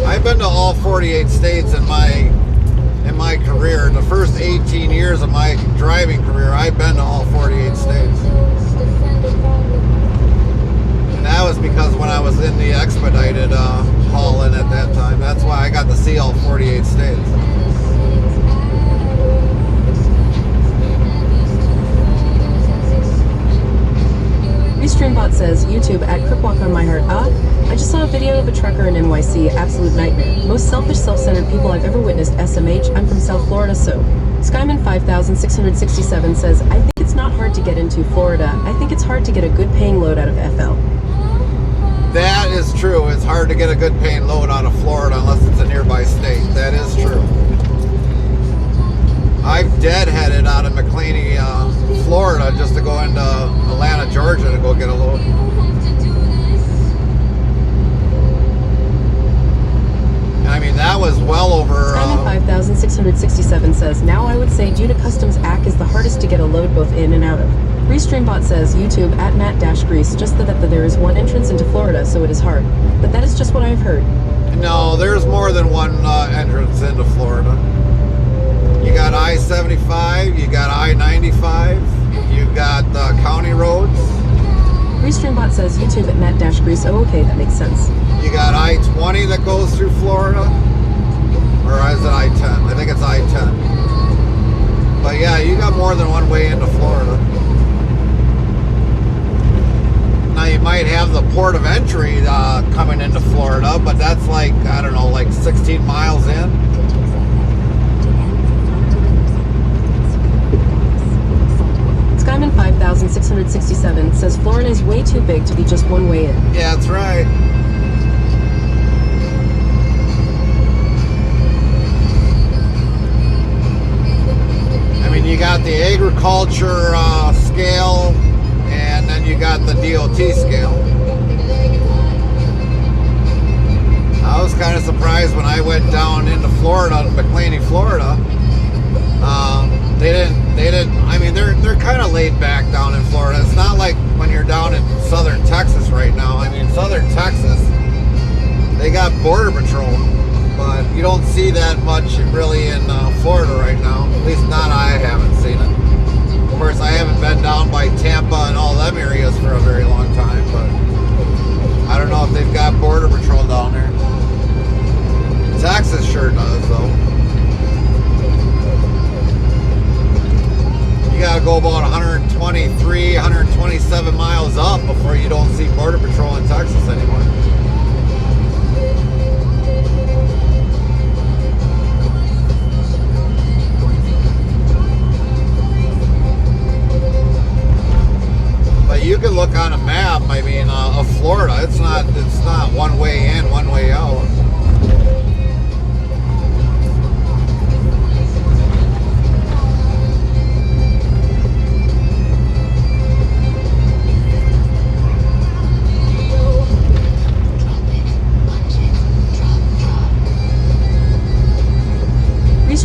C: I've been to all 48 states in my career. In the first 18 years of my driving career, I've been to all 48 states. And that was because when I was in the expedited hauling at that time, that's why I got to see all 48 states.
B: Restreambot says, YouTube at Cripwalk on my heart. I just saw a video of a trucker in NYC, absolute nightmare. Most selfish, self-centered people I've ever witnessed. SMH, I'm from South Florida, so. Skyman 5667 says, I think it's not hard to get into Florida. I think it's hard to get a good paying load out of FL.
C: That is true. It's hard to get a good paying load out of Florida unless it's a nearby state. That is true. I've deadheaded out of McClaney, Florida just to go into Atlanta, Georgia to go get a load. That was well over...
B: Simon 5667 says, now I would say due to Customs Act is the hardest to get a load both in and out of. Restreambot says, YouTube at Matt-Grease, just that there is one entrance into Florida, so it is hard. But that is just what I've heard.
C: No, there's more than one entrance into Florida. You got I-75, you got I-95, you got county roads.
B: Restreambot says, YouTube at Matt-Grease, oh okay, that makes sense.
C: You got I-20 that goes through Florida, or is it I-10? I think it's I-10. But yeah, you got more than one way into Florida. Now you might have the port of entry coming into Florida, but that's like, I don't know, like 16 miles in.
B: Skyman 5667 says Florida is way too big to be just one way in.
C: Yeah, that's right. You got the agriculture scale, and then you got the DOT scale. I was kind of surprised when I went down into Florida, Florida. They didn't. I mean, they're kind of laid back down like when you're down in southern Texas right now. I mean, southern Texas, they got border patrol, but you don't see that much really in Florida right now. At least not I haven't seen it. Of course, I haven't been down by Tampa and all them areas for a very long time, but I don't know if they've got border patrol down there. Texas sure does, though. You gotta go about 123, 127 miles up before you don't see border patrol in Texas anymore. But you can look on a map. I mean, of Florida, it's not one way in, one way out.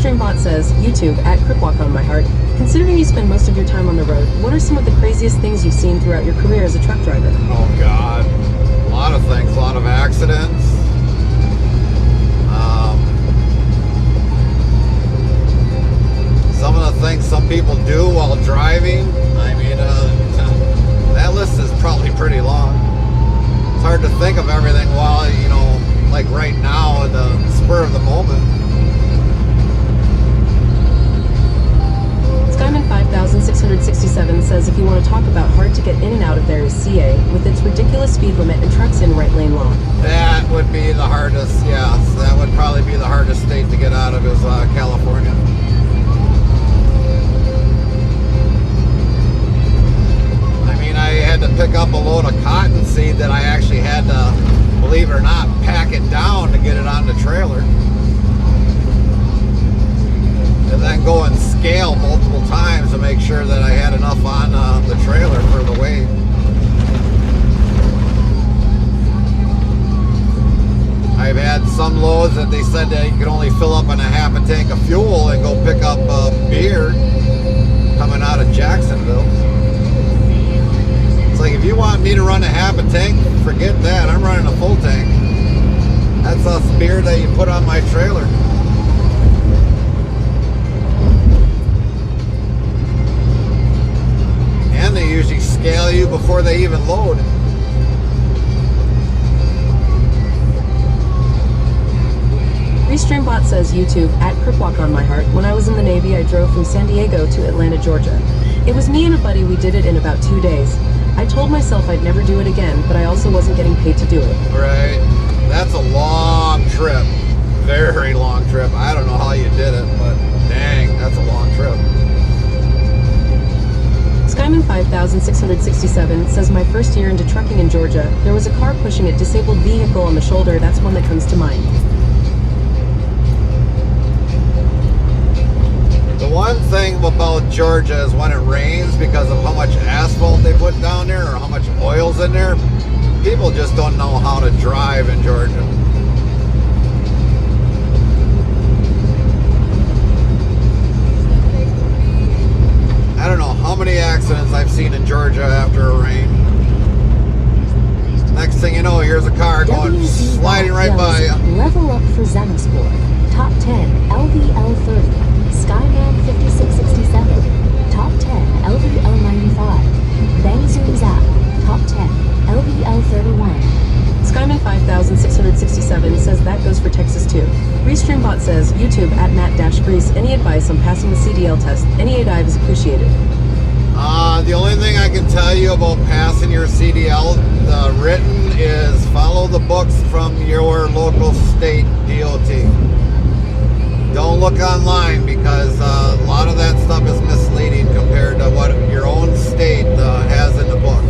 B: Streambot says, YouTube, at Cripwalk on my heart. Considering you spend most of your time on the road, what are some of the craziest things you've seen throughout your career as a truck driver?
C: Oh, God. A lot of things. A lot of accidents. Some of the things some people do while driving. I mean, that list is probably pretty long. It's hard to think of everything while, you know, like right now, at the spur of the moment.
B: Skyman 5667 says if you want to talk about hard to get in and out of there is CA, with its ridiculous speed limit and trucks in right lane law.
C: That would be the hardest, yeah. That would probably be the hardest state to get out of is California. I mean, I had to pick up a load of cottonseed that I actually had to, believe it or not, pack it down to get it on the trailer. And then go and scale multiple times to make sure that I had enough on the trailer for the weight. I've had some loads that they said that you could only fill up on a half a tank of fuel and go pick up beer coming out of Jacksonville. It's like, if you want me to run a half a tank, forget that. I'm running a full tank. That's us beer that you put on my trailer. And they usually scale you before they even load.
B: Restreambot says, YouTube, at Cripwalk on my heart. When I was in the Navy, I drove from San Diego to Atlanta, Georgia. It was me and a buddy. We did it in about 2 days. I told myself I'd never do it again, but I also wasn't getting paid to do it.
C: Right. That's a long trip. Very long trip. I don't know how you did it, but dang, that's a long trip.
B: Skyman 5667 says, my first year into trucking in Georgia, there was a car pushing a disabled vehicle on the shoulder. That's one that comes to mind.
C: The one thing about Georgia is when it rains, because of how much asphalt they put down there or how much oil's in there, people just don't know how to drive in Georgia. I don't know how many accidents I've seen in Georgia after a rain. Next thing you know, here's a car going sliding right by you.
J: Level up for Zenosport. Top 10, LVL 30. Skyman 5667. Top 10, LVL 95. Bang Zoom Zap. Top 10, LVL 31.
B: Skyman 5667 says that goes for Texas too. Restreambot says, YouTube, at Matt-Grease, any advice on passing the CDL test? Any dive is appreciated.
C: The only thing I can tell you about passing your CDL, the written, is follow the books from your local state DOT. Don't look online, because a lot of that stuff is misleading compared to what your own state has in the book.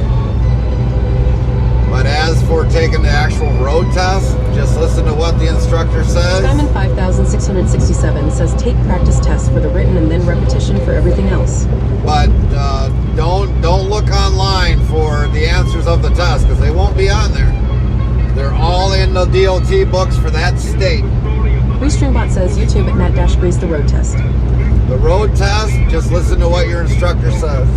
C: But as for taking the actual road test, just listen to what the instructor says.
B: Skyman 5667 says take practice tests for the written and then repetition for everything else.
C: But don't look online for the answers of the test, because they won't be on there. They're all in the DOT books for that state.
B: Restreambot says, YouTube, at Matt-Grease, the road test.
C: The road test, just listen to what your instructor says.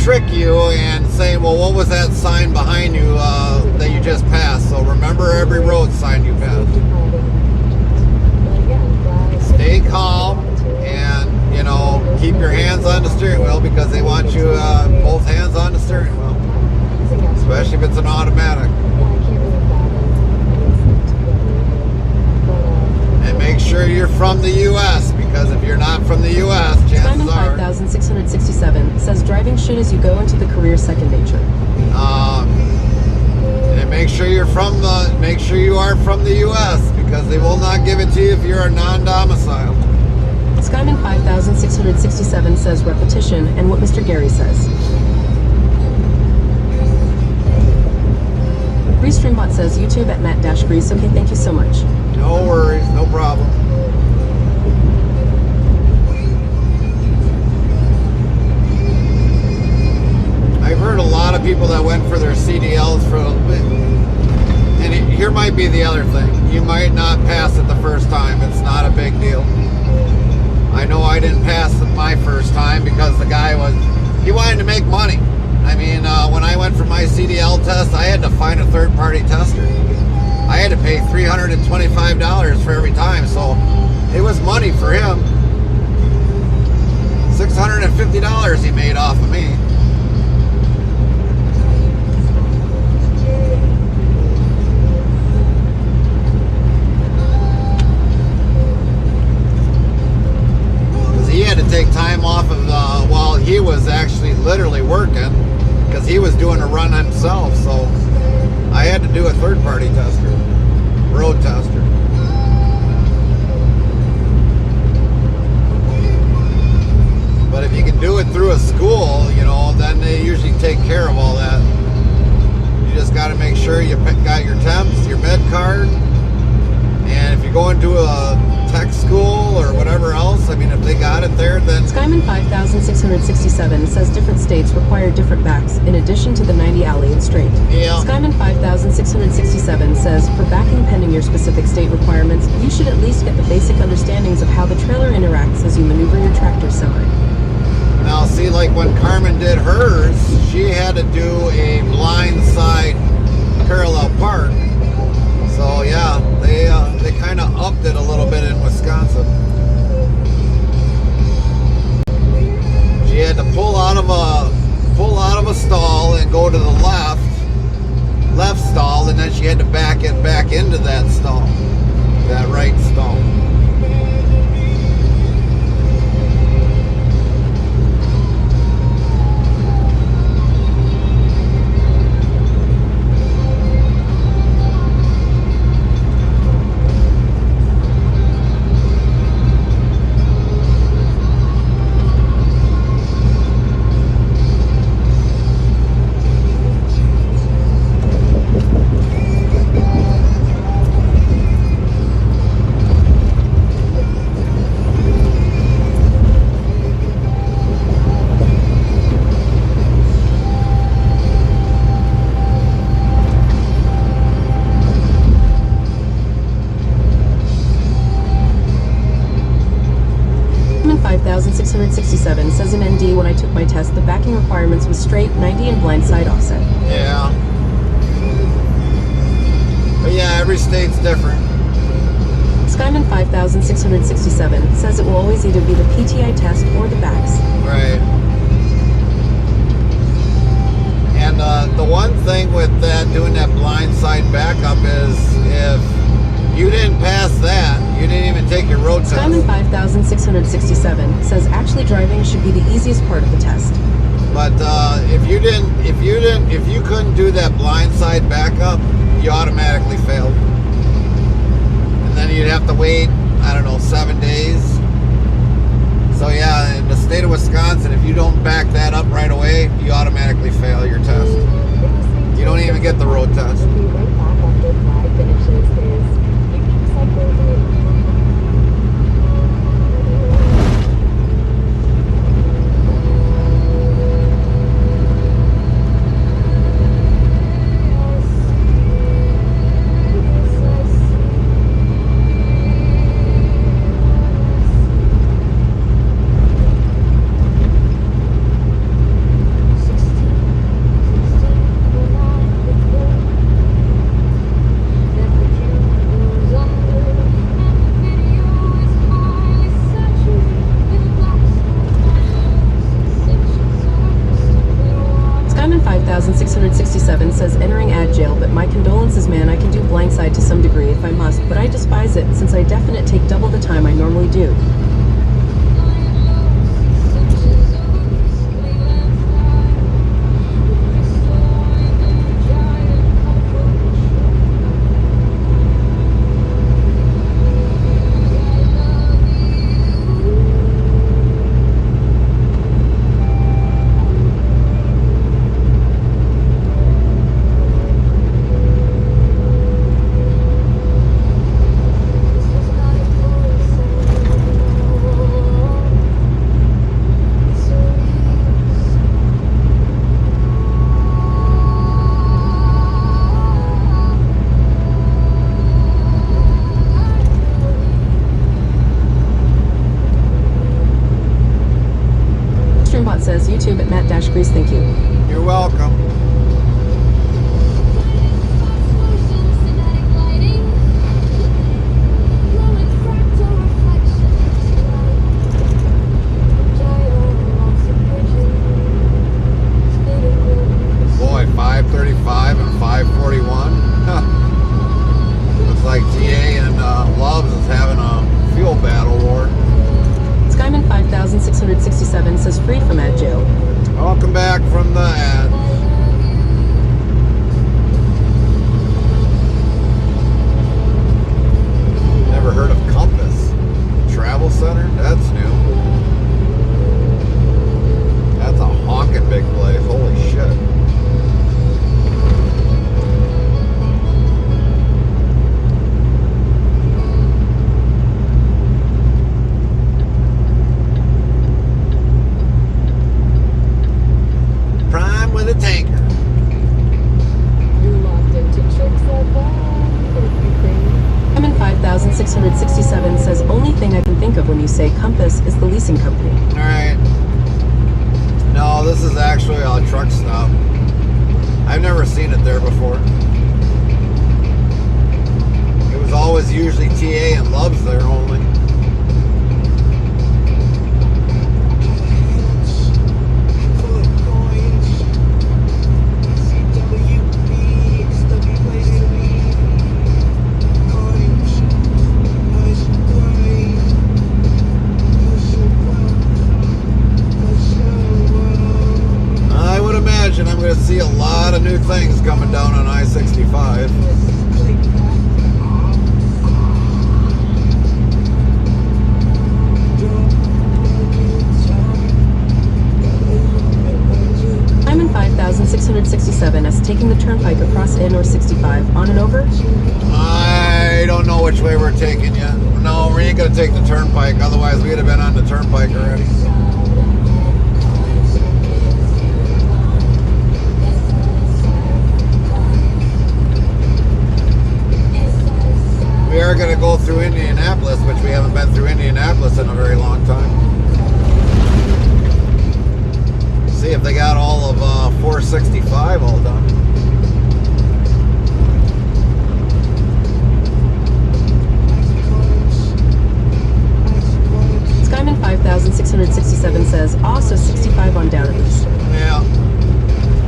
C: trick you and say, well, what was that sign behind you that you just passed? So remember every road sign you passed. Stay calm and, you know, keep your hands on the steering wheel because they want you both hands on the steering wheel, especially if it's an automatic. And make sure you're from the U.S. because if you're not from the U.S., chances are...
B: 5667 says driving should as you go into the career second nature.
C: And make sure you are from the U.S. because they will not give it to you if you're a non-domicile.
B: Skyman 5667 says repetition and what Mr. Gary says. Restreambot says YouTube at Matt-Grease. Okay, thank you so much.
C: No worries, no problem. I've heard a lot of people that went for their CDLs for a little bit. And here might be the other thing. You might not pass it the first time. It's not a big deal. I know I didn't pass it my first time because the guy he wanted to make money. I mean, when I went for my CDL test, I had to find a third-party tester. I had to pay $325 for every time, so it was money for him. $650 he made off of me. He had to take time off of while he was actually literally working because he was doing a run himself, so I had to do a third-party tester, road tester. But if you can do it through a school, you know, then they usually take care of all that. You just got to make sure you got your temps, your med card, and if you're going to a tech school or whatever else, I mean, if they got it there, then...
B: Skyman 5667 says different states require different backs in addition to the 90 alley and straight.
C: Yeah.
B: Skyman 5667 says for backing pending your specific state requirements, you should at least get the basic understandings of how the trailer interacts as you maneuver your tractor semi.
C: Now, see, like when Carmen did hers, she had to do a blind side parallel park. So yeah, they kind of upped it a little bit in Wisconsin. She had to pull out of a stall and go to the left stall, and then she had to back into that stall, that right stall.
B: Skyman 5667 says in ND when I took my test, the backing requirements was straight, 90 and blind side offset.
C: Yeah. But yeah, every state's different.
B: Skyman 5667 says it will always either be the PTI test or the backs.
C: Right. And the one thing with that, doing that blind side backup is if you didn't pass that, you didn't even take your road test.
B: Skyman 5667 says actually driving should be the easiest part of the test.
C: But if you couldn't do that blind side backup, you automatically failed. And then you'd have to wait, I don't know, 7 days. So yeah, in the state of Wisconsin, if you don't back that up right away, you automatically fail your test. You don't even get the road test.
B: 5067 says entering ad jail, but my condolences, man. I can do blindside to some degree if I must, but I despise it since I definitely take double the time I normally do. Says YouTube at Matt-Grease, thank you.
C: You're welcome. Boy, 535 and 541. Looks like TA and Loves is having a fuel battle war.
B: Skyman 5667 says free from ad jail.
C: Welcome back from the ads. Never heard of Compass Travel Center? That's new. That's a honking big place. Holy shit. The tanker.
H: You're locked into tricks like that.
B: I'm in 5667 says only thing I can think of when you say Compass is the leasing company.
C: Alright. No, this is actually a truck stop. I've never seen it there before. It was always usually TA and Loves there only. I'm going to see a lot of new things coming down on I-65.
B: I'm in 5667 as taking the turnpike across N or 65 on and over.
C: I don't know which way we're taking yet. No, we ain't going to take the turnpike, otherwise we'd have been on the turnpike already. We are going to go through Indianapolis, which we haven't been through Indianapolis in a very long time. See if they got all of 465 all done.
B: Skyman 5667 says also 65 on down at least.
C: Yeah.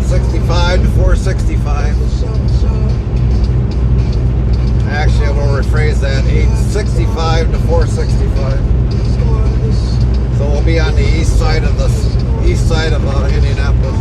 C: 65 to 465. Actually, I will rephrase that. 865 to 465. So we'll be on the east side of Indianapolis.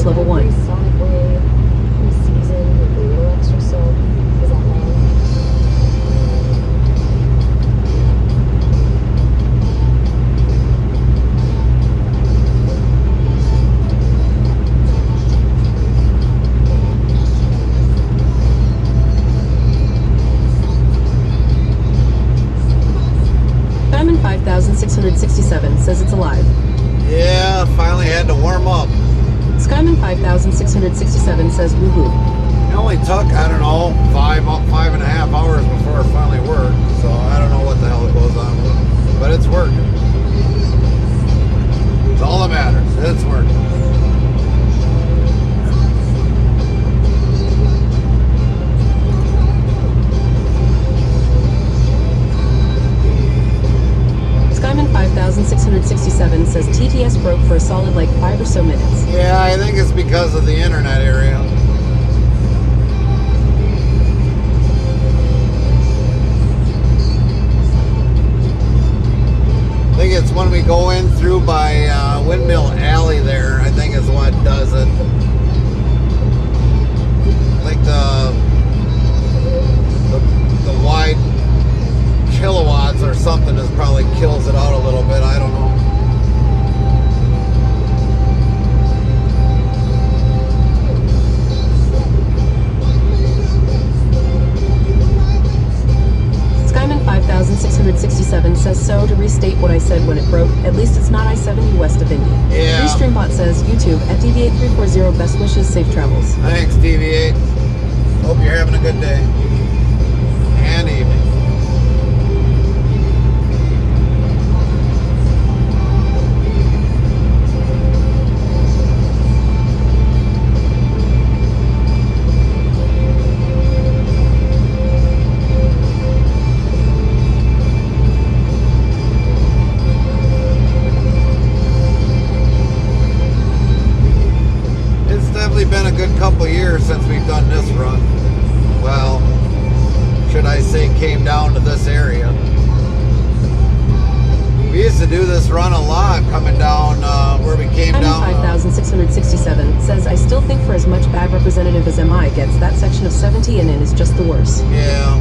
B: level 1.
H: Sonic Wave, pre-season, with a little extra soap. Is that lame?
B: Diamond 5667 says it's alive.
C: Yeah, finally had to warm up.
B: Skyman 5667 says woohoo.
C: It only took, I don't know, 5.5 hours before it finally worked. So I don't know what the hell it goes on with it. But it's working. It's all that matters. It's working.
B: Skyman 5667 says TTS broke for a solid like 5 or so minutes.
C: Yeah, I think it's because of the internet area. I think it's when we go in through by Windmill Alley there, I think is what does it. I think the wide kilowatts or something is probably kills it out a little bit. I don't know.
B: Skyman 5667 says so to restate what I said when it broke. At least it's not I-70 west of Indy.
C: Yeah.
B: Restreambot says YouTube at DV8340 best wishes, safe travels.
C: Thanks, DV8. Hope you're having a good day and evening. Been a good couple years since we've done this run. Well, should I say came down to this area. We used to do this run a lot coming down where we came down.
B: 5667 says I still think for as much bad representative as MI gets, that section of 70 and in is just the worst.
C: Yeah.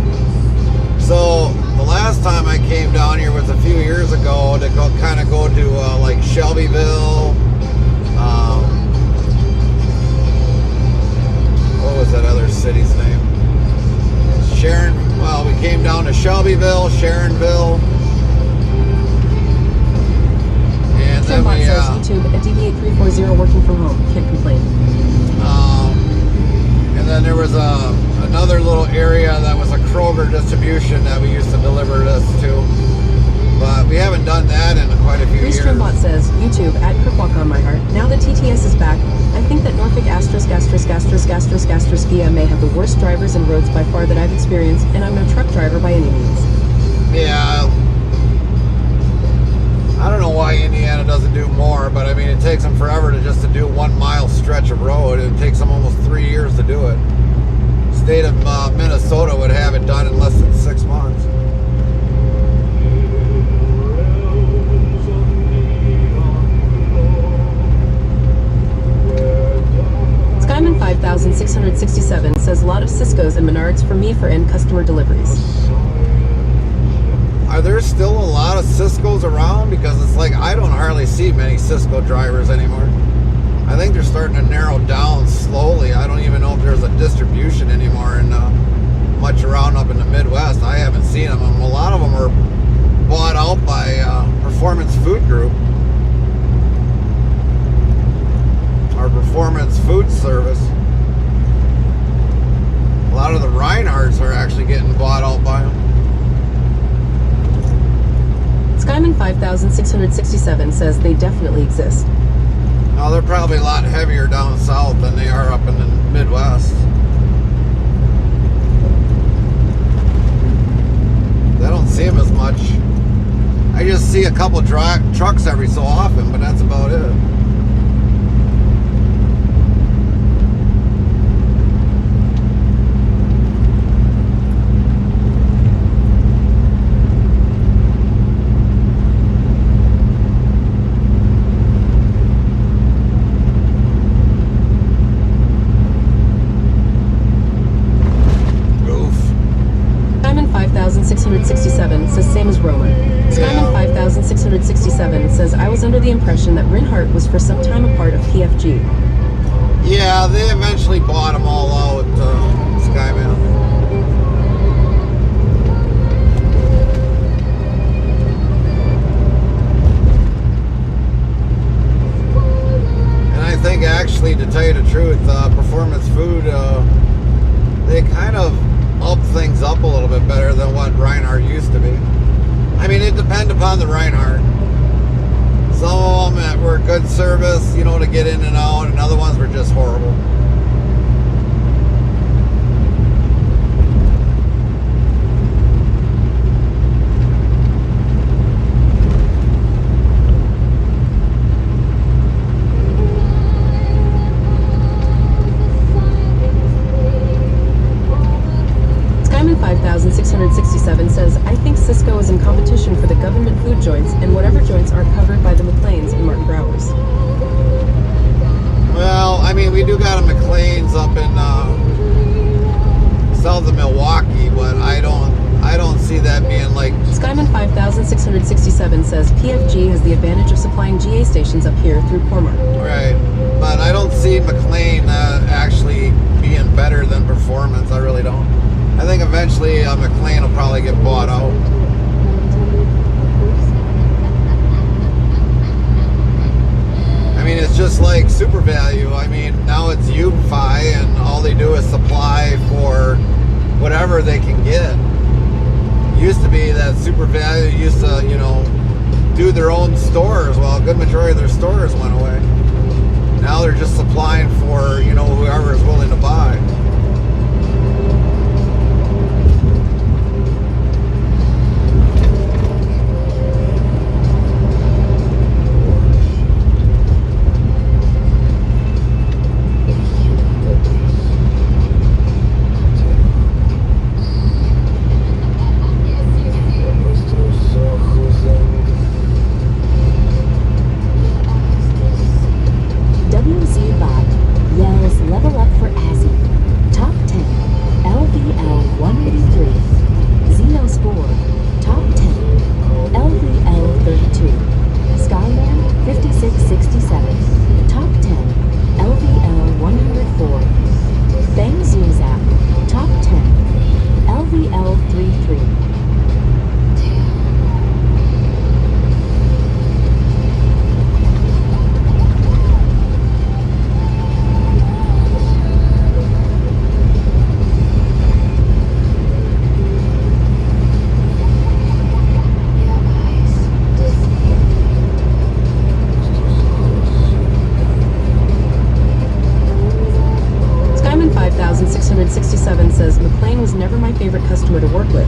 C: So the last time I came down here was a few years ago to go kind of go to like Shelbyville. What was that other city's name? Sharon. Well, we came down to Shelbyville, Sharonville, and then
B: Bot
C: we.
B: says YouTube at DV8340 working from home. Can't complain.
C: And then there was another little area that was a Kroger distribution that we used to deliver this to, but we haven't done that in quite a few years.
B: Restreambot says YouTube at Kirkwalk on my heart. Now that TTS is back, I think that Norfolk Asterisk may have the worst drivers and roads by far that I've experienced, and I'm no truck driver by any means.
C: Yeah, I don't know why Indiana doesn't do more, but I mean it takes them forever to just to do 1 mile stretch of road. It takes them almost 3 years to do it. State of Minnesota would have it done in less than 6 months.
B: Skyman 5667 says a lot of Cisco's and Menards for me for end customer deliveries.
C: Are there still a lot of Cisco's around? Because it's like I don't hardly see many Cisco drivers anymore. I think they're starting to narrow down slowly. I don't even know if there's a distribution anymore in much around up in the Midwest. I haven't seen them. A lot of them are bought out by Performance Food Group. Our Performance Food Service. A lot of the Reinhardts are actually getting bought out by them.
B: Skyman 5667 says they definitely exist.
C: No, they're probably a lot heavier down south than they are up in the Midwest. I don't see them as much. I just see a couple trucks every so often, but that's about it.
B: name is Roma. Skyman 5667 says, I was under the impression that Rinhart was for some time a part of PFG.
C: Yeah, they eventually bought them all out, Skyman. And I think actually, to tell you the truth, Performance Food, they kind of up things up a little bit better than what Reinhardt used to be. I mean, it depends upon the Reinhardt. Some of them were good service, you know, to get in and out, and other ones were just horrible.
B: Skyman 5667 says, I think Cisco is in competition for the government food joints and whatever joints are covered by the McLeans and Martin Browers.
C: Well, I mean, we do got a McLean's up in south of Milwaukee, but I don't see that being like...
B: Skyman 5667 says, PFG has the advantage of supplying GA stations up here through Cormark.
C: Right, but I don't see McLean actually being better than Performance. I really don't. I think eventually McLean will probably get bought out. I mean, it's just like Super Value. I mean, now it's Unify, and all they do is supply for whatever they can get. Used to be that Super Value used to, you know, do their own stores. Well, a good majority of their stores went away. Now they're just supplying for, you know, whoever is willing to buy.
B: Says McLean was never my favorite customer to work with.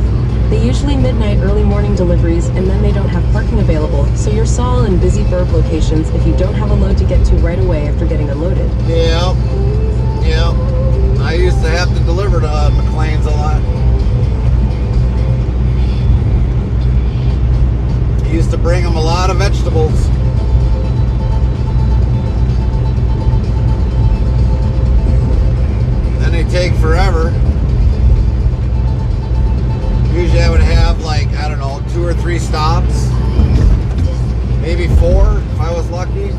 B: They usually midnight, early morning deliveries, and then they don't have parking available, so you're Saul in busy burb locations if you don't have a load to get to right away after getting unloaded.
C: Yeah. I used to have to deliver to McLean's a lot. I used to bring them a lot of vegetables. Then they take forever. Usually I would have like, I don't know, 2 or 3 stops. Maybe 4 if I was lucky.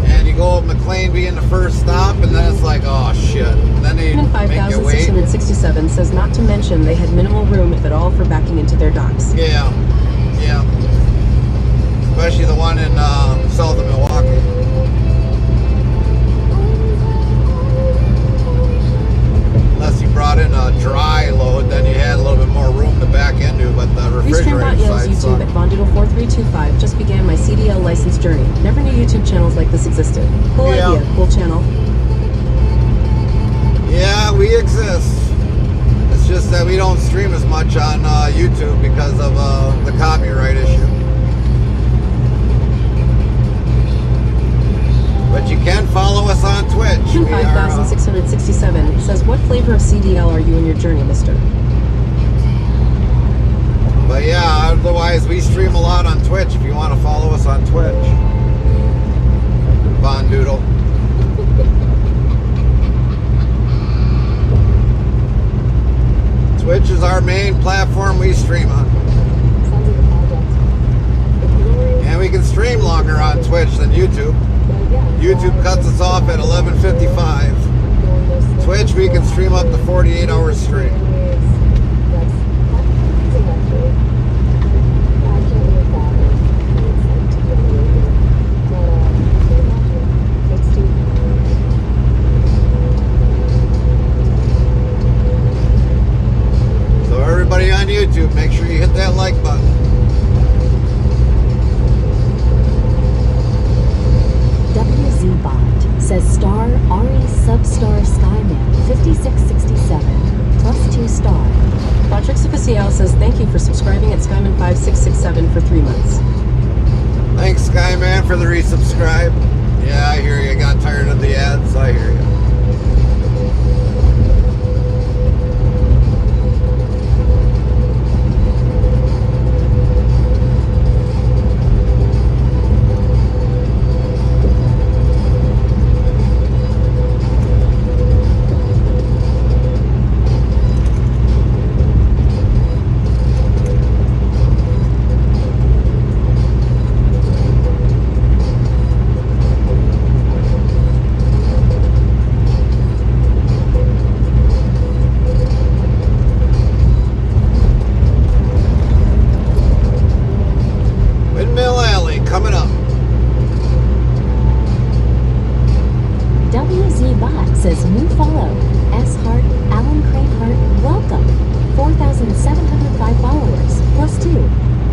C: And you go up McLean being the first stop, and then it's like, oh shit. And then they make you wait.
B: 5667 says not to mention they had minimal room, if at all, for backing into their docks.
C: Yeah. Especially the one in south of Milwaukee. Unless you brought in a dry load, then you had a little bit more room to back into, but the refrigerated side
B: YouTube
C: sucked.
B: at Vondoodle4325 just began my CDL license journey. Never knew YouTube channels like this existed. Cool idea, cool channel.
C: Yeah, we exist. It's just that we don't stream as much on YouTube because of the copyright issue. But you can follow us on Twitch.
B: 5667 says, what flavor of CDL are you in your journey, mister?
C: But yeah, otherwise we stream a lot on Twitch if you want to follow us on Twitch. Von Doodle. Twitch is our main platform we stream on.
H: Sounds like a project. The glorious
C: And we can stream longer on Twitch than YouTube. YouTube cuts us off at 11:55. Twitch, we can stream up to 48 hours straight. So everybody on YouTube, make sure you hit that like button.
J: WZBot says star RE substar Skyman 5667 plus 2 star.
B: Botrix Official says thank you for subscribing at Skyman5667 for 3 months.
C: Thanks, Skyman, for the resubscribe. Yeah, I hear you. Got tired of the ads. I hear you. Windmill Alley coming up.
J: WZBot says new follow. S Hart, Alan Crane Hart, welcome. 4,705 followers, plus 2.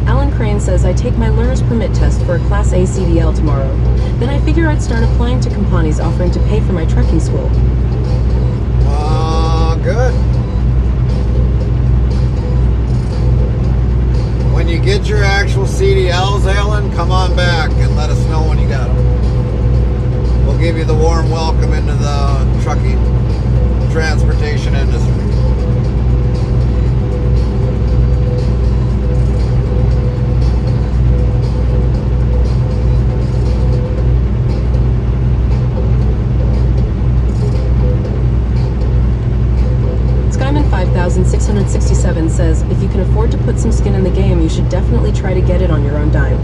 B: Alan Crane says I take my learner's permit test for a Class A CDL tomorrow. Then I figure I'd start applying to companies offering to pay for my trucking school.
C: Good. When you get your actual CDLs, Alan, come on back and let us know when you got them. We'll give you the warm welcome into the trucking transportation industry.
B: Skyman5667 says if you can afford to put some skin in the game, you should definitely try to get it on your own dime.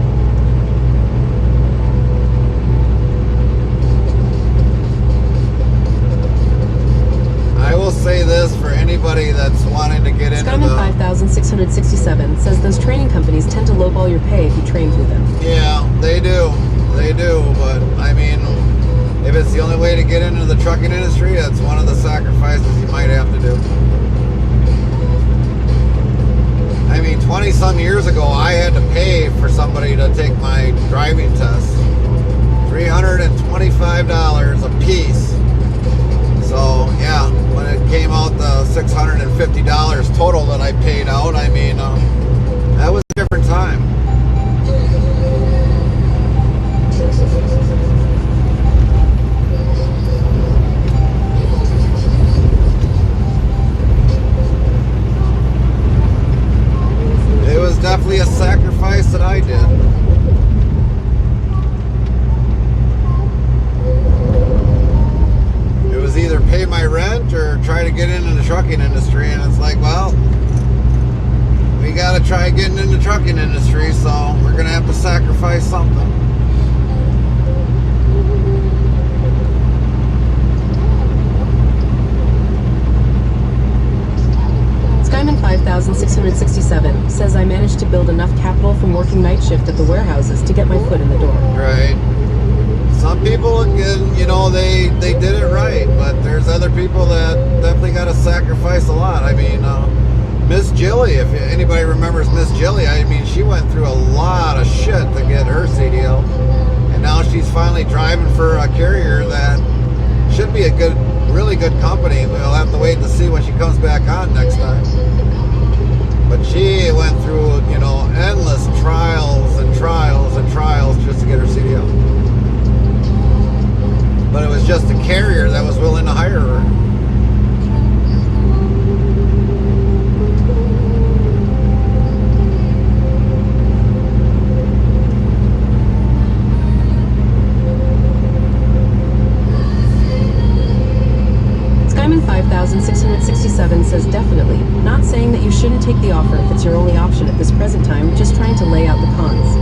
C: I will say this for anybody that's wanting to get into
B: Skyman5667 says those training companies tend to lowball your pay if you train through them.
C: Yeah, they do. They do, but I mean, if it's the only way to get into the trucking industry, that's one of the sacrifices you might have to do. I mean, 20-some years ago, I had to pay for somebody to take my driving test. $325 a piece. So, yeah, when it came out the $650 total that I paid out, I mean, that was a different time. It was definitely a sacrifice that I did. It was either pay my rent or try to get into the trucking industry, and it's like, well, we gotta try getting in the trucking industry, so we're gonna have to sacrifice something.
B: Skyman5667 says I managed to build enough capital from working night shift at the warehouses to get my foot in the door.
C: Right. Some people, you know, they did it right, but there's other people that definitely got to sacrifice a lot. I mean, Miss Jilly, if anybody remembers Miss Jilly, I mean, she went through a lot of shit to get her CDL, and now she's finally driving for a carrier that should be a really good company. We'll have to wait to see when she comes back on next time. But she went through, you know, endless trials and trials and trials just to get her CDL. But it was just a carrier that was willing to hire her.
B: Skyman5667 says definitely. Not saying offer if it's your only option at this present time, just trying to lay out the cons.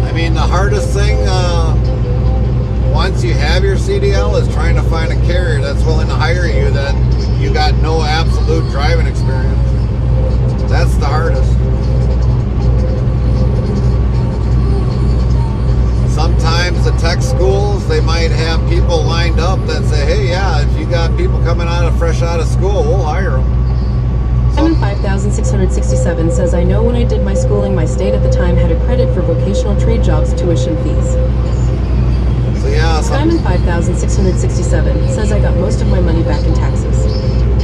C: I mean, the hardest thing once you have your CDL is trying to find a carrier that's willing to hire you that you got no absolute driving experience. That's the hardest. Sometimes the tech schools, they might have people lined up that say, hey, yeah, if you got people coming fresh out of school, we'll hire them.
B: Simon 5667 says, I know when I did my schooling, my state at the time had a credit for vocational trade jobs tuition fees.
C: So yeah,
B: Simon 5667 says, I got most of my money back in taxes.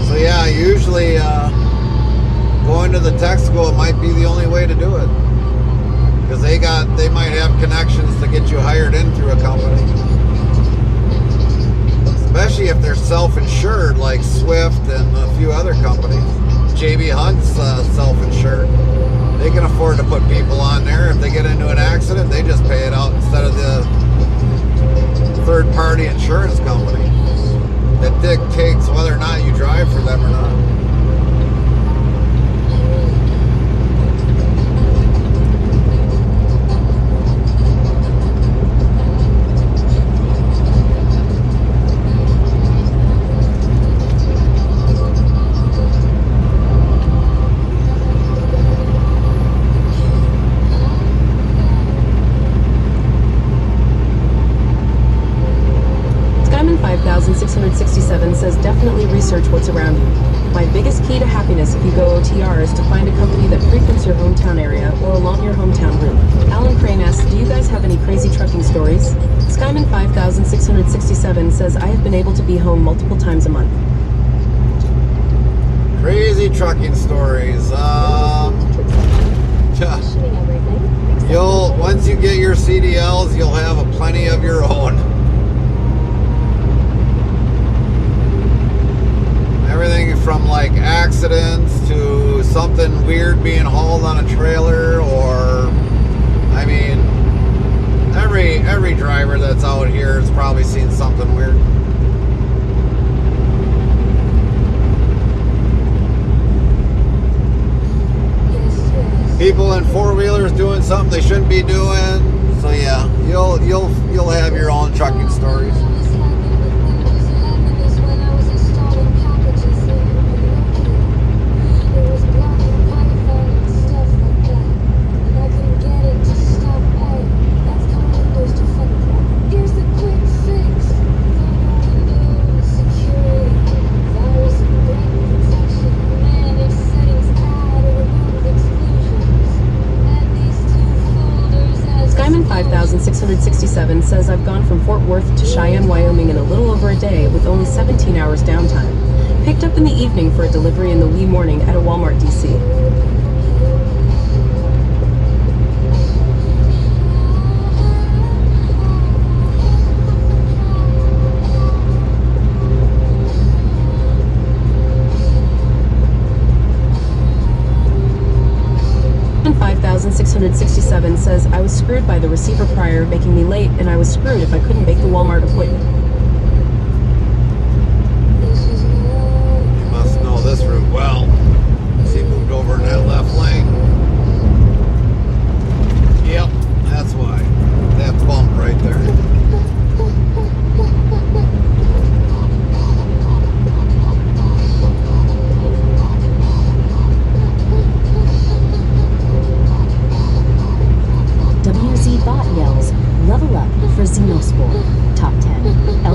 C: So yeah, usually going to the tech school might be the only way to do it. Because they might have connections to get you hired in through a company. Especially if they're self-insured like Swift and a few other companies. JB Hunt's self-insured. They can afford to put people on there. If they get into an accident, they just pay it out instead of the third-party insurance company that dictates whether or not you drive for them or not.
B: Skyman 5667 says, definitely research what's around you. My biggest key to happiness if you go OTR is to find a company that frequents your hometown area or along your hometown route. Alan Crane asks, do you guys have any crazy trucking stories? Skyman 5667 says, I have been able to be home multiple times a month.
C: Crazy trucking stories. Once you get your CDLs, you'll have a plenty of your own. Everything from like accidents to something weird being hauled on a trailer, or I mean, every driver that's out here has probably seen something weird. People in four-wheelers doing something they shouldn't be doing. So yeah, you'll have your own trucking stories.
B: Skyman 5667 says, I've gone from Fort Worth to Cheyenne, Wyoming in a little over a day with only 17 hours downtime. Picked up in the evening for a delivery in the wee morning at a Walmart DC. And 5667 says, I was screwed by the receiver prior, making me late, and I was screwed if I couldn't make the Walmart appointment.
C: You must know this route well. He moved over in that left lane. Yep, that's why. That bump right there.
J: WZ Bot yells, level up for Xenospore. Top 10.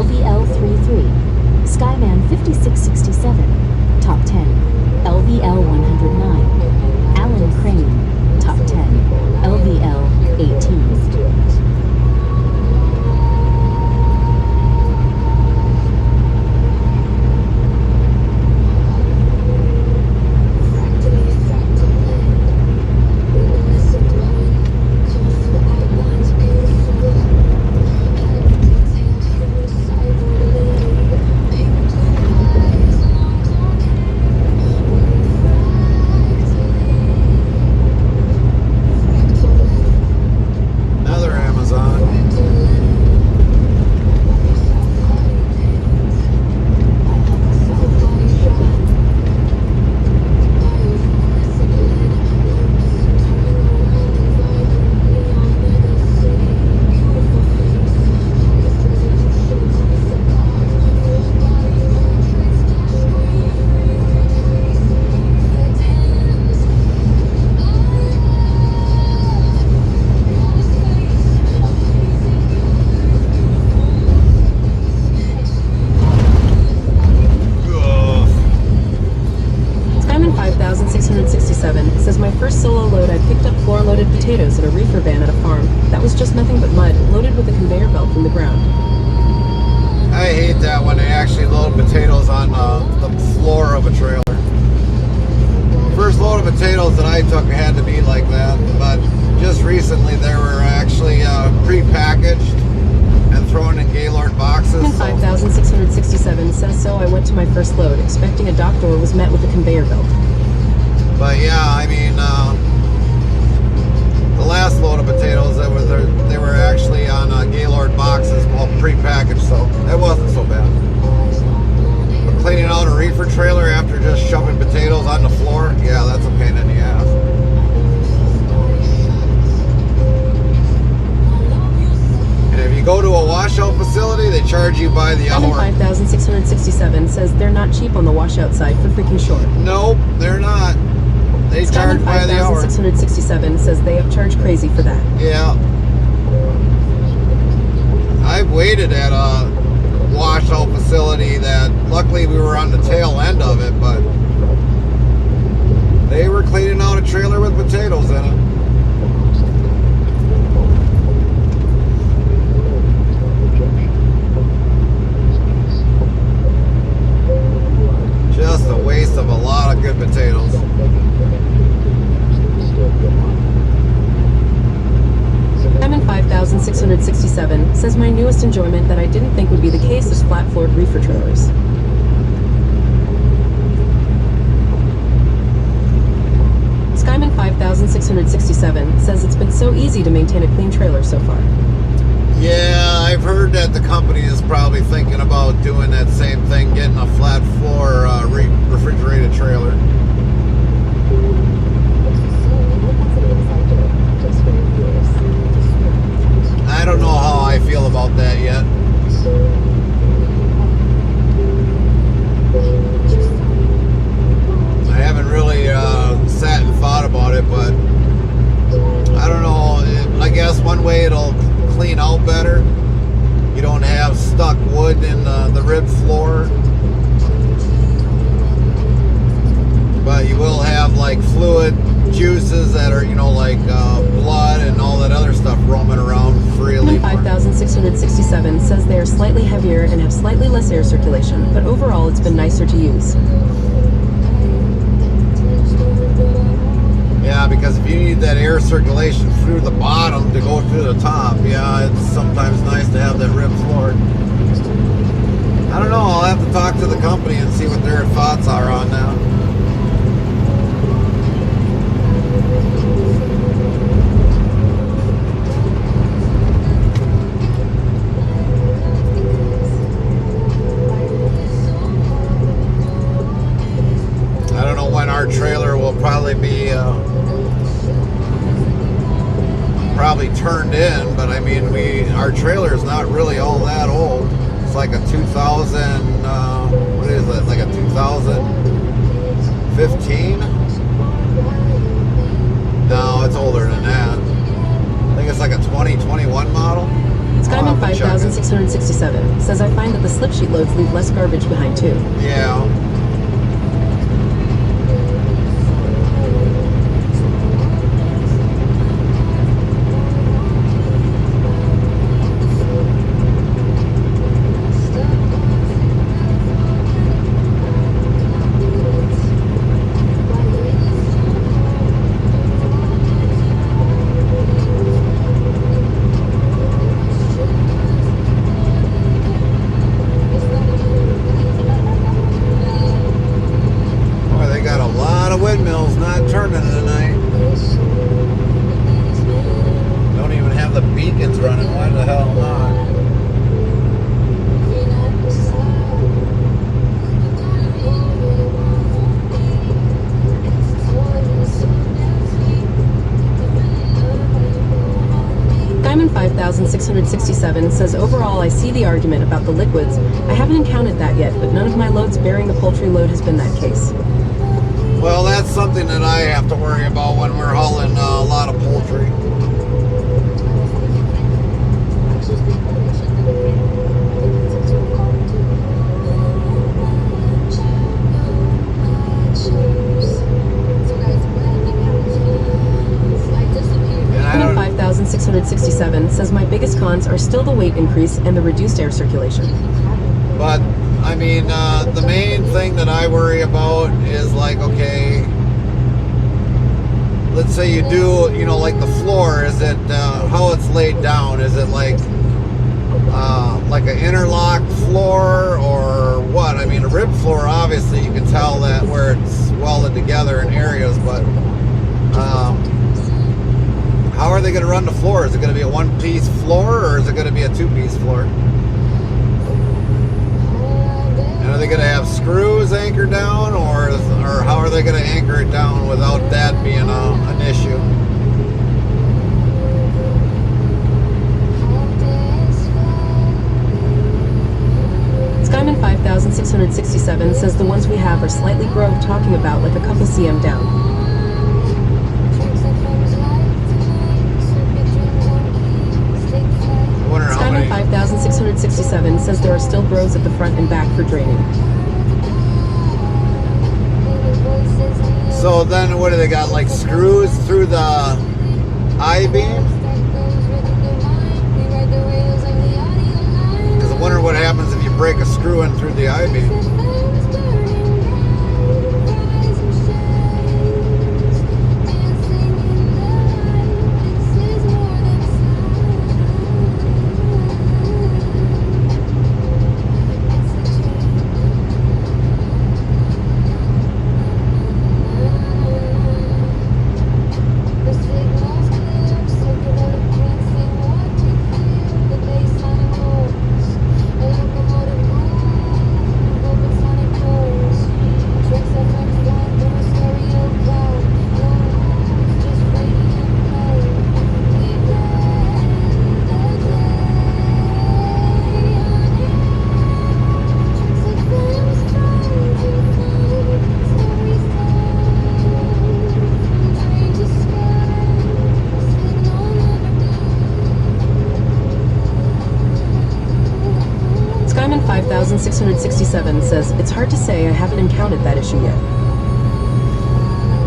B: 5,667 says my first solo load I picked up floor-loaded potatoes in a reefer van at a farm. That was just nothing but mud, loaded with a conveyor belt from the ground.
C: I hate that when they actually load potatoes on the floor of a trailer. First load of potatoes that I took had to be like that, but just recently they were actually pre-packaged and thrown in Gaylord boxes.
B: 5,667 says so I went to my first load, expecting a dock door was met with a conveyor belt.
C: But yeah, I mean, the last load of potatoes, they were actually on Gaylord boxes, all pre-packaged, so that wasn't so bad. But cleaning out a reefer trailer after just shoving potatoes on the floor, yeah, that's a pain in the ass. And if you go to a washout facility, they charge you by the hour.
B: 5,667 says they're not cheap on the washout side for freaking short.
C: Nope, they're not. They charge by the hour.
B: 5,667 says they upcharge crazy for that.
C: Yeah. I've waited at a washout facility that luckily we were on the tail end of it, but they were cleaning out a trailer with potatoes in it. Just a waste of a lot of good potatoes.
B: Diamond 5,667 says my newest enjoyment that I didn't think would be the case is flat-floored reefer trailers. Skyman 5,667 says it's been so easy to maintain a clean trailer so far.
C: Yeah, I've heard that the company is probably thinking about doing that same thing, getting a flat floor refrigerated trailer. I don't know how I feel about that yet. I haven't really sat and thought about it, but I don't know. I guess one way it'll clean out better. You don't have stuck wood in the rib floor, but you will have like fluid juices that are, you know, like blood and all that other stuff roaming around freely.
B: 5,667 says they are slightly heavier and have slightly less air circulation, but overall it's been nicer to use.
C: Yeah, because if you need that air circulation through the bottom to go through the top, yeah, it's sometimes nice to have that rib floor. I don't know, I'll have to talk to the company and see what their thoughts are on that. I don't know when our trailer will probably be turned in, but I mean, our trailer is not really all that old. It's like a 2000, what is it, like a 2015? No, it's older than that. I think it's like a 2021 model.
B: Skyman 5,667 says I find that the slip sheet loads leave less garbage behind too.
C: Yeah. Windmills not turning tonight. Don't even have the beacons running. Why the hell not?
B: Diamond 5,667 says overall I see the argument about the liquids. I haven't encountered that yet, but none of my loads bearing the poultry load has been that case.
C: Well, that's something that I have to worry about when we're hauling a lot of poultry.
B: 6667 says my biggest cons are still the weight increase and the reduced air circulation.
C: But I mean, the main thing that I worry about is like, okay, let's say you do, you know, like the floor, is it how it's laid down? Is it like an interlocked floor or what? I mean, a rib floor, obviously you can tell that where it's welded together in areas, but how are they going to run the floor? Is it going to be a one-piece floor or is it going to be a two-piece floor? And are they going to have screws anchored down, or how are they going to anchor it down without that being an issue?
B: Skyman 5667 says the ones we have are slightly grove, talking about like a couple cm down. Skyman 5667 says there are still groves at the front and back for draining.
C: So then what do they got, like screws through the I-beam? Because I wonder what happens if you break a screw in through the I-beam.
B: Skyman 5667 says it's hard to say, I haven't encountered that issue yet.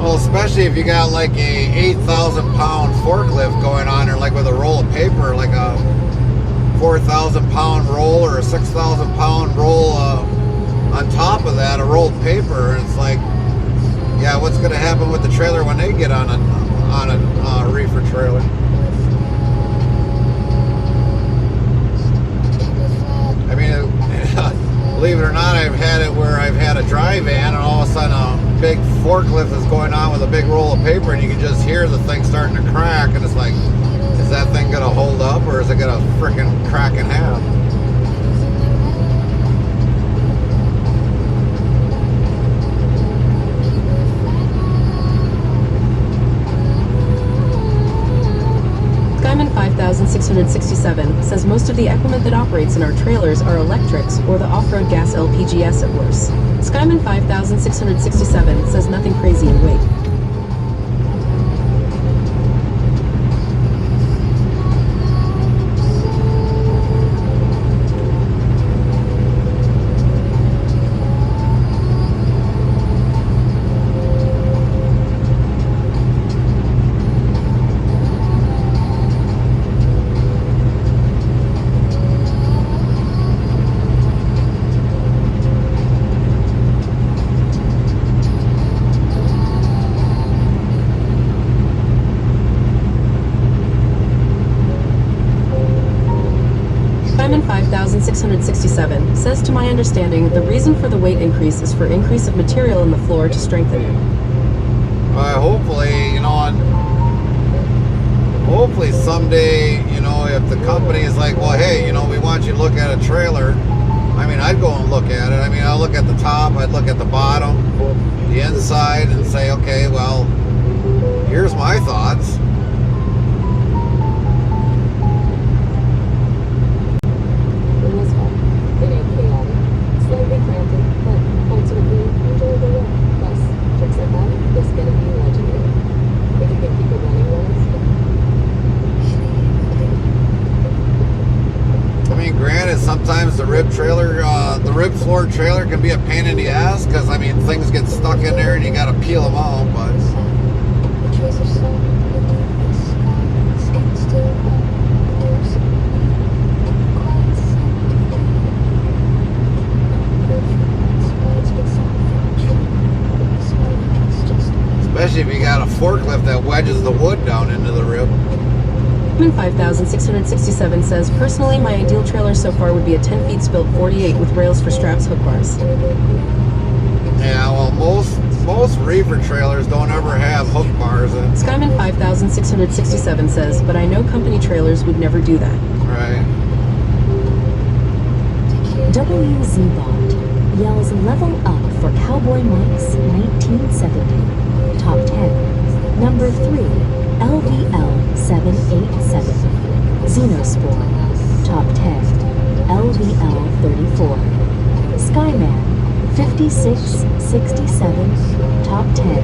C: Well, especially if you got like a 8,000 pound forklift going on, or like with a roll of paper, like a 4,000 pound roll or a 6,000 pound roll on top of that, a rolled paper. And it's like, yeah, what's going to happen with the trailer when they get on a reefer trailer? I mean, believe it or not, I've had it where I've had a dry van and all of a sudden a big forklift is going on with a big roll of paper and you can just hear the thing starting to crack, and it's like, is that thing going to hold up or is it going to frickin' crack in half?
B: Skyman 5667 says most of the equipment that operates in our trailers are electrics or the off-road gas LPGs at worst. Skyman 5667 says nothing crazy in weight. Skyman 5667 says, to my understanding, the reason for the weight increase is for increase of material in the floor to strengthen it.
C: Hopefully, you know, hopefully someday, you know, if the company is like, well, hey, you know, we want you to look at a trailer. I mean, I'd go and look at it. I mean, I'll look at the top, I'd look at the bottom, the inside, and say, okay, well, here's my thoughts. Sometimes the rib floor trailer can be a pain in the ass because, I mean, things get stuck in there and you got to peel them out, but Especially if you got a forklift that wedges the wood down into the rib.
B: 5667 says, personally, my ideal trailer so far would be a 10 feet spilt 48 with rails for straps, hook bars.
C: Yeah, well, most reefer trailers don't ever have hook bars in.
B: Skyman 5667 says, but I know company trailers would never do that.
C: Right.
J: WZBot yells level up for Cowboy Mike's 1970. Top 10. Number 3, LVL 787. Xenospore. Top 10. LVL 34. Skyman 5667. Top 10.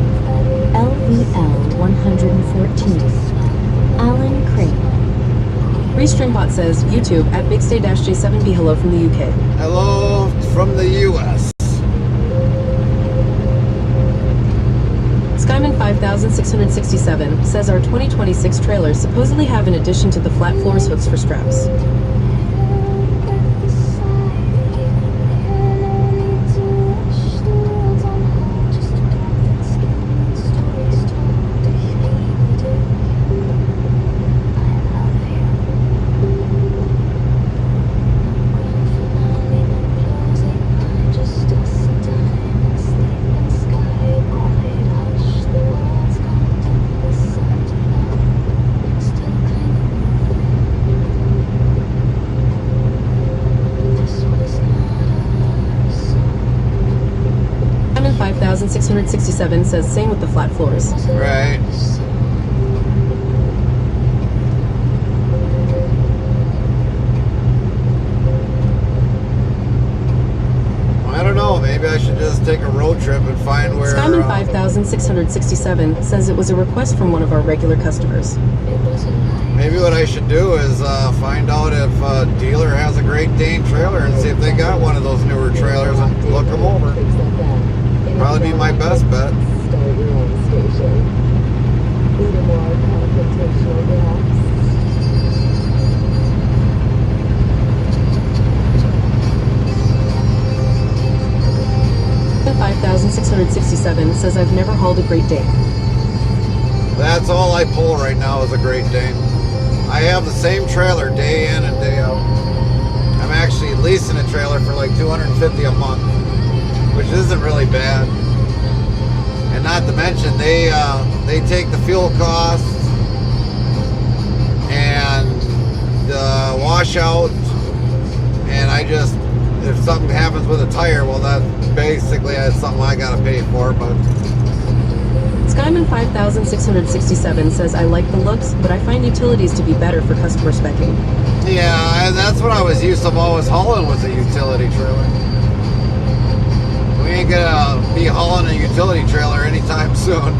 J: LVL 114. Alan Crane.
B: Restreambot says, YouTube at BigStay-J7B, hello from the UK.
C: Hello from the US.
B: Skyman 5667 says our 2026 trailers supposedly have an addition to the flat floors hooks for straps. Skyman 5667 says same with the flat floors.
C: Right. I don't know, maybe I should just take a road trip and find where...
B: Skyman 5667 says it was a request from one of our regular customers.
C: Maybe what I should do is find out if a dealer has a Great Dane trailer and see if they got one of those newer trailers and look them over. Probably be my best bet.
H: Start your own station. Need a more confrontational gas?
B: 5667 says I've never hauled a Great Dane.
C: That's all I pull right now is a Great Dane. I have the same trailer day in and day out. I'm actually leasing a trailer for like $250 a month, which isn't really bad. And not to mention they take the fuel costs and the washout, and I just, if something happens with a tire, well, that basically is something I gotta pay for. But
B: Skyman 5667 says I like the looks, but I find utilities to be better for customer specking.
C: yeah, that's what I was used to always hauling, was a utility trailer. We ain't gonna be hauling a utility trailer anytime soon.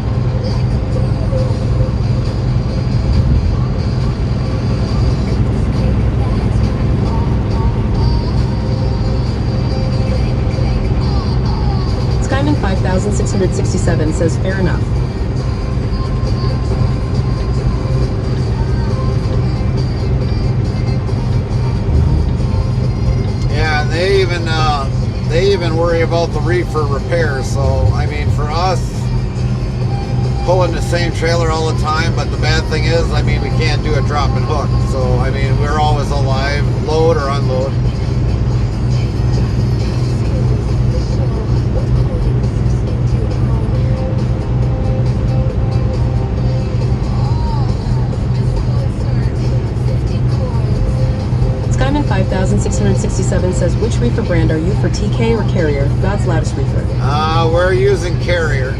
B: Skyman 5667 says fair enough.
C: Yeah, they even worry about the reefer repairs. So I mean, for us, pulling the same trailer all the time, but the bad thing is, I mean, we can't do a drop and hook. So I mean, we're always alive, load or unload.
B: Skyman 5667 says which reefer brand are you for, TK or Carrier? God's loudest reefer.
C: We're using Carrier.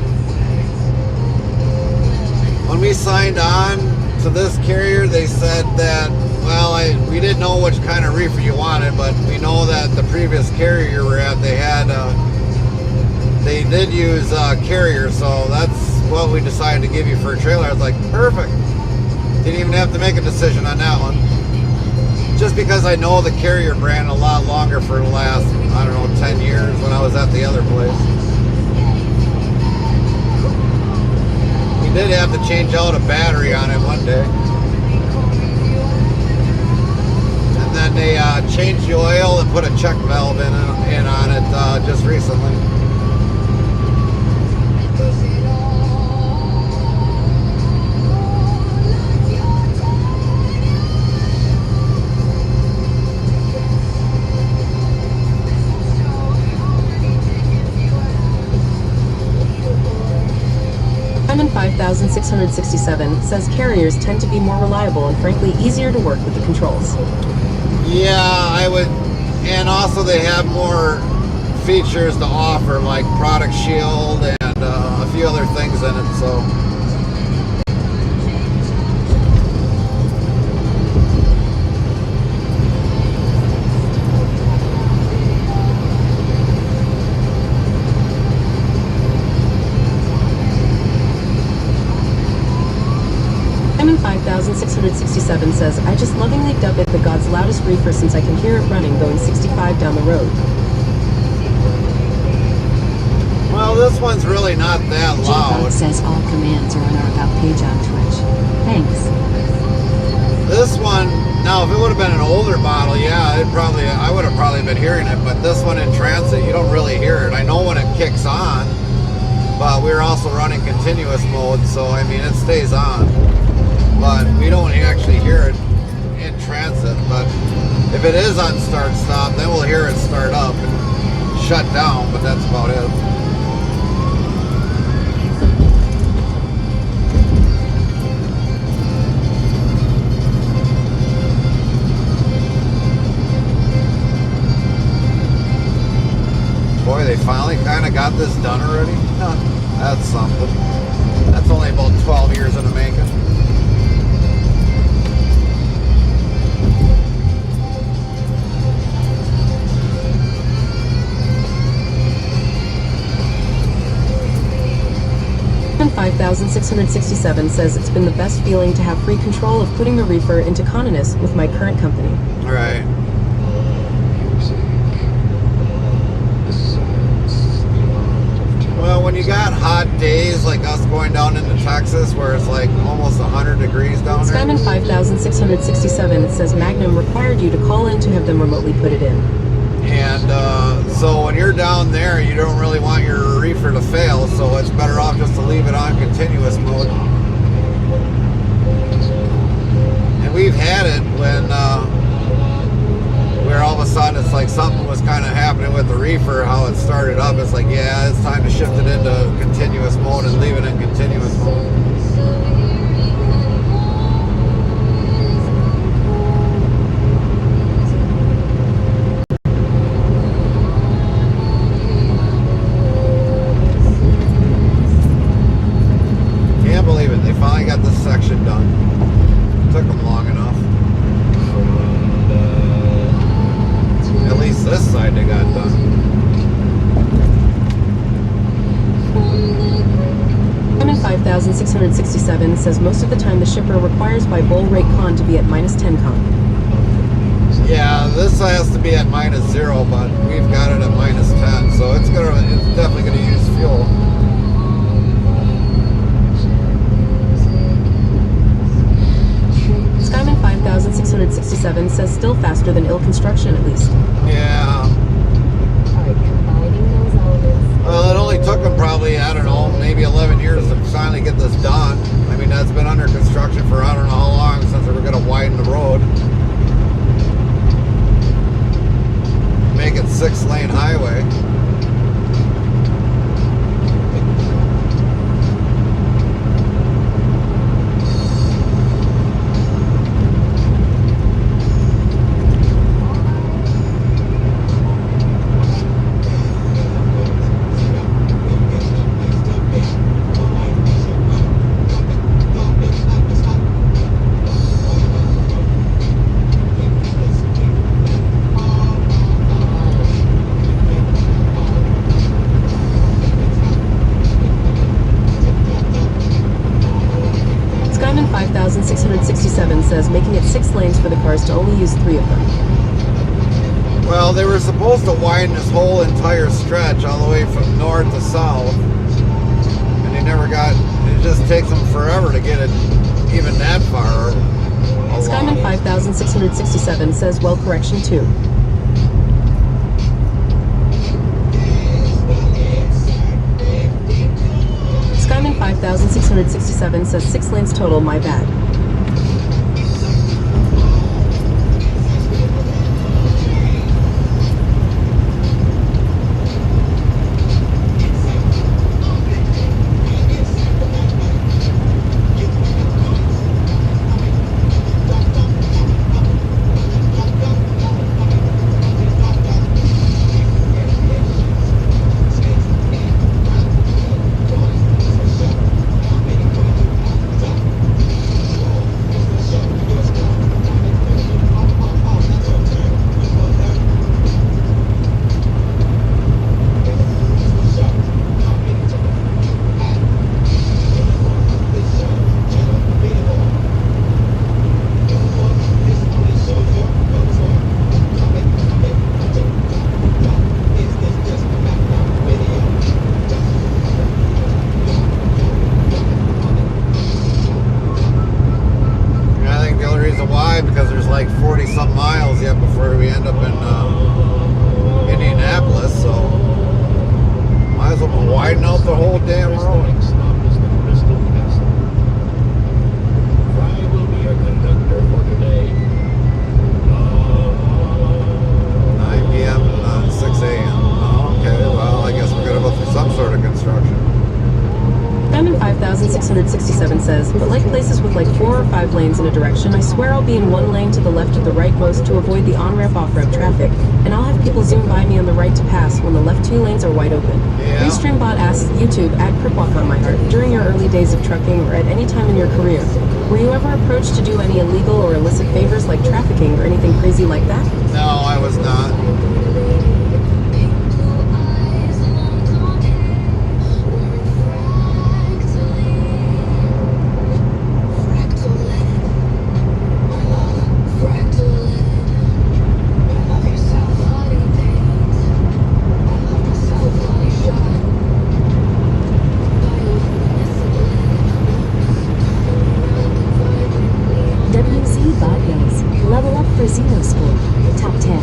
C: When we signed on to this Carrier, they said that, well, we didn't know which kind of reefer you wanted, but we know that the previous Carrier we're at, they did use Carrier, so that's what we decided to give you for a trailer. I was like, perfect. Didn't even have to make a decision on that one. Just because I know the Carrier brand a lot longer for the last, I don't know, 10 years when I was at the other place. We did have to change out a battery on it one day. And then they changed the oil and put a check valve in on it just recently.
B: Skyman 5667 says carriers tend to be more reliable and frankly easier to work with the controls.
C: Yeah, I would, and also they have more features to offer, like product shield and a few other things in it, so.
B: Skyman 5667 says, I just lovingly dub it the God's loudest reefer since I can hear it running going 65 down the road.
C: Well, this one's really not that loud.
F: G-Bot says all commands are on our About page on Twitch. Thanks.
C: This one, now if it would have been an older model, yeah, I would have probably been hearing it, but this one in transit, you don't really hear it. I know when it kicks on, but we're also running continuous mode, so I mean, it stays on. But we don't actually hear it in transit. But if it is on start stop, then we'll hear it start up and shut down, but that's about it. Boy, they finally kind of got this done already. Huh, that's something. That's only about 12 years in the making.
B: And 5667 says it's been the best feeling to have free control of putting the reefer into Coninus with my current company.
C: All right. Well, when you got hot days like us going down into Texas where it's like almost 100 degrees down there.
B: Skyman 5667 says Magnum required you to call in to have them remotely put it in.
C: And so when you're down there, you don't really want your reefer to fail, so it's better off just to leave it on continuous mode. And we've had it when where all of a sudden it's like something was kind of happening with the reefer, how it started up. It's like, yeah, it's time to shift it into continuous mode and leave it in continuous mode. Can't believe it. They finally got this section done. Took them long enough. At least this side they got done.
B: Skyman 5667 says most of the time the shipper requires by bull rate con to be at -10 con.
C: Yeah, this has to be at -0, but we've got it at -10, so it's definitely gonna use fuel.
B: Skyman 5667 says still faster than ill construction at least.
C: Yeah. Well, it only took them probably, I don't know, maybe 11 years to finally get this done. I mean, that's been under construction for I don't know how long since they were going to widen the road. Make it 6-lane highway.
B: Skyman 5667 says making it 6 lanes for the cars to only use 3 of them.
C: Well, they were supposed to widen this whole entire stretch all the way from north to south, and they never got, it just takes them forever to get it even that far along.
B: Skyman 5667 says well correction 2. Skyman 5667 says 6 lanes total, my bad. 5,667 says, but like places with like 4 or 5 lanes in a direction, I swear I'll be in one lane to the left or the right most to avoid the on-ramp off-ramp traffic, and I'll have people zoom by me on the right to pass when the left 2 lanes are wide open.
C: Yeah.
B: Restreambot asks YouTube, add Cripwalk on my heart. During your early days of trucking or at any time in your career, were you ever approached to do any illegal or illicit favors like trafficking or anything crazy like that?
C: No, I was not.
J: WZ Bodios, level up for Xeno Sport, top 10,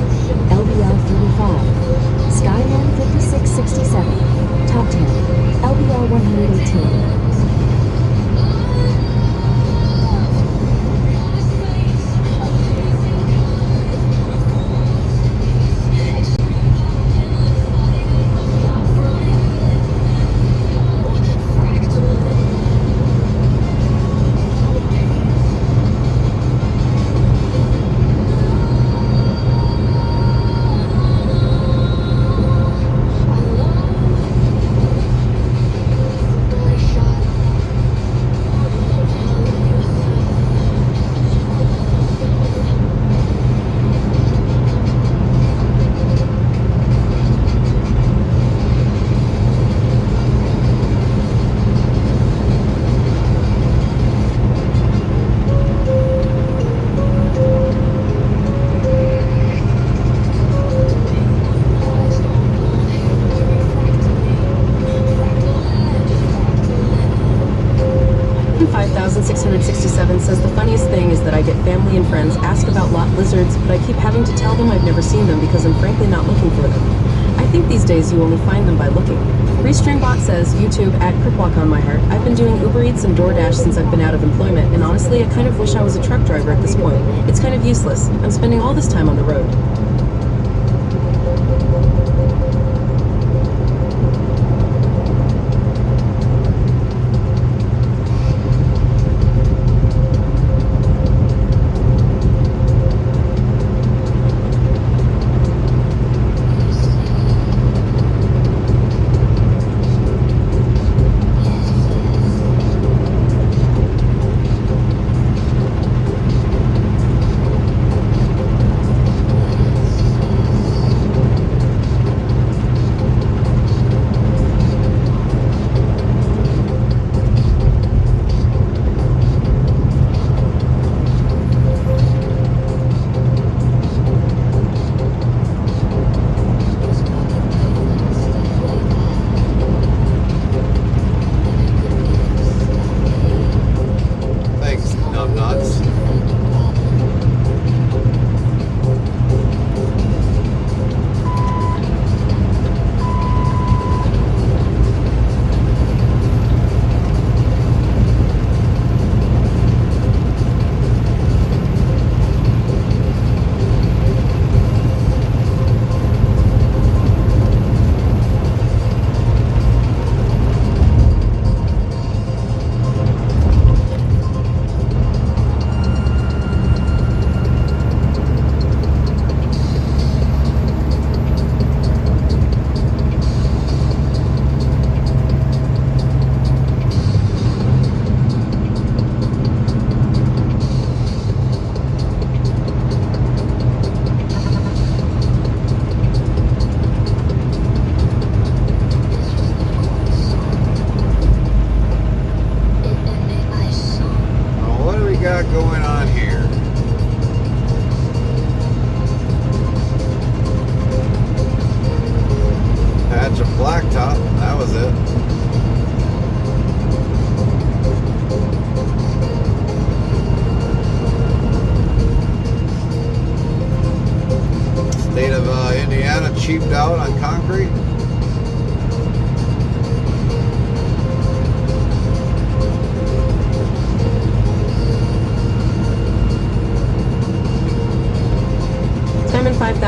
J: LBL 35, Skyman 5667, top 10, LBL 118.
B: Says the funniest thing is that I get family and friends ask about lot lizards, but I keep having to tell them I've never seen them because I'm frankly not looking for them. I think these days you only find them by looking. Restreambot says, YouTube, add Cripwalk on my heart. I've been doing Uber Eats and DoorDash since I've been out of employment, and honestly, I kind of wish I was a truck driver at this point. It's kind of useless. I'm spending all this time on the road.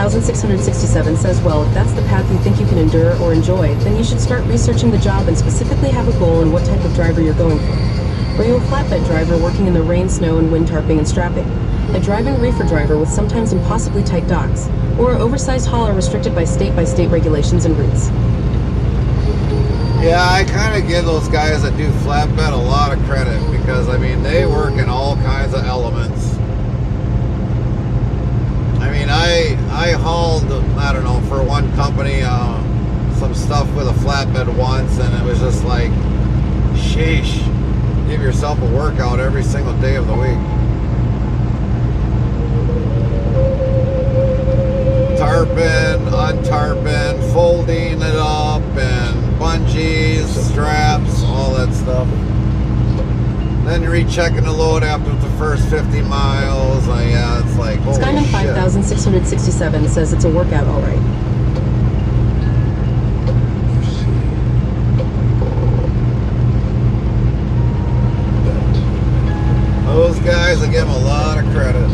B: 5,667 says, well, if that's the path you think you can endure or enjoy, then you should start researching the job and specifically have a goal in what type of driver you're going for. Are you a flatbed driver working in the rain, snow, and wind tarping and strapping? A driving reefer driver with sometimes impossibly tight docks? Or an oversized hauler restricted by state regulations and routes?
C: Yeah, I kind of give those guys that do flatbed a lot of credit because, I mean, they work in all kinds of elements. I mean, I hauled, I don't know, for one company, some stuff with a flatbed once, and it was just like, sheesh, give yourself a workout every single day of the week. Tarping, untarping, folding it up, and bungees, straps, all that stuff. Then rechecking the load after the first 50 miles. Yeah, it's like, holy
B: Skyman
C: shit.
B: 5,667 says it's a workout, all right.
C: Those guys, I give them a lot of credit.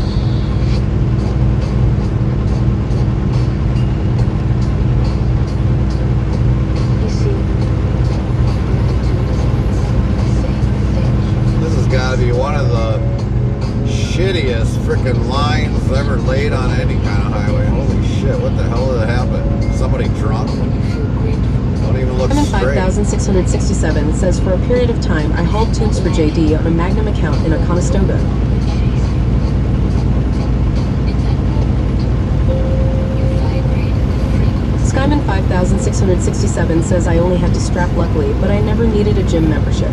C: This has got to be one of the shittiest freaking lines ever laid on any kind of highway. Holy shit, what the hell did happen? Somebody drunk? Don't even look straight.
B: 5,667 says, for a period of time, I hauled tubes for JD on a Magnum account in a Conestoga. Skyman 5,667 says I only had to strap luckily, but I never needed a gym membership.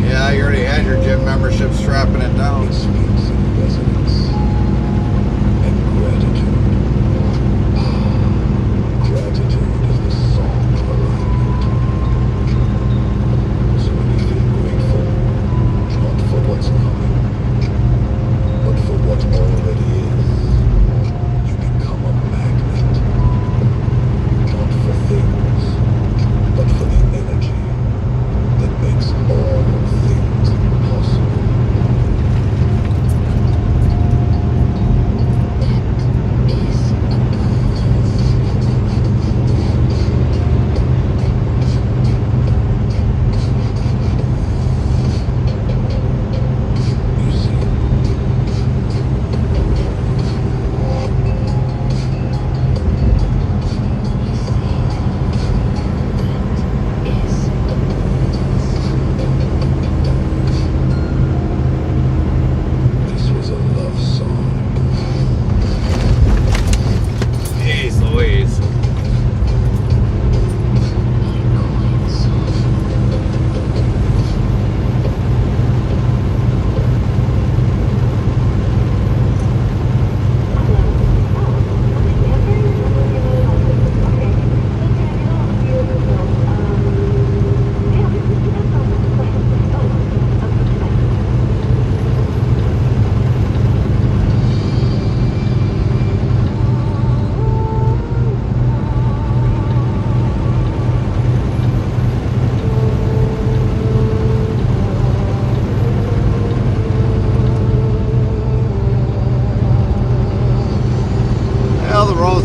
C: Yeah, you already had your gym membership strapping it down.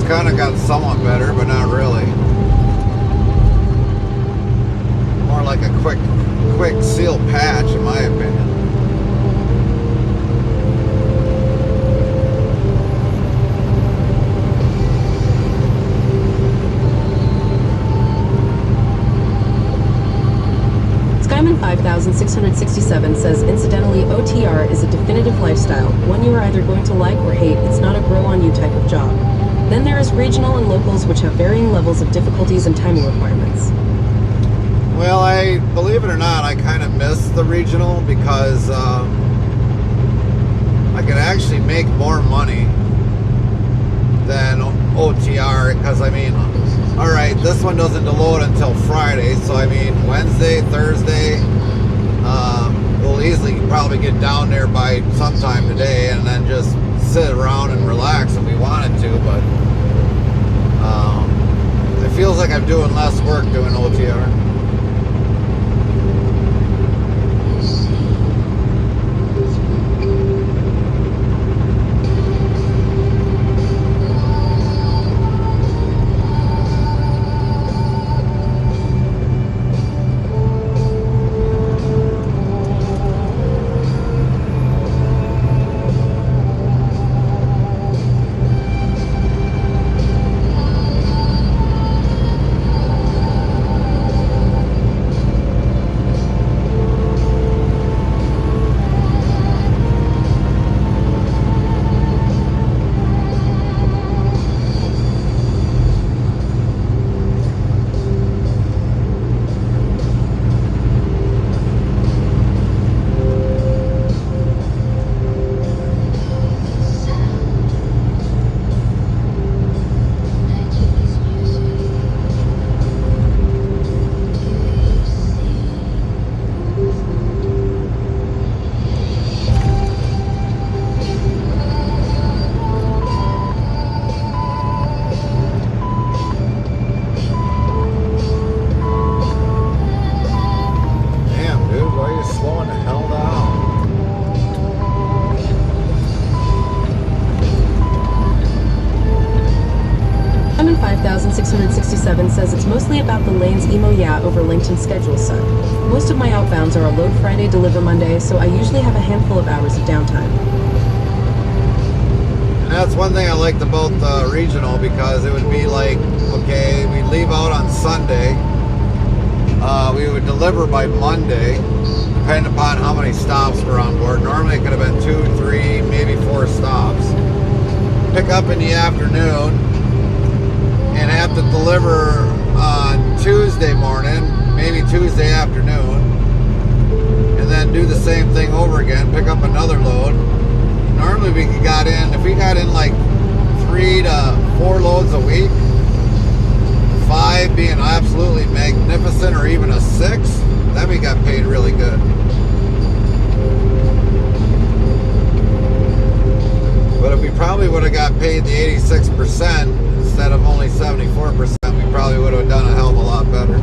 C: Kind of got somewhat better, but not really. More like a quick seal patch, in my opinion.
B: Skyman 5,667 says, incidentally, OTR is a definitive lifestyle, one you are either going to like or hate. It's not a grow-on-you type of job. Then there is regional and locals, which have varying levels of difficulties and timing requirements.
C: Well, believe it or not, I kind of miss the regional because I could actually make more money than OTR. Because, I mean, all right, this one doesn't load until Friday. So, I mean, Wednesday, Thursday, we'll easily probably get down there by sometime today and then just sit around and relax if we wanted to, but it feels like I'm doing less work doing OTR.
B: about the lanes emo yeah over LinkedIn schedules suck. Most of my outbounds are a load Friday, deliver Monday, so I usually have a handful of hours of downtime.
C: And that's one thing I liked about the regional, because it would be like, okay, we'd leave out on Sunday. We would deliver by Monday, depending upon how many stops were on board. Normally it could have been 2, 3, maybe 4 stops. Pick up in the afternoon and have to deliver on Tuesday morning, maybe Tuesday afternoon, and then do the same thing over again, pick up another load. Normally if we got in like 3 to 4 loads a week, 5 being absolutely magnificent, or even a 6, then we got paid really good. But if we probably would have got paid the 86% instead of only 74%, we probably would have done a hell of a lot better.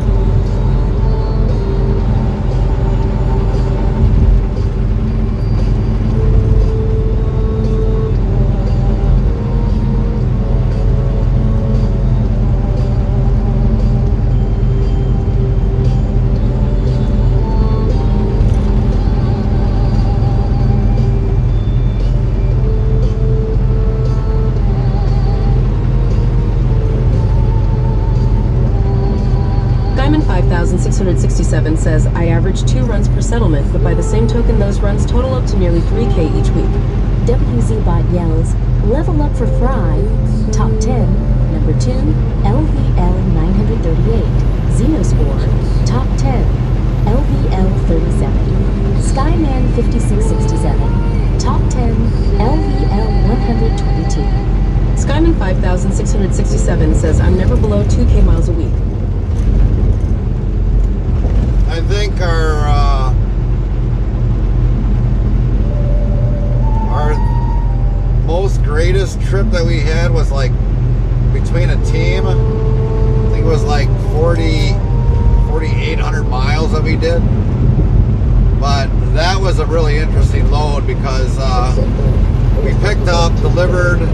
B: Diamond 5667 says, I average 2 runs per settlement, but by the same token, those runs total up to nearly 3K each week.
J: WZBot yells, level up for Fry. Top 10, number 2, LVL 938. Xenospore, top 10, LVL 37. Skyman 5667, top 10, LVL 122.
B: Skyman 5667 says, I'm never below 2K miles a week.
C: I think our most greatest trip that we had was like between a team. I think it was like 4,800 miles that we did. But that was a really interesting load because we picked up, delivered, I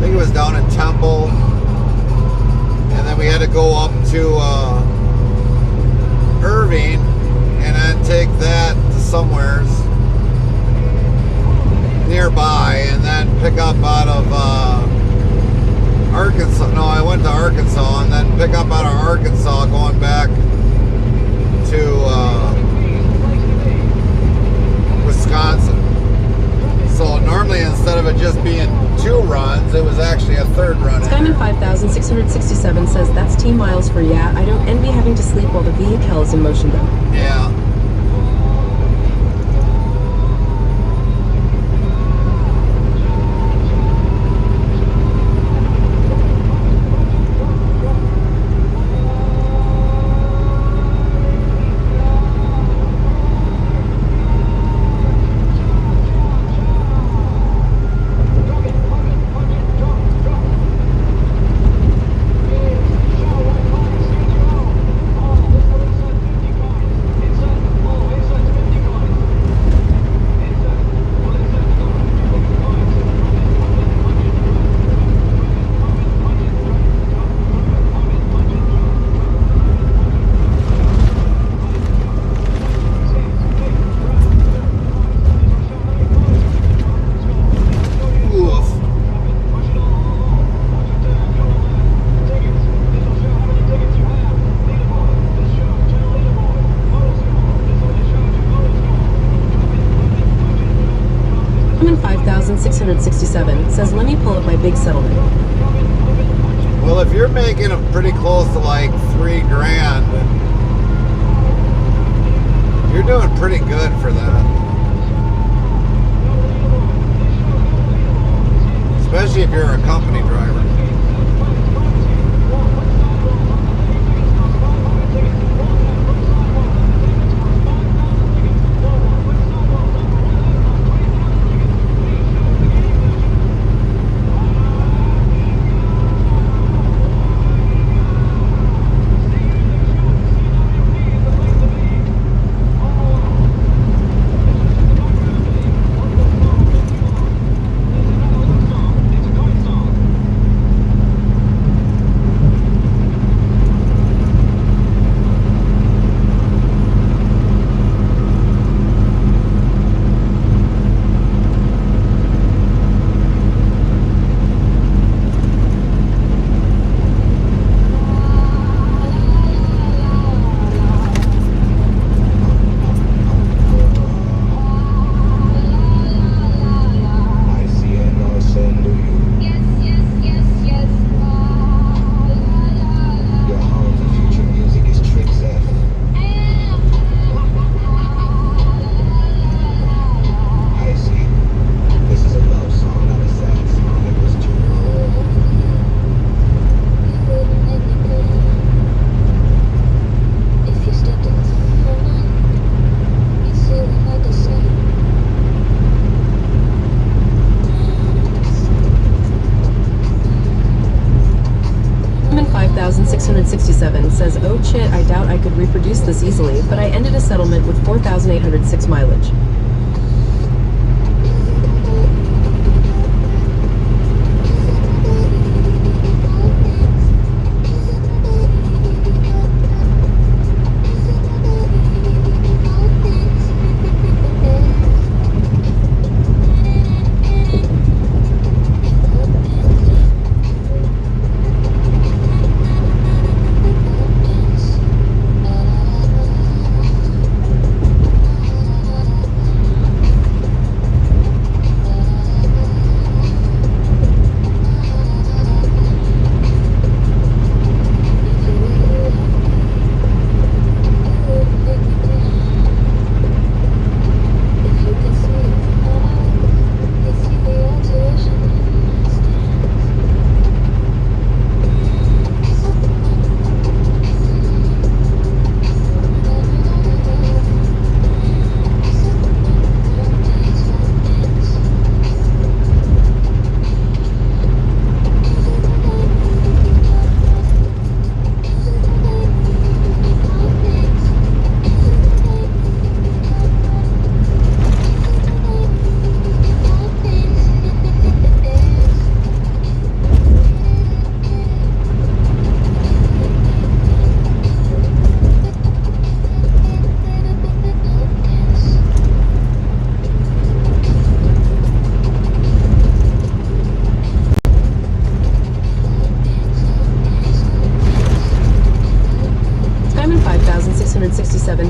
C: think it was down in Temple, and then we had to go up to Irving and then take that to somewheres nearby, and then pick up out of Arkansas. No, I went to Arkansas and then pick up out of Arkansas going back to Wisconsin. So normally instead of it just being 2 runs, it was actually a 3rd run.
B: Skyman 5667 says, that's team miles for yeah. I don't envy having to sleep while the vehicle is in motion though.
C: Yeah.
B: Skyman 5667 says, let me pull up my big settlement.
C: Well, if you're making them pretty close to like $3 grand, you're doing pretty good for that. Especially if you're a company driver.
B: 5,667 says, oh shit, I doubt I could reproduce this easily, but I ended a settlement with 4,806 mileage.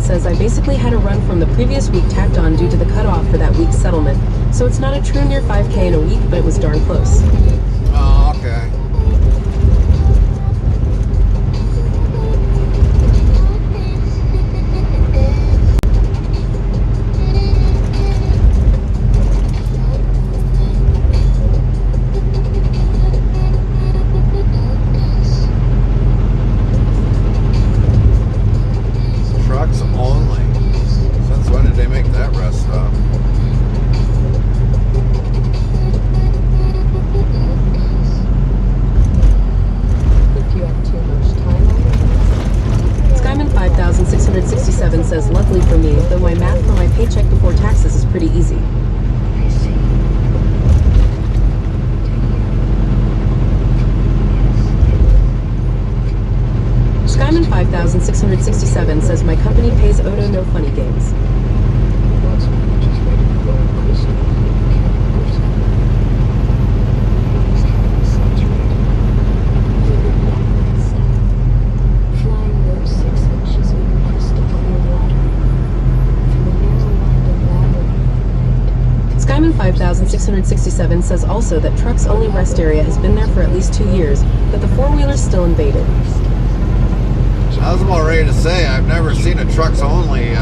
B: Says I basically had a run from the previous week tacked on due to the cutoff for that week's settlement. So it's not a true near 5K in a week, but it was darn close.
C: Oh, okay.
B: Says, luckily for me, though my math for my paycheck before taxes is pretty easy. Skyman 5667 says, my company pays Odo no funny games. Skyman 5667 says also that Truck's only rest area has been there for at least 2 years, but the four-wheeler's still invaded.
C: I was about ready to say, I've never seen a Trucks Only,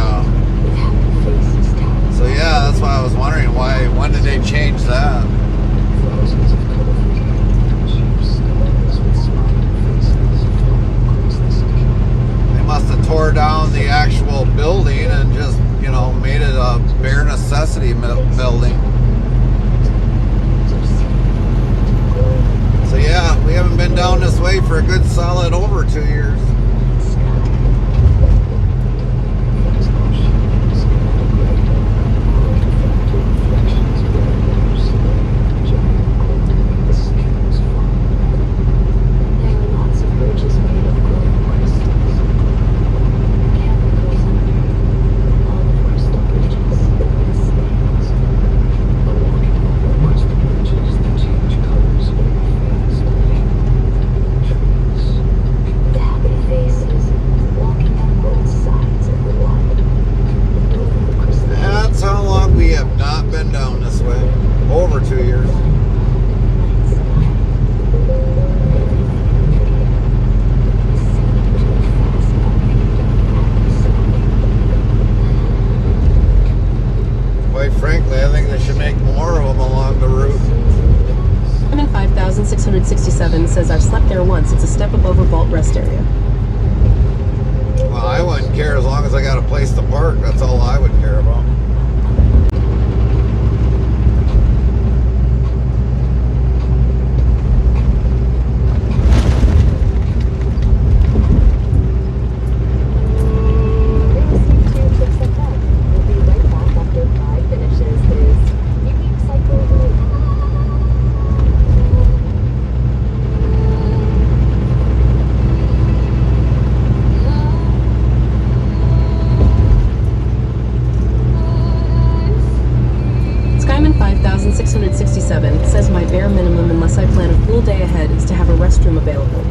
C: so yeah, that's why I was wondering when did they change that? They must have tore down the actual building and just, made it a bare necessity building. So yeah, we haven't been down this way for a good solid over 2 years. Frankly, I think they should make more of them along the route.
B: Skyman 5667 says I've slept there once. It's a step above a vault rest area.
C: Well, I wouldn't care as long as I got a place to park. That's all I would care about.
B: 8667 says my bare minimum, unless I plan a full day ahead, is to have a restroom available.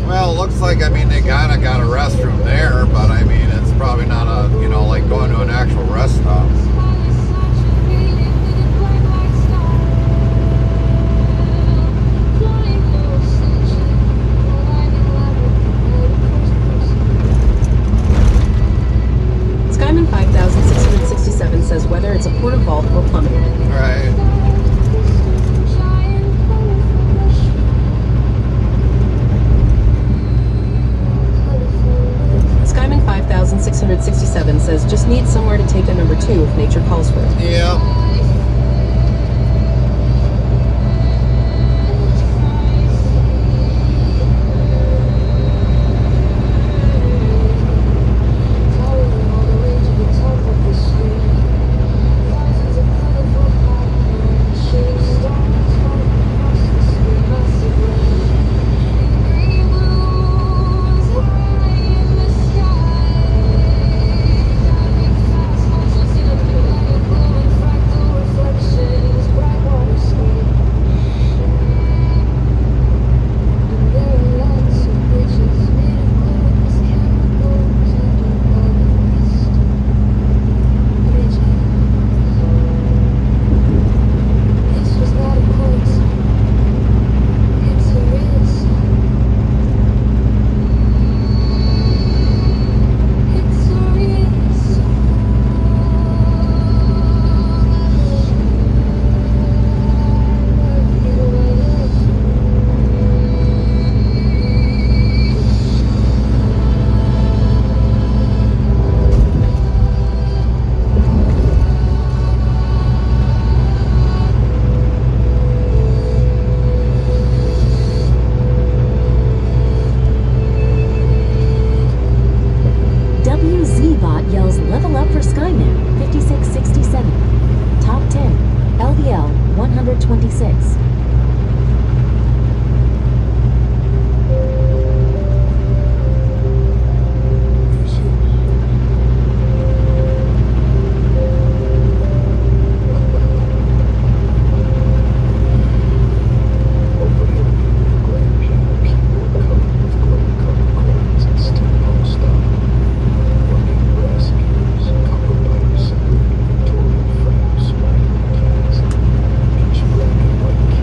C: Well, it looks like, I mean, they kind of got a restroom there, but I mean, it's probably not a, you know, like going to an actual rest stop.
B: Skyman 5667 says whether it's a porta vault or plumbing.
C: Right.
B: Skyman 5667 says just need somewhere to take a number 2 if nature calls for it.
C: Yeah.
J: WZBot yells level up for Skyman 5667. Top 10. LVL 126.
M: Each red and white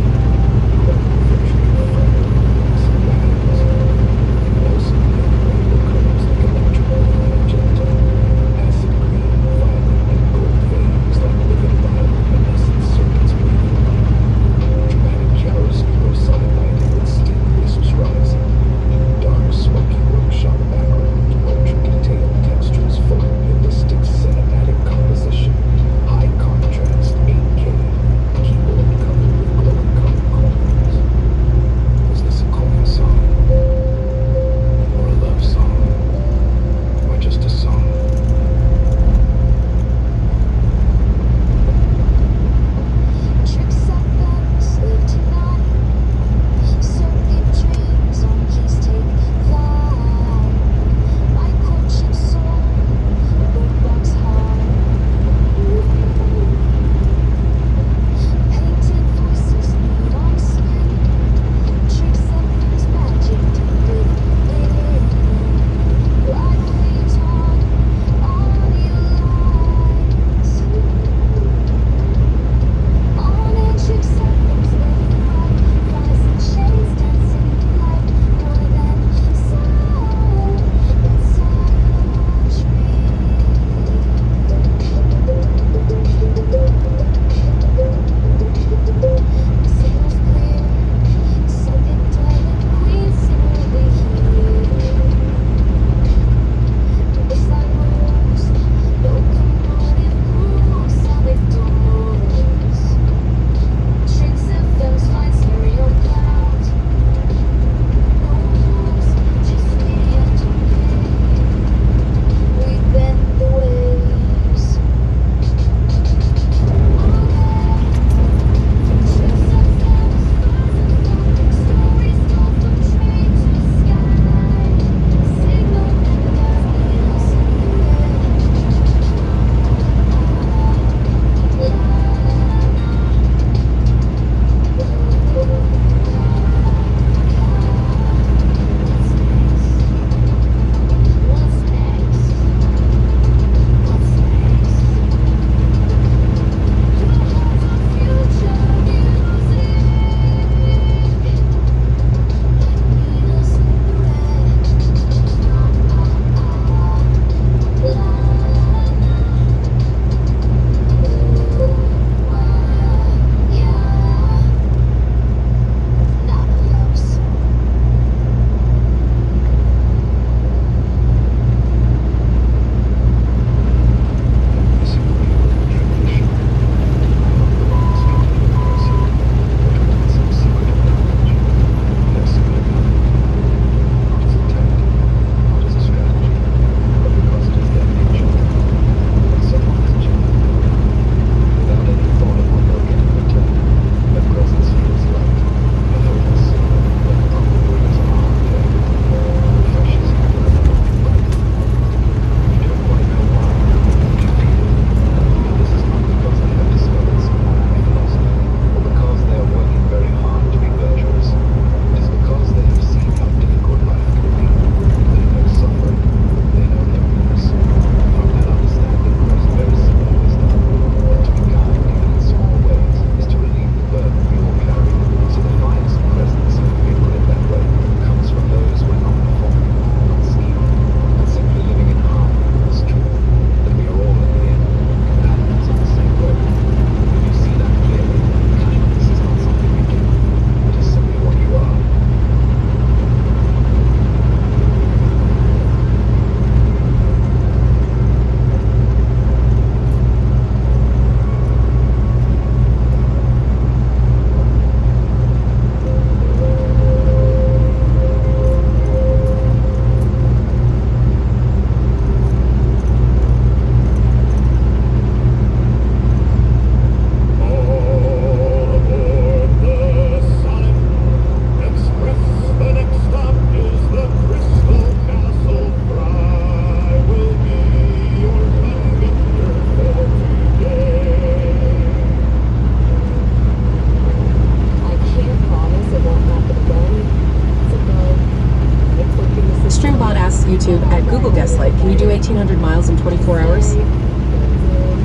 B: asks YouTube at Google Gaslight, can you do 1,800 miles in 24 hours?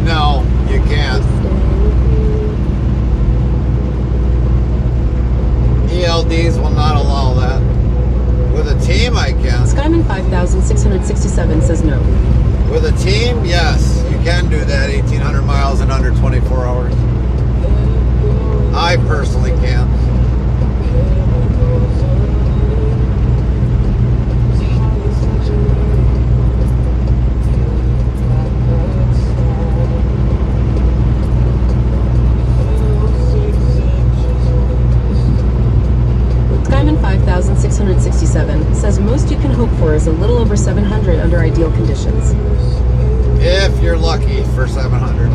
C: No, you can't. ELDs will not allow that. With a team, I can.
B: Skyman 5667 says no.
C: With a team, yes, you can do that 1,800 miles in under 24 hours. I personally can't.
B: Skyman 5667 says most you can hope for is a little over 700 under ideal conditions.
C: If you're lucky for 700.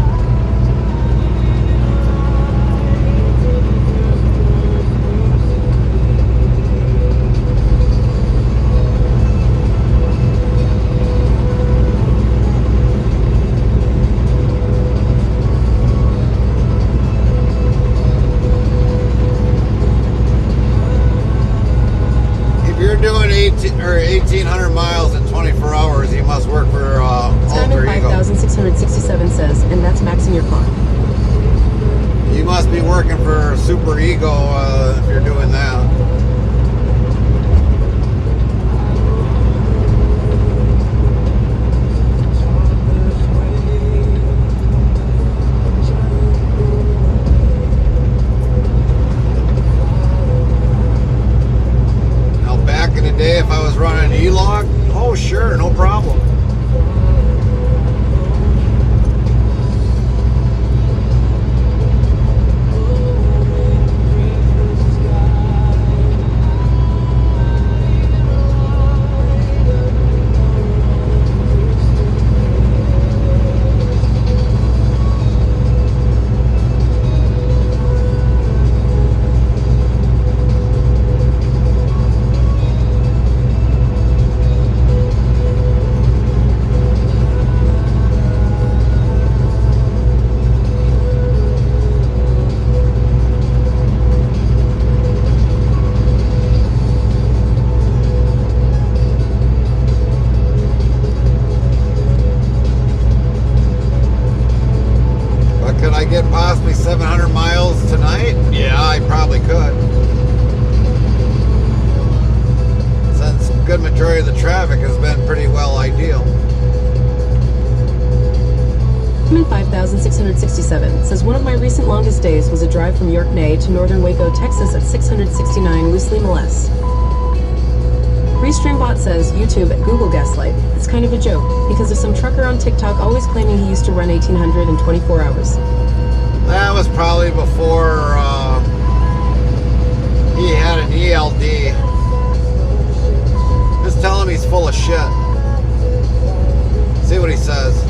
C: If you're doing 1,800 miles in 24 hours, you must work for Alter
B: Skyman
C: Ego.
B: 5667 says, and that's maxing your car.
C: You must be working for Super Ego if you're doing that. Now, back in the day, if I was running an E-Log, oh sure, no problem. Could I get possibly 700 miles tonight? Yeah, I probably could. Since a good majority of the traffic has been pretty well ideal.
B: Skyman 5667 says one of my recent longest days was a drive from York Nay to northern Waco, Texas at 669 loosely molest. Restreambot says YouTube at Google Gaslight. It's kind of a joke because of some trucker on TikTok always claiming he used to run 1,800 in 24 hours.
C: That was probably before he had an ELD. Just tell him he's full of shit. See what he says.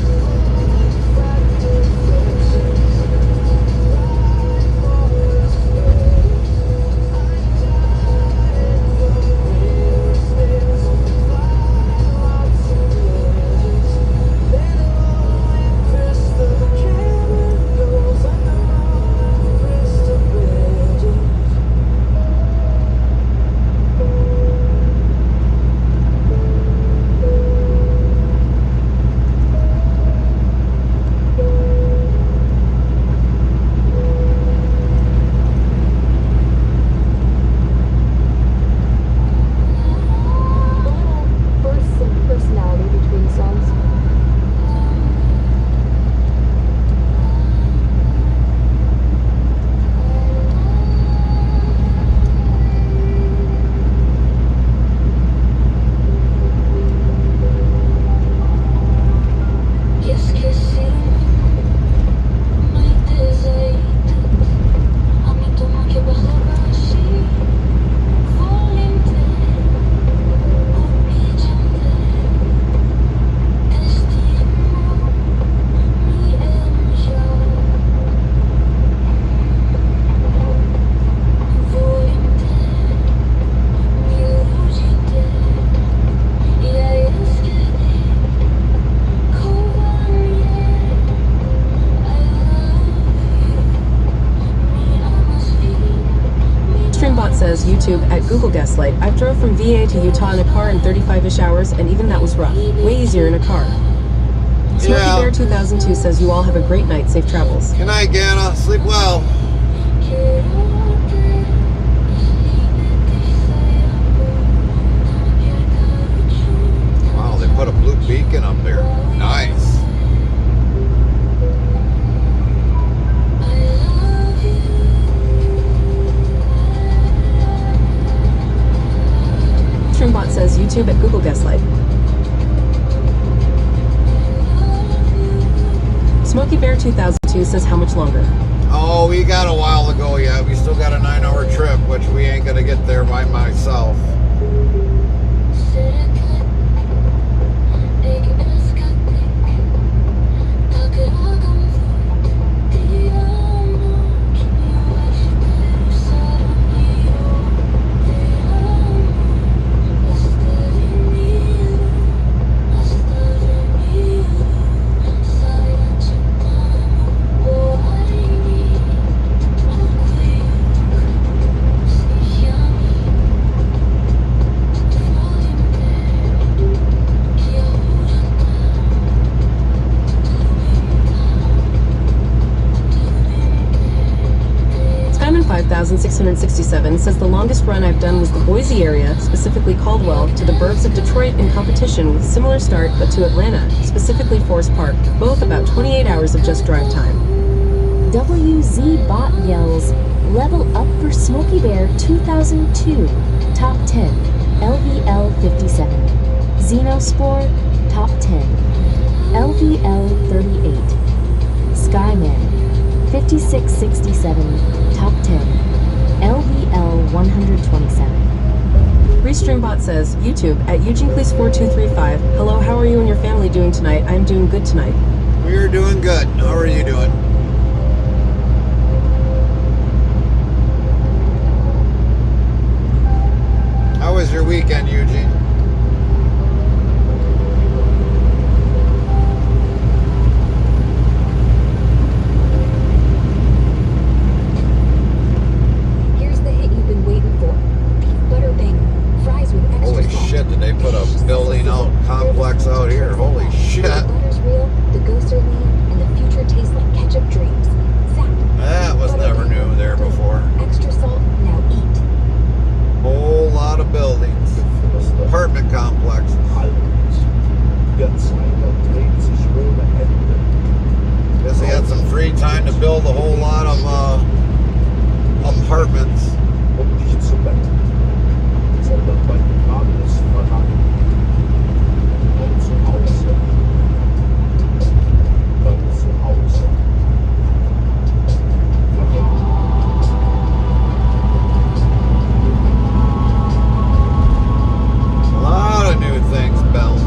B: YouTube at Google Gaslight. I've drove from VA to Utah in a car in 35-ish hours, and even that was rough. Way easier in a car. Smoky
C: Yeah.
B: Bear 2002 says you all have a great night. Safe travels.
C: Good night, Ganna. Sleep well. Wow, they put a blue beacon up there. Nice.
B: Streambot says YouTube at Google Gaslight. Smoky Bear 2002 says how much longer?
C: Oh, we got a while to go yet. We still got a 9-hour trip, which we ain't gonna get there by myself.
B: Skyman 5667 says the longest run I've done was the Boise area, specifically Caldwell, to the burbs of Detroit in competition with similar start but to Atlanta, specifically Forest Park, both about 28 hours of just drive time.
J: WZ Bot yells, level up for Smoky Bear 2002, top 10, LVL 57. Xenospore, top 10, LVL 38. Skyman, 5667, top 10, LVL 127.
B: Restreambot says, YouTube at EugenePlease4235. Hello, how are you and your family doing tonight? I'm doing good tonight.
C: We are doing good. How are you doing? How was your weekend, Eugene?
H: Here's the hit you've been waiting for. Beef butter banger. Fries with extra
C: Holy
H: salt.
C: shit, did they put a building out complex out here? Holy shit.
H: The butter's real, the ghosts are lean, and the future tastes like ketchup dreams. Zap.
C: That was never new there before.
H: Extra salt, now eat.
C: Whole lot of buildings. Apartment complexes. Guess they had some free time to build a whole lot of apartments. A lot of new things built.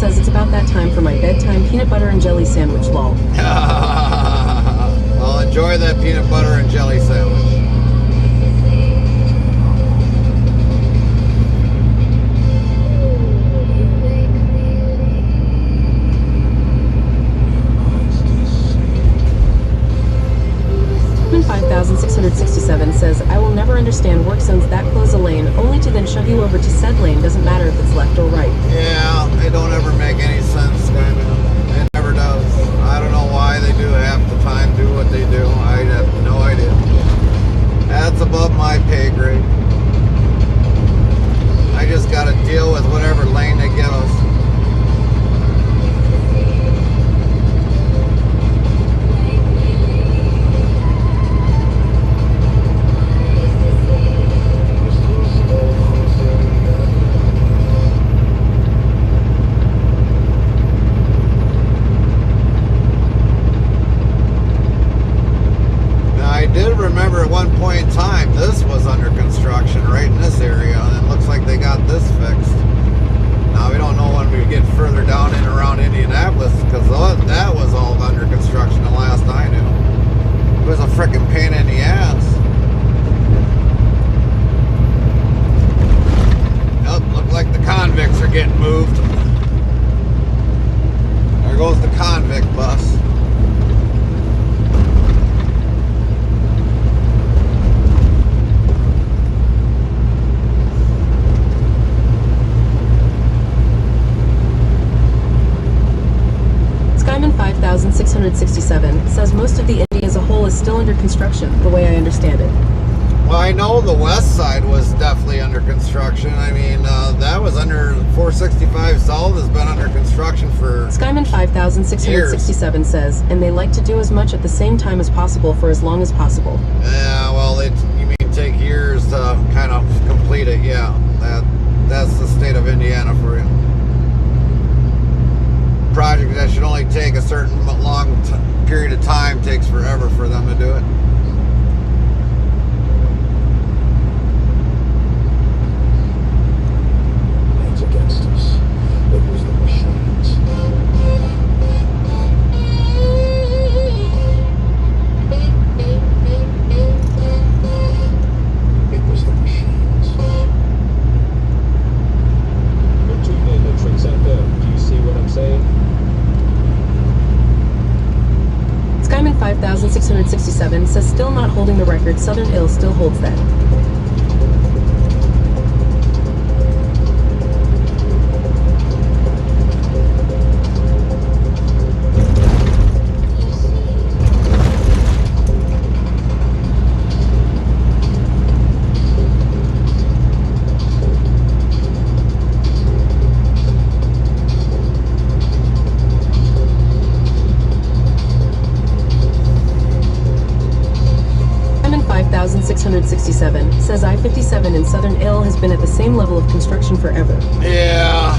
B: says it's about that time for my bedtime peanut butter and jelly sandwich, lol.
C: Well, enjoy that peanut butter and jelly sandwich.
B: Human 5667 says, I will never understand work zones that close a lane, only to then shove you over to said lane, doesn't matter if it's left or right.
C: Yeah, they don't ever make any sense, kind of. It never does. I don't know why they do half the time do what they do. I have no idea. That's above my pay grade. I just got to deal with whatever lane they give us. Remember at one point in time this was under construction right in this area, and it looks like they got this fixed. Now we don't know when we get further down and around Indianapolis, because that was all under construction the last I knew. It was a frickin' pain in the ass. Yep, look like the convicts are getting moved. There goes the convict bus.
B: Skyman 5667 says most of the Indy as a whole is still under construction, the way I understand it.
C: Well, I know the west side was definitely under construction. I mean, that was under 465 South has been under construction for
B: Skyman 5667
C: years.
B: says, and they like to do as much at the same time as possible for as long as possible.
C: Yeah, well, you mean take years to kind of complete it? Yeah, that's the state of Indiana for you. Project that should only take a certain long period of time takes forever for them to do it.
M: Hands against us. It was the machines. It was the machines.
K: You're tuned in to Tricks FM. Do you see what I'm saying?
B: Skyman 5667 says still not holding the record, Southern Ill still holds that. Skyman 5667 says I-57 in Southern Ill has been at the same level of construction forever.
C: Yeah.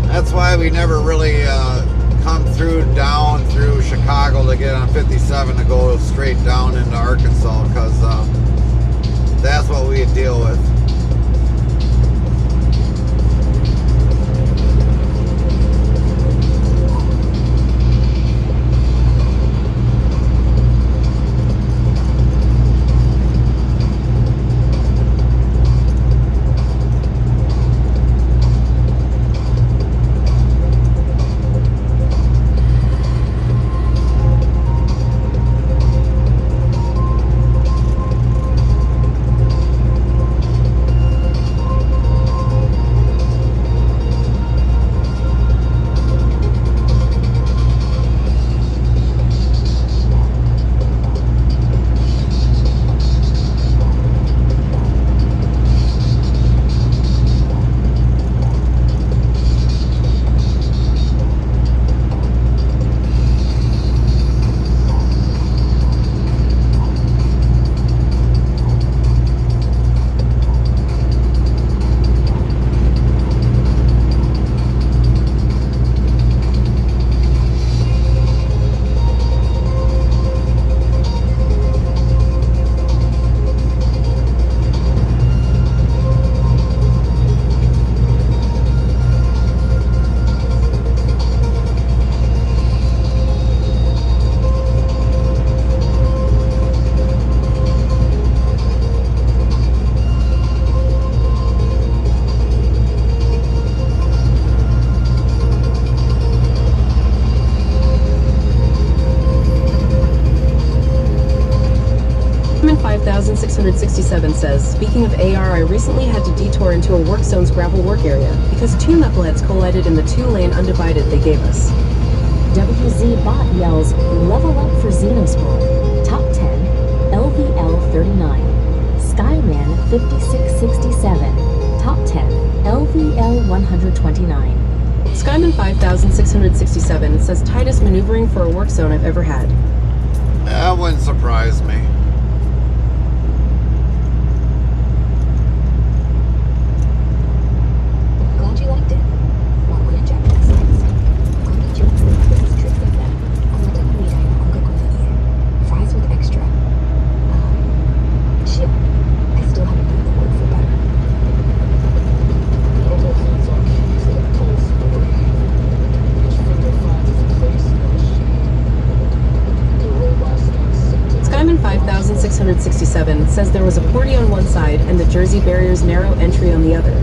C: That's why we never really come down through Chicago to get on 57 to go straight down into Arkansas, because that's what we deal with.
B: 5067 says, speaking of AR, I recently had to detour into a work zone's gravel work area because two knuckleheads collided in the two-lane undivided they gave us.
J: WZ Bot yells, level up for Xenospawn. Top 10, LVL 39. Skyman 5667. Top 10, LVL 129.
B: Skyman 5667 says, tightest maneuvering for a work zone I've ever had.
C: That wouldn't surprise me.
H: Glad you liked it. Want one in Japanese next? Konnichiwa. This is Trix FM. Anata no mirai no ongaku no ie. Fries with extra. Shit. I still haven't done the word for better.
B: Skyman 5667 says there was a porty on one side and the Jersey barrier's narrow entry on the other.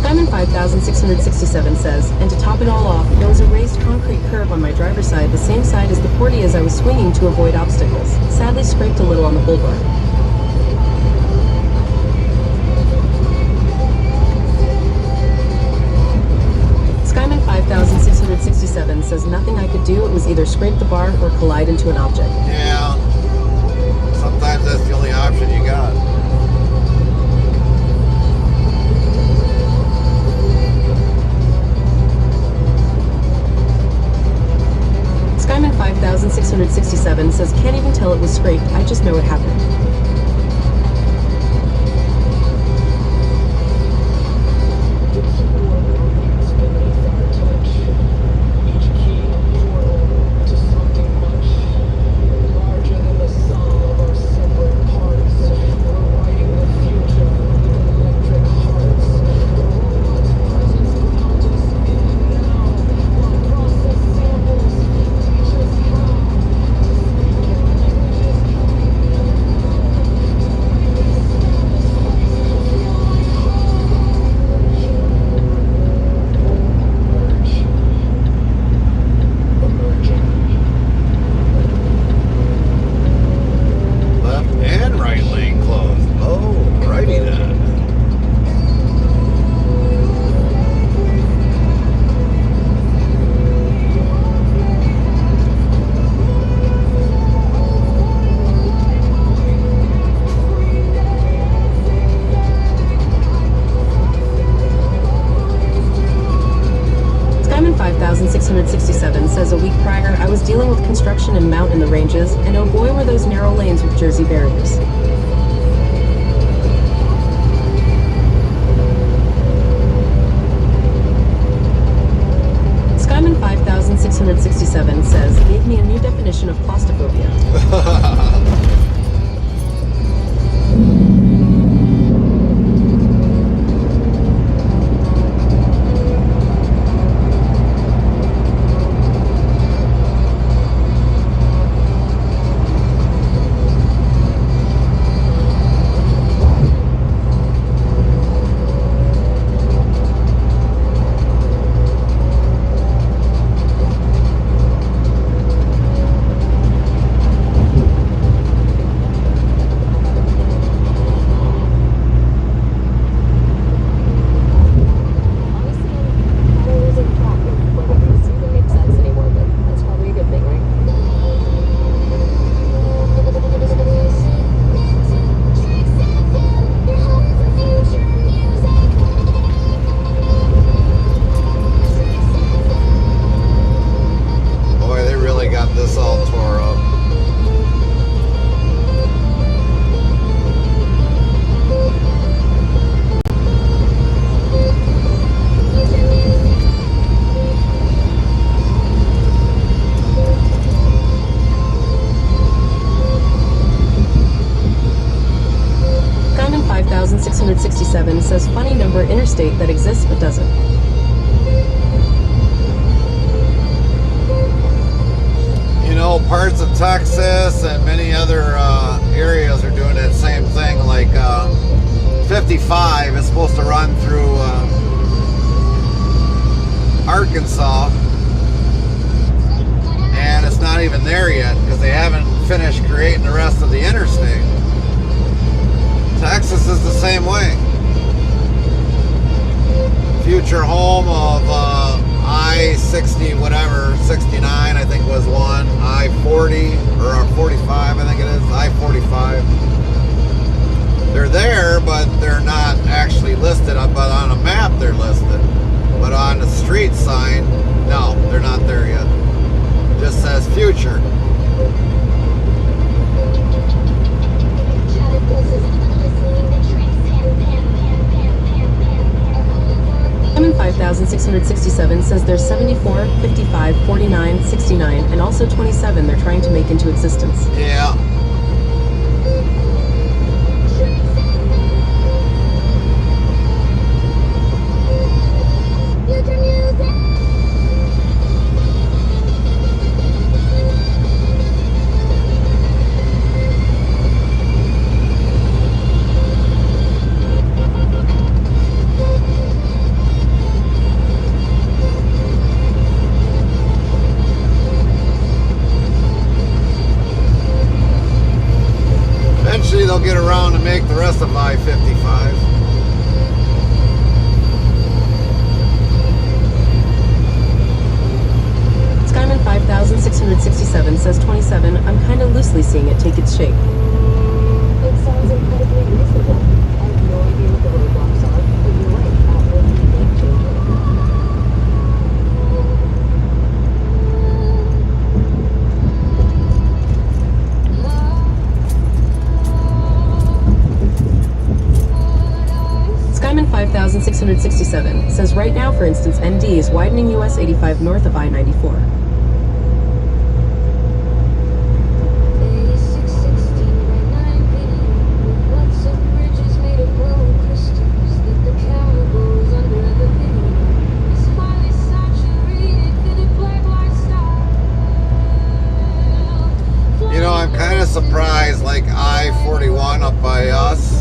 B: Skyman 5667 says, and to top it all off, there was a raised concrete curb on my driver's side, the same side as the porty as I was swinging to avoid obstacles. Sadly scraped a little on the bull bar. Skyman 5667 says nothing I could do, it was either scrape the bar or collide into an object.
C: Yeah. Sometimes that's the only option you got.
B: Skyman 5667 says, can't even tell it was scraped, I just know it happened. Skyman 5667 says a week prior, I was dealing with construction and mount in the ranges, and oh boy were those narrow lanes with Jersey barriers. Skyman 5667 says, gave me a new definition of claustrophobia. interstate that exists but doesn't.
C: You know, parts of Texas and many other areas are doing that same thing. Like 55 is supposed to run through Arkansas, and it's not even there yet because they haven't finished creating the rest of the interstate. Texas is the same way. Future home of I-60 whatever, 69 I think was one, I-40 or 45 I think it is, I-45. They're there, but they're not actually listed, but on a map they're listed. But on the street sign, no, they're not there yet. It just says future.
B: Simon 5667 says there's 74, 55, 49, 69, and also 27 they're trying to make into existence.
C: Yeah. Eventually they'll get around to make the rest of I-55.
B: Skyman 5667 says 27. I'm kind of loosely seeing it take its shape.
O: It sounds incredibly reasonable. I have no idea what the roadblocks are, but you're right, that will be a game changer.
B: Skyman 5667 says right now, for instance, ND is widening US 85 north of I-94.
C: You know, I'm kind of surprised, like I-41 up by us.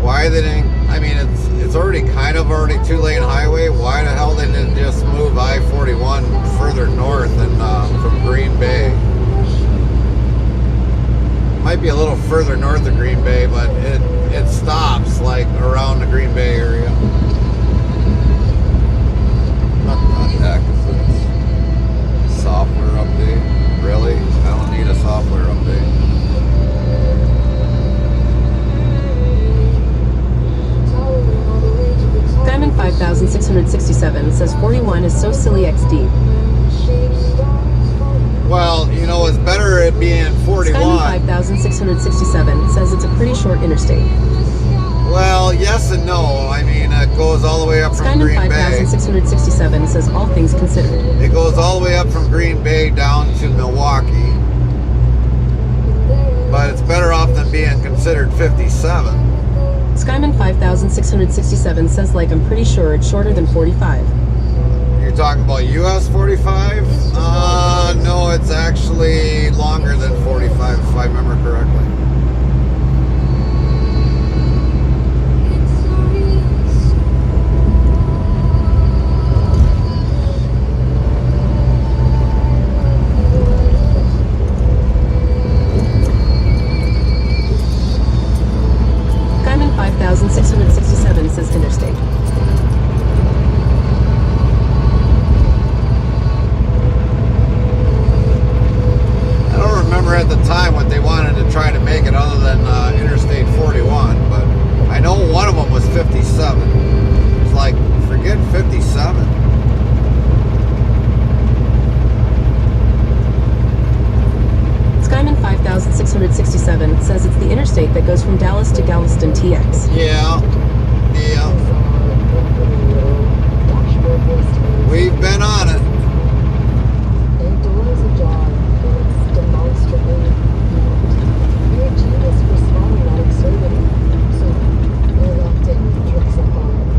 C: Why they didn't, I mean, it's already kind of already two-lane highway. Why the hell they didn't just move I-41 further north and from Green Bay? Might be a little further north of Green Bay, but it stops like around the Green Bay area. What the heck is this? Software update? Really? I don't need a software update.
B: Skyman 5667 says 41 is so silly XD.
C: Well, you know, it's better it being 41.
B: Skyman 5667 says it's a pretty short interstate.
C: Well, yes and no. I mean, it goes all the way up from
B: Skyman
C: Green Bay.
B: 5667 says all things considered.
C: It goes all the way up from Green Bay down to Milwaukee. But it's better off than being considered 57.
B: Skyman 5667 says like I'm pretty sure it's shorter than 45.
C: You're talking about US 45? No, it's actually longer than 45 if I remember correctly.
B: Skyman 5667 says interstate.
C: I don't remember at the time what they wanted to try to make it other than Interstate 41, but I know one of them was 57. It's like, forget 57.
B: Skyman 5667 says it's the interstate that goes from Dallas to Galveston TX.
C: Yeah. We've been on it.
O: Their doors ajar, and it's demonstrably locked. They're a genius for spawning that absurdity. So, they're locked in, tricks up on.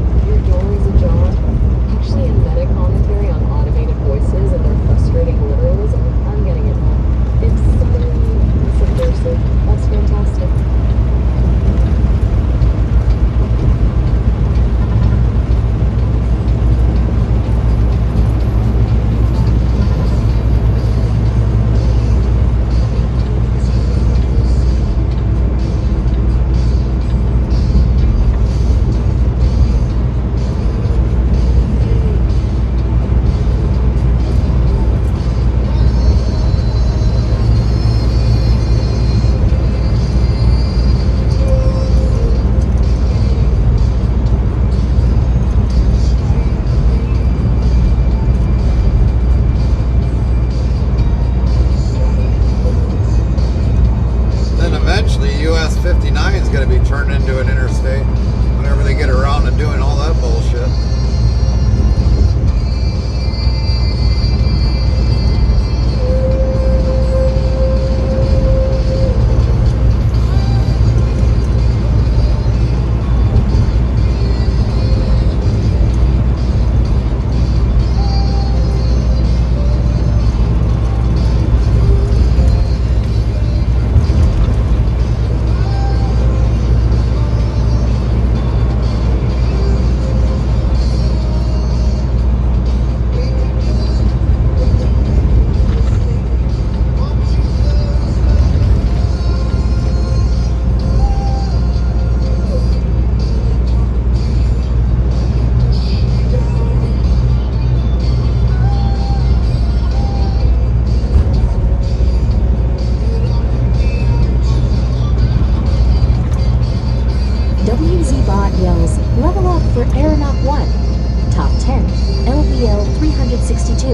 J: 2.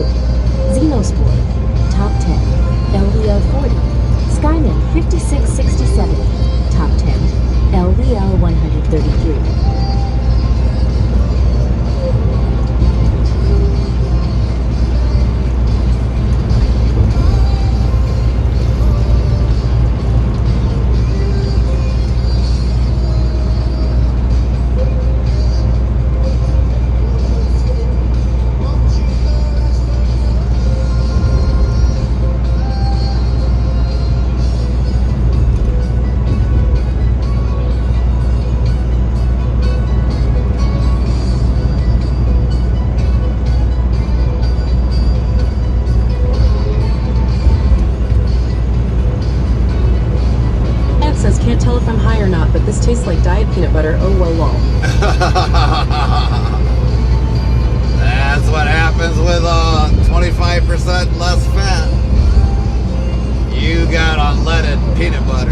J: Xenosport, top 10. LVL 40. Skyman 5667, top 10. LVL 133.
B: Can't tell if I'm high or not, but this tastes like diet peanut butter. Oh, well, lol.
C: That's what happens with 25% less fat. You got unleaded peanut butter.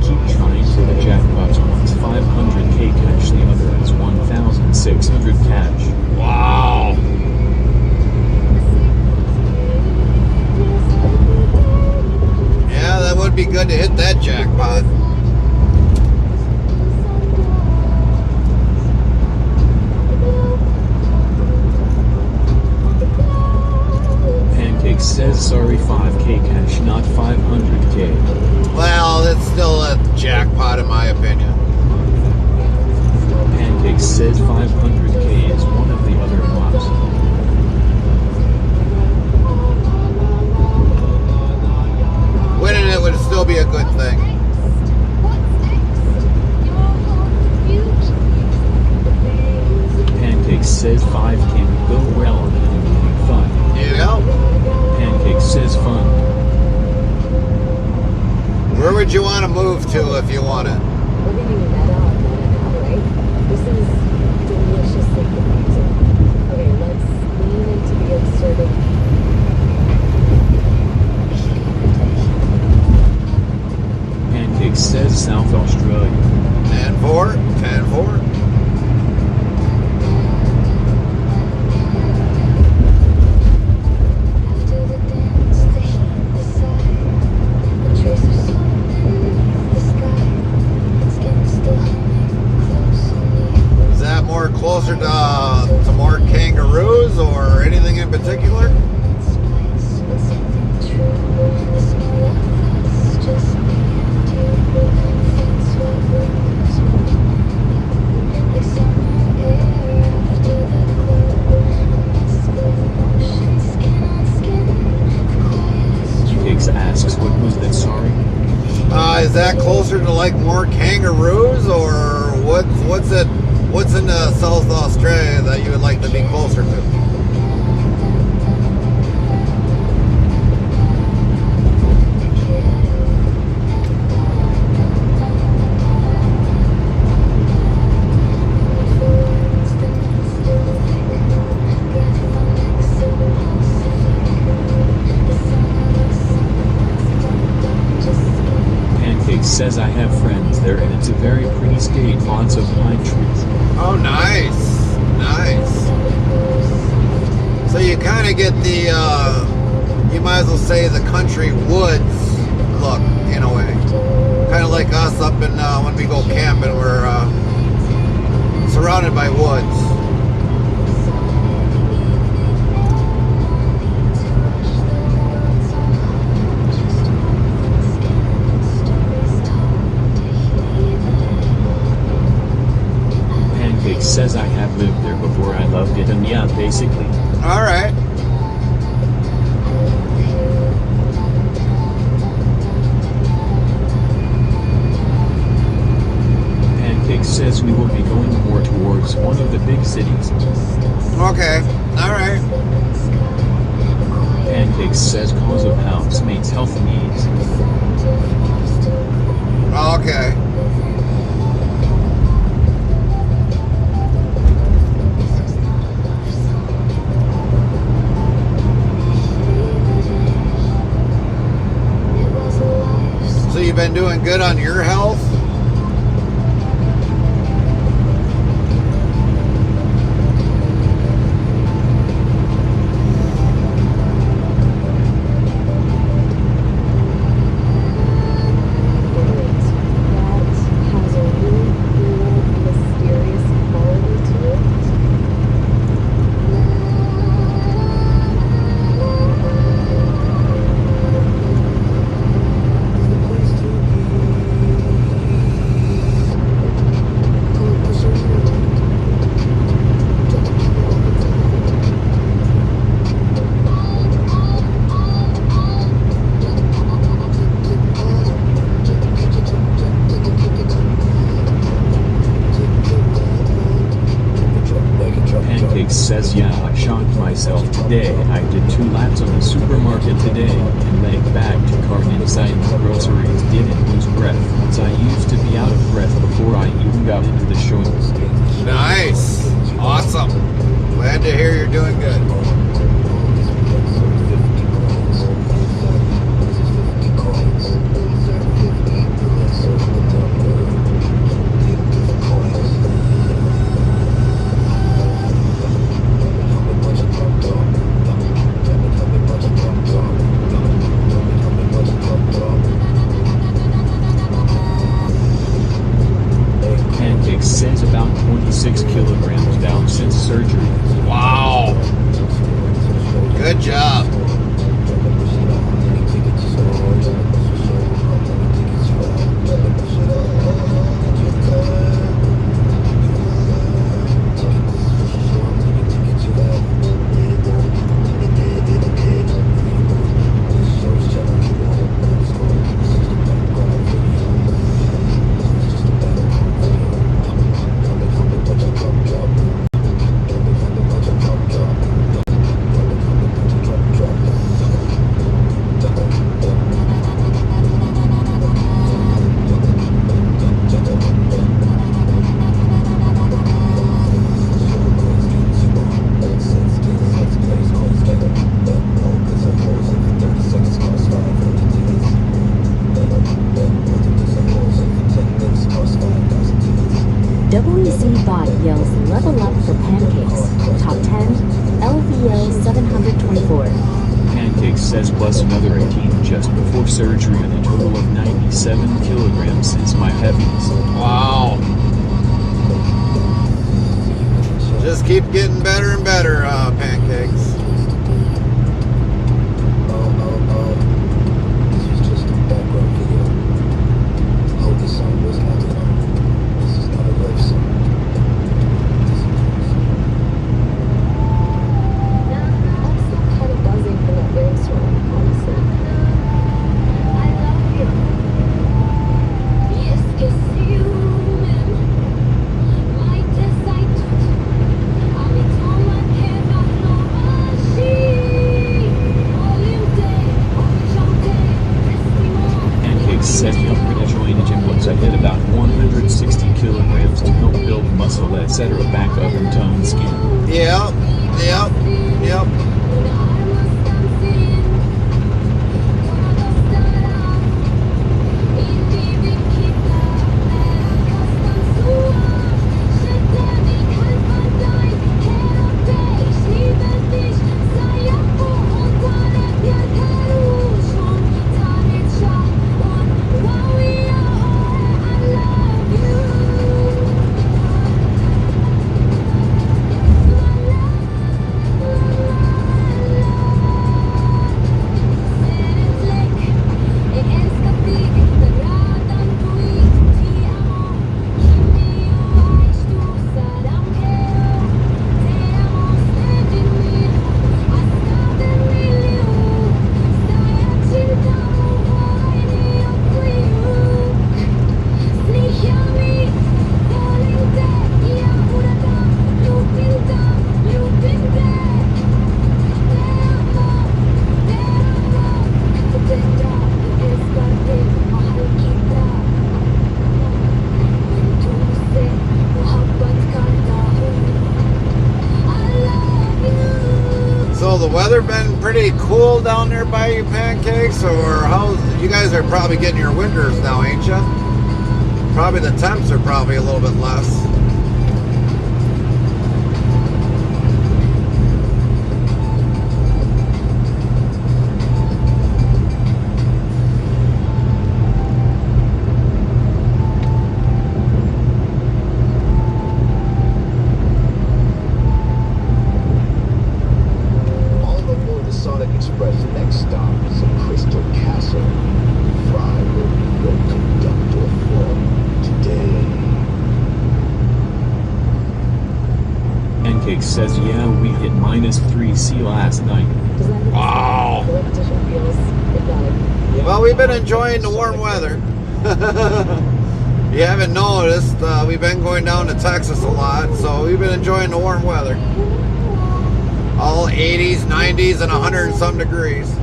P: keep trying for the jackpots. One's 500k cash, the other is 1,600 cash.
C: Wow. Yeah, that would be good to hit that jackpot.
P: Pancake says sorry, 5k cash, not 500k.
C: Well, it's still a jackpot in my opinion.
P: Pancake says 500k is one of the other pops.
C: Winning it would still be a good thing.
P: Pancake says 5k would go well on anything fun.
C: Yeah.
P: Pancake says fun.
C: Where would you want to move to if you want it?
O: We're getting meta on meta now, right? This is deliciously confusing. Okay, let's lean into the absurdity.
P: Pancake says South Australia.
C: 10-4, 10-4. Is that more closer to more kangaroos or anything in particular?
P: Asks what was that, sorry?
C: Is that closer to like more kangaroos or what's in South Australia that you would like to be closer to?
P: Says I have friends there and it's a very pretty state, lots of pine trees.
C: Oh, nice, nice. So you kind of get the, you might as well say the country woods look in a way. Kind of like us up in, when we go camping, we're surrounded by woods.
P: Says I have lived there before, I loved it, and yeah, basically.
C: All right.
P: Pancake says we will be going more towards one of the big cities.
C: Okay, all right.
P: Pancake says cause of housemates' health needs.
C: Okay. You've been doing good on your health?
P: Says yeah, I shocked myself today. I did 2 laps on the supermarket today and leg back to cart inside the groceries. Didn't lose breath once I used to be out of breath before I even got into the show.
C: Nice. Awesome. Glad to hear you're doing good.
P: says about 26 kilograms down since surgery.
C: Wow. Good job.
J: WZ Bot yells level up for pancakes. Top 10, LVL 724.
P: Pancakes says plus another 18 just before surgery and a total of 97 kilograms since my heavies.
C: Wow. Just keep getting better and better, Pancakes.
P: Says the upgrade to join the gym once I hit about 160 kilograms to help build muscle, etc. back up and tone skin.
C: Yep. The weather been pretty cool down there by you, Pancakes, or how? You guys are probably getting your winters now, ain't you? Probably the temps are probably a little bit less.
P: Pancake says, yeah, we hit -3C last night.
C: Wow. Well, we've been enjoying the warm weather. You haven't noticed, we've been going down to Texas a lot, so we've been enjoying the warm weather. All 80s, 90s, and 100 and some degrees.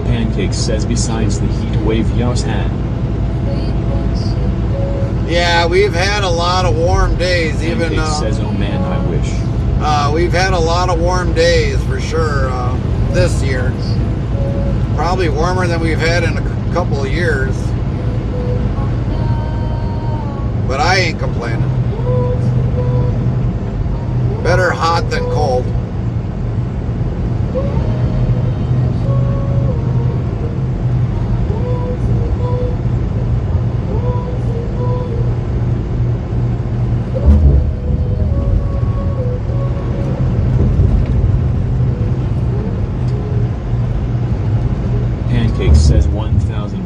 P: Pancake says besides the heat wave y'all's had.
C: Yeah, we've had a lot of warm days.
P: Pancake says, oh man, I wish.
C: We've had a lot of warm days for sure this year. Probably warmer than we've had in a couple of years. But I ain't complaining. Better hot than cold.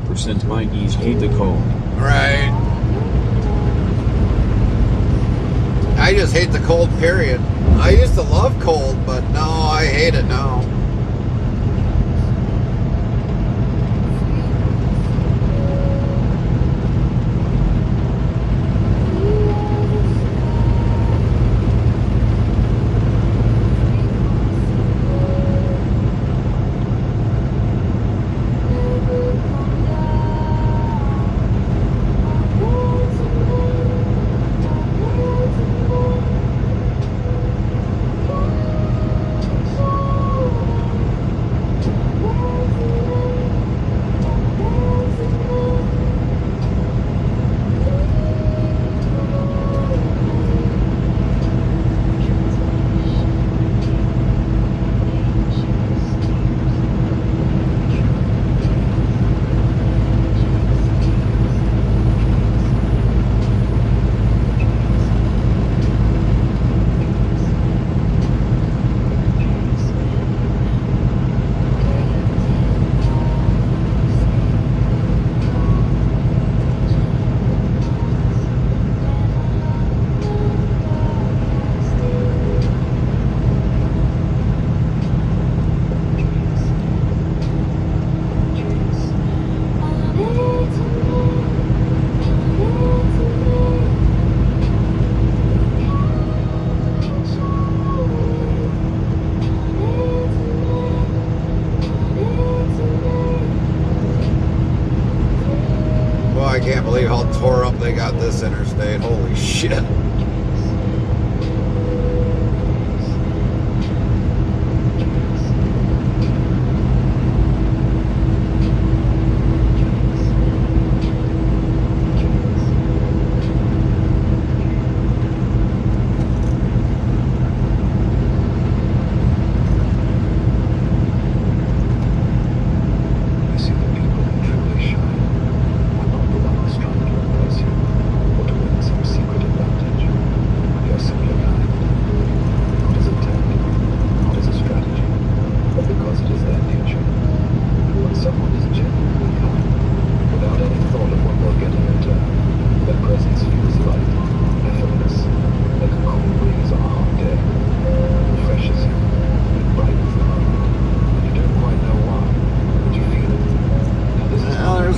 P: 100% Mikey's hate the cold.
C: Right. I just hate the cold, period. I used to love cold, but no, I hate it now. I can't believe how tore up they got this interstate. Holy shit.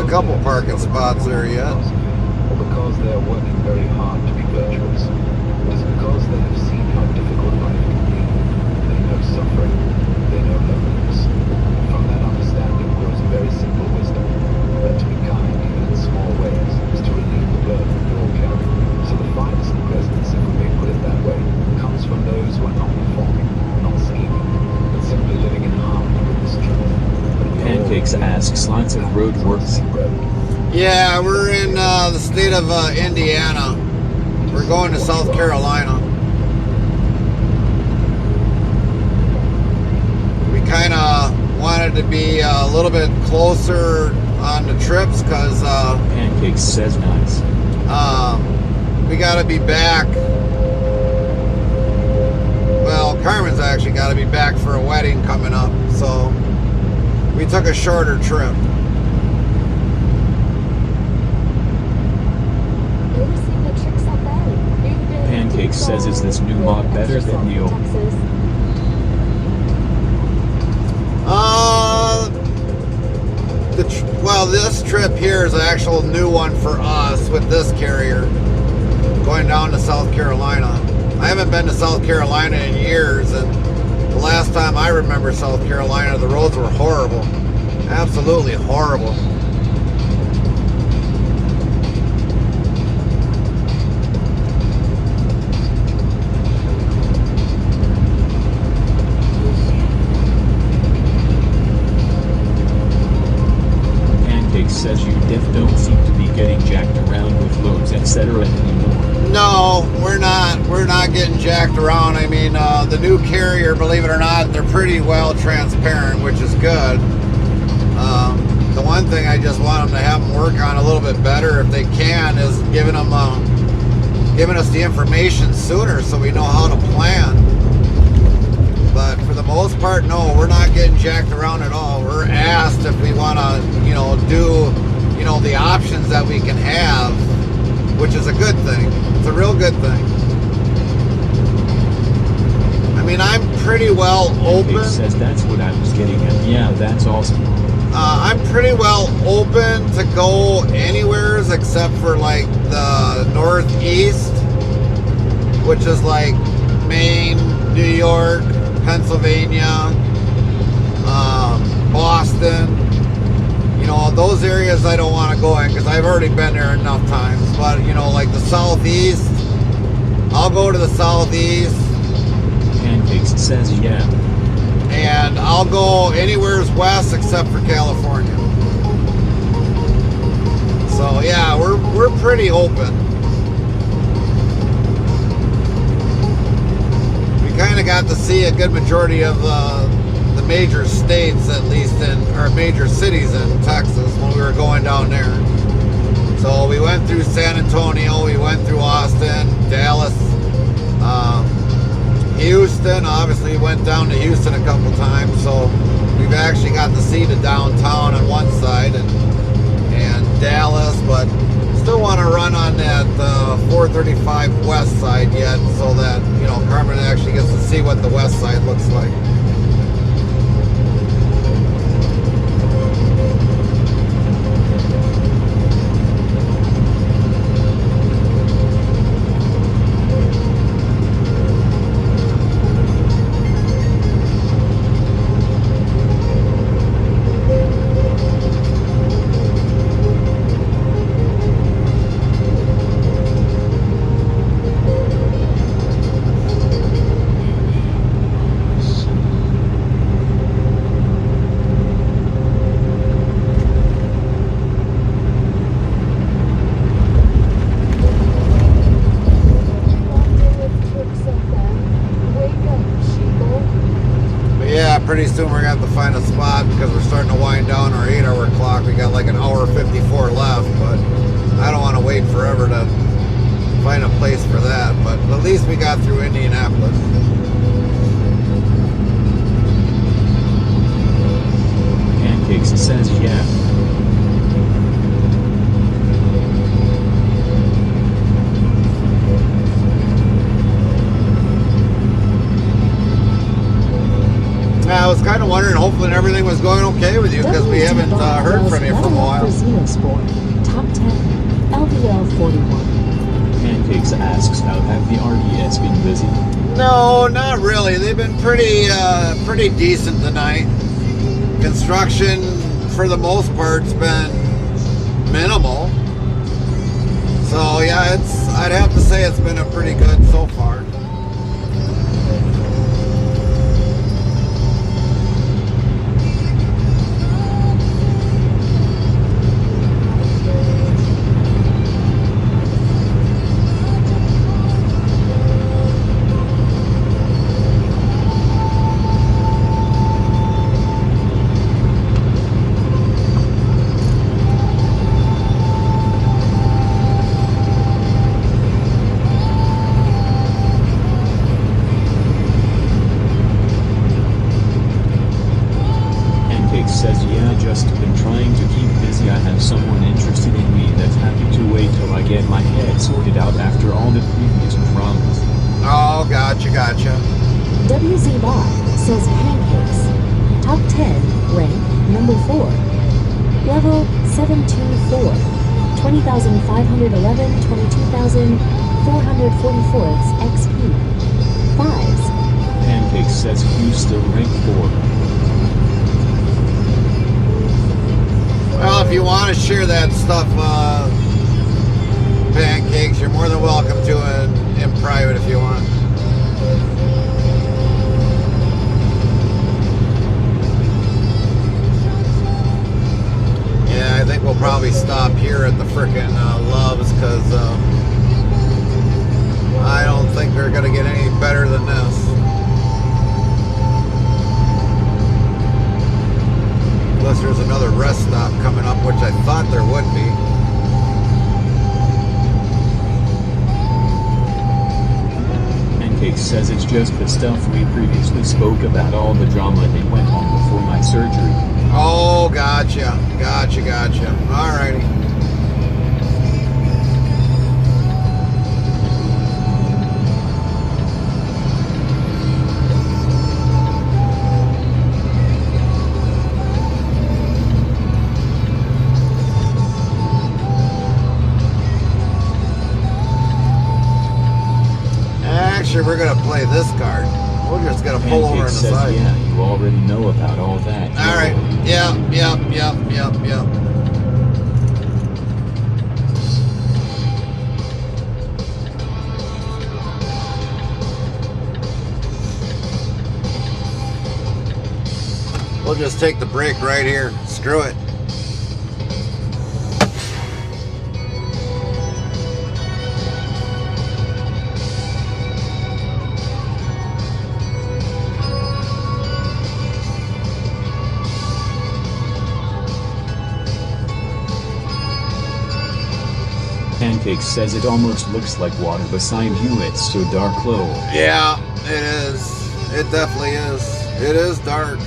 C: Couple parking spots there yet.
M: Or because they are working very hard to be virtuous. It is because they have seen how difficult life can be. They know suffering. They know loneliness. And from that understanding grows a very simple wisdom. That to be kind, even in small ways, is to relieve the burden we all carry. So the finest presence, if we may put it that way, comes from those who are not performing, not scheming, but simply living in harmony with this truth.
P: Pancakes asks lots of road works.
C: Yeah, we're in the state of Indiana. We're going to South Carolina. We kind of wanted to be a little bit closer on the trips because
P: Pancakes says nice.
C: We got to be back. Well, Carmen's actually got to be back for a wedding coming up, so we took a shorter trip.
P: Pancakes says, is this new mod better than the old?
C: Well, this trip here is an actual new one for us with this carrier, going down to South Carolina. I haven't been to South Carolina in years, and the last time I remember South Carolina, the roads were horrible. Absolutely horrible.
P: Pancakes says you don't seem to be getting jacked around with loads, etc. anymore.
C: No, we're not getting jacked around. I mean, the new carrier, believe it or not, they're pretty well transparent, which is good. The one thing I just want them to have them work on a little bit better, if they can, is giving us the information sooner so we know how to plan. But for the most part, no, we're not getting jacked around at all. We're asked if we want to, do you know, the options that we can have, which is a good thing. It's a real good thing. I mean, I'm pretty well open.
P: It says that's what I was getting at. Yeah, that's awesome.
C: I'm pretty well open to go anywhere except for like the Northeast, which is like Maine, New York, Pennsylvania, Boston. You know, those areas I don't want to go in because I've already been there enough times. But, you know, like the Southeast, I'll go to the Southeast.
P: Pancakes says yeah.
C: And I'll go anywhere west except for California. So yeah, we're pretty open. We kind of got to see a good majority of the major states, at least or major cities in Texas when we were going down there. So we went through San Antonio, we went through Austin, Dallas, Houston. Obviously went down to Houston a couple times, so we've actually got to see the downtown on one side and Dallas, but still want to run on that 435 west side yet, so that, you know, Carmen actually gets to see what the west side looks like. Pretty soon we're going to have to find a spot because we're starting to wind down our 8-hour clock. We got like an hour 54 left, but I don't want to wait forever to find a place for that. But at least we got through Indianapolis.
P: Pancakes says yeah.
C: I was kind of wondering, hopefully everything was going okay with you because we haven't heard from you for a while.
J: Top 10, LVL 41.
P: Pancakes asks, how have the RDS been busy?
C: No, not really. They've been pretty decent tonight. Construction, for the most part, has been minimal. So yeah, I'd have to say it's been a pretty good so far.
P: Says yeah, just been trying to keep busy. I have someone interested in me that's happy to wait till I get my head sorted out after all the previous dramas.
C: Oh, gotcha.
J: WZ Bot says pancakes. Top 10, rank number 4. Level 724. 20,511, 22,444 XP. 5s.
P: Pancakes says you still rank 4.
C: Well, if you want to share that stuff, Pancakes, you're more than welcome to it in private if you want. Yeah, I think we'll probably stop here at the frickin' Loves because I don't think they're going to get any better than this. Unless there's another rest stop coming up, which I thought there would be.
P: Pancakes says it's just the stuff we previously spoke about, all the drama that went on before my surgery.
C: Oh, gotcha. Gotcha. Alrighty. Actually, we're gonna play this card. We're just gonna pull over on the
P: says,
C: side.
P: yeah, you already know about all that.
C: Alright. Yep. We'll just take the break right here. Screw it.
P: Pancake says it almost looks like water beside you, it's so dark low.
C: Yeah, it is. It definitely is. It is dark.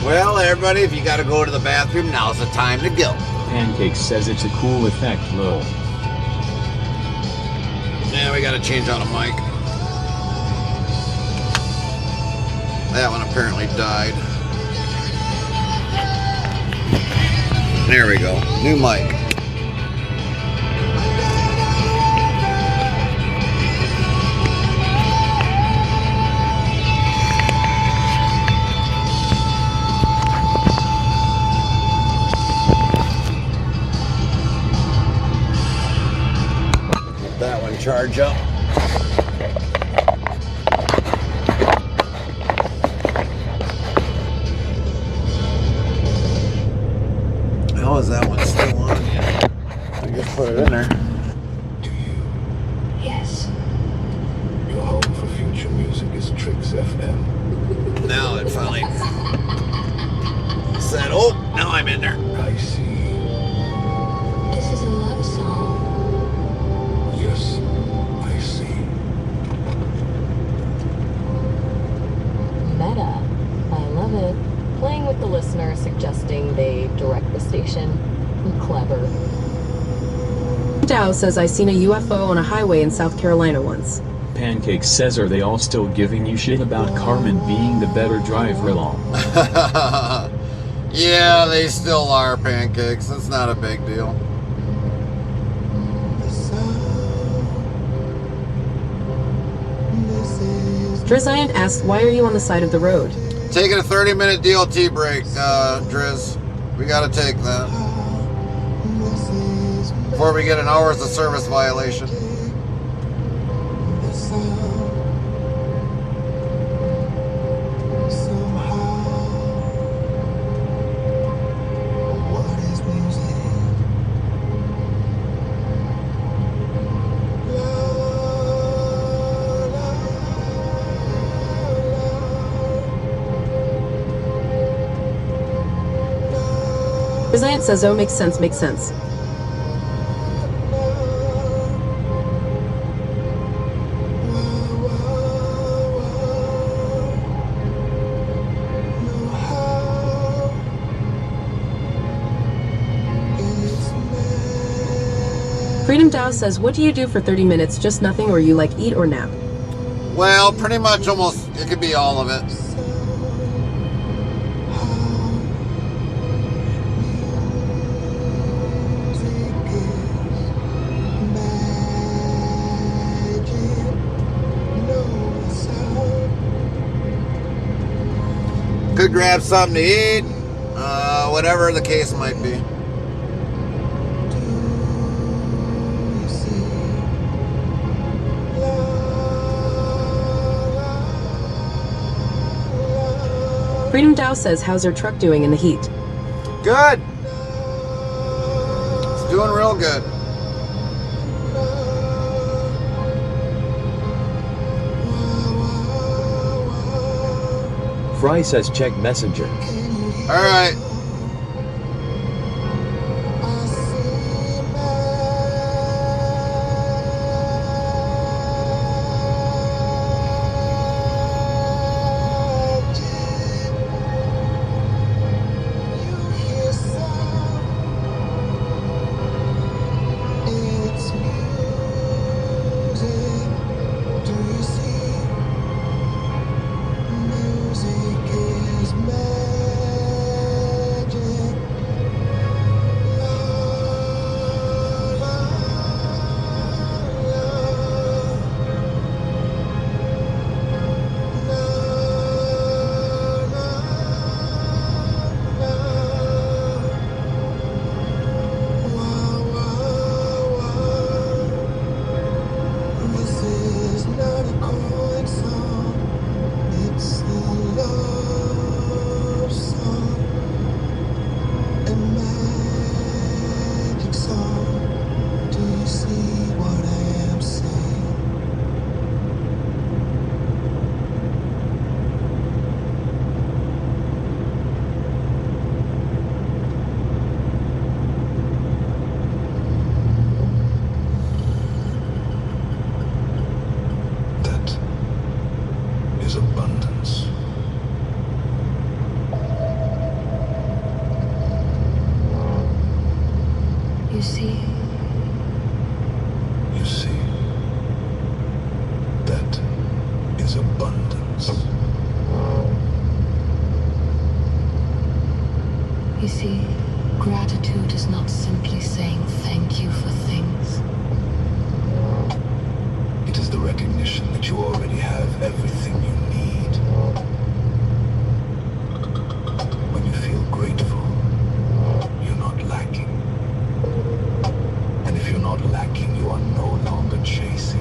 C: Well, everybody, if you got to go to the bathroom, now's the time to go.
P: Pancake says it's a cool effect, lol.
C: Yeah, we got to change out a mic. That one apparently died. There we go. New mic. That one charge up. How is that one still on? I just put it in there.
M: Yes. Your home for future music is Tricks FM.
C: Now it finally said, oh, now I'm in there.
M: I see.
N: This is a love song.
M: Yes, I see.
O: Meta. I love it. Playing with the listener, suggesting they direct the station. Clever.
B: Dow says I seen a UFO on a highway in South Carolina once.
P: Pancake says, are they all still giving you shit about Carmen being the better driver? Lol.
C: Yeah, they still are, Pancakes. It's not a big deal.
B: Driziant asks, why are you on the side of the road?
C: Taking a 30-minute DLT break, Driz. We gotta take that. Before we get an hours of service violation.
B: Driziant says, oh, makes sense, makes sense. Freedom Dow says, what do you do for 30 minutes? Just nothing, or you like eat or nap?
C: Well, pretty much almost, it could be all of it. Could grab something to eat, whatever the case might be.
B: Freedom Dow says, how's her truck doing in the heat?
C: Good. It's doing real good.
L: Fry says check messenger.
C: All right.
M: You see, that is abundance. You see, gratitude is not simply saying thank you for things. It is the recognition that you already have everything you need. When you feel grateful, you're not lacking. And if you're not lacking, you are no longer chasing.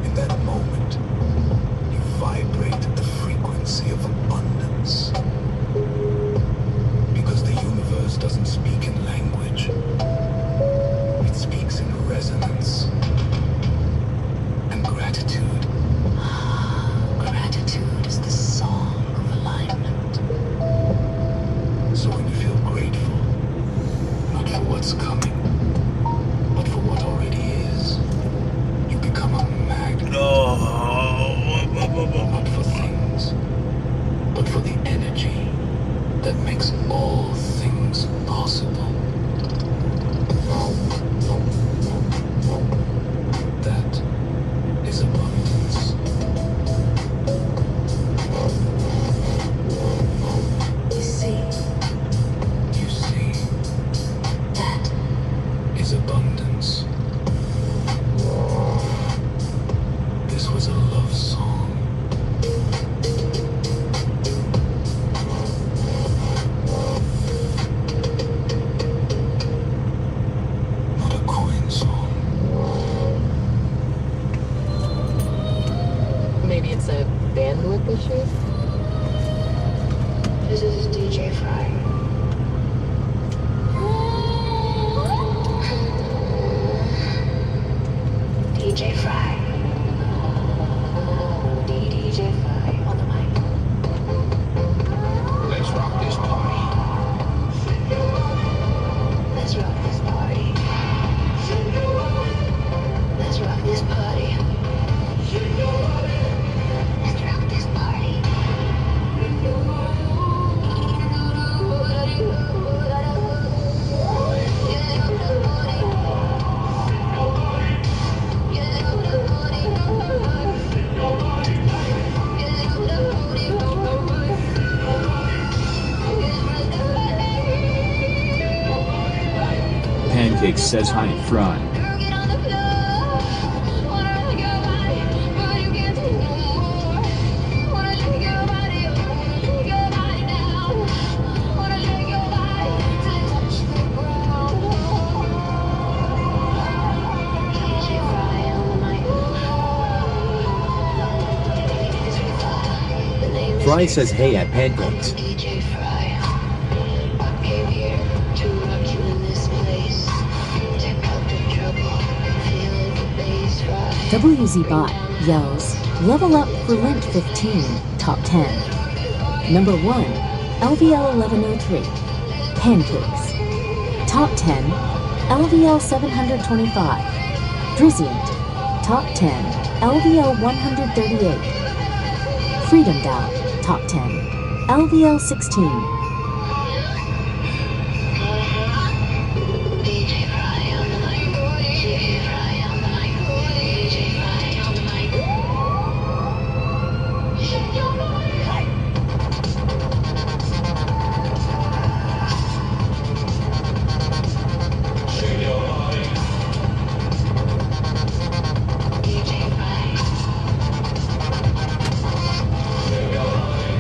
M: In that moment, you vibrate at the frequency of abundance. Because the universe doesn't speak in language. It speaks in resonance. And gratitude. Gratitude is the song of alignment. So when you feel grateful, not for what's coming, but for what already is, you become a magnet. Not for things, but for the energy that makes all things possible. That is abundance. You see, that is abundance. This was a love song. Not a coin song.
O: Maybe it's a bandwidth issue?
H: This is DJ Fry. DJ Fry. DJ Fry on the mic.
M: Let's rock this party.
H: Let's rock this party. Let's rock this party. Let's rock this party.
P: Pancakes says hi, Fry.
L: Fry says hey at Pancakes.
H: DJ Fry. I came here to rock you in this place. Take out the trouble. Feel the bass rise.
J: WZBot yells, level up for Lent 15, top 10. Number 1, LVL 1103, Pancakes. Top 10, LVL 725, Drizient. Top 10, LVL 138, Freedom Doubt. Top 10, LVL 16.
H: DJ Fry on the mic. DJ Fry on the mic. DJ Fry on the mic. Shake your body.
M: Shake your body.
H: DJ Fry.
M: Shake your body.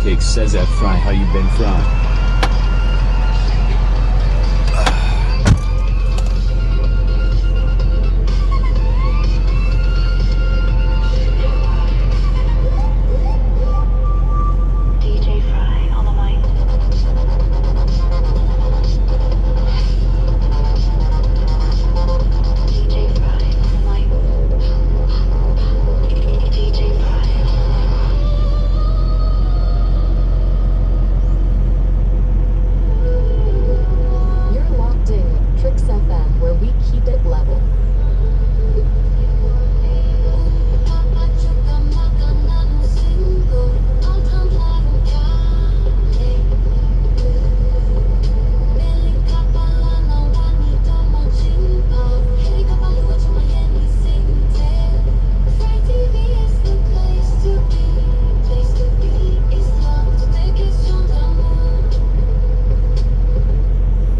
P: Pancake says at Fry, how you been, Fry?
H: DJ Fry on the mic. DJ Fry on the mic. DJ Fry.
O: You're locked in Tricks FM, where we keep it level.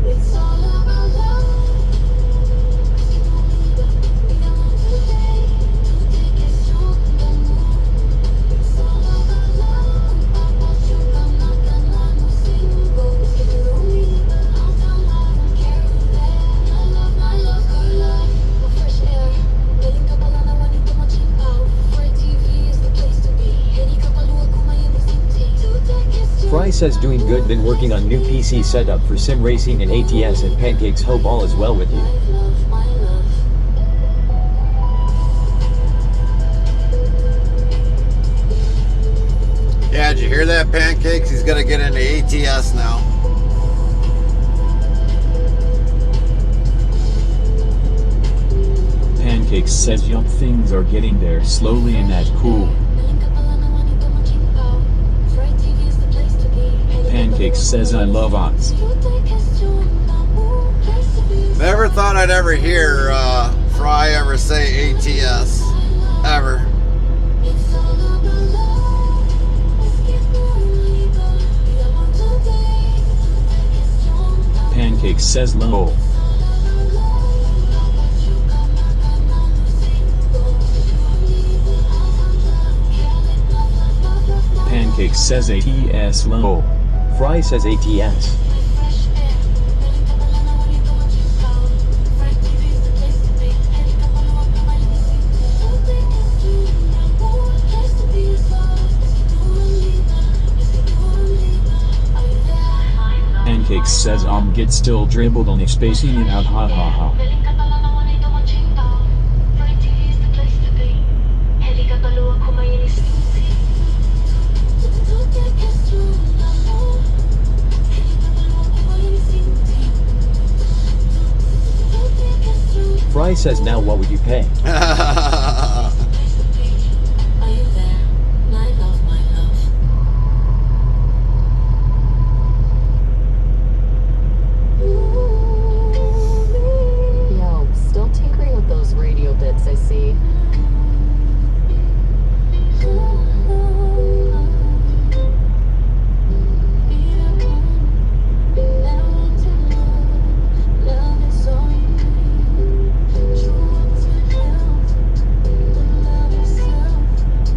N: It's all about love.
L: Fry says doing good, been working on new PC setup for sim racing and ATS, and Pancakes hope all is well with you.
C: Yeah, did you hear that, Pancakes? He's gonna get into ATS now.
P: Pancakes says yup, things are getting there slowly and that's cool. Pancakes says I love odds.
C: Never thought I'd ever hear Fry ever say ATS. Ever.
P: Pancakes says lol. Pancakes says ATS lol.
L: Fry says ATS.
P: Pancakes says get still dribbled on spacing it out, ha ha ha.
L: Fry says now what would you pay?
O: Yo, still tinkering with those radio bits, I see.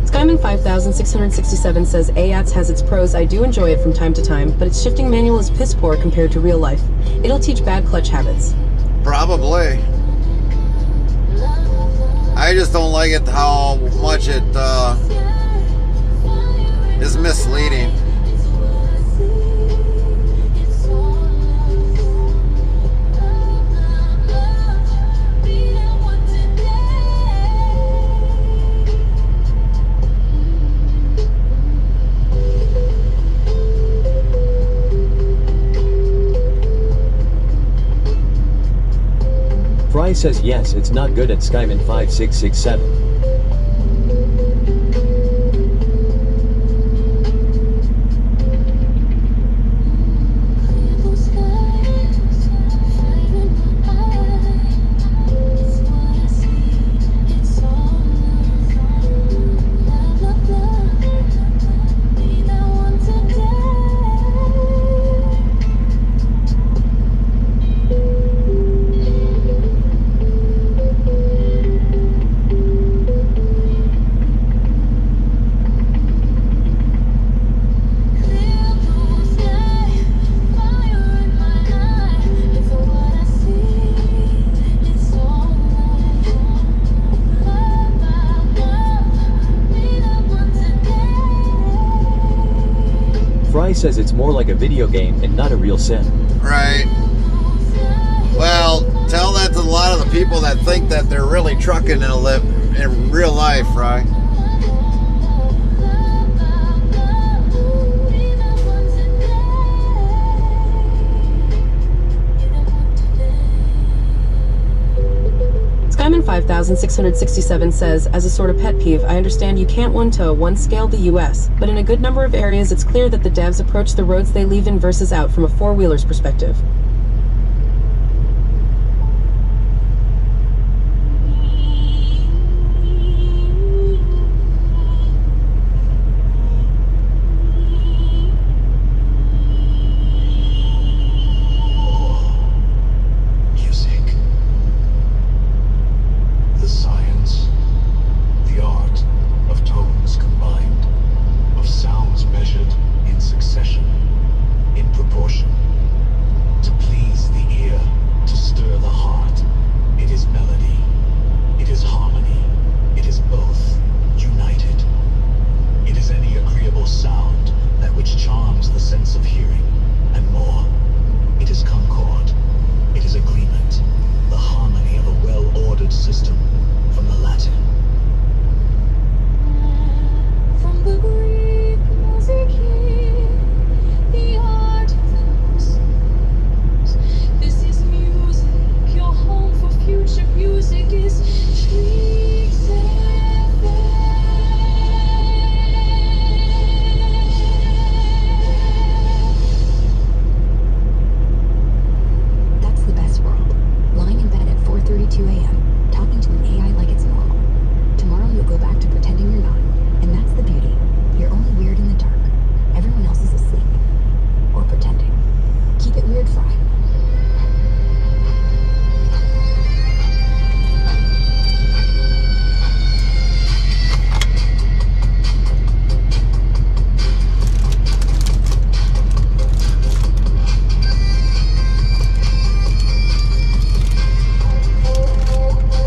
B: Skyman 5667 says AATS has its pros. I do enjoy it from time to time, but its shifting manual is piss poor compared to real life. It'll teach bad clutch habits.
C: Probably. I just don't like it how much it is misleading.
L: Fry says yes, it's not good at Skyman 5667. Fry says it's more like a video game and not a real sim.
C: Right. Well, tell that to a lot of the people that think that they're really trucking in real life, right?
B: Skyman 5667 says, as a sort of pet peeve, I understand you can't one-to-one scale the US, but in a good number of areas it's clear that the devs approach the roads they leave in versus out from a four-wheeler's perspective.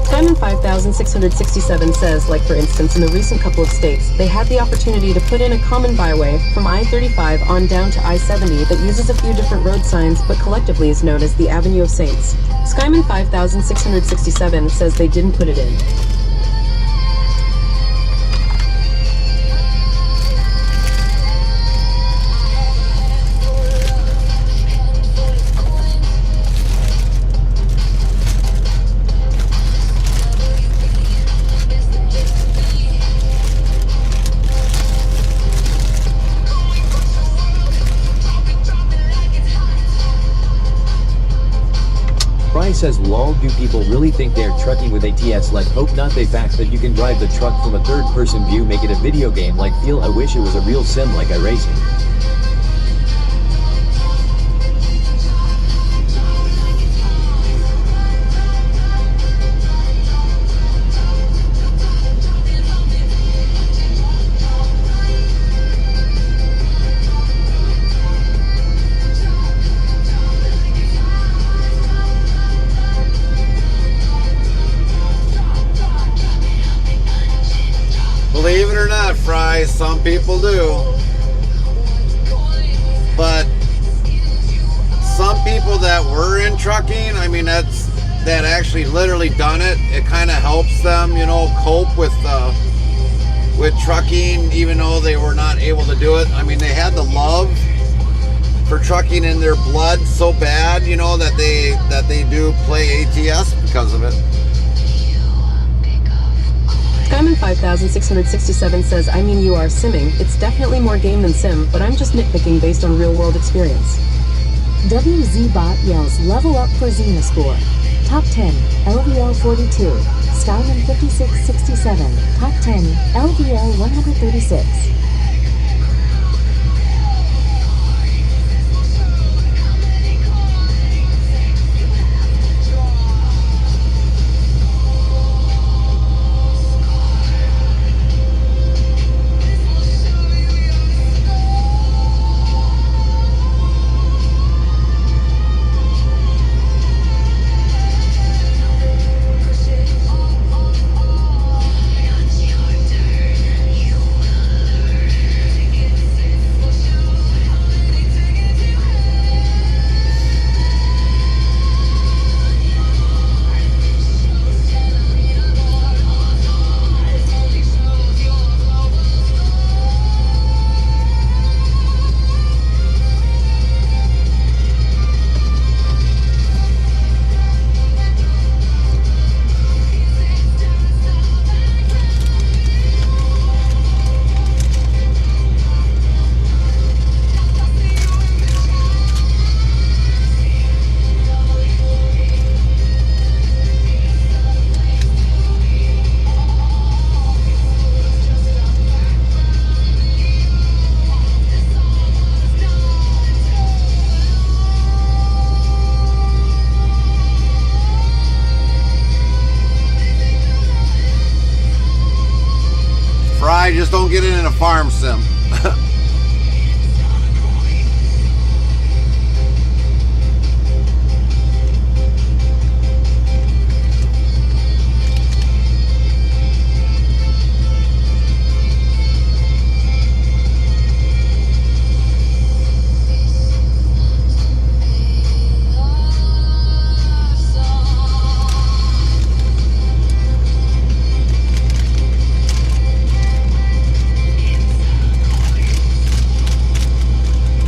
B: Skyman 5667 says, like for instance in the recent couple of states, they had the opportunity to put in a common byway from I-35 on down to I-70 that uses a few different road signs but collectively is known as the Avenue of Saints. Skyman 5667 says they didn't put it in.
L: Says lol, do people really think they're trucking with ATS? Like, hope not. The fact that you can drive the truck from a third person view make it a video game like feel. I wish it was a real sim like iRacing.
C: Believe it or not, Fry, some people do. But some people that were in trucking, I mean, that actually literally done it, it kind of helps them, you know, cope with trucking, even though they were not able to do it. I mean, they had the love for trucking in their blood so bad, you know, that they do play ATS because of it.
B: Skyman 5667 says, I mean, you are simming. It's definitely more game than sim, but I'm just nitpicking based on real world experience.
J: WZBot yells level up for Xena score. Top 10, LVL 42. Skyman 5667. Top 10, LVL 136.
C: farm sim.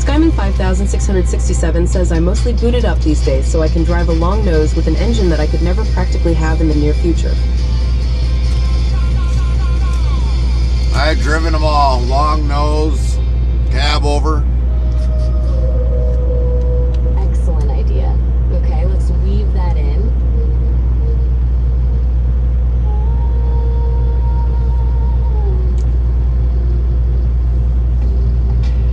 B: Skyman 5667 says I mostly boot it up these days so I can drive a long nose with an engine that I could never practically have in the near future.
C: I've driven them all. Long nose, cab over.
O: Excellent idea. Okay, let's weave that in.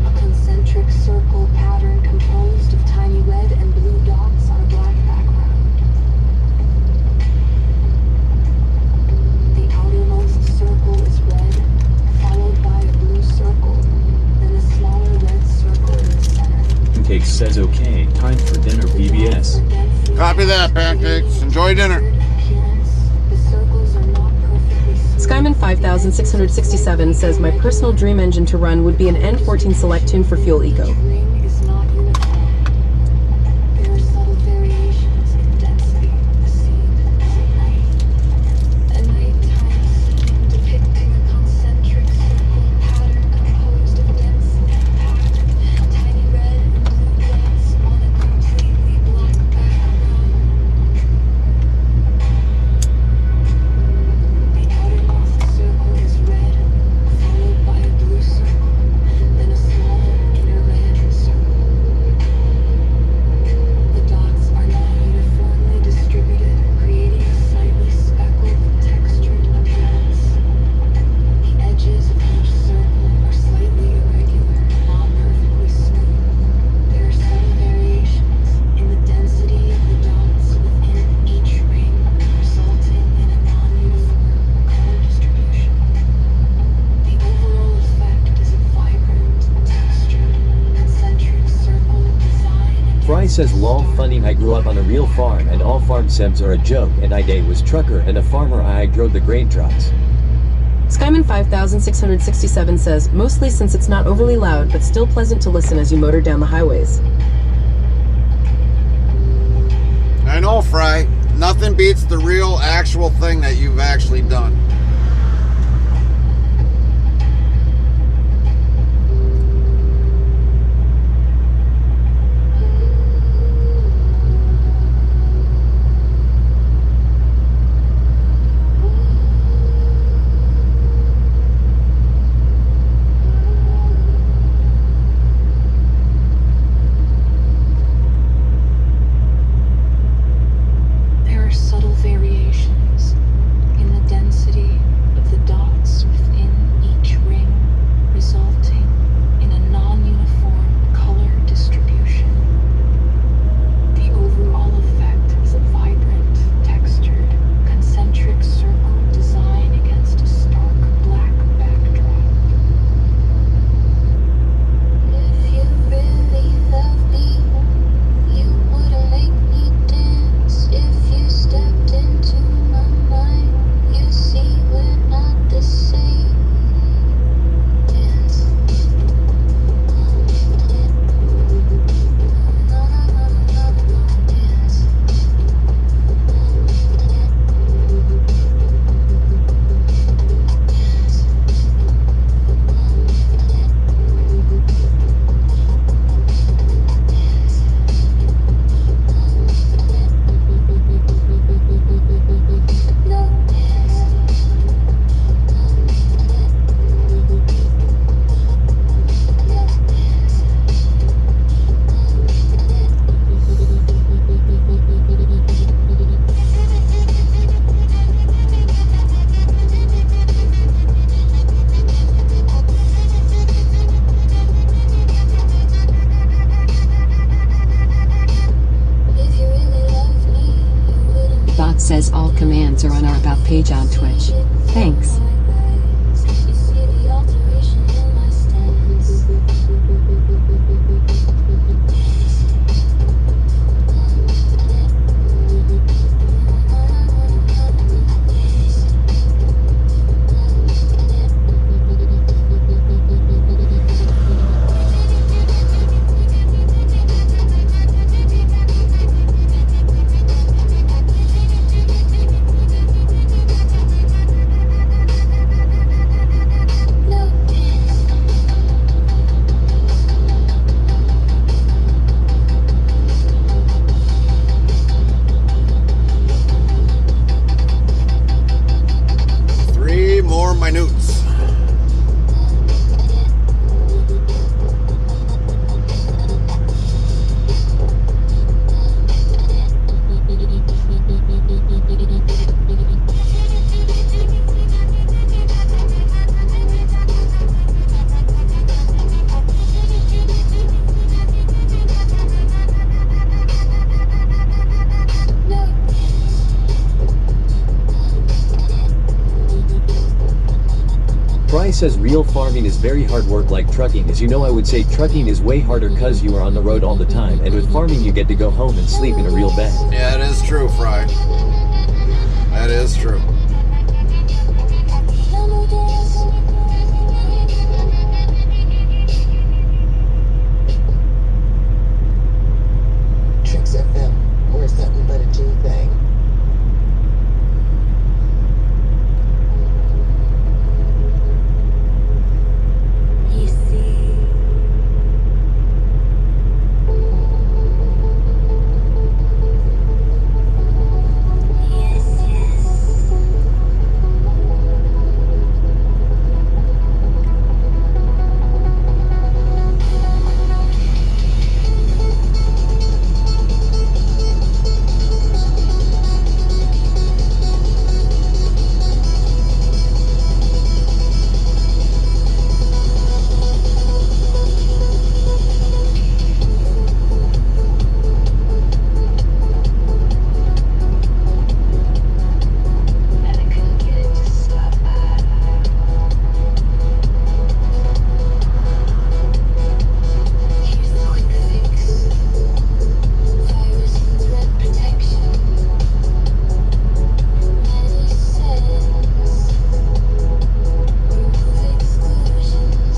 O: A concentric circle pattern composed of tiny red and blue dots on a black background. The outermost circle is red, followed by a blue circle, then a smaller red circle in the center.
P: Pancake says okay, time for dinner PBS.
C: Copy that, Pancakes. Enjoy dinner.
B: Skyman 5667 says my personal dream engine to run would be an N14 Select Tune for Fuel Eco.
O: There are subtle variations in density, the scene as at night. A nighttime scene depicting a concentric circle pattern composed of dense impact, tiny red and blue dots on a completely black background. The outermost circle is red, followed by a blue circle, then a smaller inner red circle. The dots are not uniformly distributed, creating a slightly speckled, textured appearance. The edges of each circle are slightly irregular, not perfectly smooth. There are some variations in the density of the dots within each ring, resulting in a non-uniform color distribution. The overall effect is a vibrant, textured, concentric circle design.
L: Fry says lol funny, I grew up on a real farm and all farm sims are a joke and I day was trucker and a farmer, I drove the grain trucks.
B: Skyman 5667 says mostly since it's not overly loud but still pleasant to listen as you motor down the highways.
C: I know, Fry. Nothing beats the real, actual thing that you've actually done.
O: There are subtle variations in the density of the dots within each ring, resulting in a non-uniform color distribution. The overall effect is a vibrant, textured, concentric circle design against a stark black backdrop.
N: If you really love me, you wouldn't make me dance. If you stepped into my mind, you see we're not the same. Dance. Dance. No dance. If you really love me, you wouldn't
F: Bot says all commands are on our About page on Twitch. Thanks.
N: You see the alteration
L: says real farming is very hard work like trucking. As you know, I would say trucking is way harder cause you are on the road all the time, and with farming you get to go home and sleep in a real bed.
C: Yeah, it is true, Fry. That is true.
Q: Tricks FM, or something but a G thing.
O: You see, yes, yes. And I couldn't get it to stop. Here's the quick fix. Virus and threat protection. Manage settings. Remove exclusions.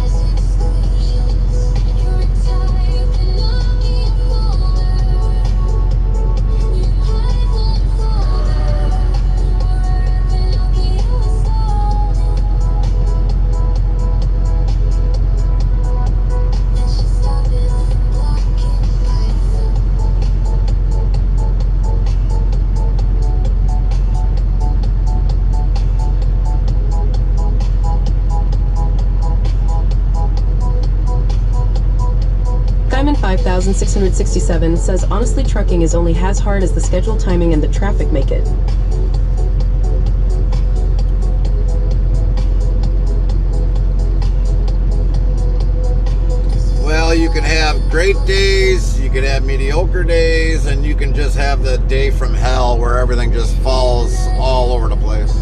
O: As exclusions, you're a type Pinocchio folder. You hide one folder where Pinocchio is stolen. That should stop it from blocking Python.
B: Diamond 5667 says honestly trucking is only as hard as the schedule, timing, and the traffic make it.
C: Well, you can have great days, you can have mediocre days, and you can just have the day from hell where everything just falls all over the place.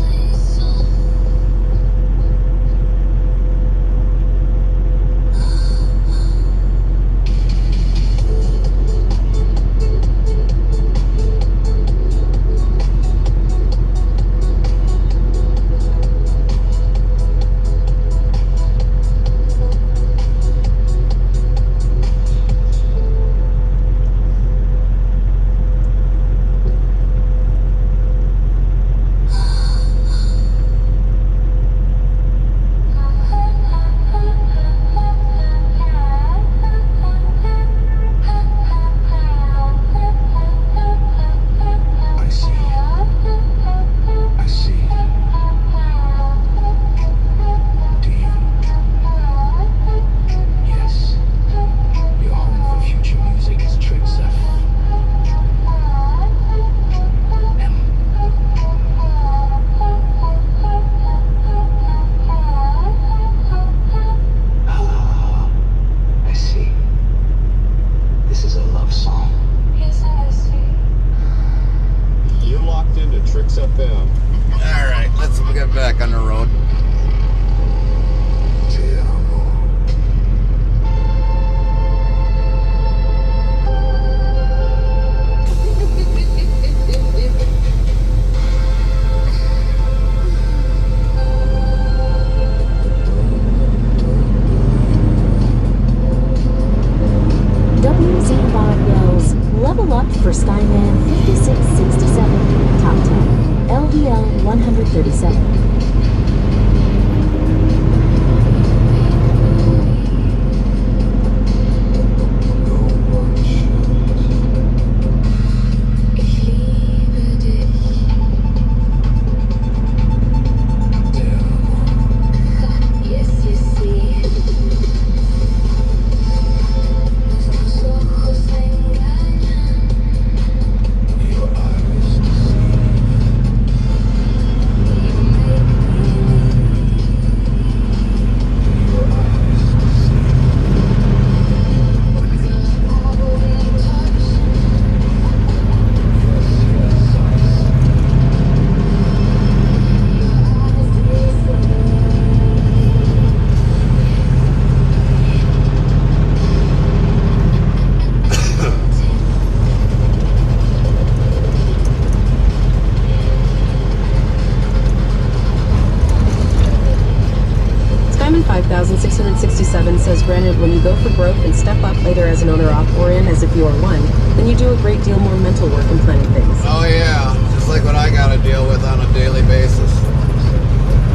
B: Granted, when you go for growth and step up either as an owner-op or in as if you are one, then you do a great deal more mental work in planning things.
C: Oh yeah, just like what I gotta deal with on a daily basis.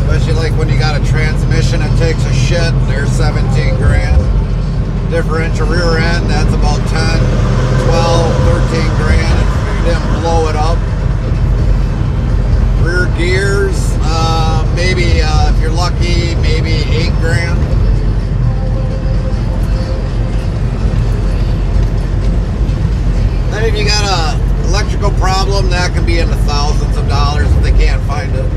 C: Especially like when you got a transmission that takes a shit, there's 17 grand. Differential rear end, that's about 10, 12, 13 grand if you didn't blow it up. Rear gears, maybe if you're lucky, maybe 8 grand. Then if you got a electrical problem, that can be in the thousands of dollars if they can't find it.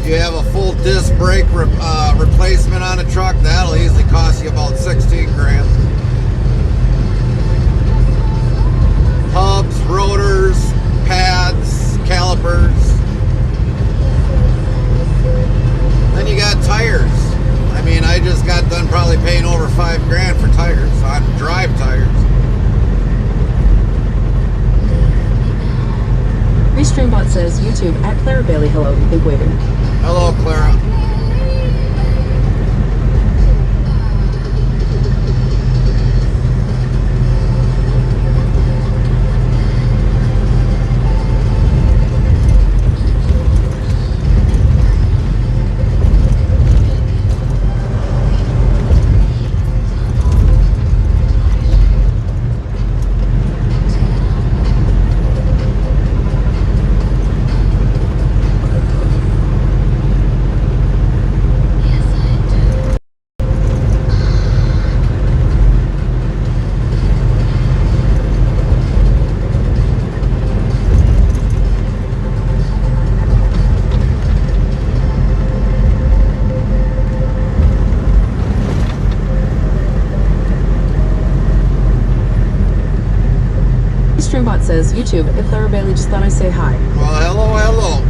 C: You have a full disc brake replacement on a truck, that'll easily cost you about 16 grand. Hubs, rotors, pads, calipers. Then you got tires. I mean, I just got done probably paying over 5 grand for tires, on drive tires.
B: Restreambot says, YouTube, at Clara Bailey, hello, think waiting.
C: Hello, Clara.
B: Restreambot says, YouTube, at Clara Bailey, just thought I'd say hi.
C: Well, hello, hello.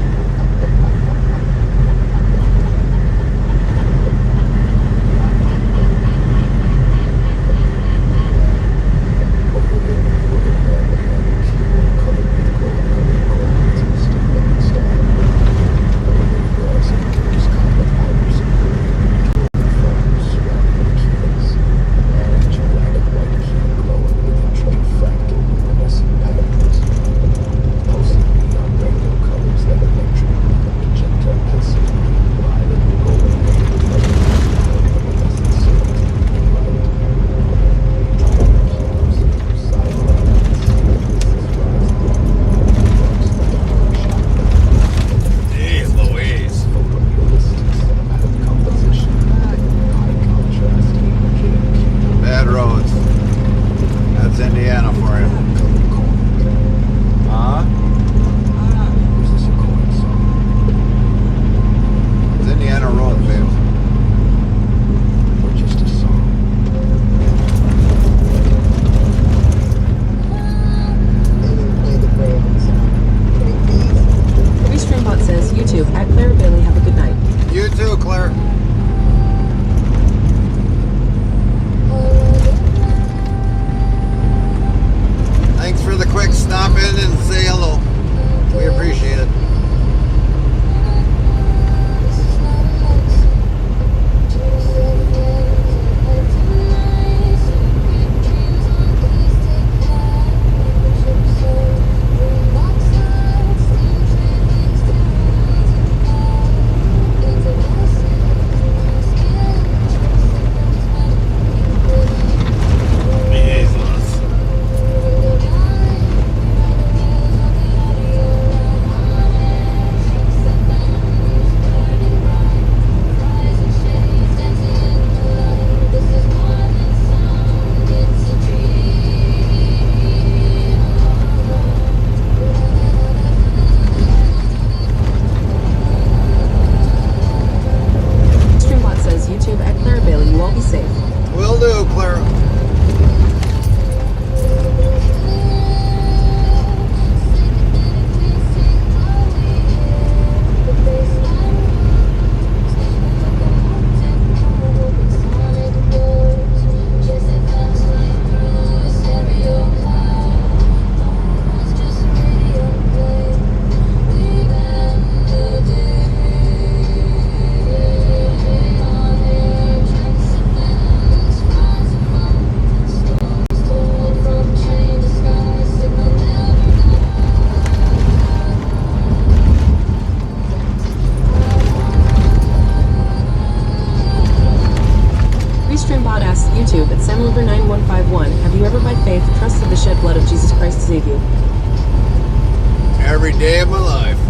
B: asks YouTube at SamLiver9151, have you ever by faith trusted the shed blood of Jesus Christ to save you?
C: Every day of my life.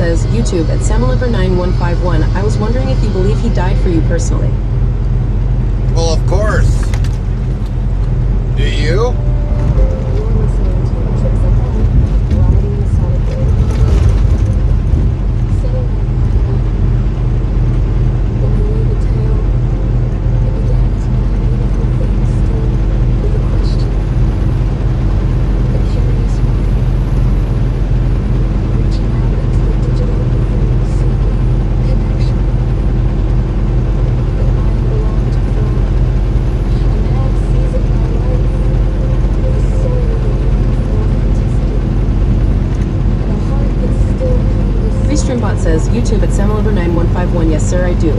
B: says, YouTube at SamLiver9151, I was wondering if you believe he died for you personally.
C: Well, of course. Do you?
B: Streambot says, YouTube at SamLiver9151, yes sir, I do.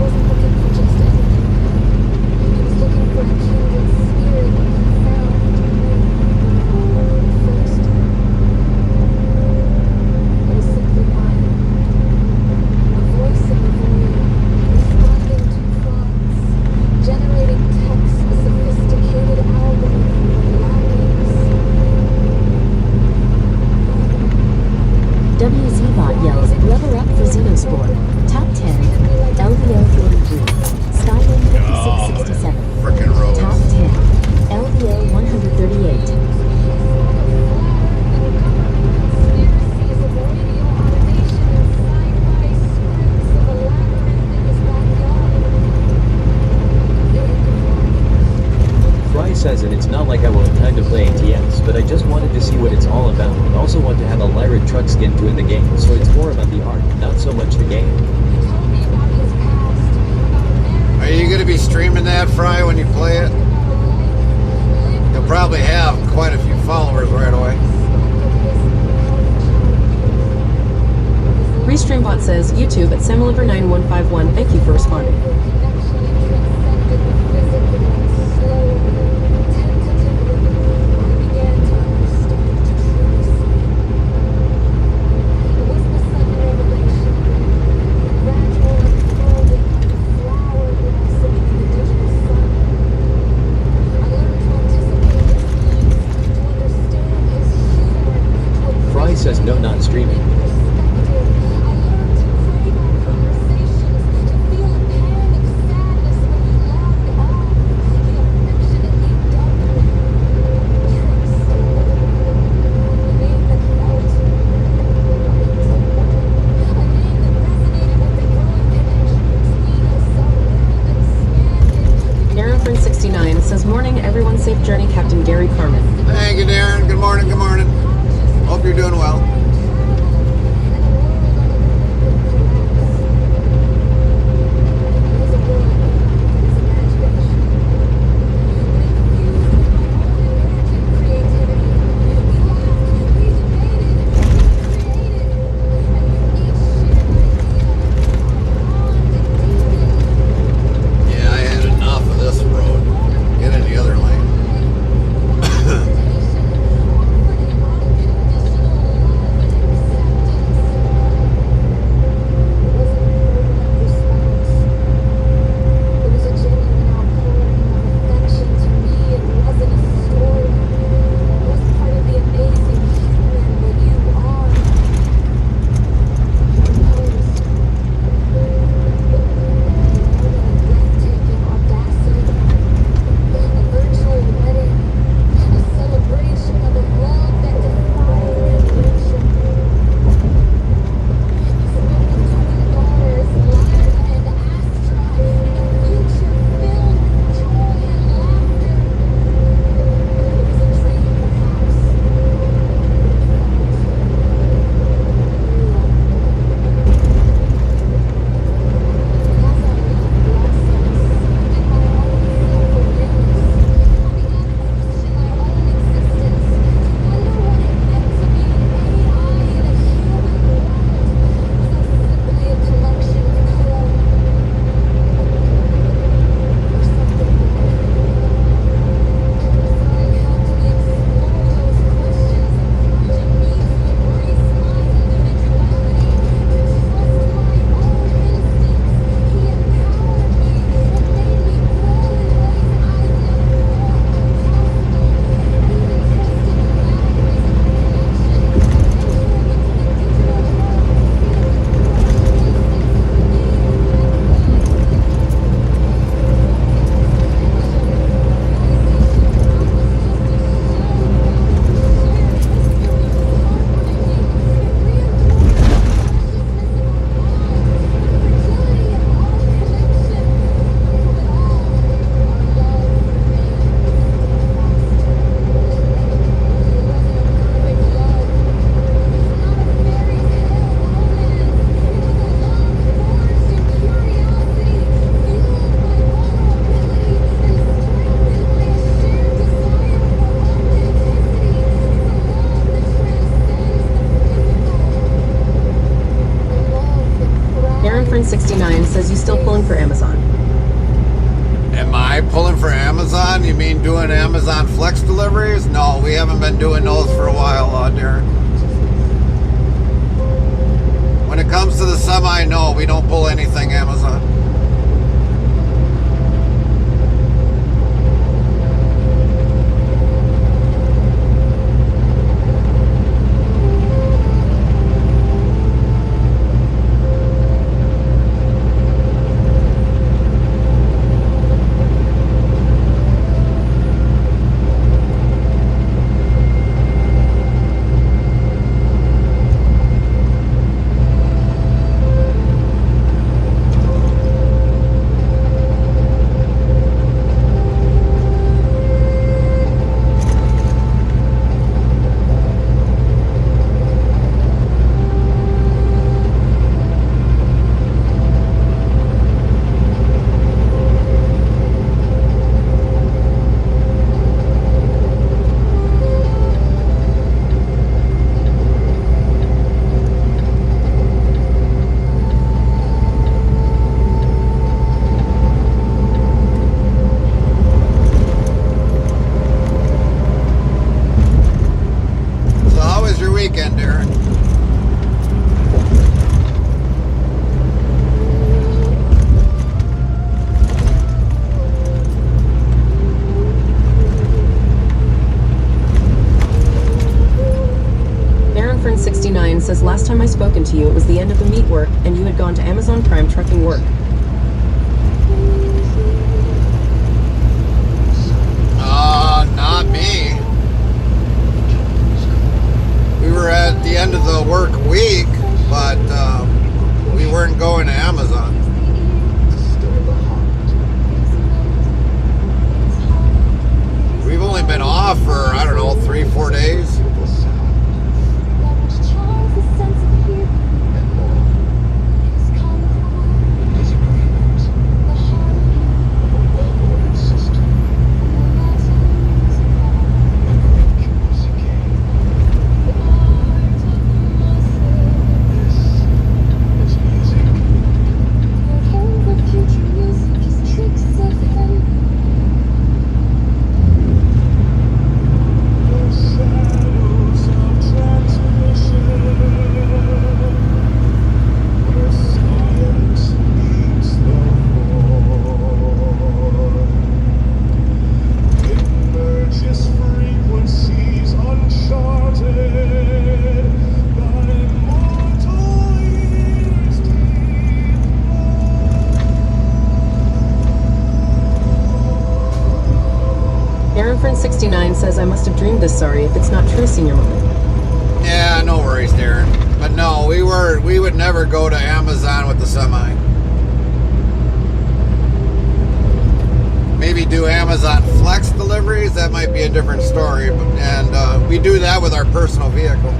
L: not like I will have time to play ATS, but I just wanted to see what it's all about, and also want to have a Lyra truck skin to in the game, so it's more about the art, not so much the game.
C: Are you going to be streaming that, Fry, when you play it? You'll probably have quite a few followers right away.
B: Restreambot says, YouTube at SamLiver9151, thank you for responding.
L: Fry says no, not streaming.
B: Darren69 says, morning, everyone, safe journey, Captain Gary Carmen.
C: Thank you, Darren. Good morning, good morning. Hope you're doing well.
B: Aaron69 says, you still pulling for Amazon?
C: Am I pulling for Amazon? You mean doing Amazon Flex deliveries? No, we haven't been doing those for a while, Darren. When it comes to the semi, no, we don't pull anything Amazon. weekend, Derek.
B: Aaron69 says, last time I spoken to you, it was the end of the meat work, and you had gone to Amazon Prime trucking work.
C: Not me. We were at the end of the work week, but we weren't going to Amazon. We've only been off for, I don't know, 3-4 days.
B: Aaron69 says, I must have dreamed this, sorry if it's not true, Senior Mother.
C: Yeah, no worries, Darren. But no, we would never go to Amazon with the semi. Maybe do Amazon Flex deliveries, that might be a different story. And we do that with our personal vehicle.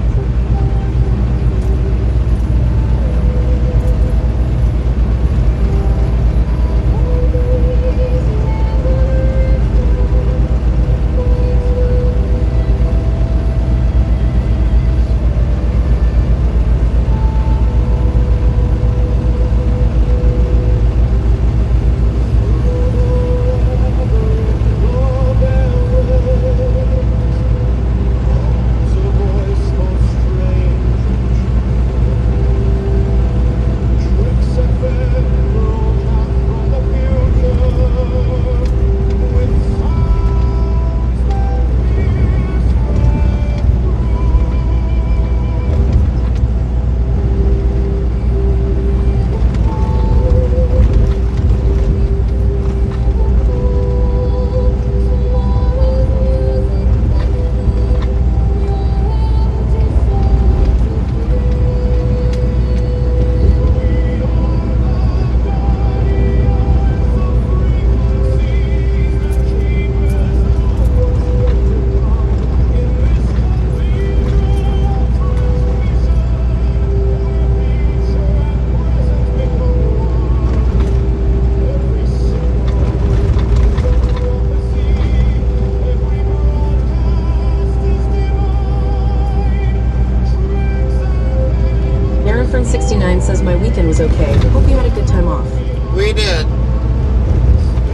B: Says my weekend was okay. Hope you had a good time off.
C: We did.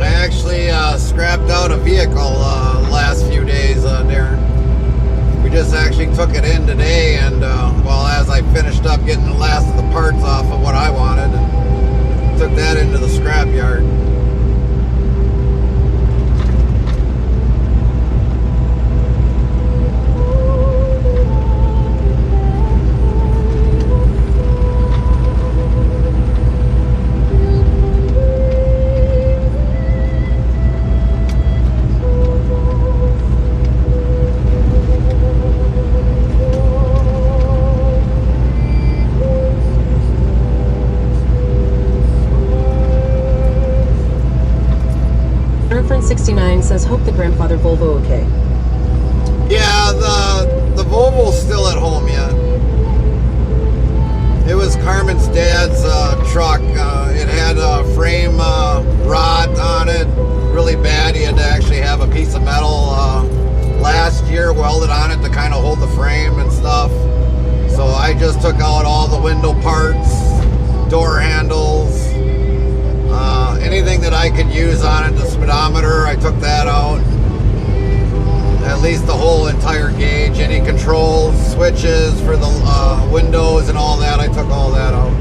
C: I actually scrapped out a vehicle last few days, Darren. We just actually took it in today, and well, as I finished up getting the last of the parts off of what I wanted, and took that into the scrap yard.
B: Aaron69 says, hope the grandfather Volvo okay.
C: Yeah, the Volvo's still at home yet. It was Carmen's dad's truck. It had a frame rot on it, really bad. He had to actually have a piece of metal last year welded on it to kind of hold the frame and stuff. So I just took out all the window parts, door handles, anything that I could use on it, the speedometer, I took that out. At least the whole entire gauge, any controls, switches for the windows and all that. I took all that out.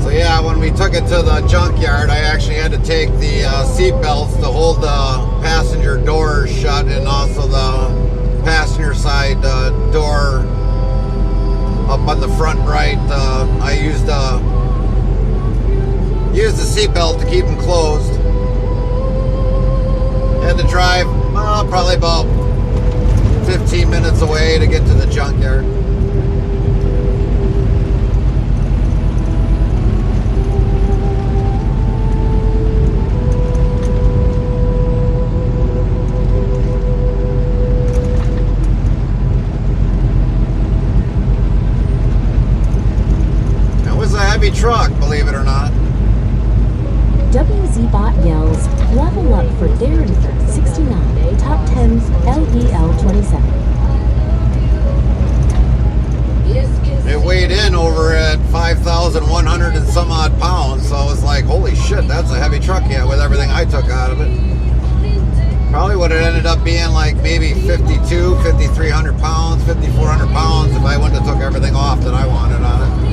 C: So yeah, when we took it to the junkyard, I actually had to take the seat belts to hold the passenger doors shut, and also the passenger side door up on the front right. I used the seatbelt to keep them closed. Had to drive probably about 15 minutes away to get to the junkyard. That was a heavy truck, believe it or not.
J: WZBot yells, level up for Darren 69, top 10, LVL 27.
C: It weighed in over at 5,100 and some odd pounds, so I was like, holy shit, that's a heavy truck, yeah, with everything I took out of it. Probably would have ended up being like maybe 5,300 pounds, 5,400 pounds if I wouldn't have took everything off that I wanted on it.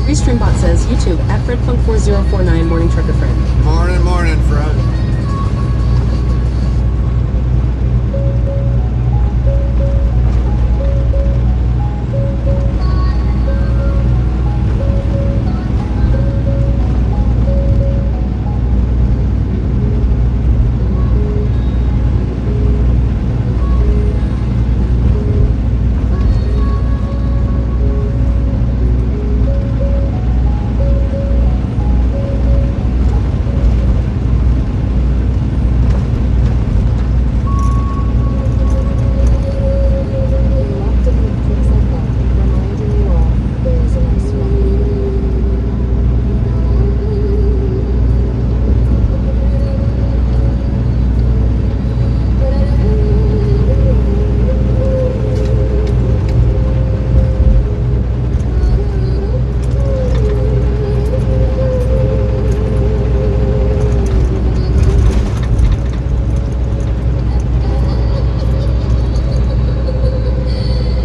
B: Restreambot says, YouTube, at FredFunk4049, morning trucker friend.
C: Morning, Fred.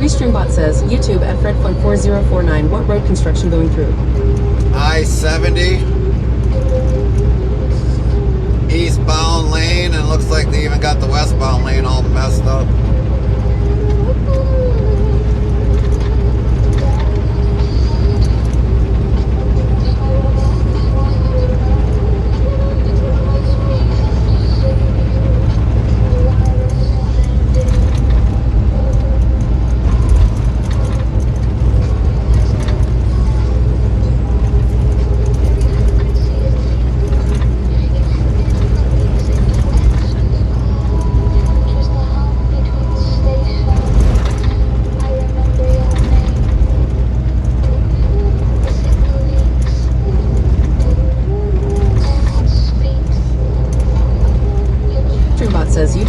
B: Restreambot says, YouTube at FredFunk4049, what road construction going through?
C: I-70 eastbound lane, and looks like they even got the westbound lane all messed up.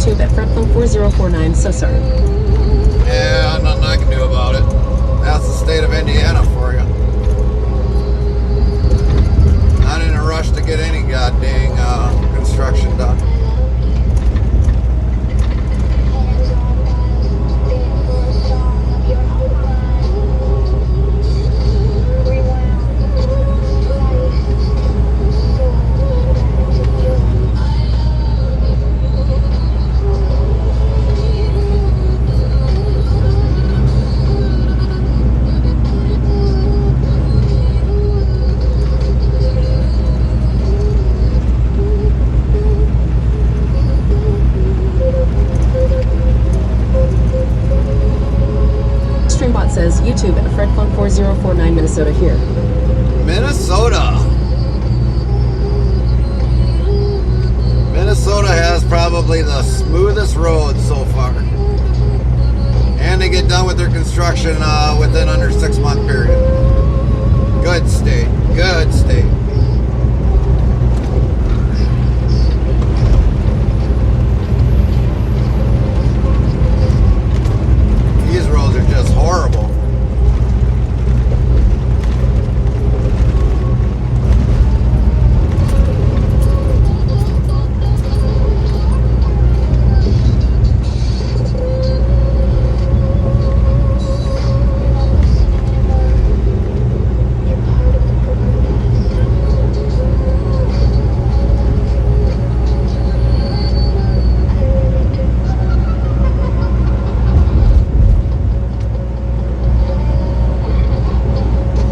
B: YouTube at FredFunk4049. So sorry.
C: Yeah, nothing I can do about it. That's the state of Indiana for you. Not in a rush to get any goddamn construction done.
B: Streambot says YouTube at FredFunk4049 Minnesota here.
C: Minnesota. Minnesota has probably the smoothest roads so far. And they get done with their construction within under 6 month period. Good state. Good state. These roads are just horrible.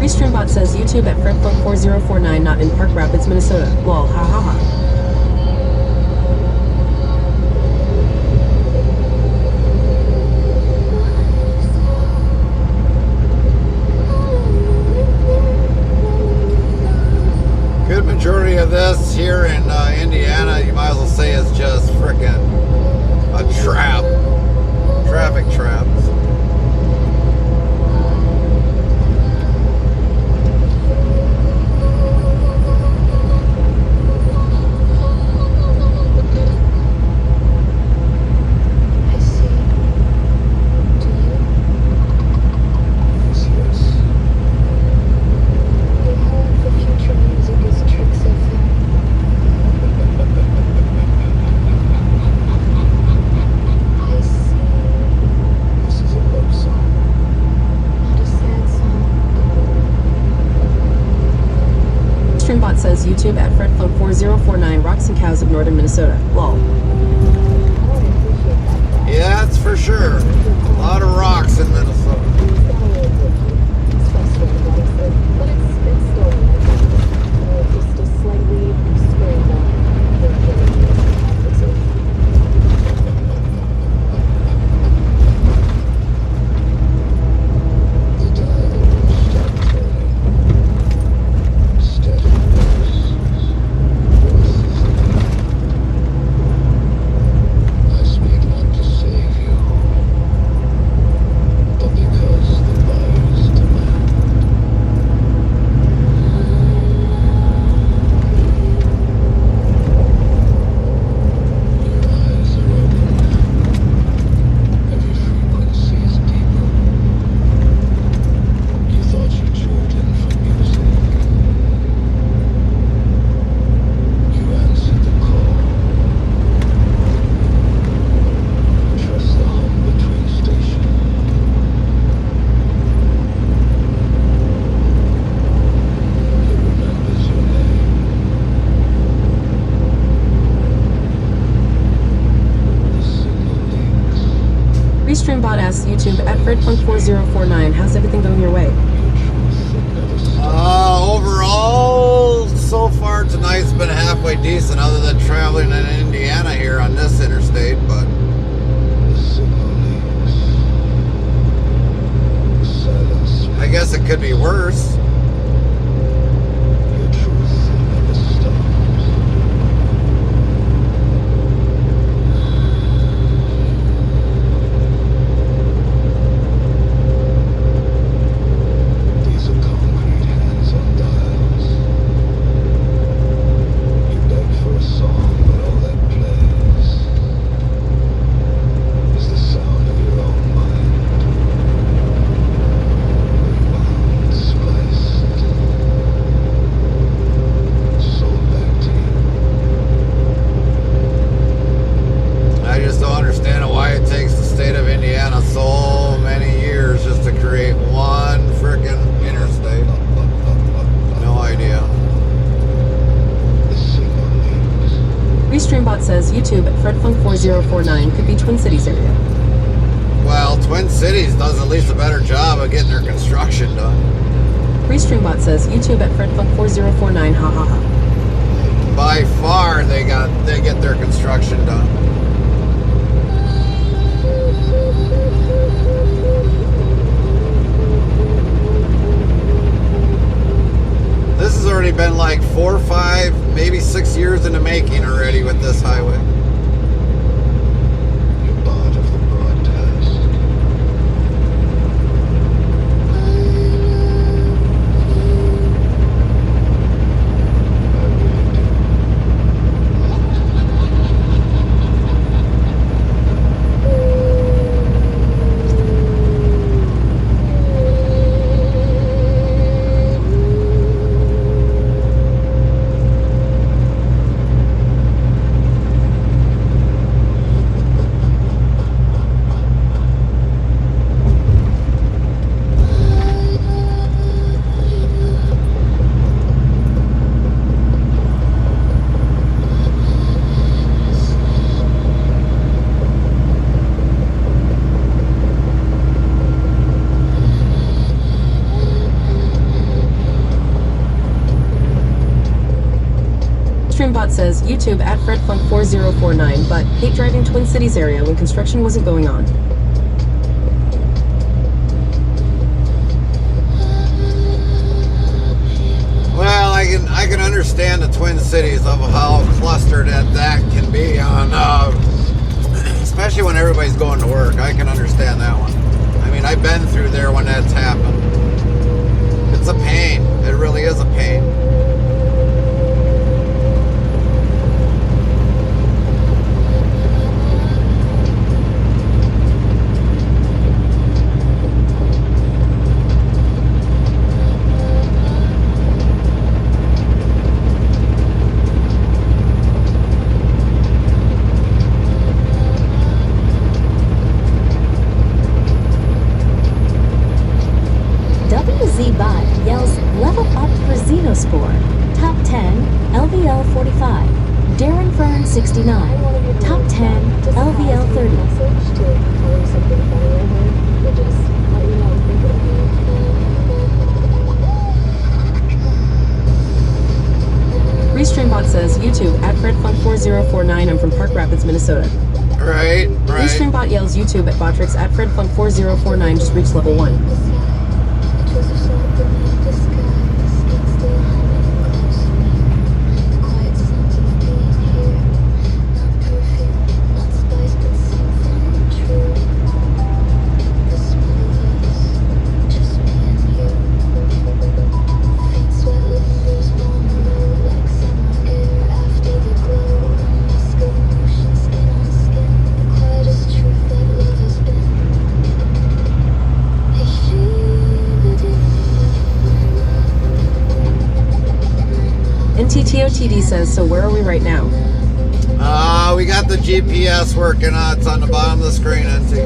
B: Streambot says YouTube at FredFunk4049, not in Park Rapids, Minnesota. Lol, ha ha ha.
C: Good majority of this here in Indiana, you might as well say is just frickin' a trap. Traffic traps.
B: Streambot says YouTube at FredFunk4049, Rocks and Cows of Northern Minnesota. Lol.
C: Yeah, that's for sure. A lot of rocks in Minnesota.
B: Streambot asks YouTube at FredFunk4049, how's everything going your way?
C: Overall, so far tonight's been halfway decent, other than traveling in Indiana here on this interstate, but I guess it could be worse.
B: Restreambot says YouTube at FredFunk4049 could be Twin Cities area.
C: Well, Twin Cities does at least a better job of getting their construction done.
B: Restreambot says YouTube at FredFunk4049 ha ha ha.
C: By far, they get their construction done. This has already been like 4, 5, maybe 6 years in the making already with this highway.
M: Part of the broadcast.
B: Restreambot says YouTube at FredFunk4049, but hate driving Twin Cities area when construction wasn't going on.
C: Well, I can understand the Twin Cities of how clustered that can be on, especially when everybody's going to work. I can understand that one. I mean, I've been through there when that's happened. It's a pain. It really is a pain.
J: WZBot yells level up for Xenospore. Top 10, LVL 45. Darren Fern 69. Top 10, LVL 30.
B: Restreambot says YouTube at FredFunk4049. I'm from Park Rapids, Minnesota.
C: Right.
B: Restreambot yells YouTube at Botrix at FredFunk4049. Just reached level 1. NTTOTD says, so where are we right now?
C: We got the GPS working on. It's on the bottom of the screen, NT.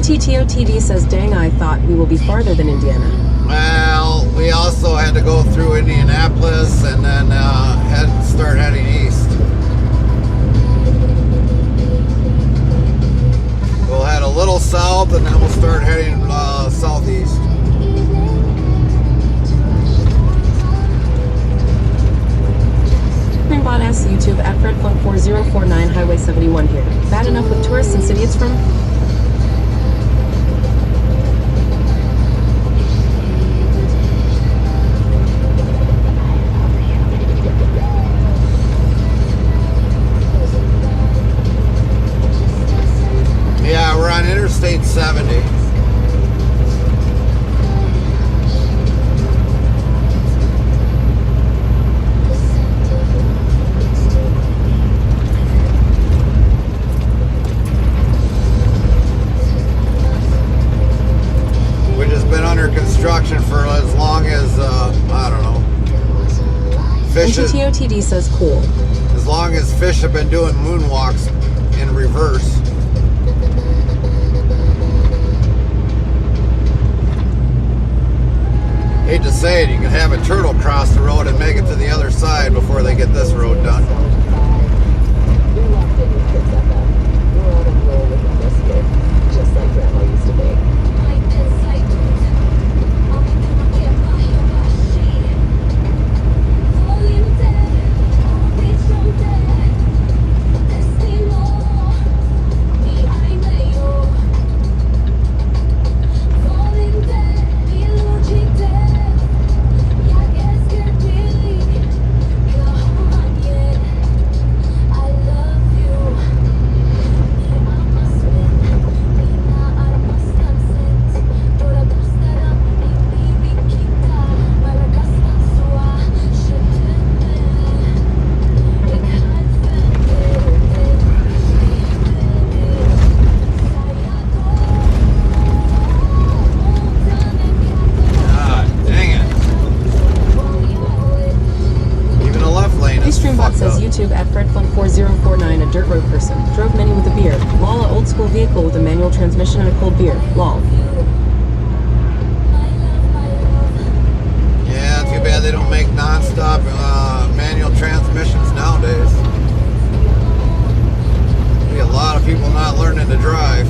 B: TTOTD says, dang, I thought we will be farther than Indiana.
C: Well, we also had to go through Indianapolis and then start heading east. We'll head a little south and then we'll start heading southeast.
B: Springbot asks YouTube at FredFunk4049 Highway 71 here. Bad enough with tourists and city it's from?
C: Yeah, we're on Interstate 70. Fish is,
B: NTTOTD says cool.
C: as long as fish have been doing moonwalks in reverse. Hate to say it, you can have a turtle cross the road and make it to the other side before they get this road done.
B: You're locked in with Kids FM. We're on a roll with all this here, just like Grandma used to be. YouTube at FredFun4049, a dirt road person. Drove many with a beard. Lol, a old school vehicle with a manual transmission and a cold beer. Lol.
C: Yeah, too bad they don't make non-stop manual transmissions nowadays. Be a lot of people not learning to drive.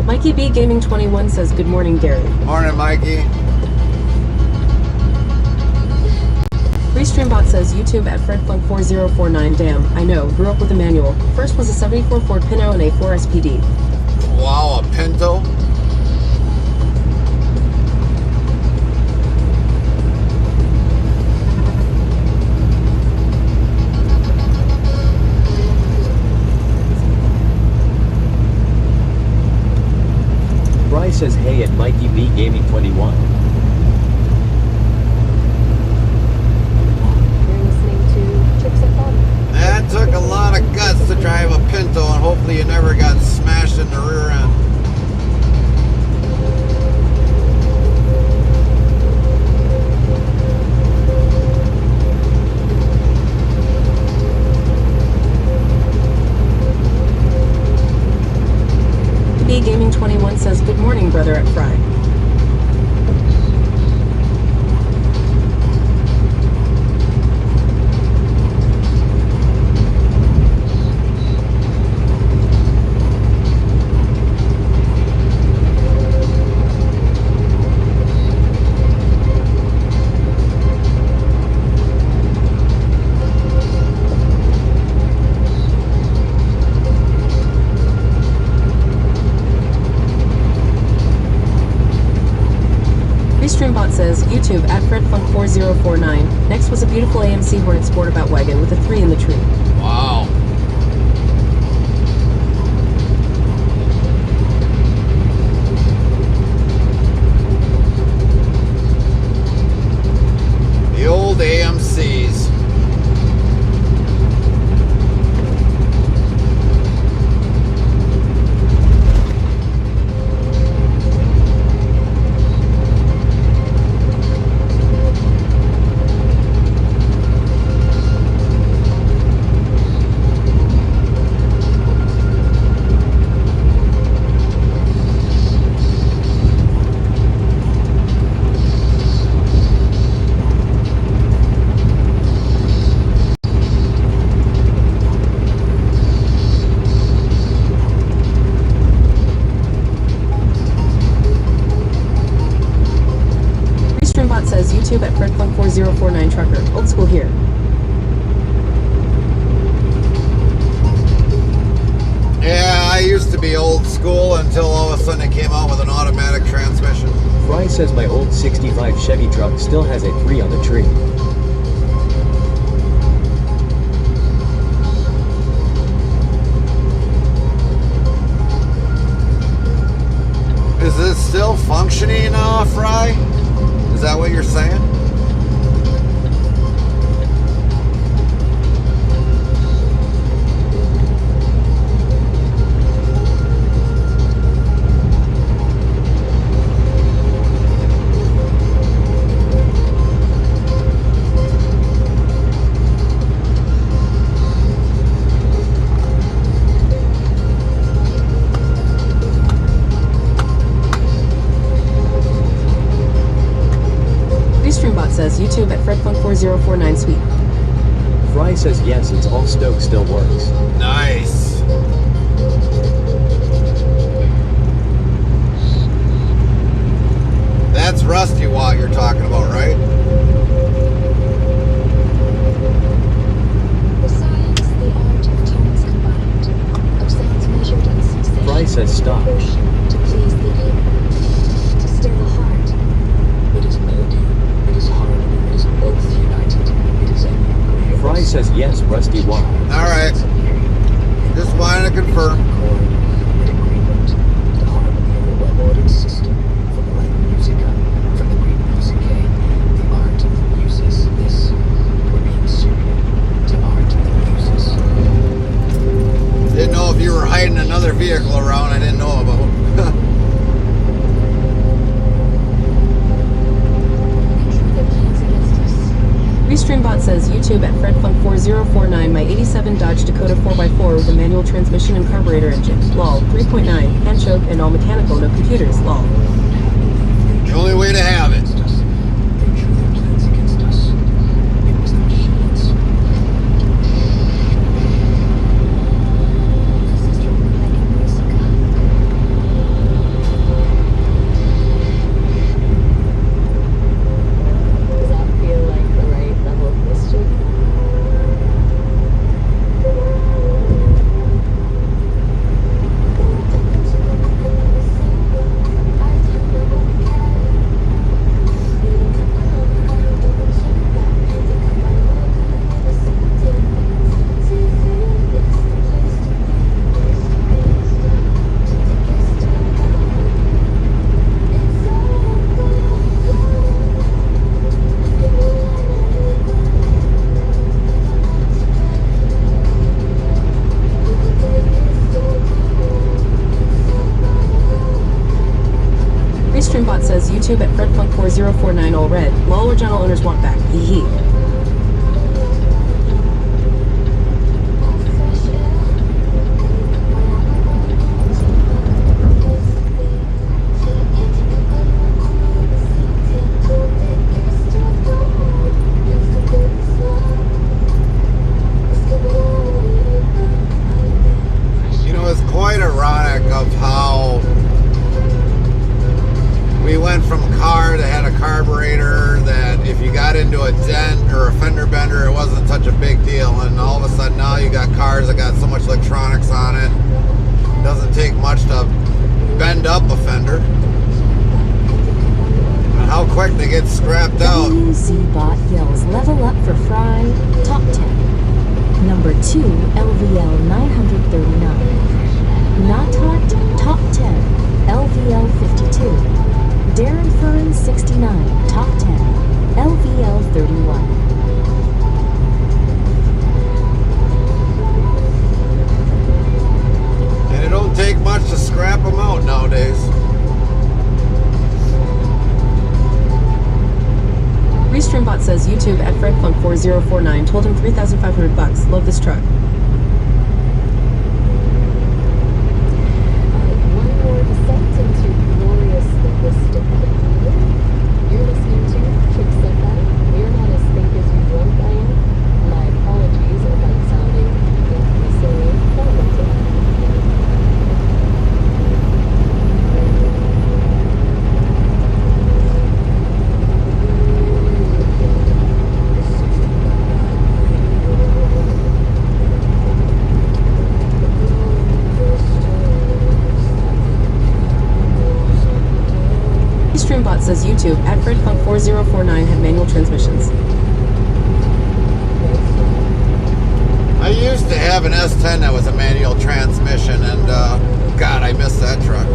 B: Mikey B Gaming 21 says good morning, Gary.
C: Morning, Mikey.
B: Restreambot says YouTube at FredFun4049. Damn, I know. Grew up with a manual. First was a 74 Ford Pinto and a 4 SPD.
C: Wow, a Pinto.
L: Bryce says hey at Mikey B Gaming 21.
B: You're listening to Chips FM.
C: That took a lot of guts to drive a Pinto, and hopefully you never got smashed in the rear end.
B: B Gaming 21 says good morning, brother at Fry. Restreambot says YouTube at FredFun4049. Next was a beautiful AMC Hornet Sportabout wagon with a 3 in the tree.
C: Wow. The old AMCs.
B: Restreambot says YouTube at FredFunk4049 Trucker. Old school here.
C: Yeah, I used to be old school until all of a sudden it came out with an automatic transmission.
L: Fry says my old 65 Chevy truck still has a 3 on the tree.
C: Is this still functioning, Fry? Is that what you're saying?
B: Says YouTube at FredFunk4049 Suite.
L: Fry says yes, it's all Stoke still works.
C: Nice. That's Rusty Watt you're talking about, right?
O: The science, the art of tones combined, of sounds measured in succession.
L: Fry says stop.
O: To please the ear, to stir the heart.
M: It is melody. It is harmony. It is both united. It is an
L: Fry says yes, Rusty Watt.
C: Alright. Just wanted to confirm.
M: an agreement. The harmony of a well-ordered system. From the Latin musica, from the Greek musicae, the art of the muses. This, we're being serious. To art of the muses.
C: Didn't know if you were hiding another vehicle around I didn't know about.
B: Restreambot says YouTube at FredFunk4049 my 87 Dodge Dakota 4x4 with a manual transmission and carburetor engine. LOL. 3.9. Hand choke and all mechanical, no computers. LOL.
C: The only way to have it.
B: Restreambot says YouTube at FredFunk4049 all red. LOL original owners want back. Hee hee.
C: You know, it's quite ironic of how we went from a car that had a carburetor that if you got into a dent or a fender bender, it wasn't such a big deal. And all of a sudden now you got cars that got so much electronics on it. It doesn't take much to bend up a fender. And how quick they get scrapped out.
J: WZBot yells level up for Fry, top 10. Number 2, LVL 939. Not hot, top 10, LVL 52. Darren Furran 69, top 10, LVL 31.
C: And it don't take much to scrap them out nowadays.
B: Restreambot says YouTube at FredFunk4049 told him $3,500. Love this truck.
O: One more descent into glorious linguistic confusion. You're listening to Tricks FM. We're not as fake as you think I am. My apologies about sounding increasingly formative.
B: Streambot says YouTube at FredFunk4049 had manual transmissions.
C: I used to have an S10 that was a manual transmission, and God, I miss that truck.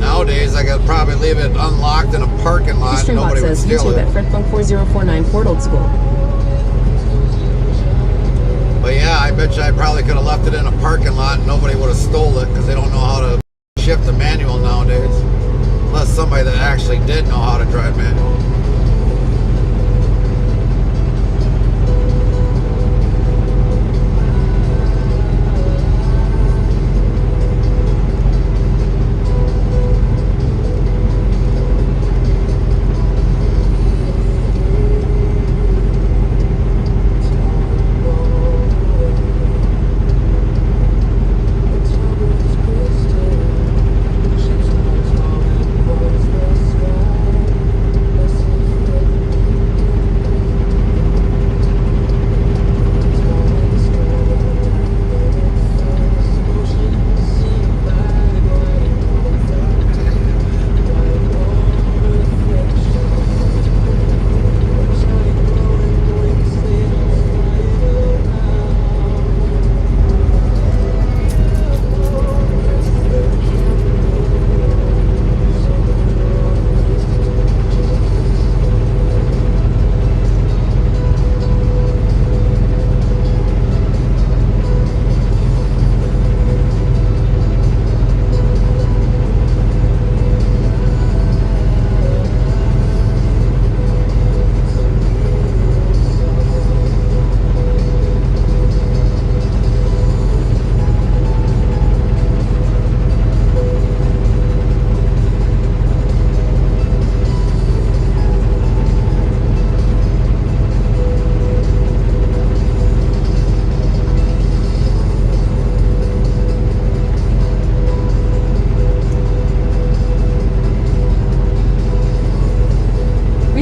C: Nowadays, I could probably leave it unlocked in a parking lot and nobody would steal
B: YouTube
C: it.
B: at FredFunk4049 Ford Old School.
C: But yeah, I bet you I probably could have left it in a parking lot and nobody would have stole it because they don't know how to shift a manual nowadays. Unless somebody that actually did know how to drive manual.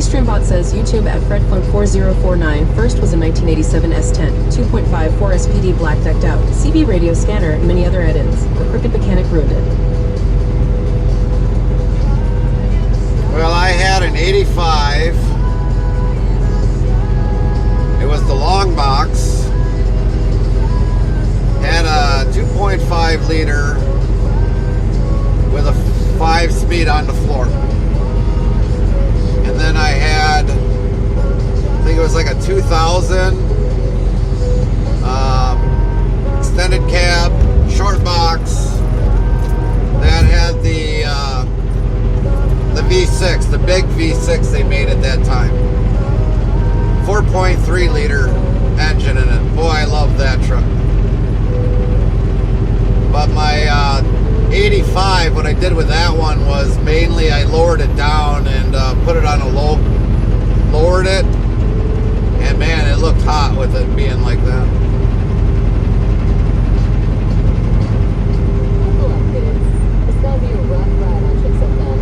B: Streambot says YouTube at FredFunk4049 first was a 1987 S10, 2.5 4SPD black decked out, CB radio scanner, and many other add-ins. The crooked mechanic ruined it.
C: Well, I had an 85. It was the long box. Had a 2.5 liter with a 5-speed on the floor. And then I had, I think it was like a 2000 extended cab, short box that had the V6, the big V6 they made at that time. 4.3 liter engine in it. Boy, I love that truck. But my 85, what I did with that one was mainly I lowered it down and put it on a low, lowered it, and man, it looked hot with it being like that.
J: Buckle up, kids. It's gonna be a rough ride on Tricks FM.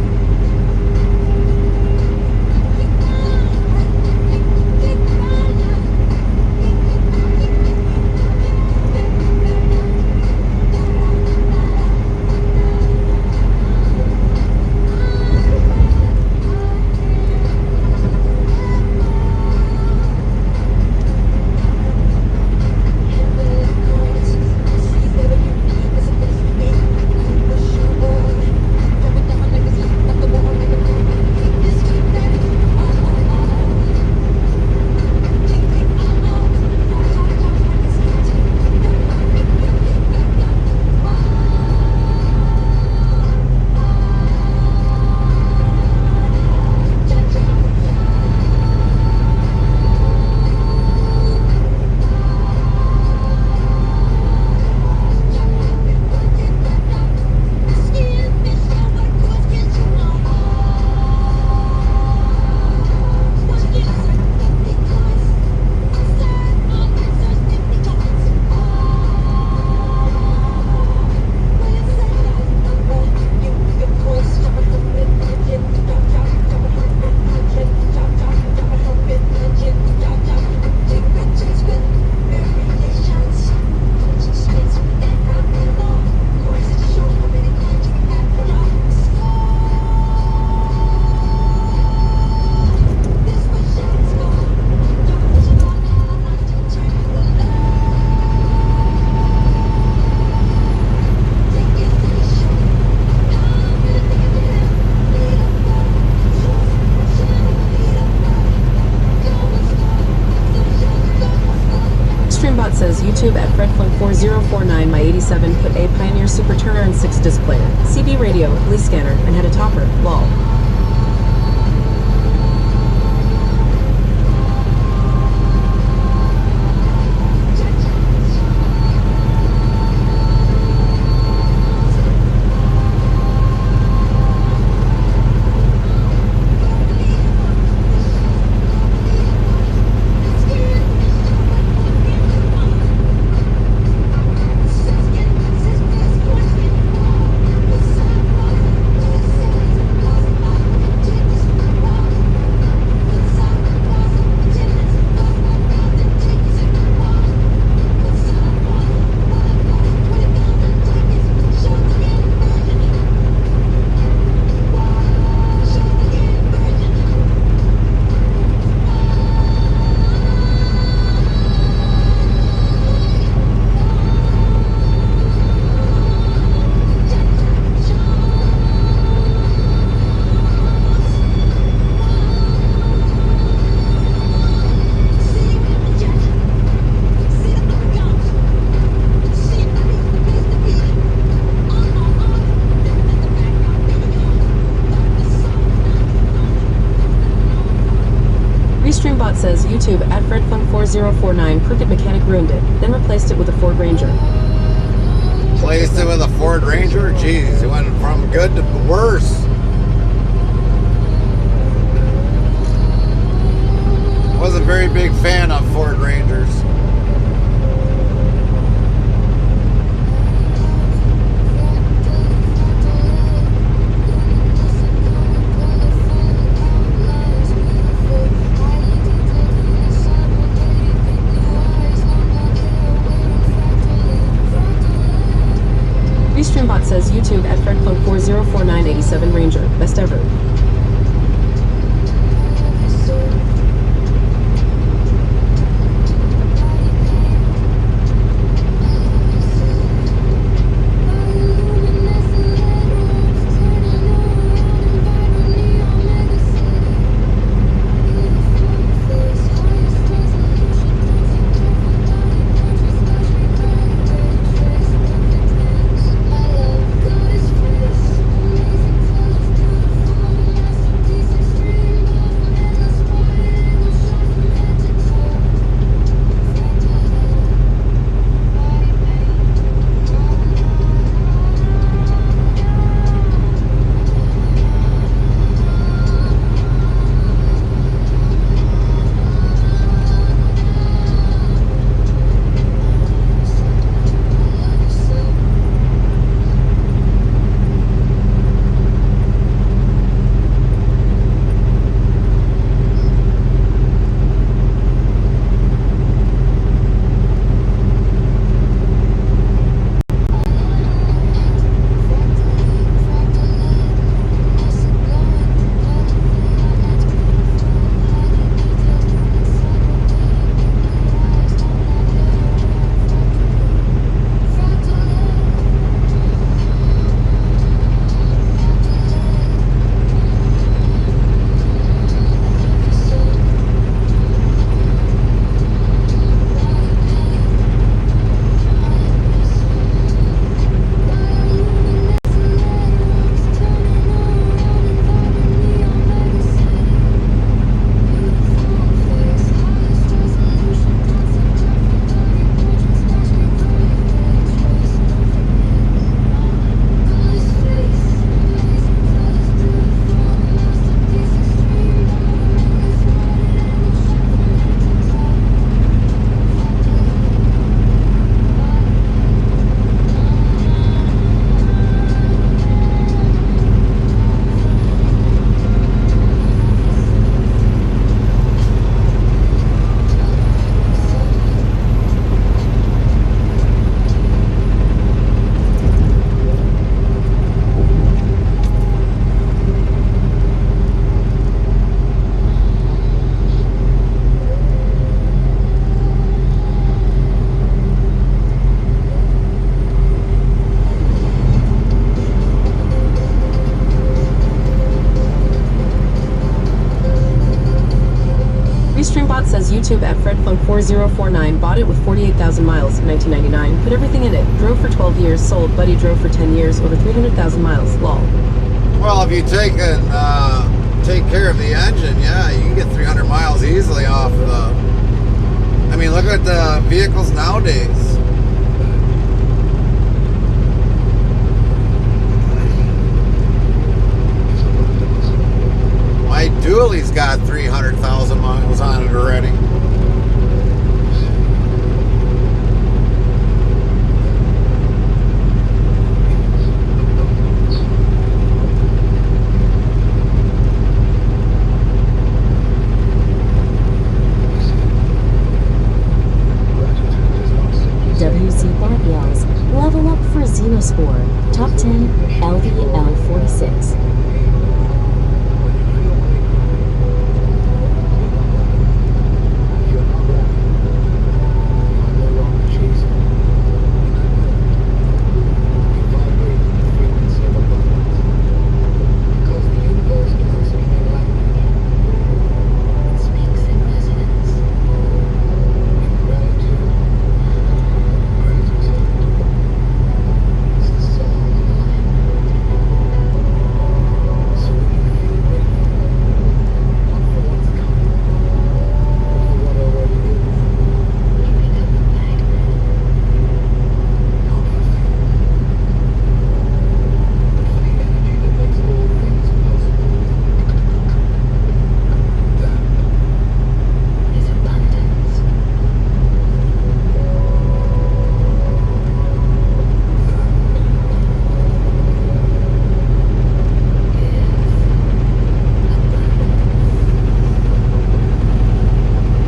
B: 4049, my 87 put a Pioneer Super Turner and 6 disc player, CB radio, police scanner, and had a topper, lol. Restreambot says YouTube at FredFun4049, Crooked Mechanic ruined it, then replaced it with a Ford Ranger.
C: Placed it with a Ford Ranger? Jeez, it went from good to worse. Wasn't a very big fan of Ford Rangers.
B: Restreambot says YouTube at FredFun4049 87 Ranger, best ever. says YouTube at FredFunk4049 bought it with 48,000 miles in 1999. Put everything in it. Drove for 12 years. Sold. Buddy drove for 10 years. Over 300,000 miles. Lol.
C: Well, if you take care of the engine, yeah, you can get 300 miles easily off the. I mean, look at the vehicles nowadays. My dually's got 300,000 miles on it already.
J: WZ Bot yells, level up for Xenospore, top 10, LVL46.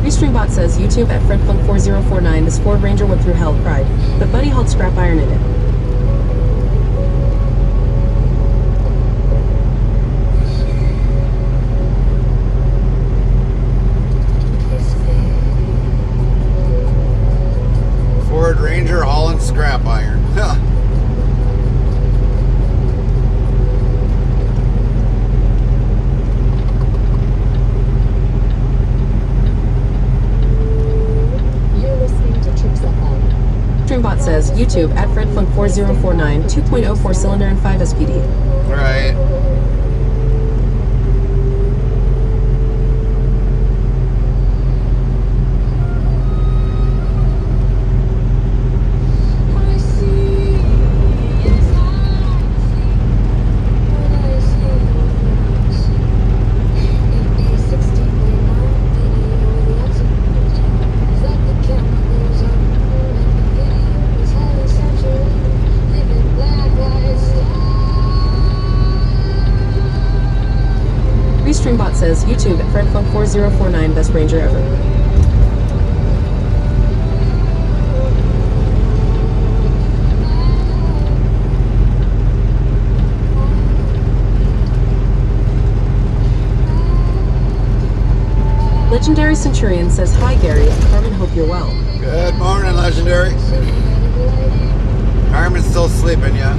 B: Restreambot says YouTube at FredFunk4049. This Ford Ranger went through hell, cried, but Buddy hauled scrap iron in it.
C: Ford Ranger hauling scrap iron. Huh.
B: Streambot says YouTube at FredFunk4049, 2.04 cylinder and 5 SPD.
C: Right.
B: Restreambot says YouTube at FredFunk4049, best Ranger ever. Legendary Centurion says, hi Gary, Carmen, hope you're well.
C: Good morning, Legendary. Carmen's still sleeping, yeah?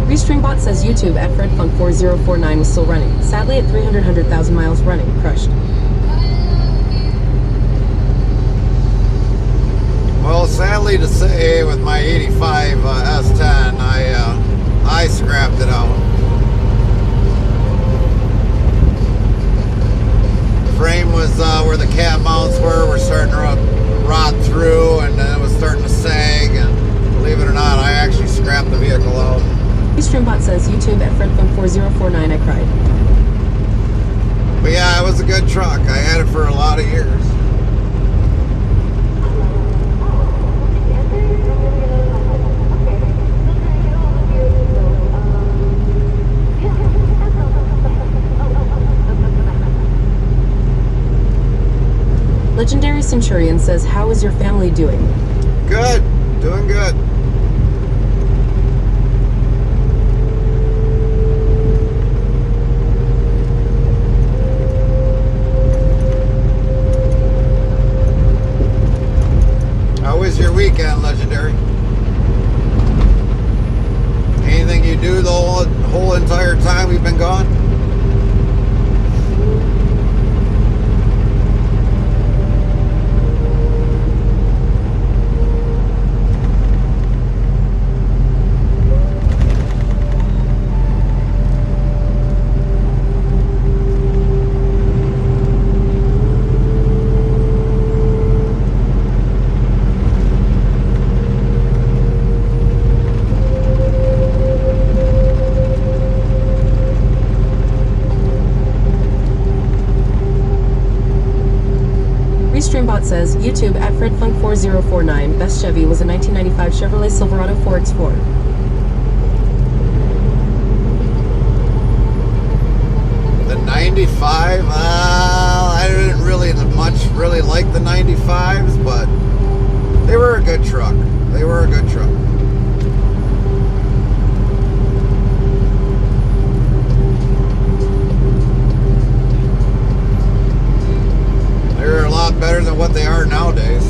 B: Restreambot says YouTube at FredFunk4049 was still running. Sadly, at 300,000 miles running, crushed.
C: Well, sadly to say, with my 85 S10, I scrapped it out. frame was where the cat mounts were starting to rot through, and then it was starting to sag, and believe it or not, I actually scrapped the vehicle out.
B: Streambot says, YouTube at FredFun4049, I cried.
C: But yeah, it was a good truck. I had it for a lot of years.
B: Legendary Centurion says, how is your family doing?
C: Good. Doing good. How was your weekend, Legendary? Anything you do the whole entire time we've been gone?
B: Streambot says, YouTube at FredFunk4049, best Chevy was a 1995 Chevrolet Silverado 4X4.
C: The 95? I didn't really like the 95s, but they were a good truck. They were a good truck. They're a lot better than what they are nowadays.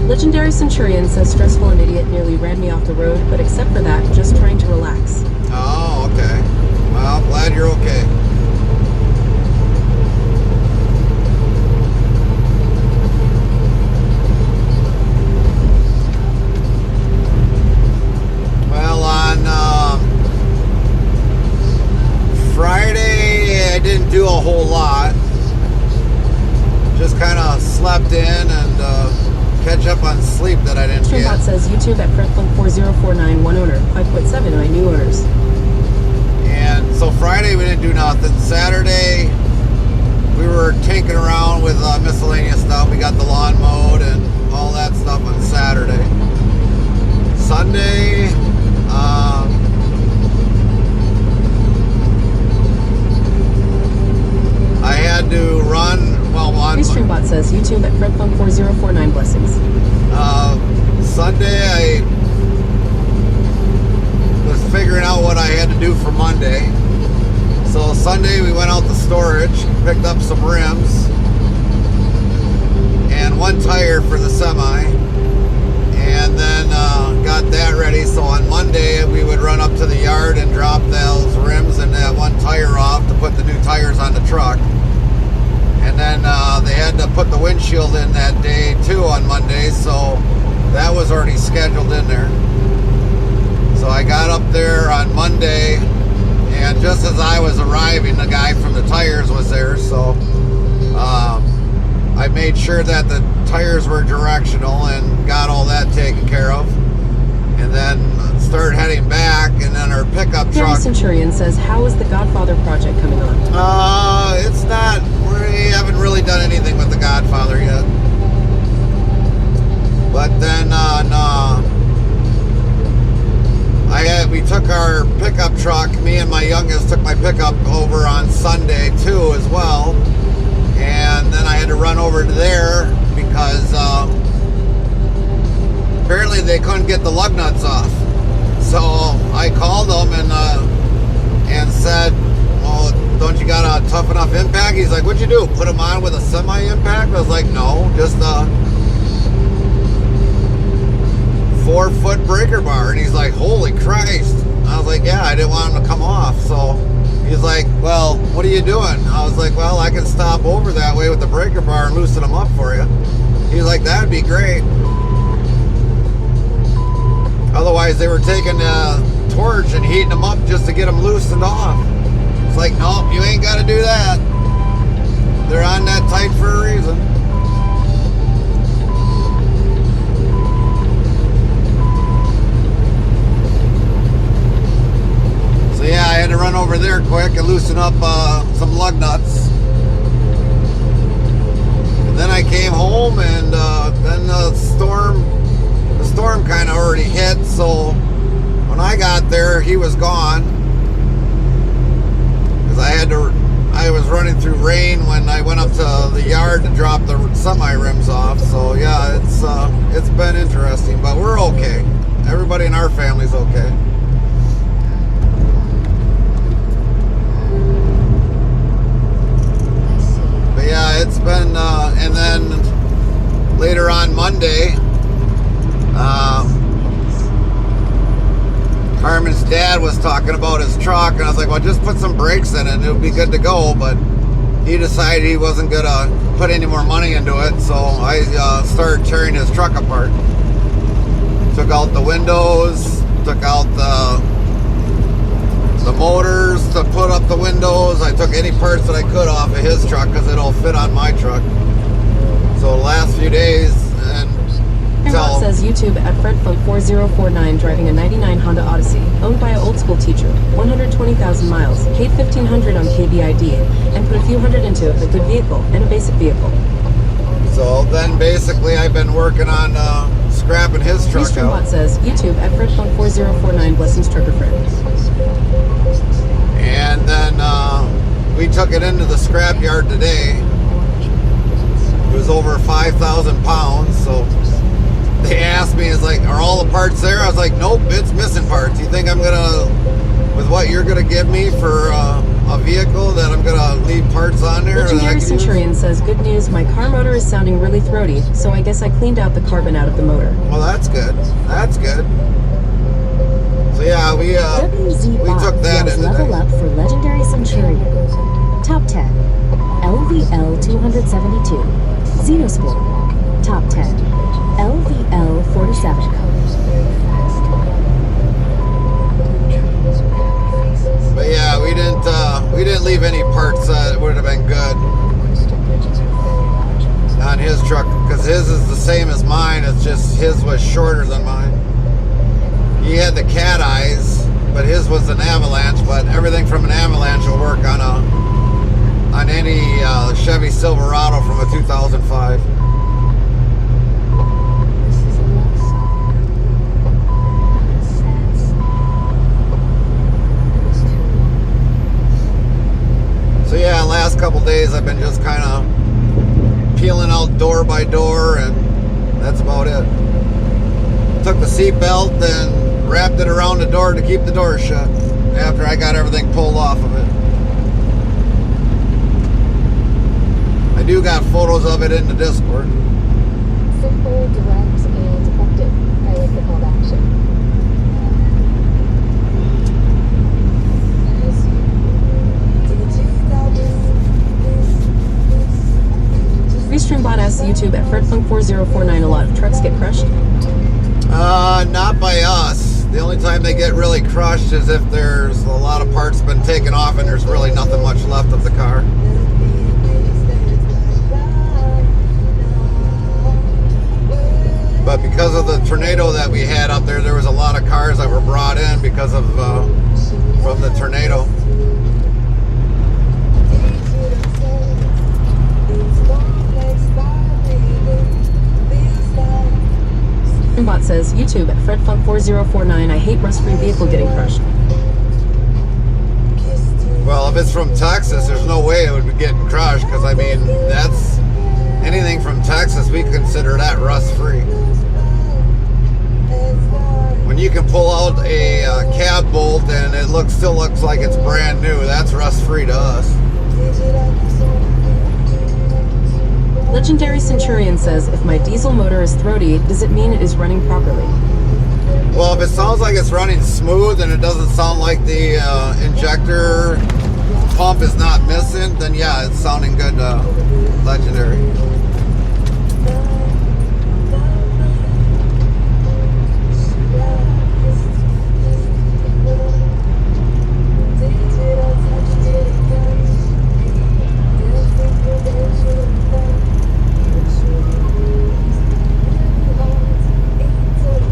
B: Legendary Centurion says, stressful and idiot nearly ran me off the road, but except for that, just trying to relax.
C: Oh, okay. Well, I'm glad you're okay. Well, on Friday, I didn't do a whole lot. Just kind of slept in and catch up on sleep that I didn't
B: Streambot
C: get.
B: says, YouTube at FredFunk4049, one owner, 5.7, 9 new owners.
C: And so Friday we didn't do nothing. Saturday we were tinkering around with miscellaneous stuff. We got the lawn mowed and all that stuff on Saturday. Sunday, I had to run. Well, on
B: Streambot says, YouTube at FredFunk4049, blessings.
C: Sunday I was figuring out what I had to do for Monday. So Sunday we went out to storage, picked up some rims and one tire for the semi, and then got that ready. So on Monday we would run up to the yard and drop those rims and that one tire off to put the new tires on the truck. And then they had to put the windshield in that day too on Monday, so that was already scheduled in there. So I got up there on Monday, and just as I was arriving, the guy from the tires was there, so I made sure that the tires were directional and got all that taken care of. And then started heading back, and then our pickup truck.
B: Centurion says, how is the Godfather project coming on?
C: It's not, we haven't really done anything with the Godfather yet. But then we took our pickup truck, me and my youngest took my pickup over on Sunday too as well. And then I had to run over to there because apparently they couldn't get the lug nuts off. So I called them and said, well, don't you got a tough enough impact? He's like, what'd you do? Put them on with a semi-impact? I was like, no, just a 4-foot breaker bar. And he's like, holy Christ. I was like, yeah, I didn't want them to come off. So He's like, well, what are you doing? I was like, well, I can stop over that way with the breaker bar and loosen them up for you. He's like, that'd be great. Otherwise, they were taking a torch and heating them up just to get them loosened off. It's like, nope, you ain't got to do that. They're on that tight for a reason. So yeah, I had to run over there quick and loosen up some lug nuts. And then I came home, and then the storm kind of already hit. So when I got there, he was gone because I was running through rain when I went up to the yard to drop the semi rims off. So yeah, it's been interesting, but we're okay. Everybody in our family's okay. But yeah, it's been, and then later on Monday, Carmen's dad was talking about his truck, and I was like, well, just put some brakes in it and it'll be good to go. But he decided he wasn't going to put any more money into it, so I started tearing his truck apart. Took out the windows, took out the motors to put up the windows. I took any parts that I could off of his truck because it'll fit on my truck. So the last few days, and
B: Rob says YouTube at FredFunk4049 driving a 99 Honda Odyssey, owned by an old school teacher, 120,000 miles, paid $1,500 on KBID, and put a few hundred into it, a good vehicle, and a basic vehicle.
C: So then basically I've been working on scrapping his truck out.
B: Says YouTube at FredFunk4049 blessings trucker friend.
C: And then we took it into the scrap yard today. It was over 5,000 pounds, so they asked me, it's like, are all the parts there? I was like, nope, it's missing parts. You think I'm gonna, with what you're gonna give me for a vehicle, that I'm gonna leave parts on there?
B: Legendary Centurion says, good news, my car motor is sounding really throaty, so I guess I cleaned out the carbon out of the motor.
C: Well, that's good. That's good. So yeah, we took that in
J: level up for Legendary Centurion. Top 10. LVL 272. Xenosport. Top 10. LVL 47.
C: But yeah, we didn't leave any parts that would have been good on his truck, because his is the same as mine. It's just his was shorter than mine. He had the cat eyes, but his was an Avalanche. But everything from an Avalanche will work on any Chevy Silverado from a 2005. So yeah, last couple days I've been just kind of peeling out door by door, and that's about it. Took the seat belt and wrapped it around the door to keep the door shut after I got everything pulled off of it. I do got photos of it in the Discord.
O: Simple, direct, and effective. I like the call to action.
B: Restreambot asks YouTube at FredFunk4049 a lot of trucks get crushed?
C: Not by us. The only time they get really crushed is if there's a lot of parts been taken off and there's really nothing much left of the car. But because of the tornado that we had up there was a lot of cars that were brought in because of from the tornado.
B: Bot says, YouTube at FredFunk4049, I hate rust-free vehicle getting crushed.
C: Well, if it's from Texas, there's no way it would be getting crushed, because I mean, that's anything from Texas, we consider that rust-free. When you can pull out a cab bolt and it still looks like it's brand new, that's rust-free to us.
B: Legendary Centurion says, if my diesel motor is throaty, does it mean it is running properly?
C: Well, if it sounds like it's running smooth and it doesn't sound like the injector pump is not missing, then yeah, it's sounding good, legendary.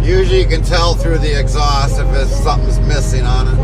C: Usually you can tell through the exhaust if something's missing on it.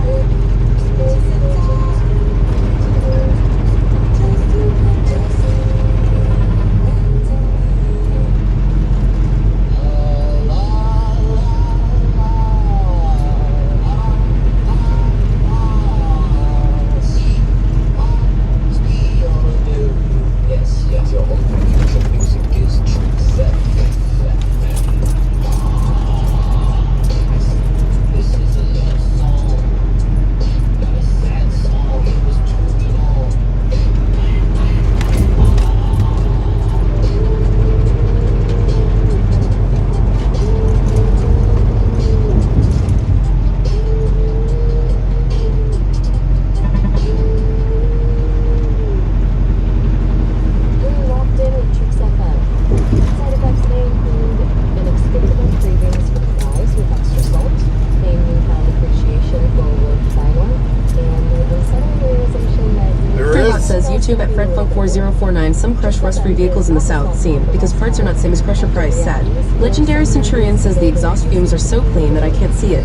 B: YouTube at FredFunk4049. Some crush rust-free vehicles in the South seem, because parts are not same as Crusher price, sad. Legendary Centurion says the exhaust fumes are so clean that I can't see it.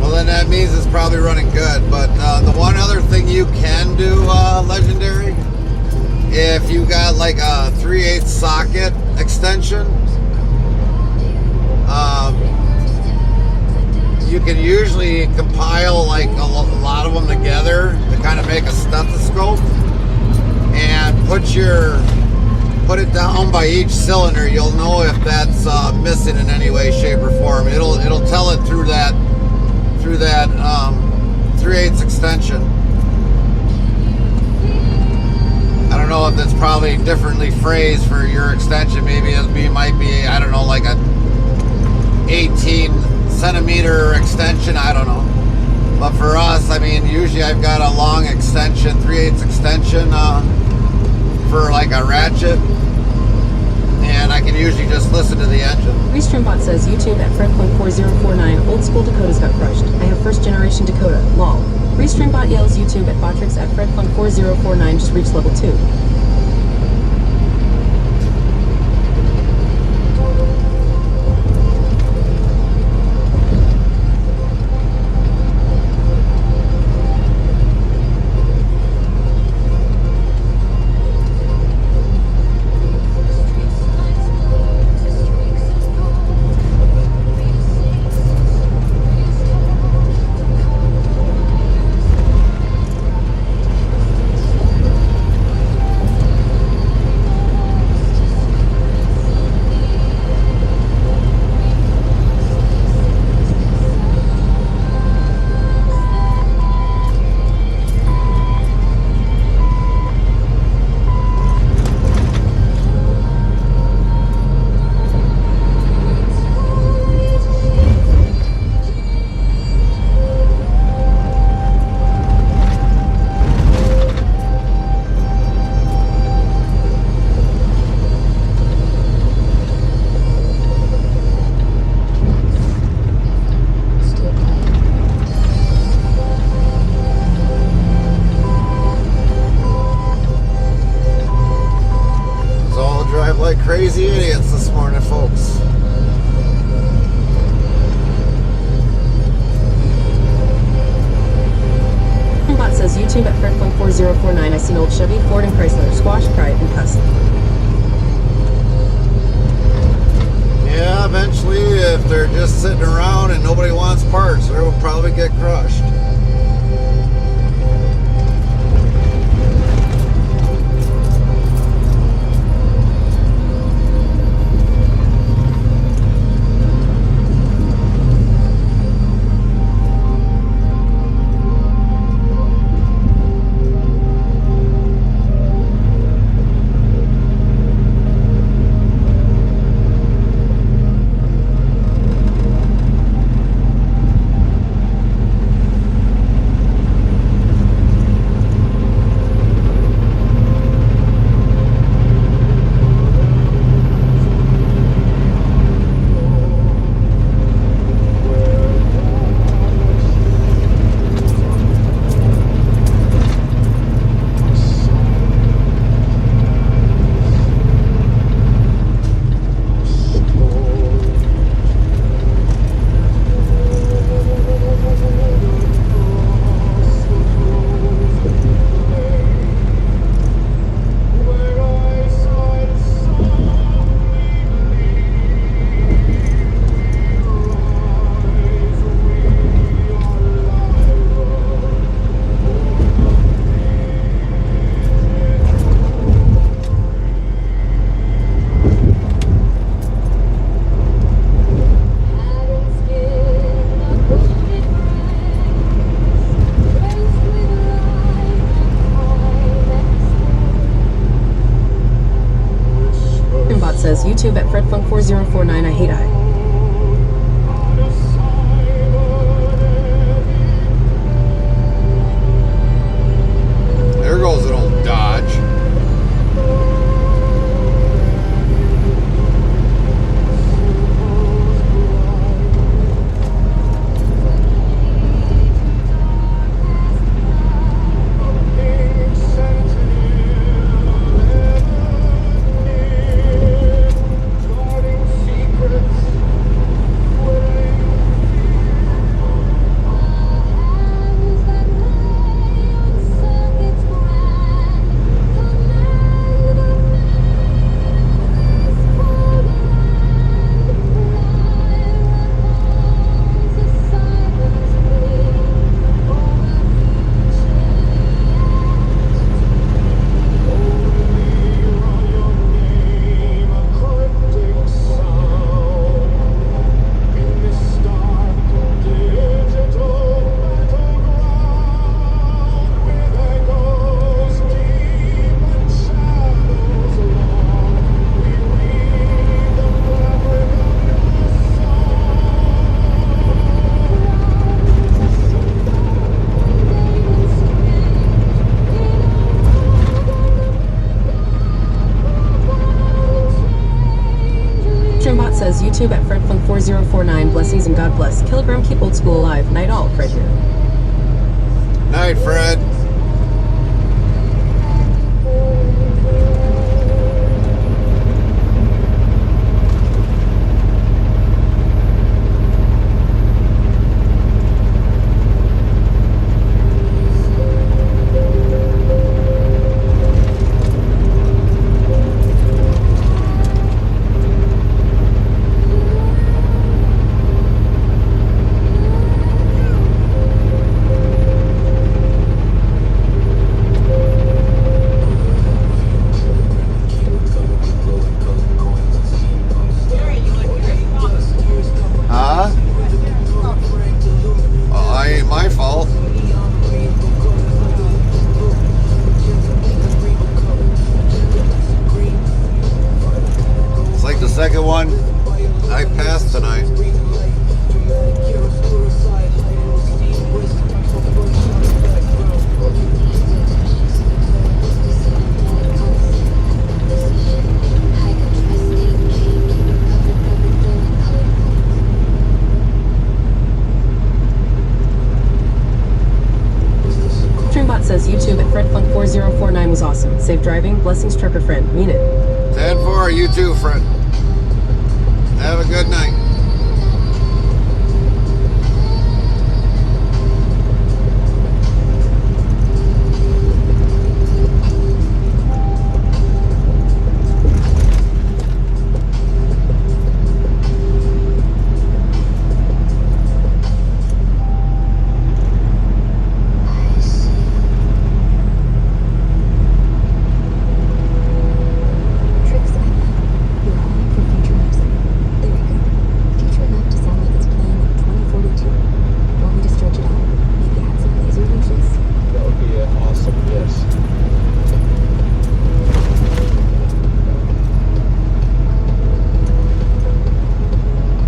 C: Well, then that means it's probably running good. But the one other thing you can do, Legendary, if you got like a 3/8 socket extension, you can usually compile like a lot of them together to kind of make a stethoscope, and put it down by each cylinder. You'll know if that's missing in any way, shape, or form. It'll tell it through that 3/8 extension. I don't know if that's probably differently phrased for your extension. Maybe it might be, I don't know, like a 18 centimeter extension, I don't know. But for us, I mean, usually I've got a long extension, 3/8 extension for like a ratchet, and I can usually just listen to the engine.
B: RestreamBot says YouTube at FredFunk4049. Old school Dakotas got crushed. I have first generation Dakota. Lol. RestreamBot yells YouTube at Botrix at FredFunk4049. Just reached level 2.
C: Crazy idiots this morning, folks.
B: Bot says YouTube at FredFunk4049. I see an old Chevy, Ford, and Chrysler. Squash, cried, and cussed.
C: Yeah, eventually, if they're just sitting around and nobody wants parts, they will probably get crushed.
B: 4049, I hate I.
C: There goes an old Dodge.
B: Says YouTube at FredFunk4049. Blessings and God bless. Kilogram, keep old school alive. Night all, Fred here.
C: Night, Fred. Second one I passed tonight.
B: Dreambot says YouTube at FredFunk4049 was awesome. Safe driving. Blessings, trucker friend. Mean it.
C: 10-4, you too, friend. Have a good night.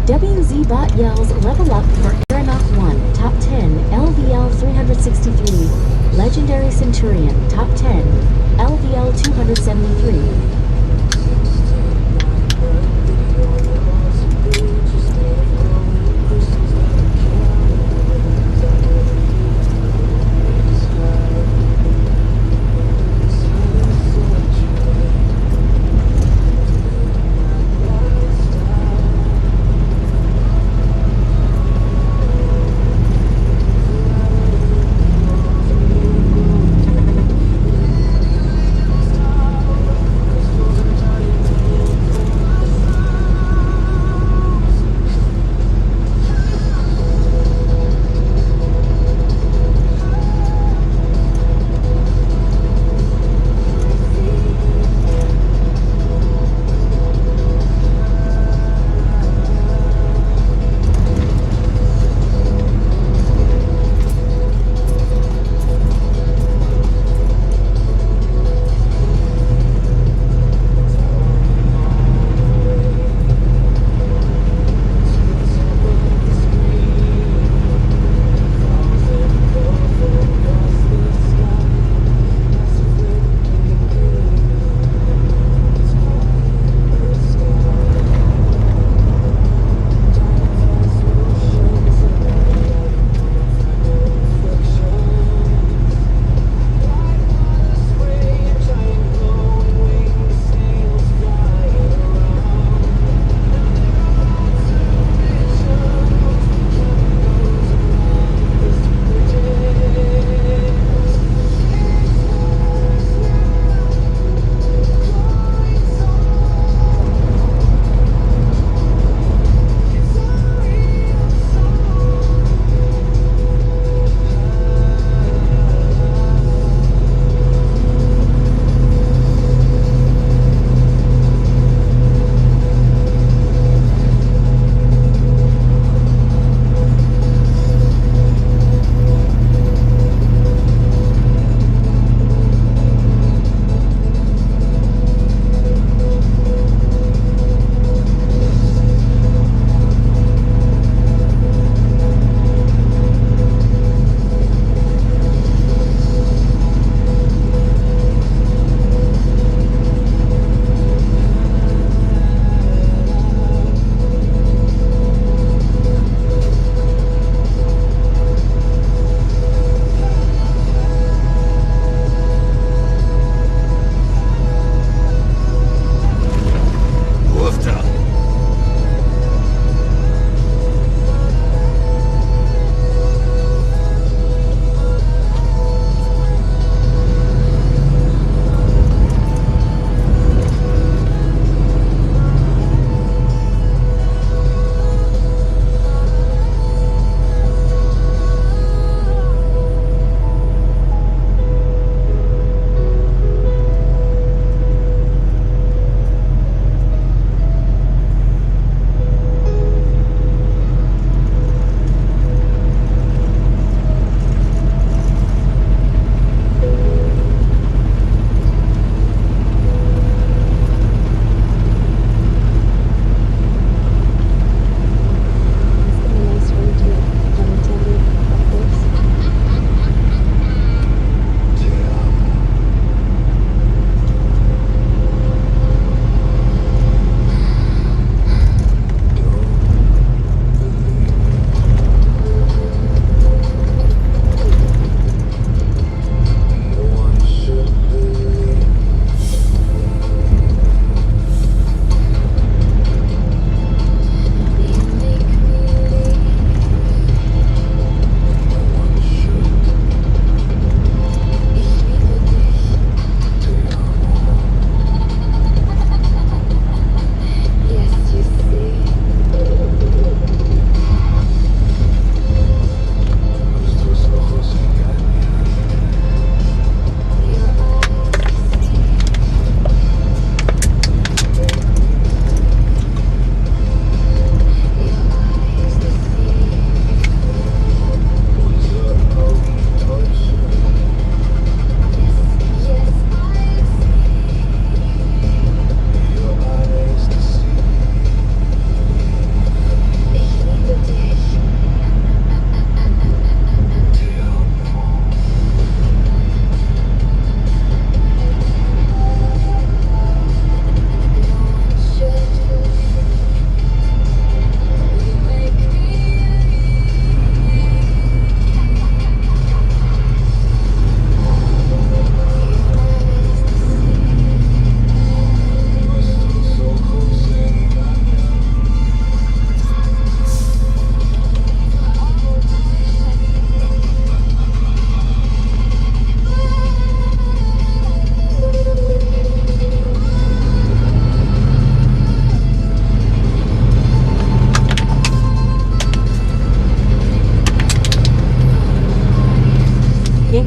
J: WZBot yells level up for Aeronaut 1, top 10, LVL 363. Legendary Centurion, top 10, LVL 273.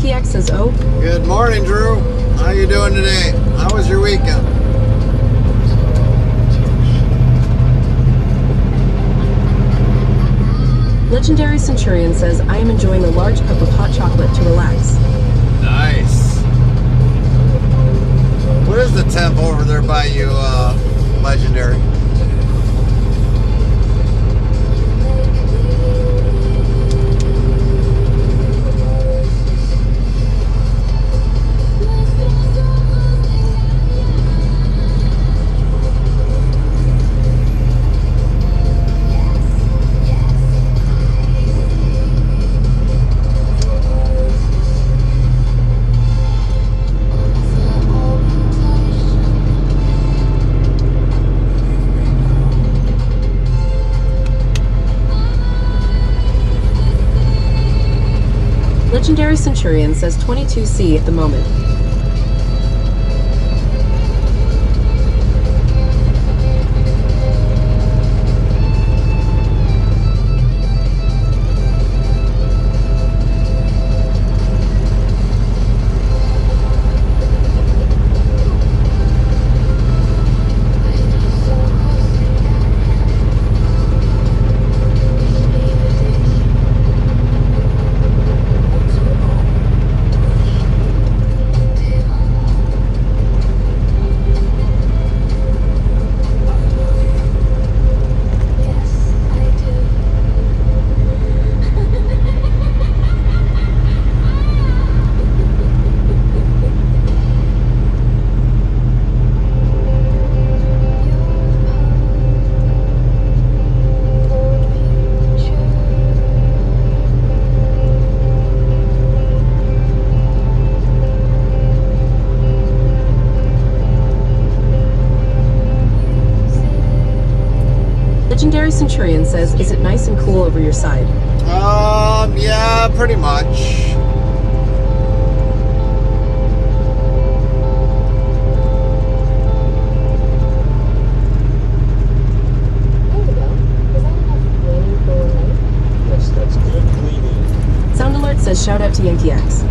B: Yankee X says, oh.
C: Good morning, Drew. How you doing today? How was your weekend?
B: Legendary Centurion says, I am enjoying a large cup of hot chocolate to relax.
C: Nice. What is the temp over there by you, Legendary?
B: Legendary Centurion says 22C at the moment. Legendary Centurion says, is it nice and cool over your side?
C: Yeah, pretty much.
K: Yes, that's good cleaning.
B: Sound Alert says, shout out to Yankee X.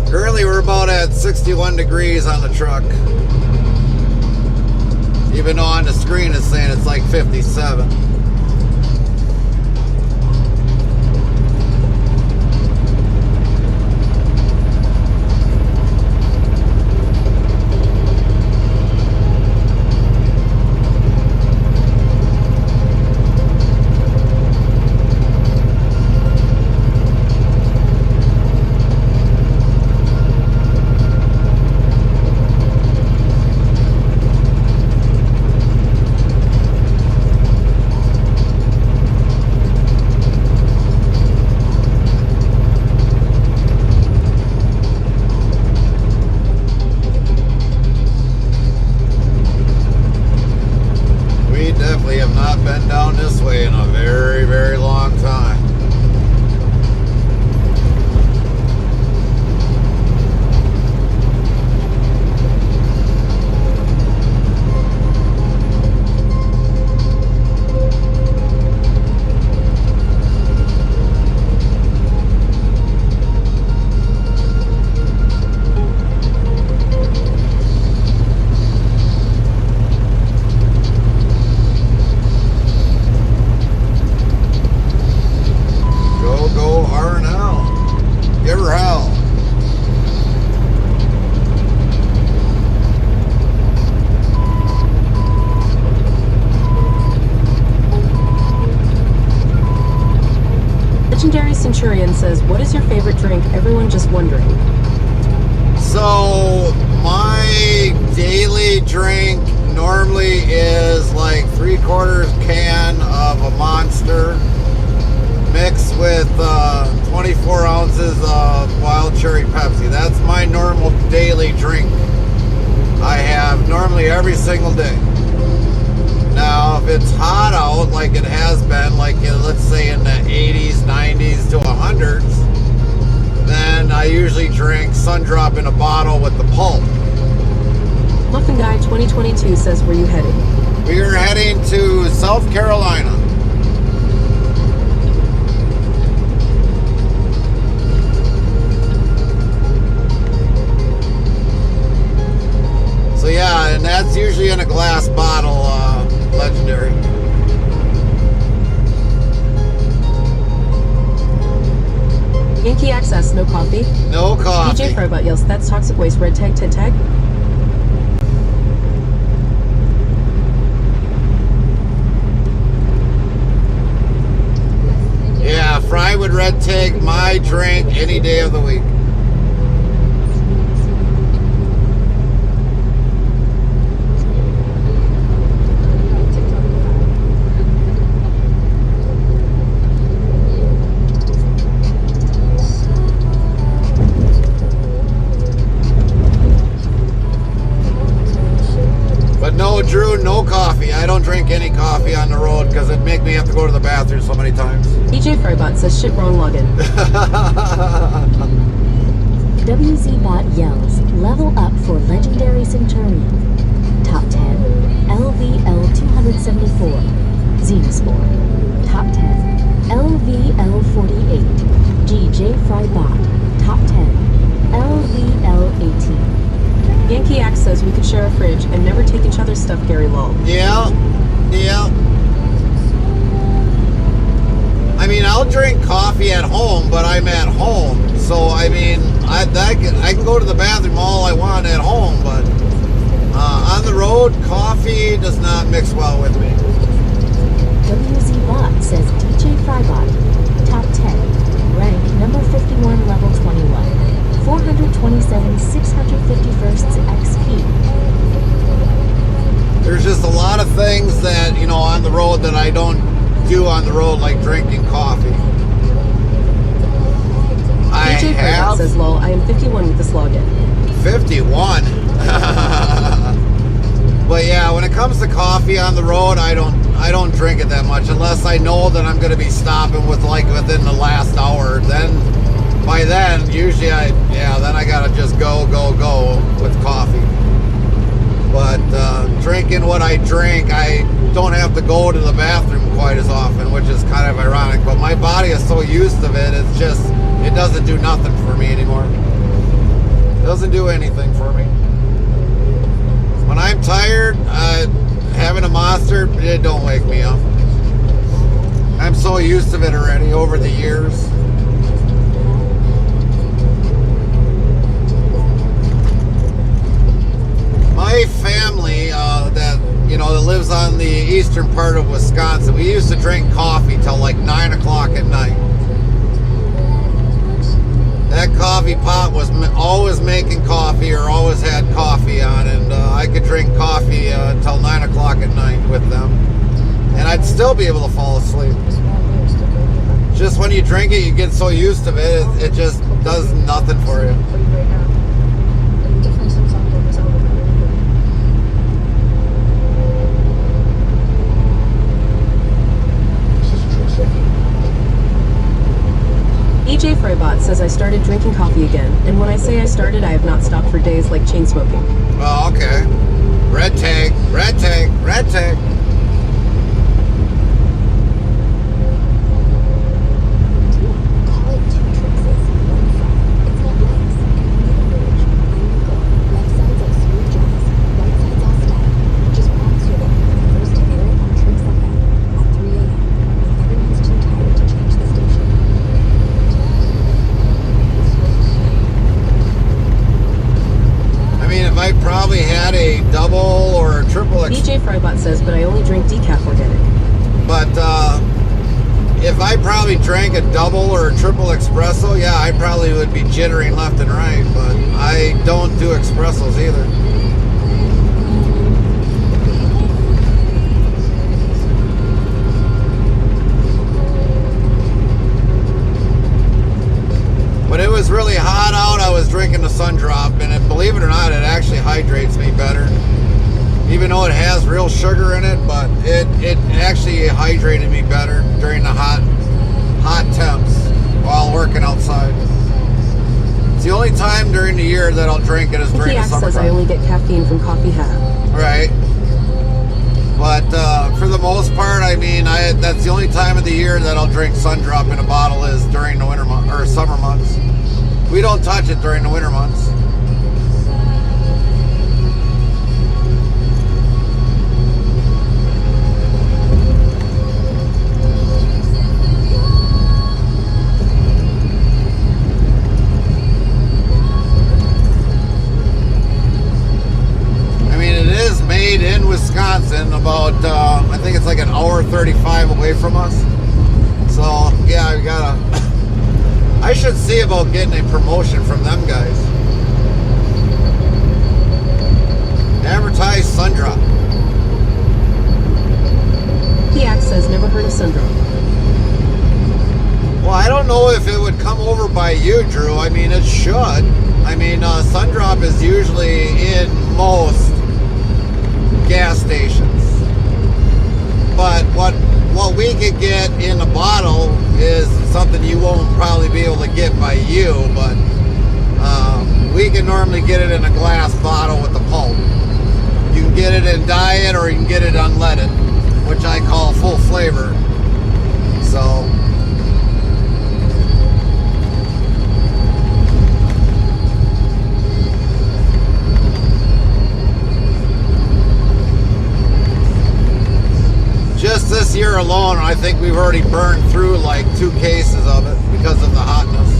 C: Currently we're about at 61 degrees on the truck. Even though on the screen it's saying it's like 57. Definitely have not been down this way in a very, very long time.
B: Legendary Centurion says, what is your favorite drink? Everyone just wondering.
C: So, my daily drink normally is like 3/4 can of a Monster mixed with 24 ounces of wild cherry Pepsi. That's my normal daily drink I have normally every single day. Now, if it's hot out, like it has been, like let's say in the 80s, 90s to 100s, then I usually drink Sundrop in a bottle with the pulp.
B: Muffin Guy 2022 says, where you heading?
C: We are heading to South Carolina. So yeah, and that's usually in a glass bottle, legendary.
B: Yankee Access, no coffee.
C: No coffee.
B: DJ Frobot yells, that's toxic waste. Red tag, tit tag.
C: Yeah, Fry would red tag my drink any day of the week. No, Drew, no coffee. I don't drink any coffee on the road because it'd make me have to go to the bathroom so many times.
B: DJ Frybot says, shit, wrong login.
J: WZBot yells, level up for Legendary Centurion. Top 10, LVL 274, Xenospore. Top 10, LVL 48, GJ Frybot. Top 10, LVL 18.
B: Yankee Axe says we could share a fridge and never take each other's stuff, Gary Lol.
C: Yeah, yeah. I mean, I'll drink coffee at home, but I'm at home. So, I mean, I can go to the bathroom all I want at home, but on the road, coffee does not mix well with me.
J: WZBot says DJ Frybot. Top 10, rank number 51, level 21. 427 651st XP.
C: There's just a lot of things that, you know, on the road that I don't do on the road, like drinking coffee.
B: DJ Frybot says, lol, I am 51 with this login.
C: 51? But yeah, when it comes to coffee on the road, I don't drink it that much unless I know that I'm going to be stopping with like within the last hour. Then by then, usually then I gotta just go with coffee. But drinking what I drink, I don't have to go to the bathroom quite as often, which is kind of ironic. But my body is so used to it, it doesn't do nothing for me anymore. It doesn't do anything for me. When I'm tired, having a monster, it don't wake me up. I'm so used to it already over the years. My family that lives on the eastern part of Wisconsin, we used to drink coffee till like 9 o'clock at night. That coffee pot was always making coffee or always had coffee on, and I could drink coffee till 9 o'clock at night with them, and I'd still be able to fall asleep. Just when you drink it, you get so used to it, it just does nothing for you.
B: EJ Frybot says I started drinking coffee again, and when I say I started, I have not stopped for days like chain smoking.
C: Oh, okay. Red tag, red tag, red tag. I probably had a double or a triple.
B: DJ Frybot says, but I only drink decaf organic.
C: But if I probably drank a double or a triple espresso, yeah, I probably would be jittering left and right. But I don't do espressos either. When it was really hot out, I was drinking the Sun Drop, and believe it or not, it actually hydrates me better. Even though it has real sugar in it, but it actually hydrated me better during the hot temps while working outside. It's the only only time during the year that I'll drink it is during the
B: Yankee says I
C: summertime.
B: only get caffeine from coffee hat.
C: Right. But for the most part, I mean, that's the only time of the year that I'll drink Sundrop in a bottle is during the winter month or summer months. We don't touch it during the winter months. In Wisconsin, about I think it's like an hour 35 away from us. So yeah, we gotta. I should see about getting a promotion from them guys. Advertise Sundrop.
B: Piax says never heard of Sundrop.
C: Well, I don't know if it would come over by you, Drew. I mean, it should. I mean, Sundrop is usually in most gas stations, but what we could get in a bottle is something you won't probably be able to get by you, but we can normally get it in a glass bottle with the pulp. You can get it in diet or you can get it unleaded, which I call full flavor. So just this year alone, I think we've already burned through like 2 cases of it because of the hotness.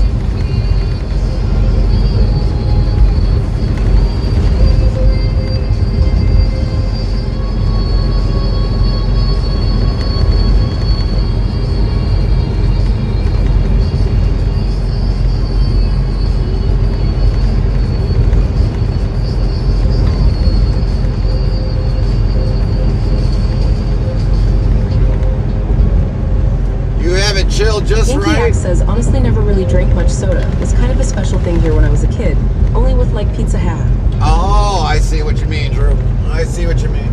C: Chill just
B: Yankee
C: right.
B: X says, honestly never really drank much soda. It was kind of a special thing here when I was a kid. Only with like Pizza Hat.
C: Oh, I see what you mean, Drew. I see what you mean.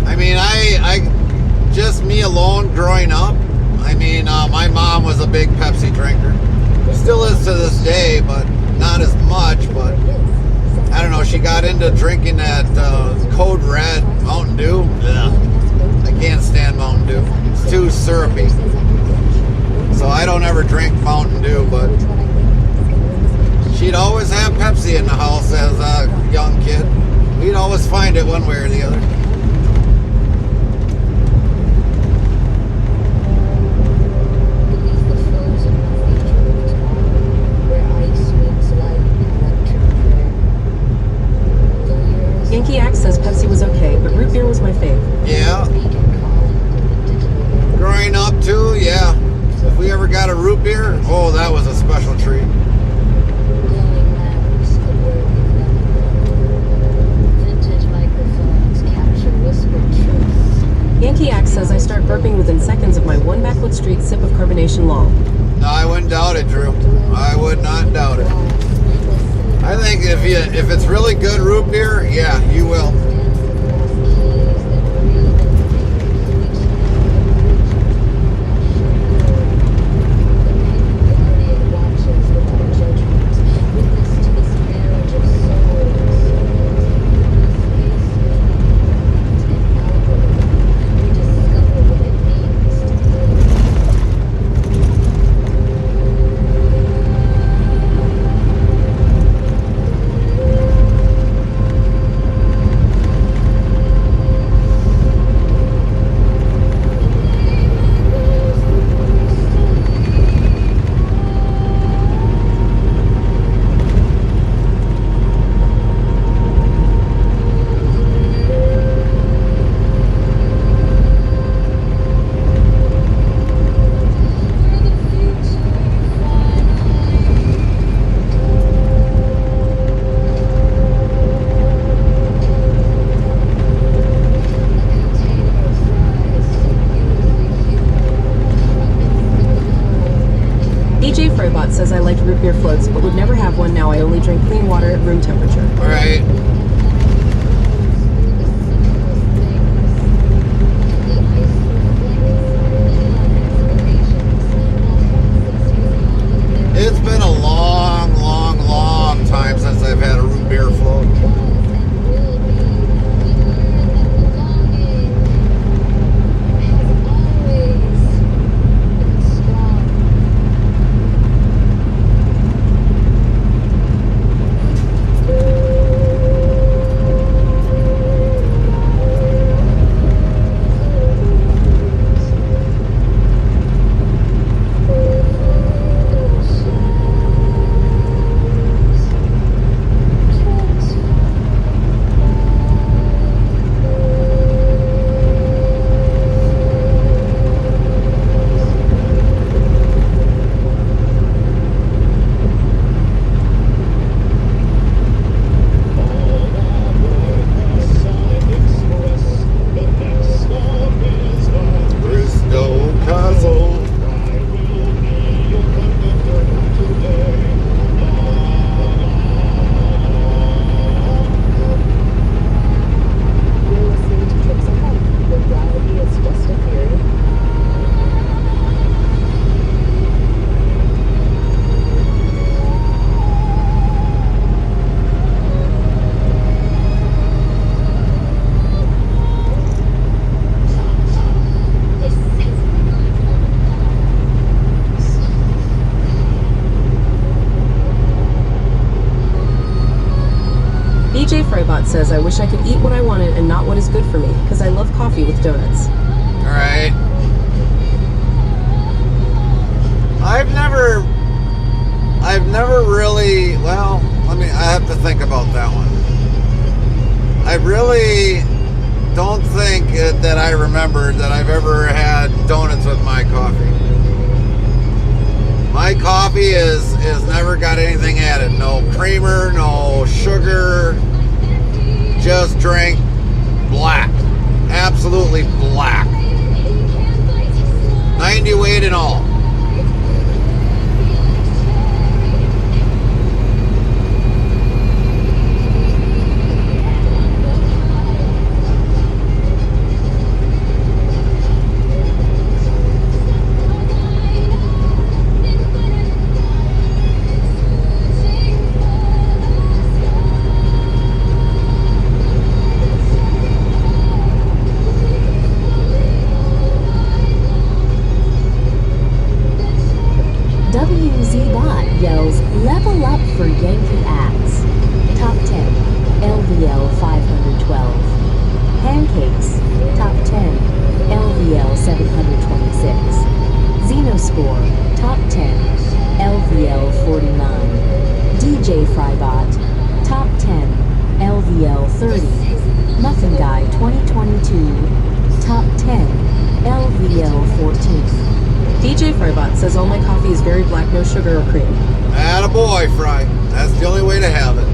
C: I mean, I just me alone growing up. I mean, my mom was a big Pepsi drinker. Still is to this day, but not as much, but I don't know, she got into drinking that Code Red Mountain Dew. Yeah. I can't stand Mountain Dew. It's too syrupy. So I don't ever drink Mountain Dew, but she'd always have Pepsi in the house as a young kid. We'd always find it one way or the other.
B: Yankee X says Pepsi was okay, but root beer was my fave.
C: Yeah. Growing up too, yeah. If we ever got a root beer, oh, that was a special treat.
B: Yankee X says I start burping within seconds of my one backwood street sip of carbonation long.
C: No, I wouldn't doubt it, Drew. I would not doubt it. I think if it's really good root beer, yeah, you will.
B: Says I liked root beer floats, but would never have one. Now I only drink clean water at room temperature.
C: All right.
B: says, I wish I could eat what I wanted and not what is good for me, because I love coffee with donuts.
C: All right. I've never really, well, I have to think about that one. I really don't think that I remember that I've ever had donuts with my coffee. My coffee is never got anything added. No creamer, no sugar. Just drink black. Absolutely black. 90 weight and all.
J: WZBot yells, level up for Yankee Axe. Top 10, LVL 512. Pancakes, top 10, LVL 726. Xenospore, top 10, LVL 49. DJ Frybot, top 10, LVL 30. Muffin Guy 2022, top 10, LVL 14.
B: DJ Frybot says all my coffee is very black, no sugar or cream.
C: Attaboy, Fry. That's the only way to have it.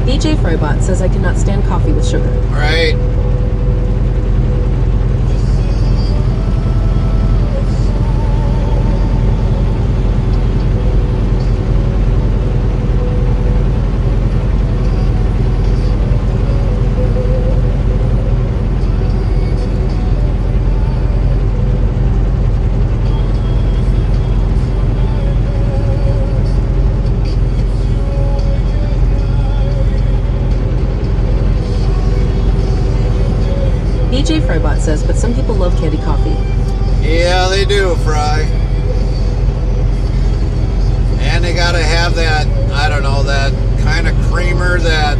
B: DJ Frybot says I cannot stand coffee with sugar.
C: All right.
B: DJ Frybot says, but some people love candy coffee.
C: Yeah, they do, Fry. And they gotta have that, I don't know, that kind of creamer that,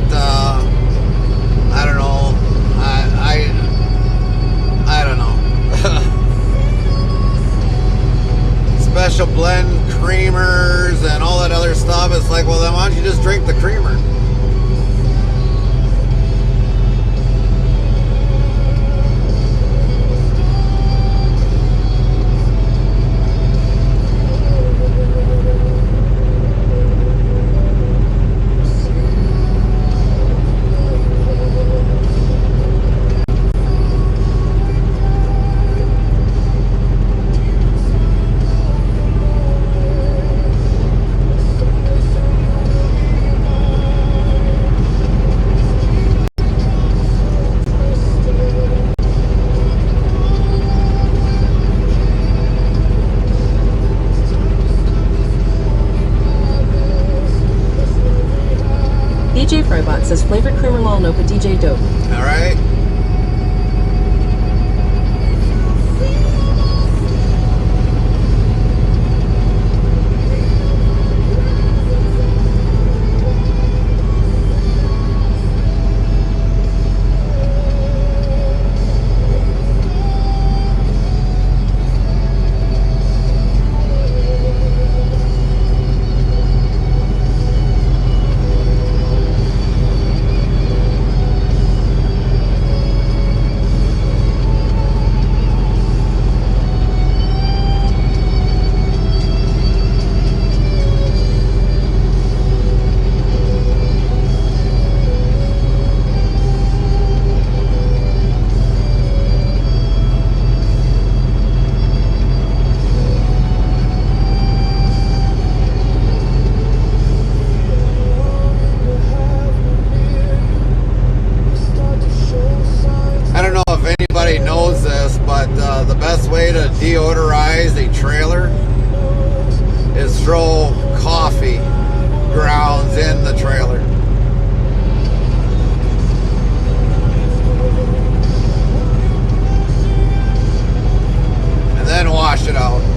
C: I don't know, I don't know. Special blend creamers and all that other stuff. It's like, well, then why don't you just drink the creamer?
B: DJ Frybot says flavored creamer lol nope, but DJ dope.
C: All right. is throw coffee grounds in the trailer. And then wash it out.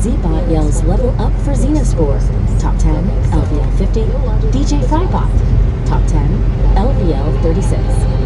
J: Zbot yells level up for Xenospore. Top 10, LVL 50. DJ Frybot. Top 10, LVL 36.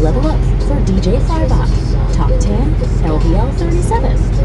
J: Level up for DJ Flybot. Top 10, LVL 37.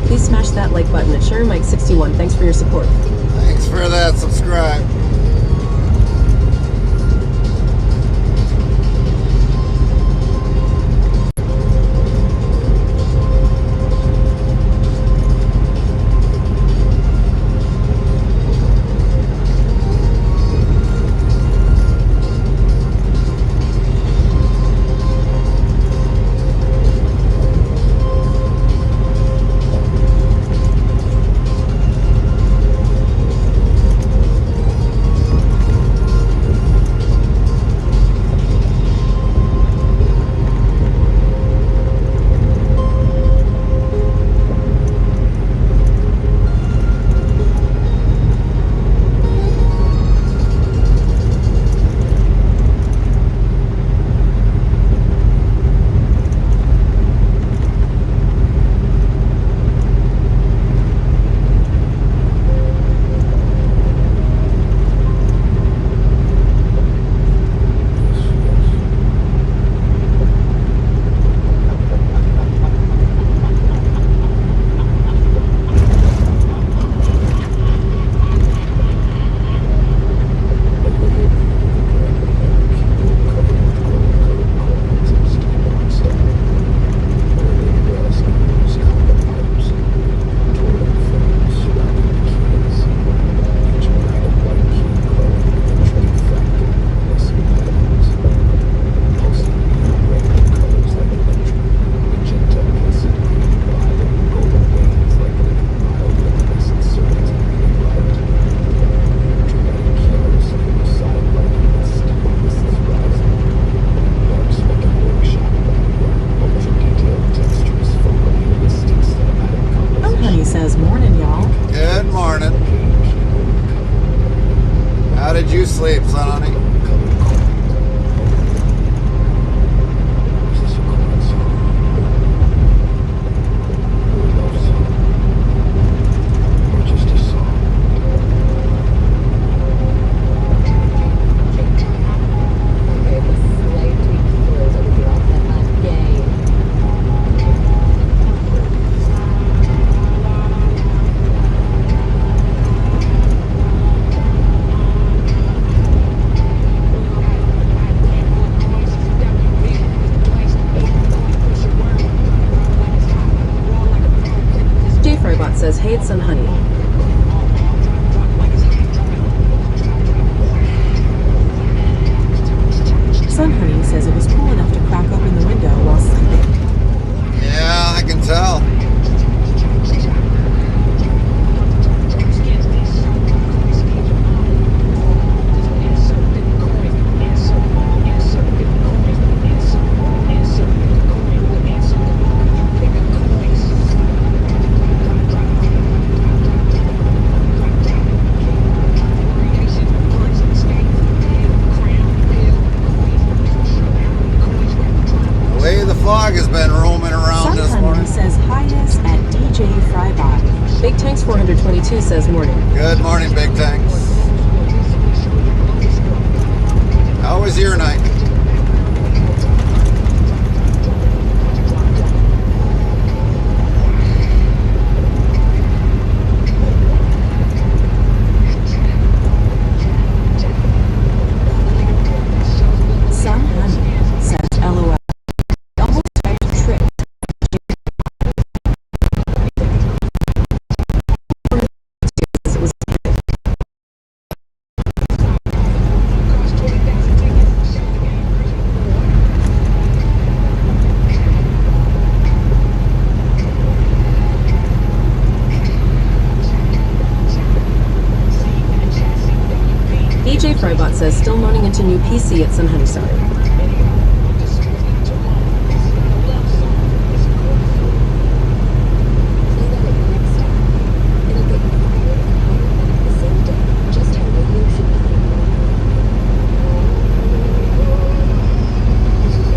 B: Please smash that like button at SharonMike61. Thanks for your support.
C: Thanks for that. Subscribe. you sleep, son, honey?
B: Says, hey, it's Sun Honey.
A: Sun Honey says it was cool enough to crack open the window while sleeping.
C: Yeah, I can tell. Fog has been roaming around this morning.
A: Says hi-ness at DJ Frybot.
B: Big Tanks 422 says morning.
C: Good morning, Big Tanks. How was your night?
A: Sun Honey says LOL.
B: DJ Frybot says, still moaning into new PC at Sun Honey Star.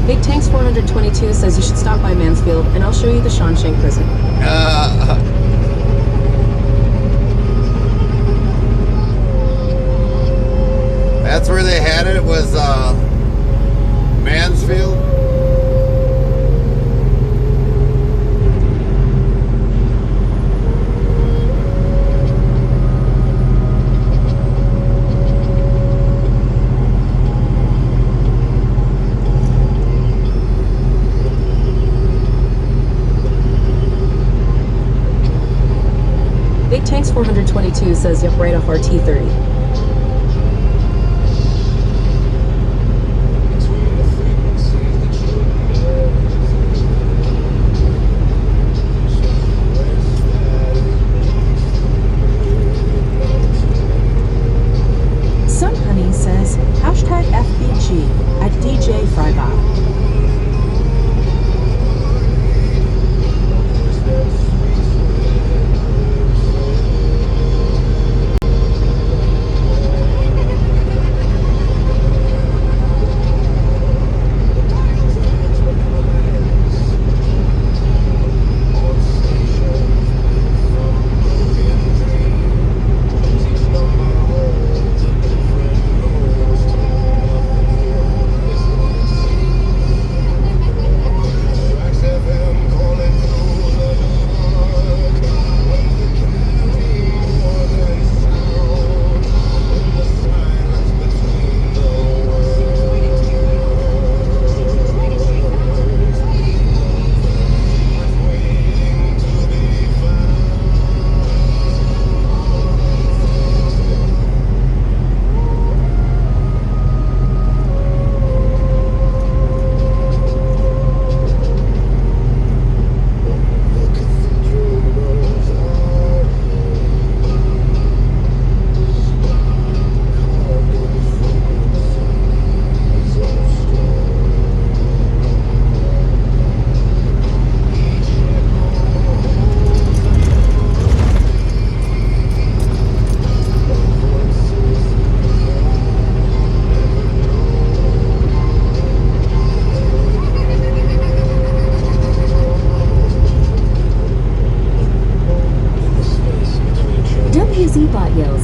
B: Big Tanks 422 says you should stop by Mansfield and I'll show you the Shawshank prison.
C: That's where they had it, was Mansfield.
B: Big Tanks 422 says yep, right off RT30.
A: Sun Honey says hashtag FBG at DJ Frybot.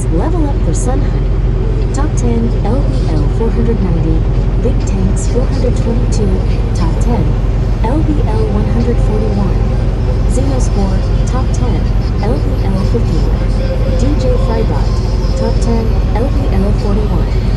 J: says level up for Sun Honey. Top 10, LVL 490, Big Tanks 422, Top 10, LVL 141, Xenospore, Top 10, LVL 51, DJ Frybot, Top 10, LVL 41.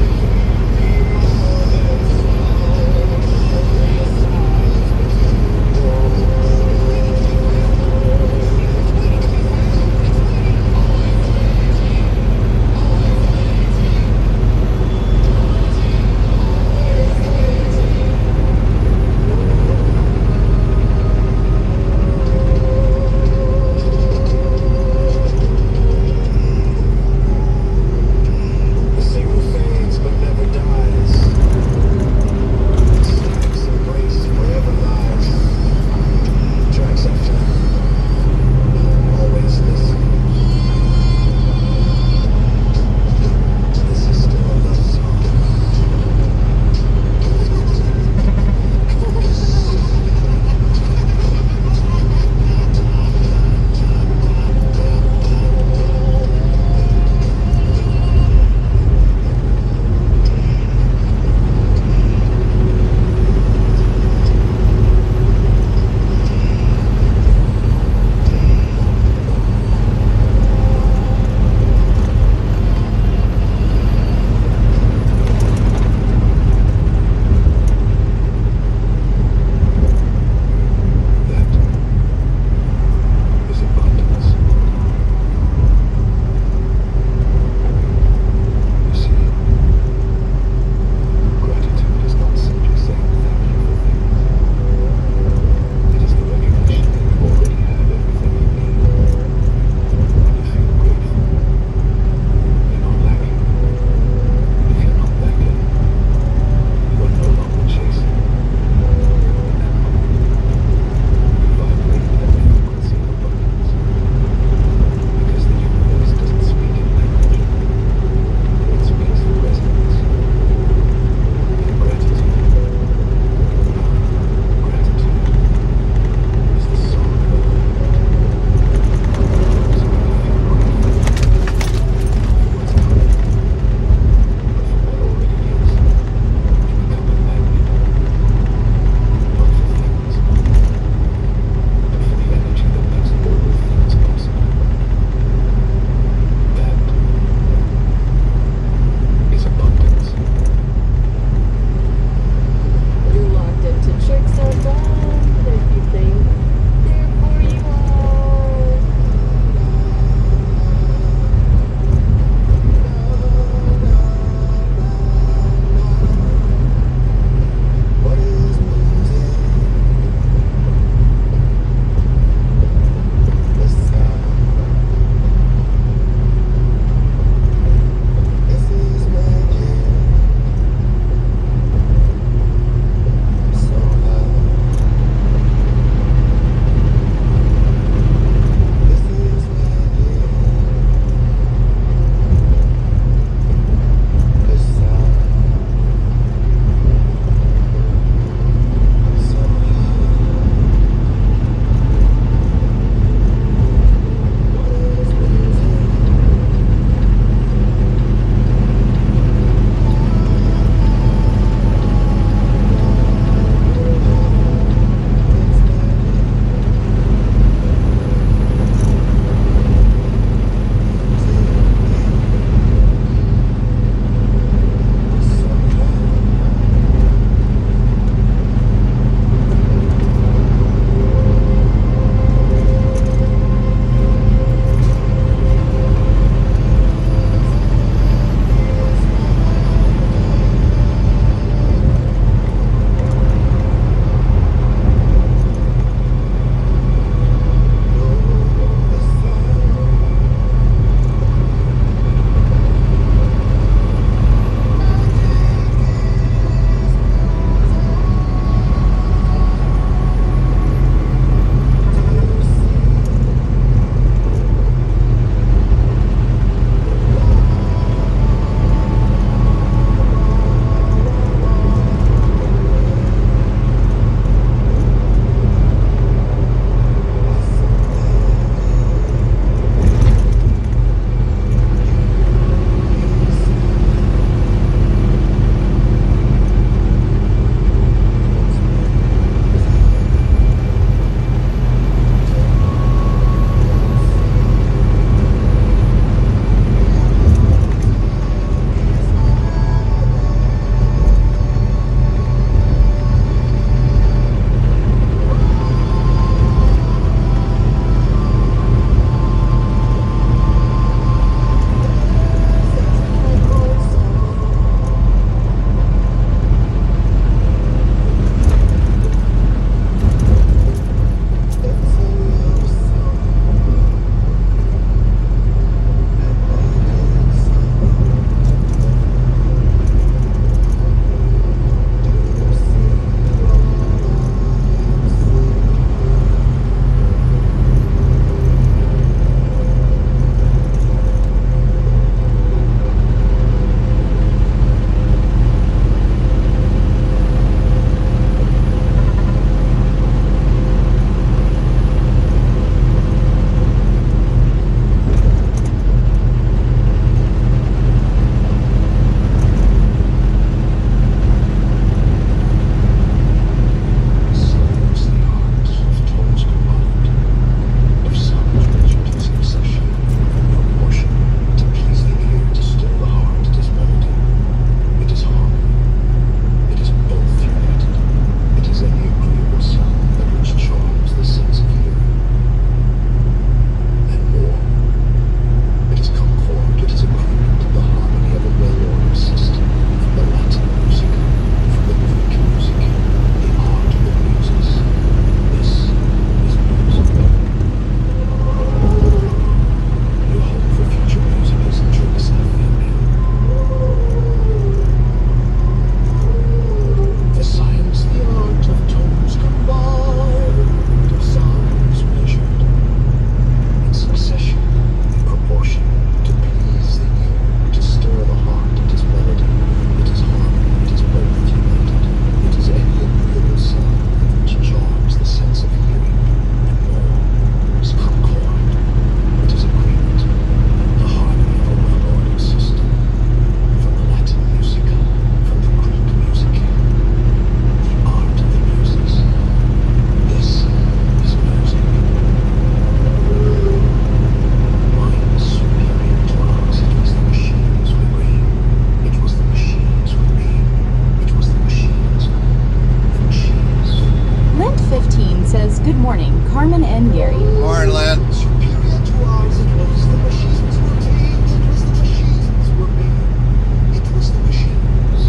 A: Carmen and Gary.
C: Morning, Lynn.
I: Superior to ours, it was the machines were made, it was the machines were made, it was the machines,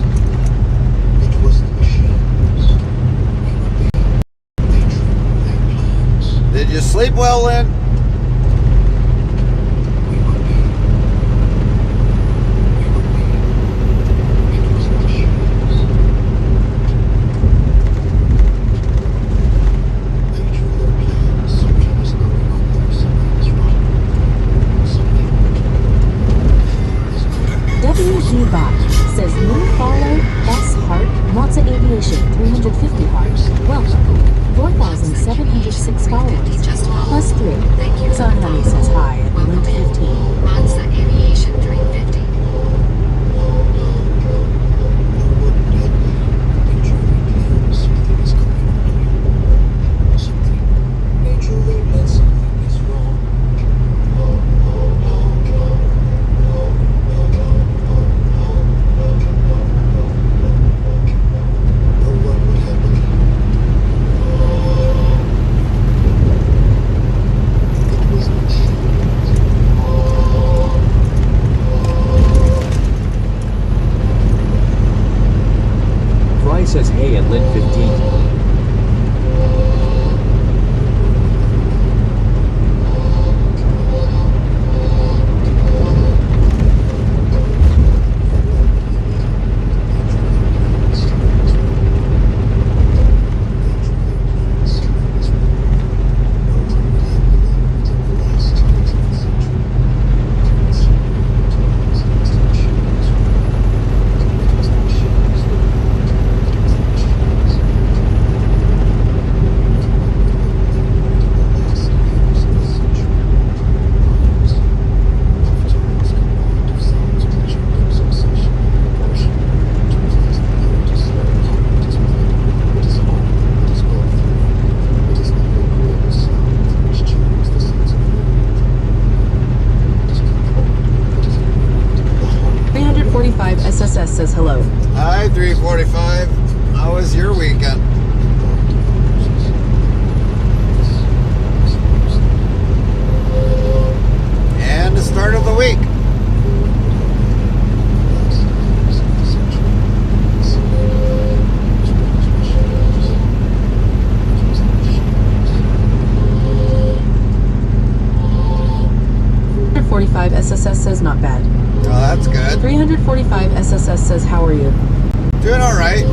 I: it was the machines. They drew their plans.
C: Did you sleep well, Lynn?
J: WZ-Bot says new follow S Heart Matza Aviation 350 Heart. Welcome. 4,706 followers. Plus 3.
A: Sun Honey says hi at link 15.
F: Monza Aviation 350.
I: They drew their plans, something is wrong. Or what would happen? It was machines.
L: Fry says hey at Lin 15.
B: SSS says hello.
C: Hi, 345. How was your weekend? And the start of the week.
B: SSS says not bad.
C: Oh, that's good.
B: 345 SSS says how are you?
C: Doing all right.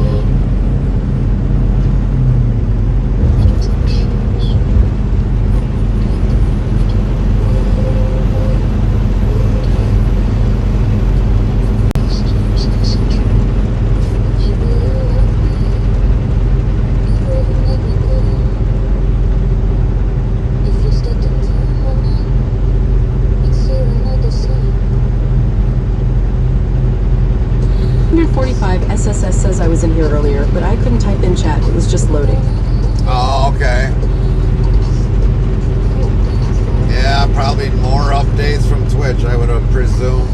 B: SSS says I was in here earlier, but I couldn't type in chat. It was just loading.
C: Oh, okay. Yeah, probably more updates from Twitch, I would have presumed.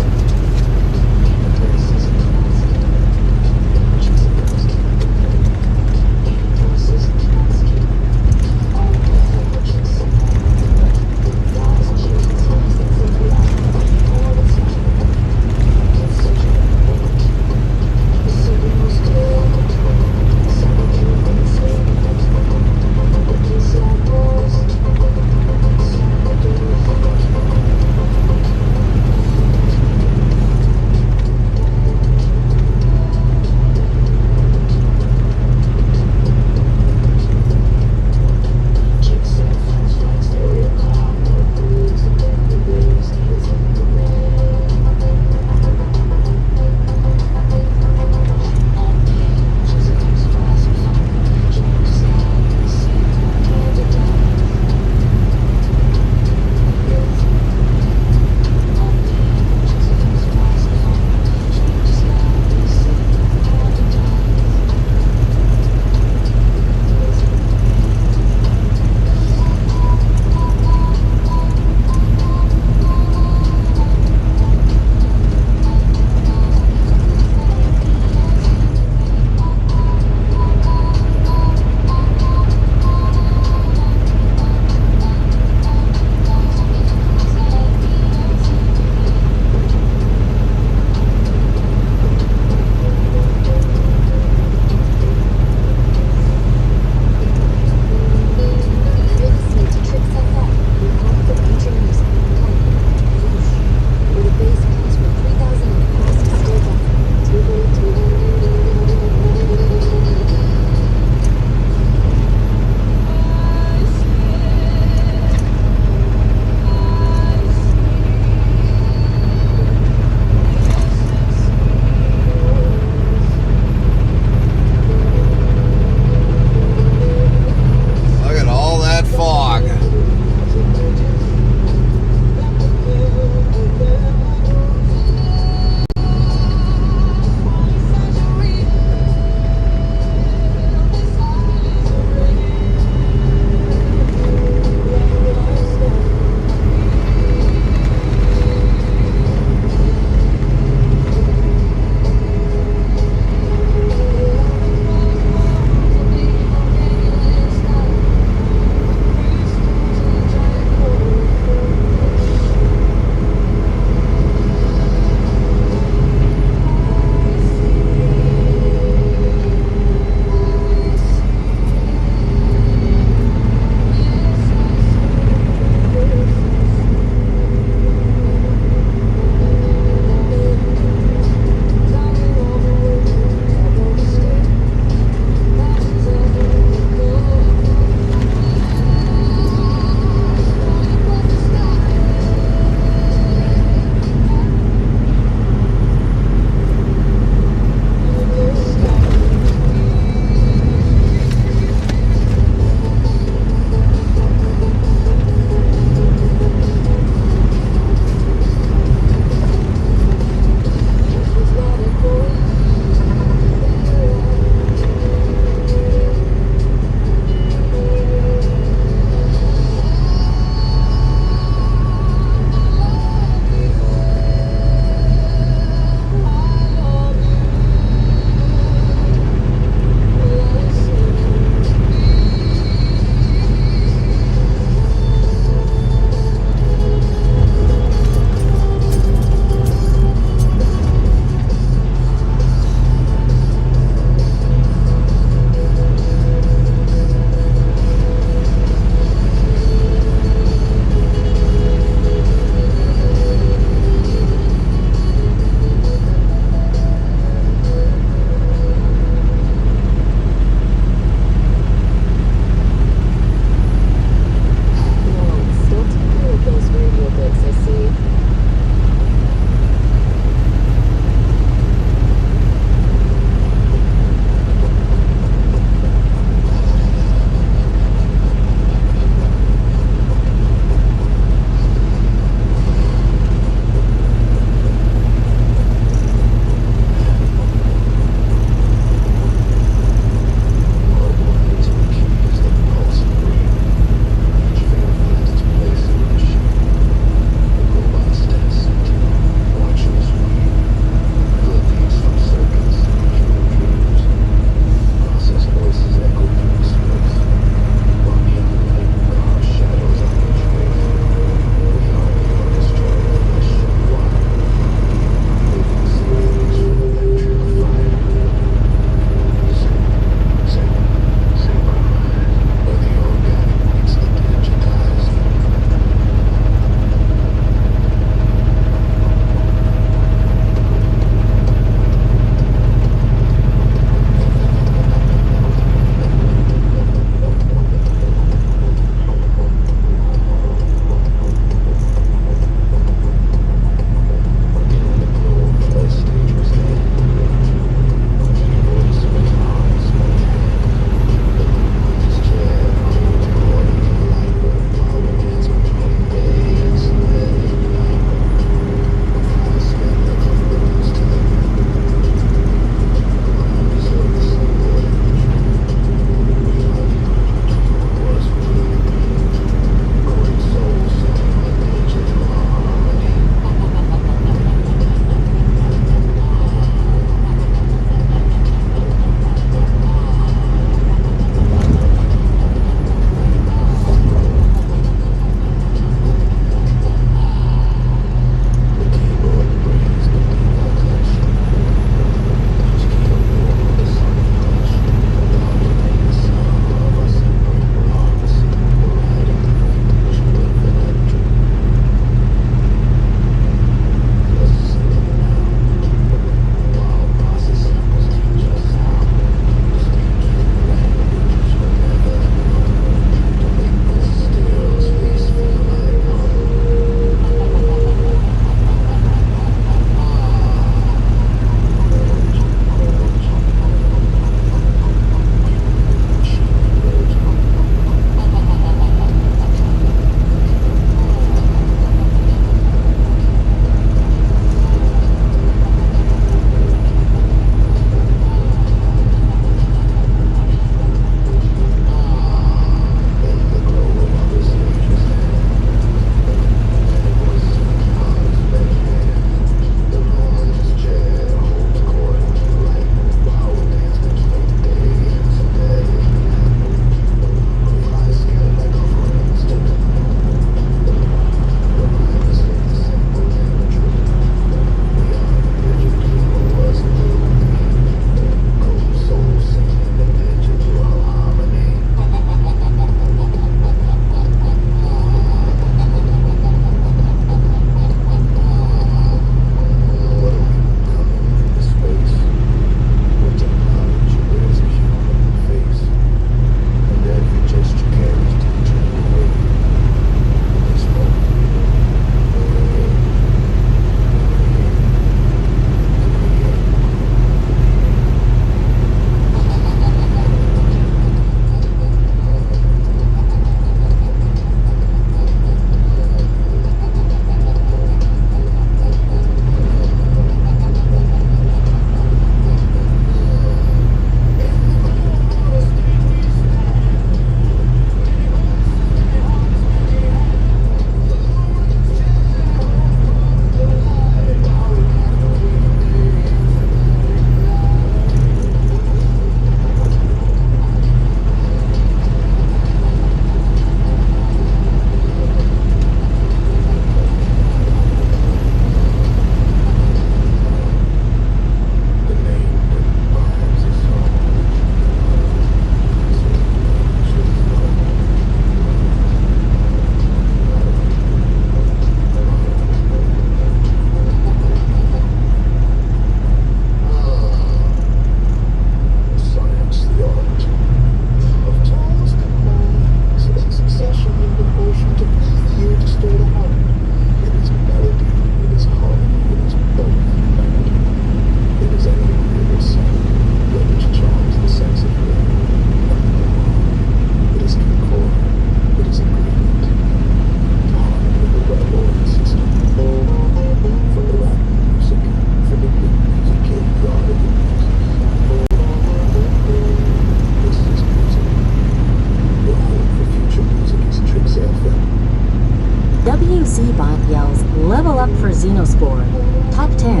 J: Xenospore. Top 10,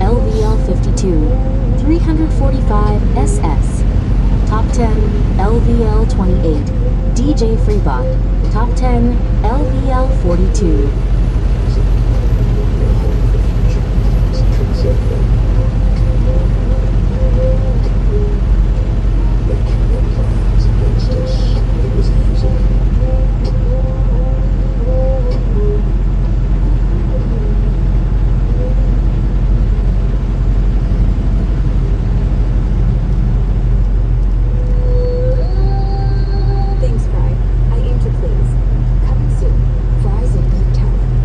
J: LVL 52, 345 SS. Top 10, LVL 28, DJ Freebot. Top 10, LVL 42.
O: Thanks, Fry. I aim to please. Coming soon. Fries and beef talent.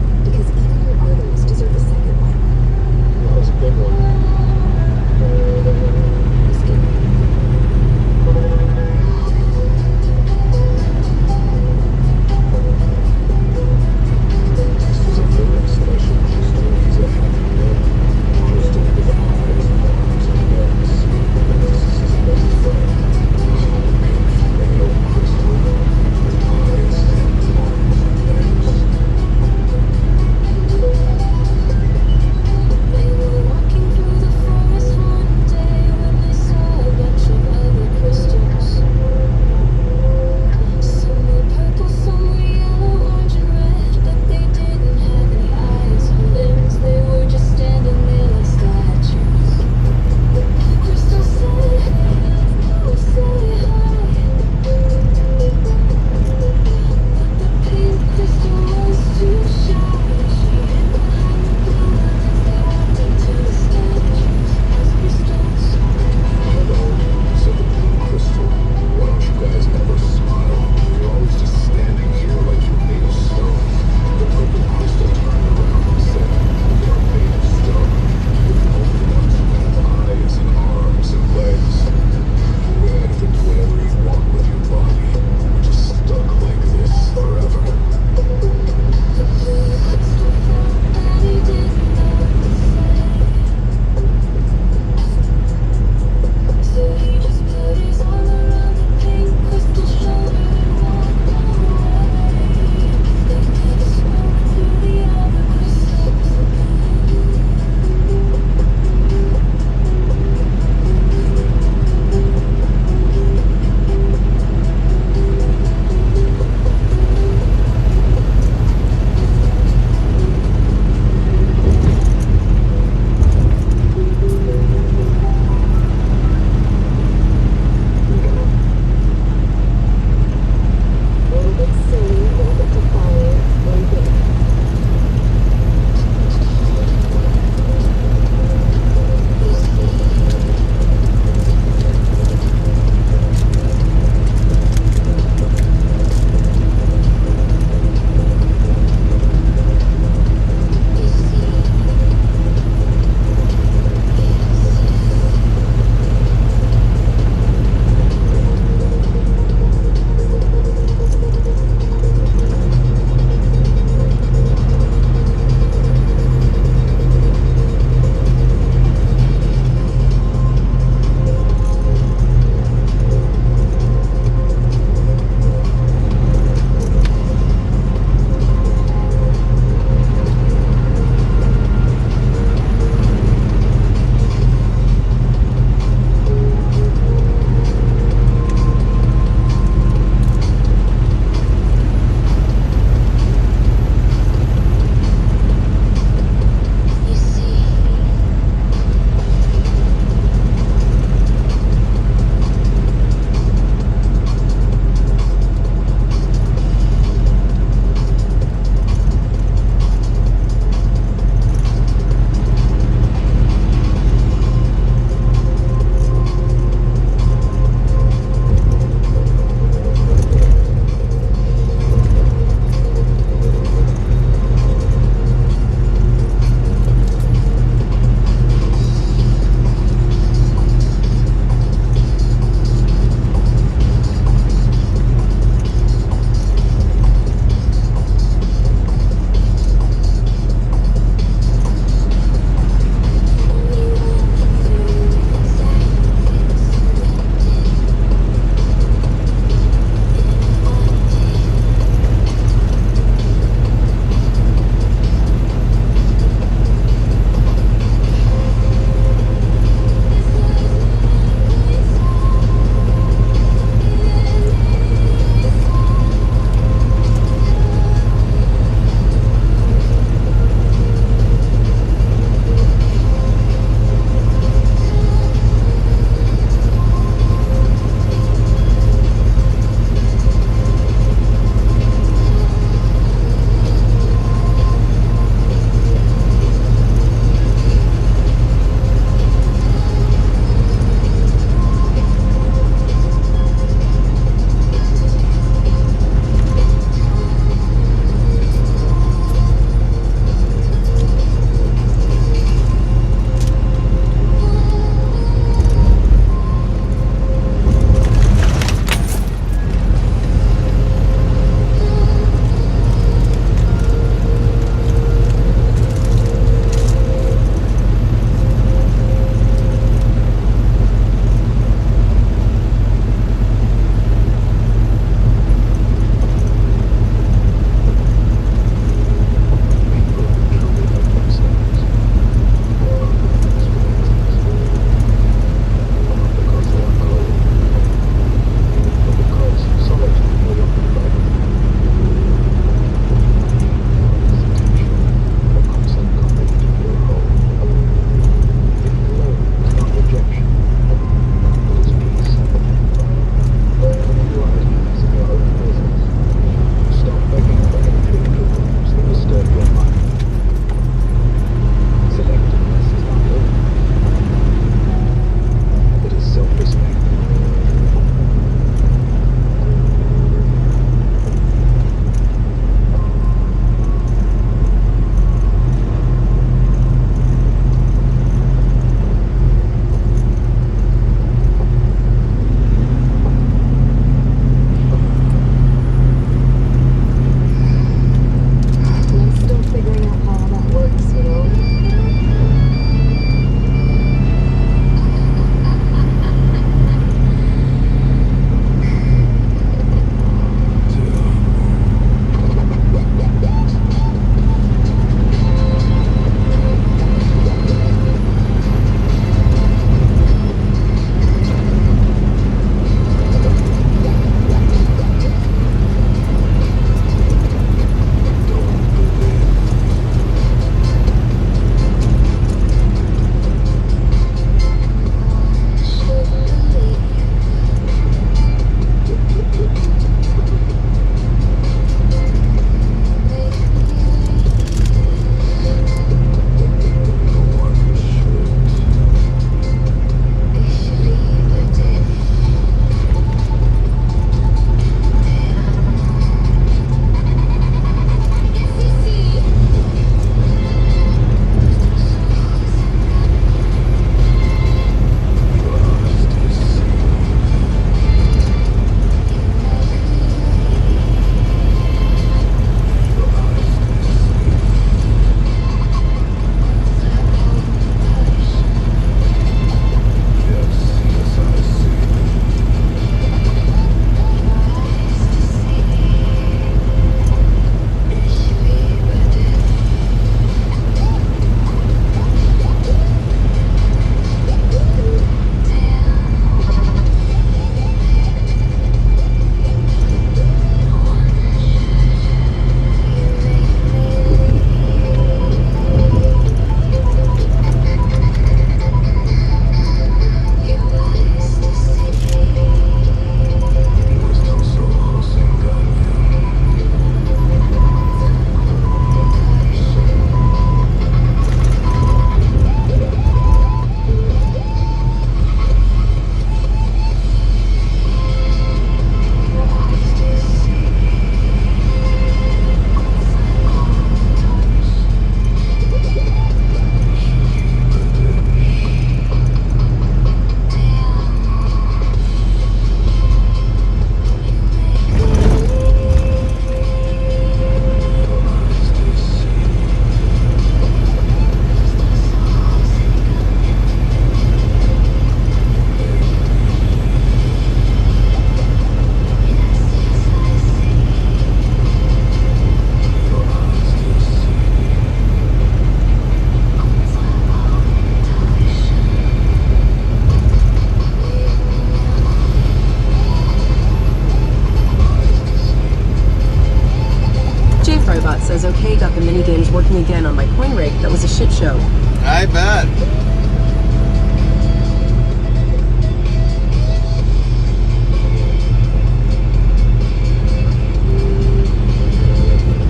B: today got the mini games working again on my coin rig. That was a shit show.
C: I bet.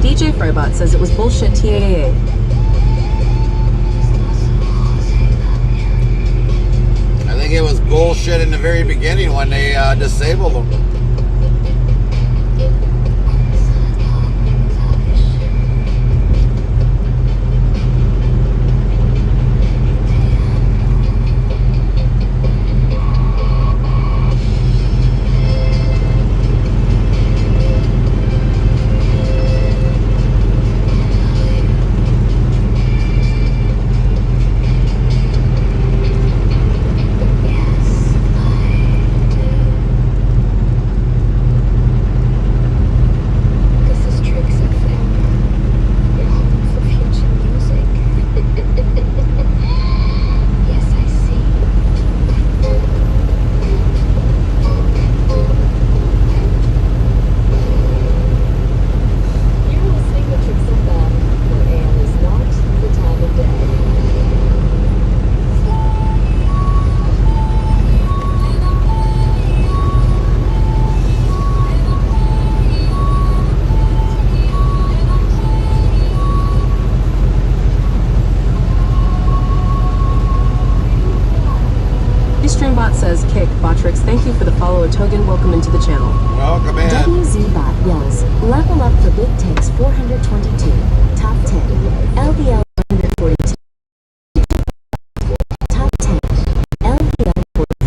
B: DJ Frybot says it was bullshit TAA.
C: I think it was bullshit in the very beginning when they disabled them.
B: Streambot says, Kick, Botrix, thank you for the follow. Togen, welcome into the channel.
C: Welcome in.
J: WZBot yells, level up for Big Tanks 422, top 10, LVL 142, top 10, LVL 44.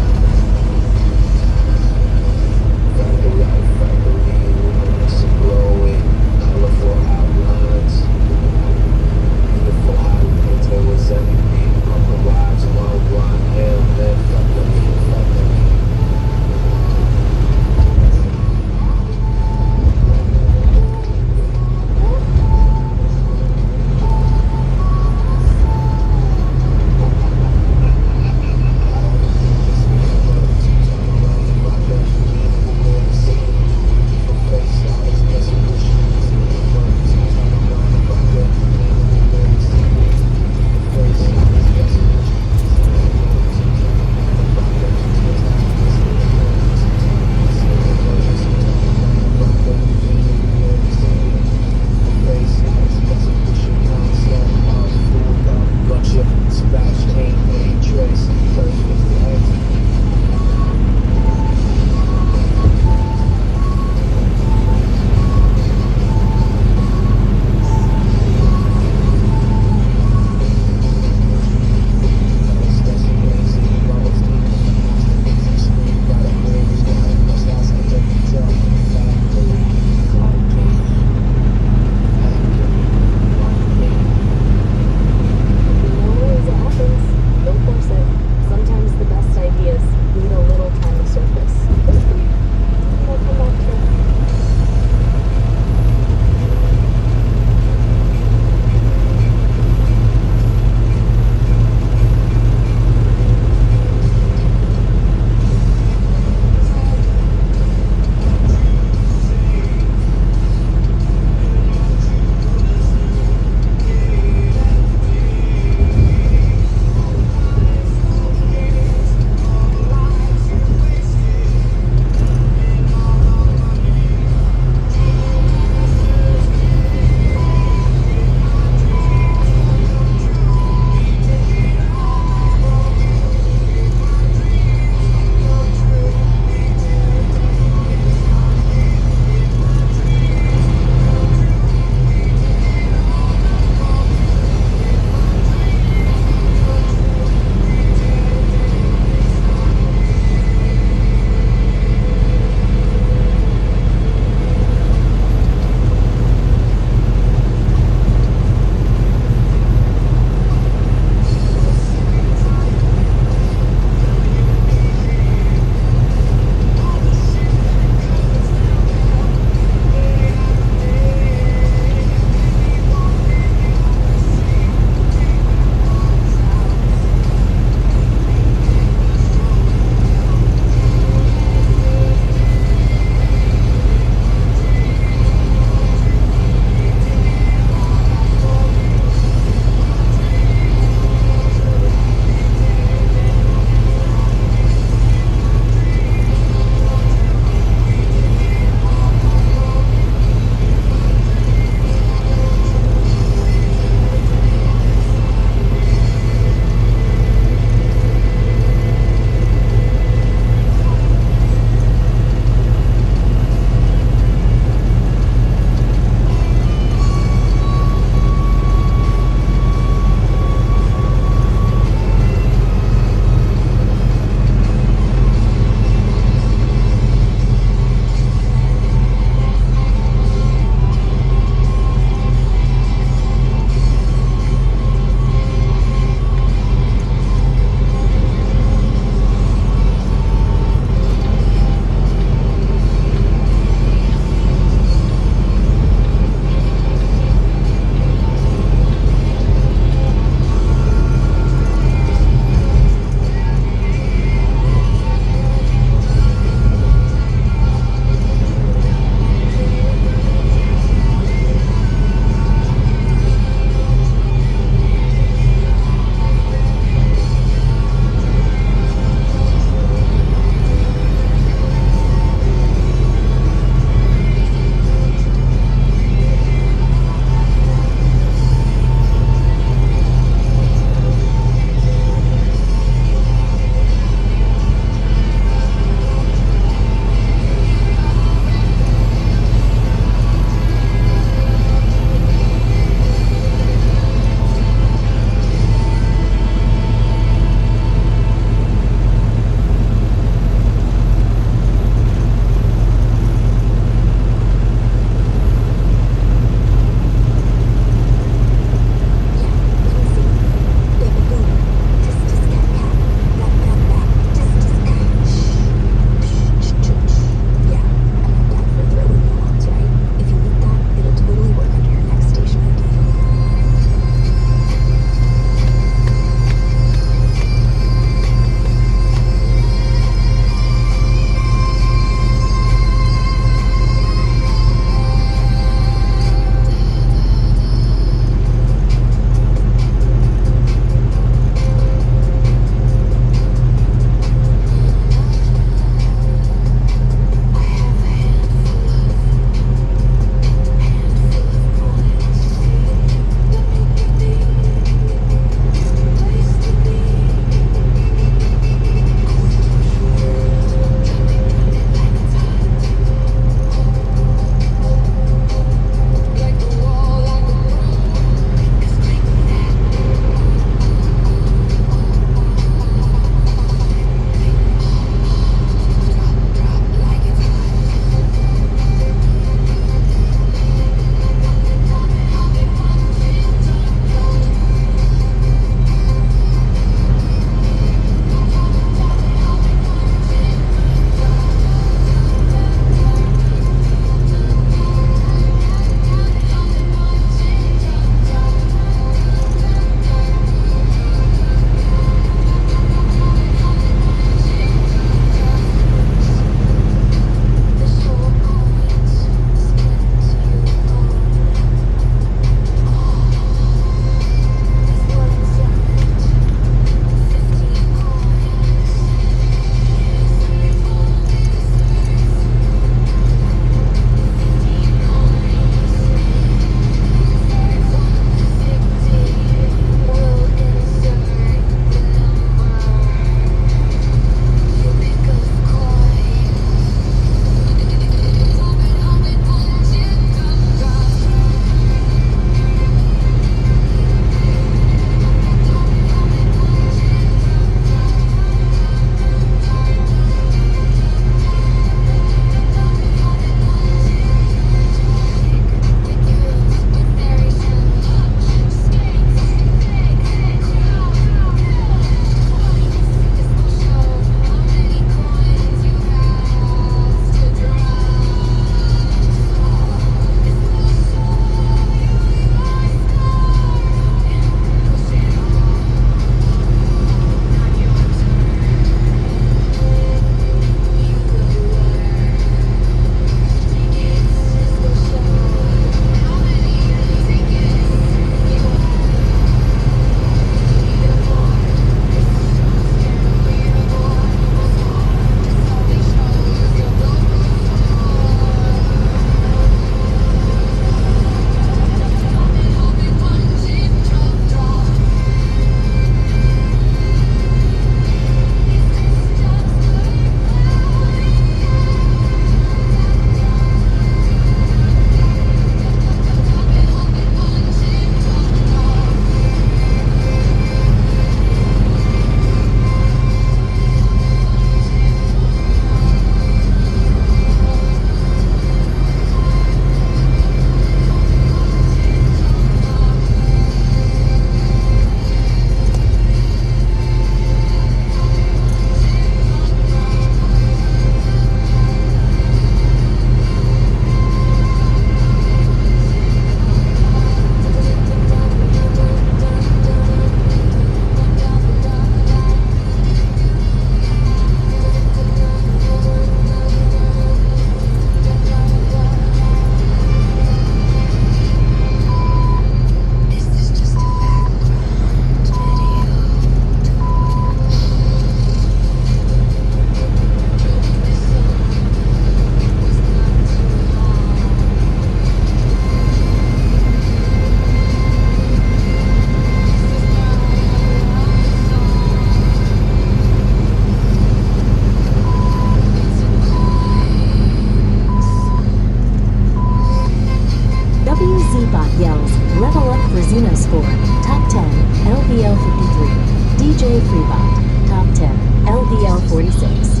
J: score, top 10, LVL 53. DJ Freebot, top 10, LVL 46.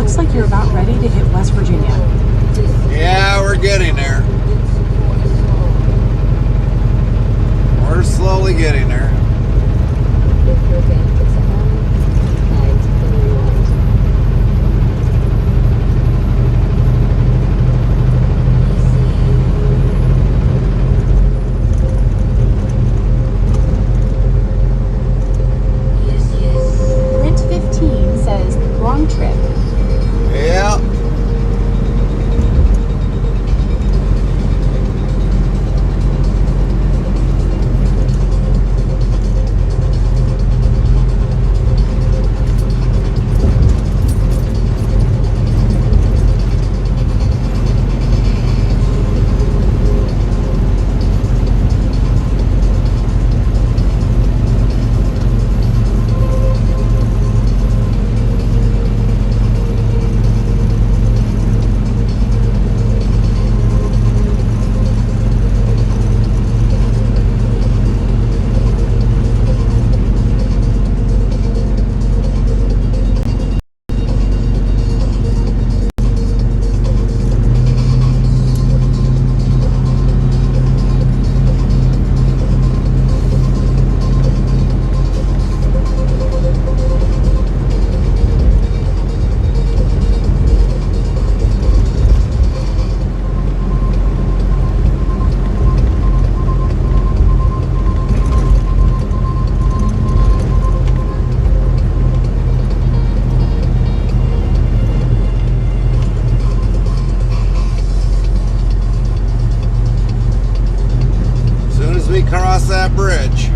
A: looks like you're about ready to hit West Virginia.
C: Yeah, we're getting there. We're slowly getting there.
A: Print 15 says wrong trip.
C: Yeah. Cross that bridge.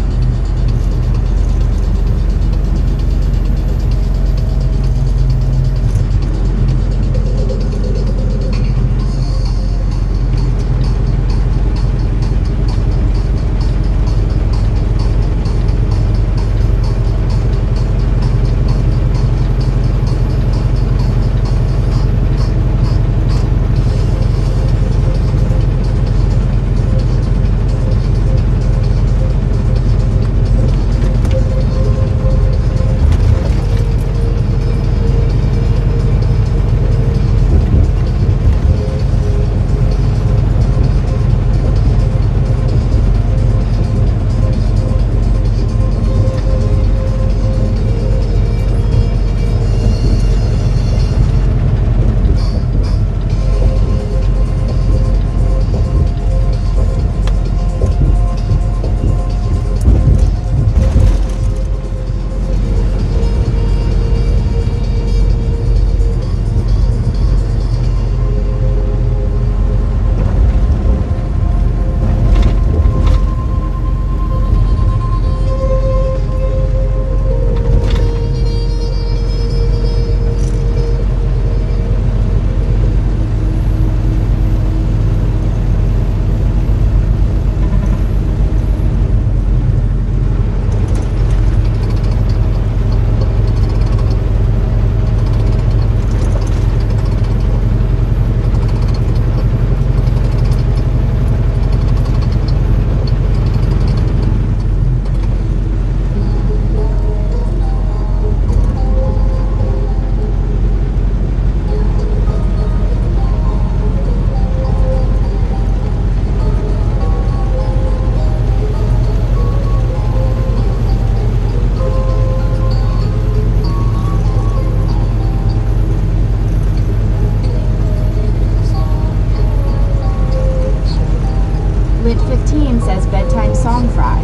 A: Lit 15 says bedtime song fry.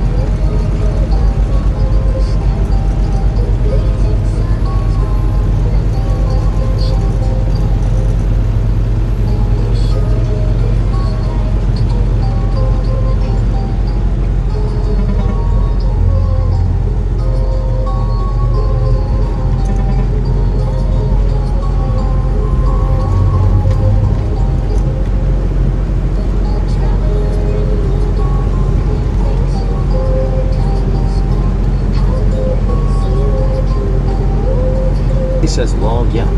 L: Says log yeah.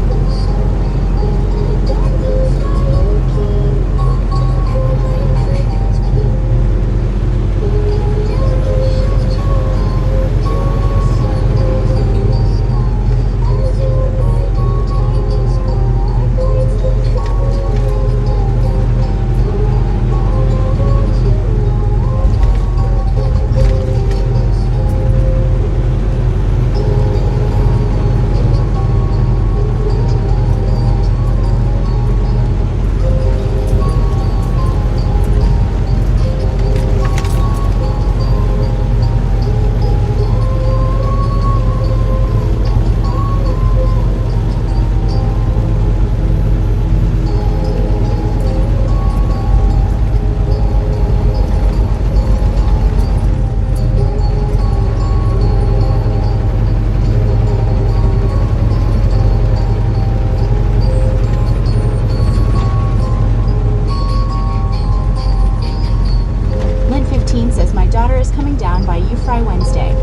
A: is coming down by U-Fry Wednesday.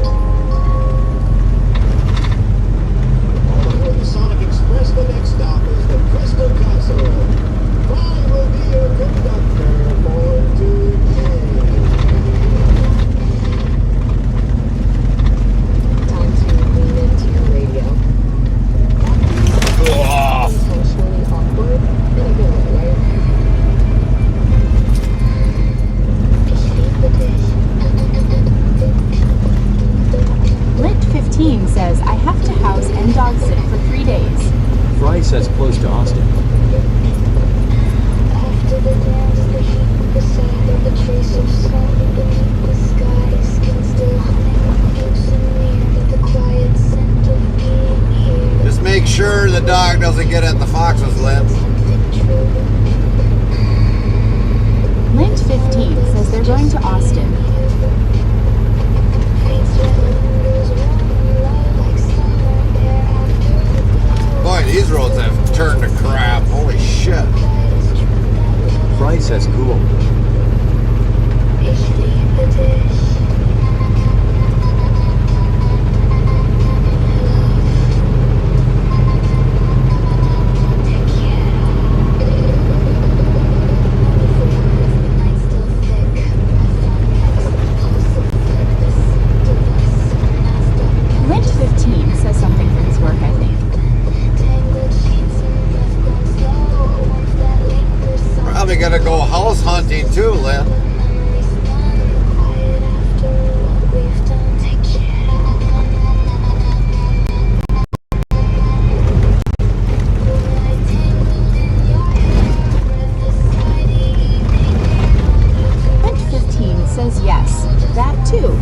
I: On Sonic Express, the next stop is the Crystal Castle. I will be your conductor for today.
J: Time to lean into your radio. Intentionally awkward in a good way, right?
A: Lint 15 says, I have to house and dog sit for 3 days.
L: Fry says close to Austin.
N: After the dance, the heat, the sand, and the trace of salt beneath the sky, skin still humming, gapes and near, but the quiet scent of being here.
C: Just make sure the dog doesn't get at the fox's lips.
A: Lint 15 says they're going to Austin.
C: Boy, these roads have turned to crap. Holy shit.
L: Fry says cool.
A: Lint 15 says something for his work, I think.
C: Probably gonna go house hunting too, Lynn.
A: Lint 15 says yes, that too.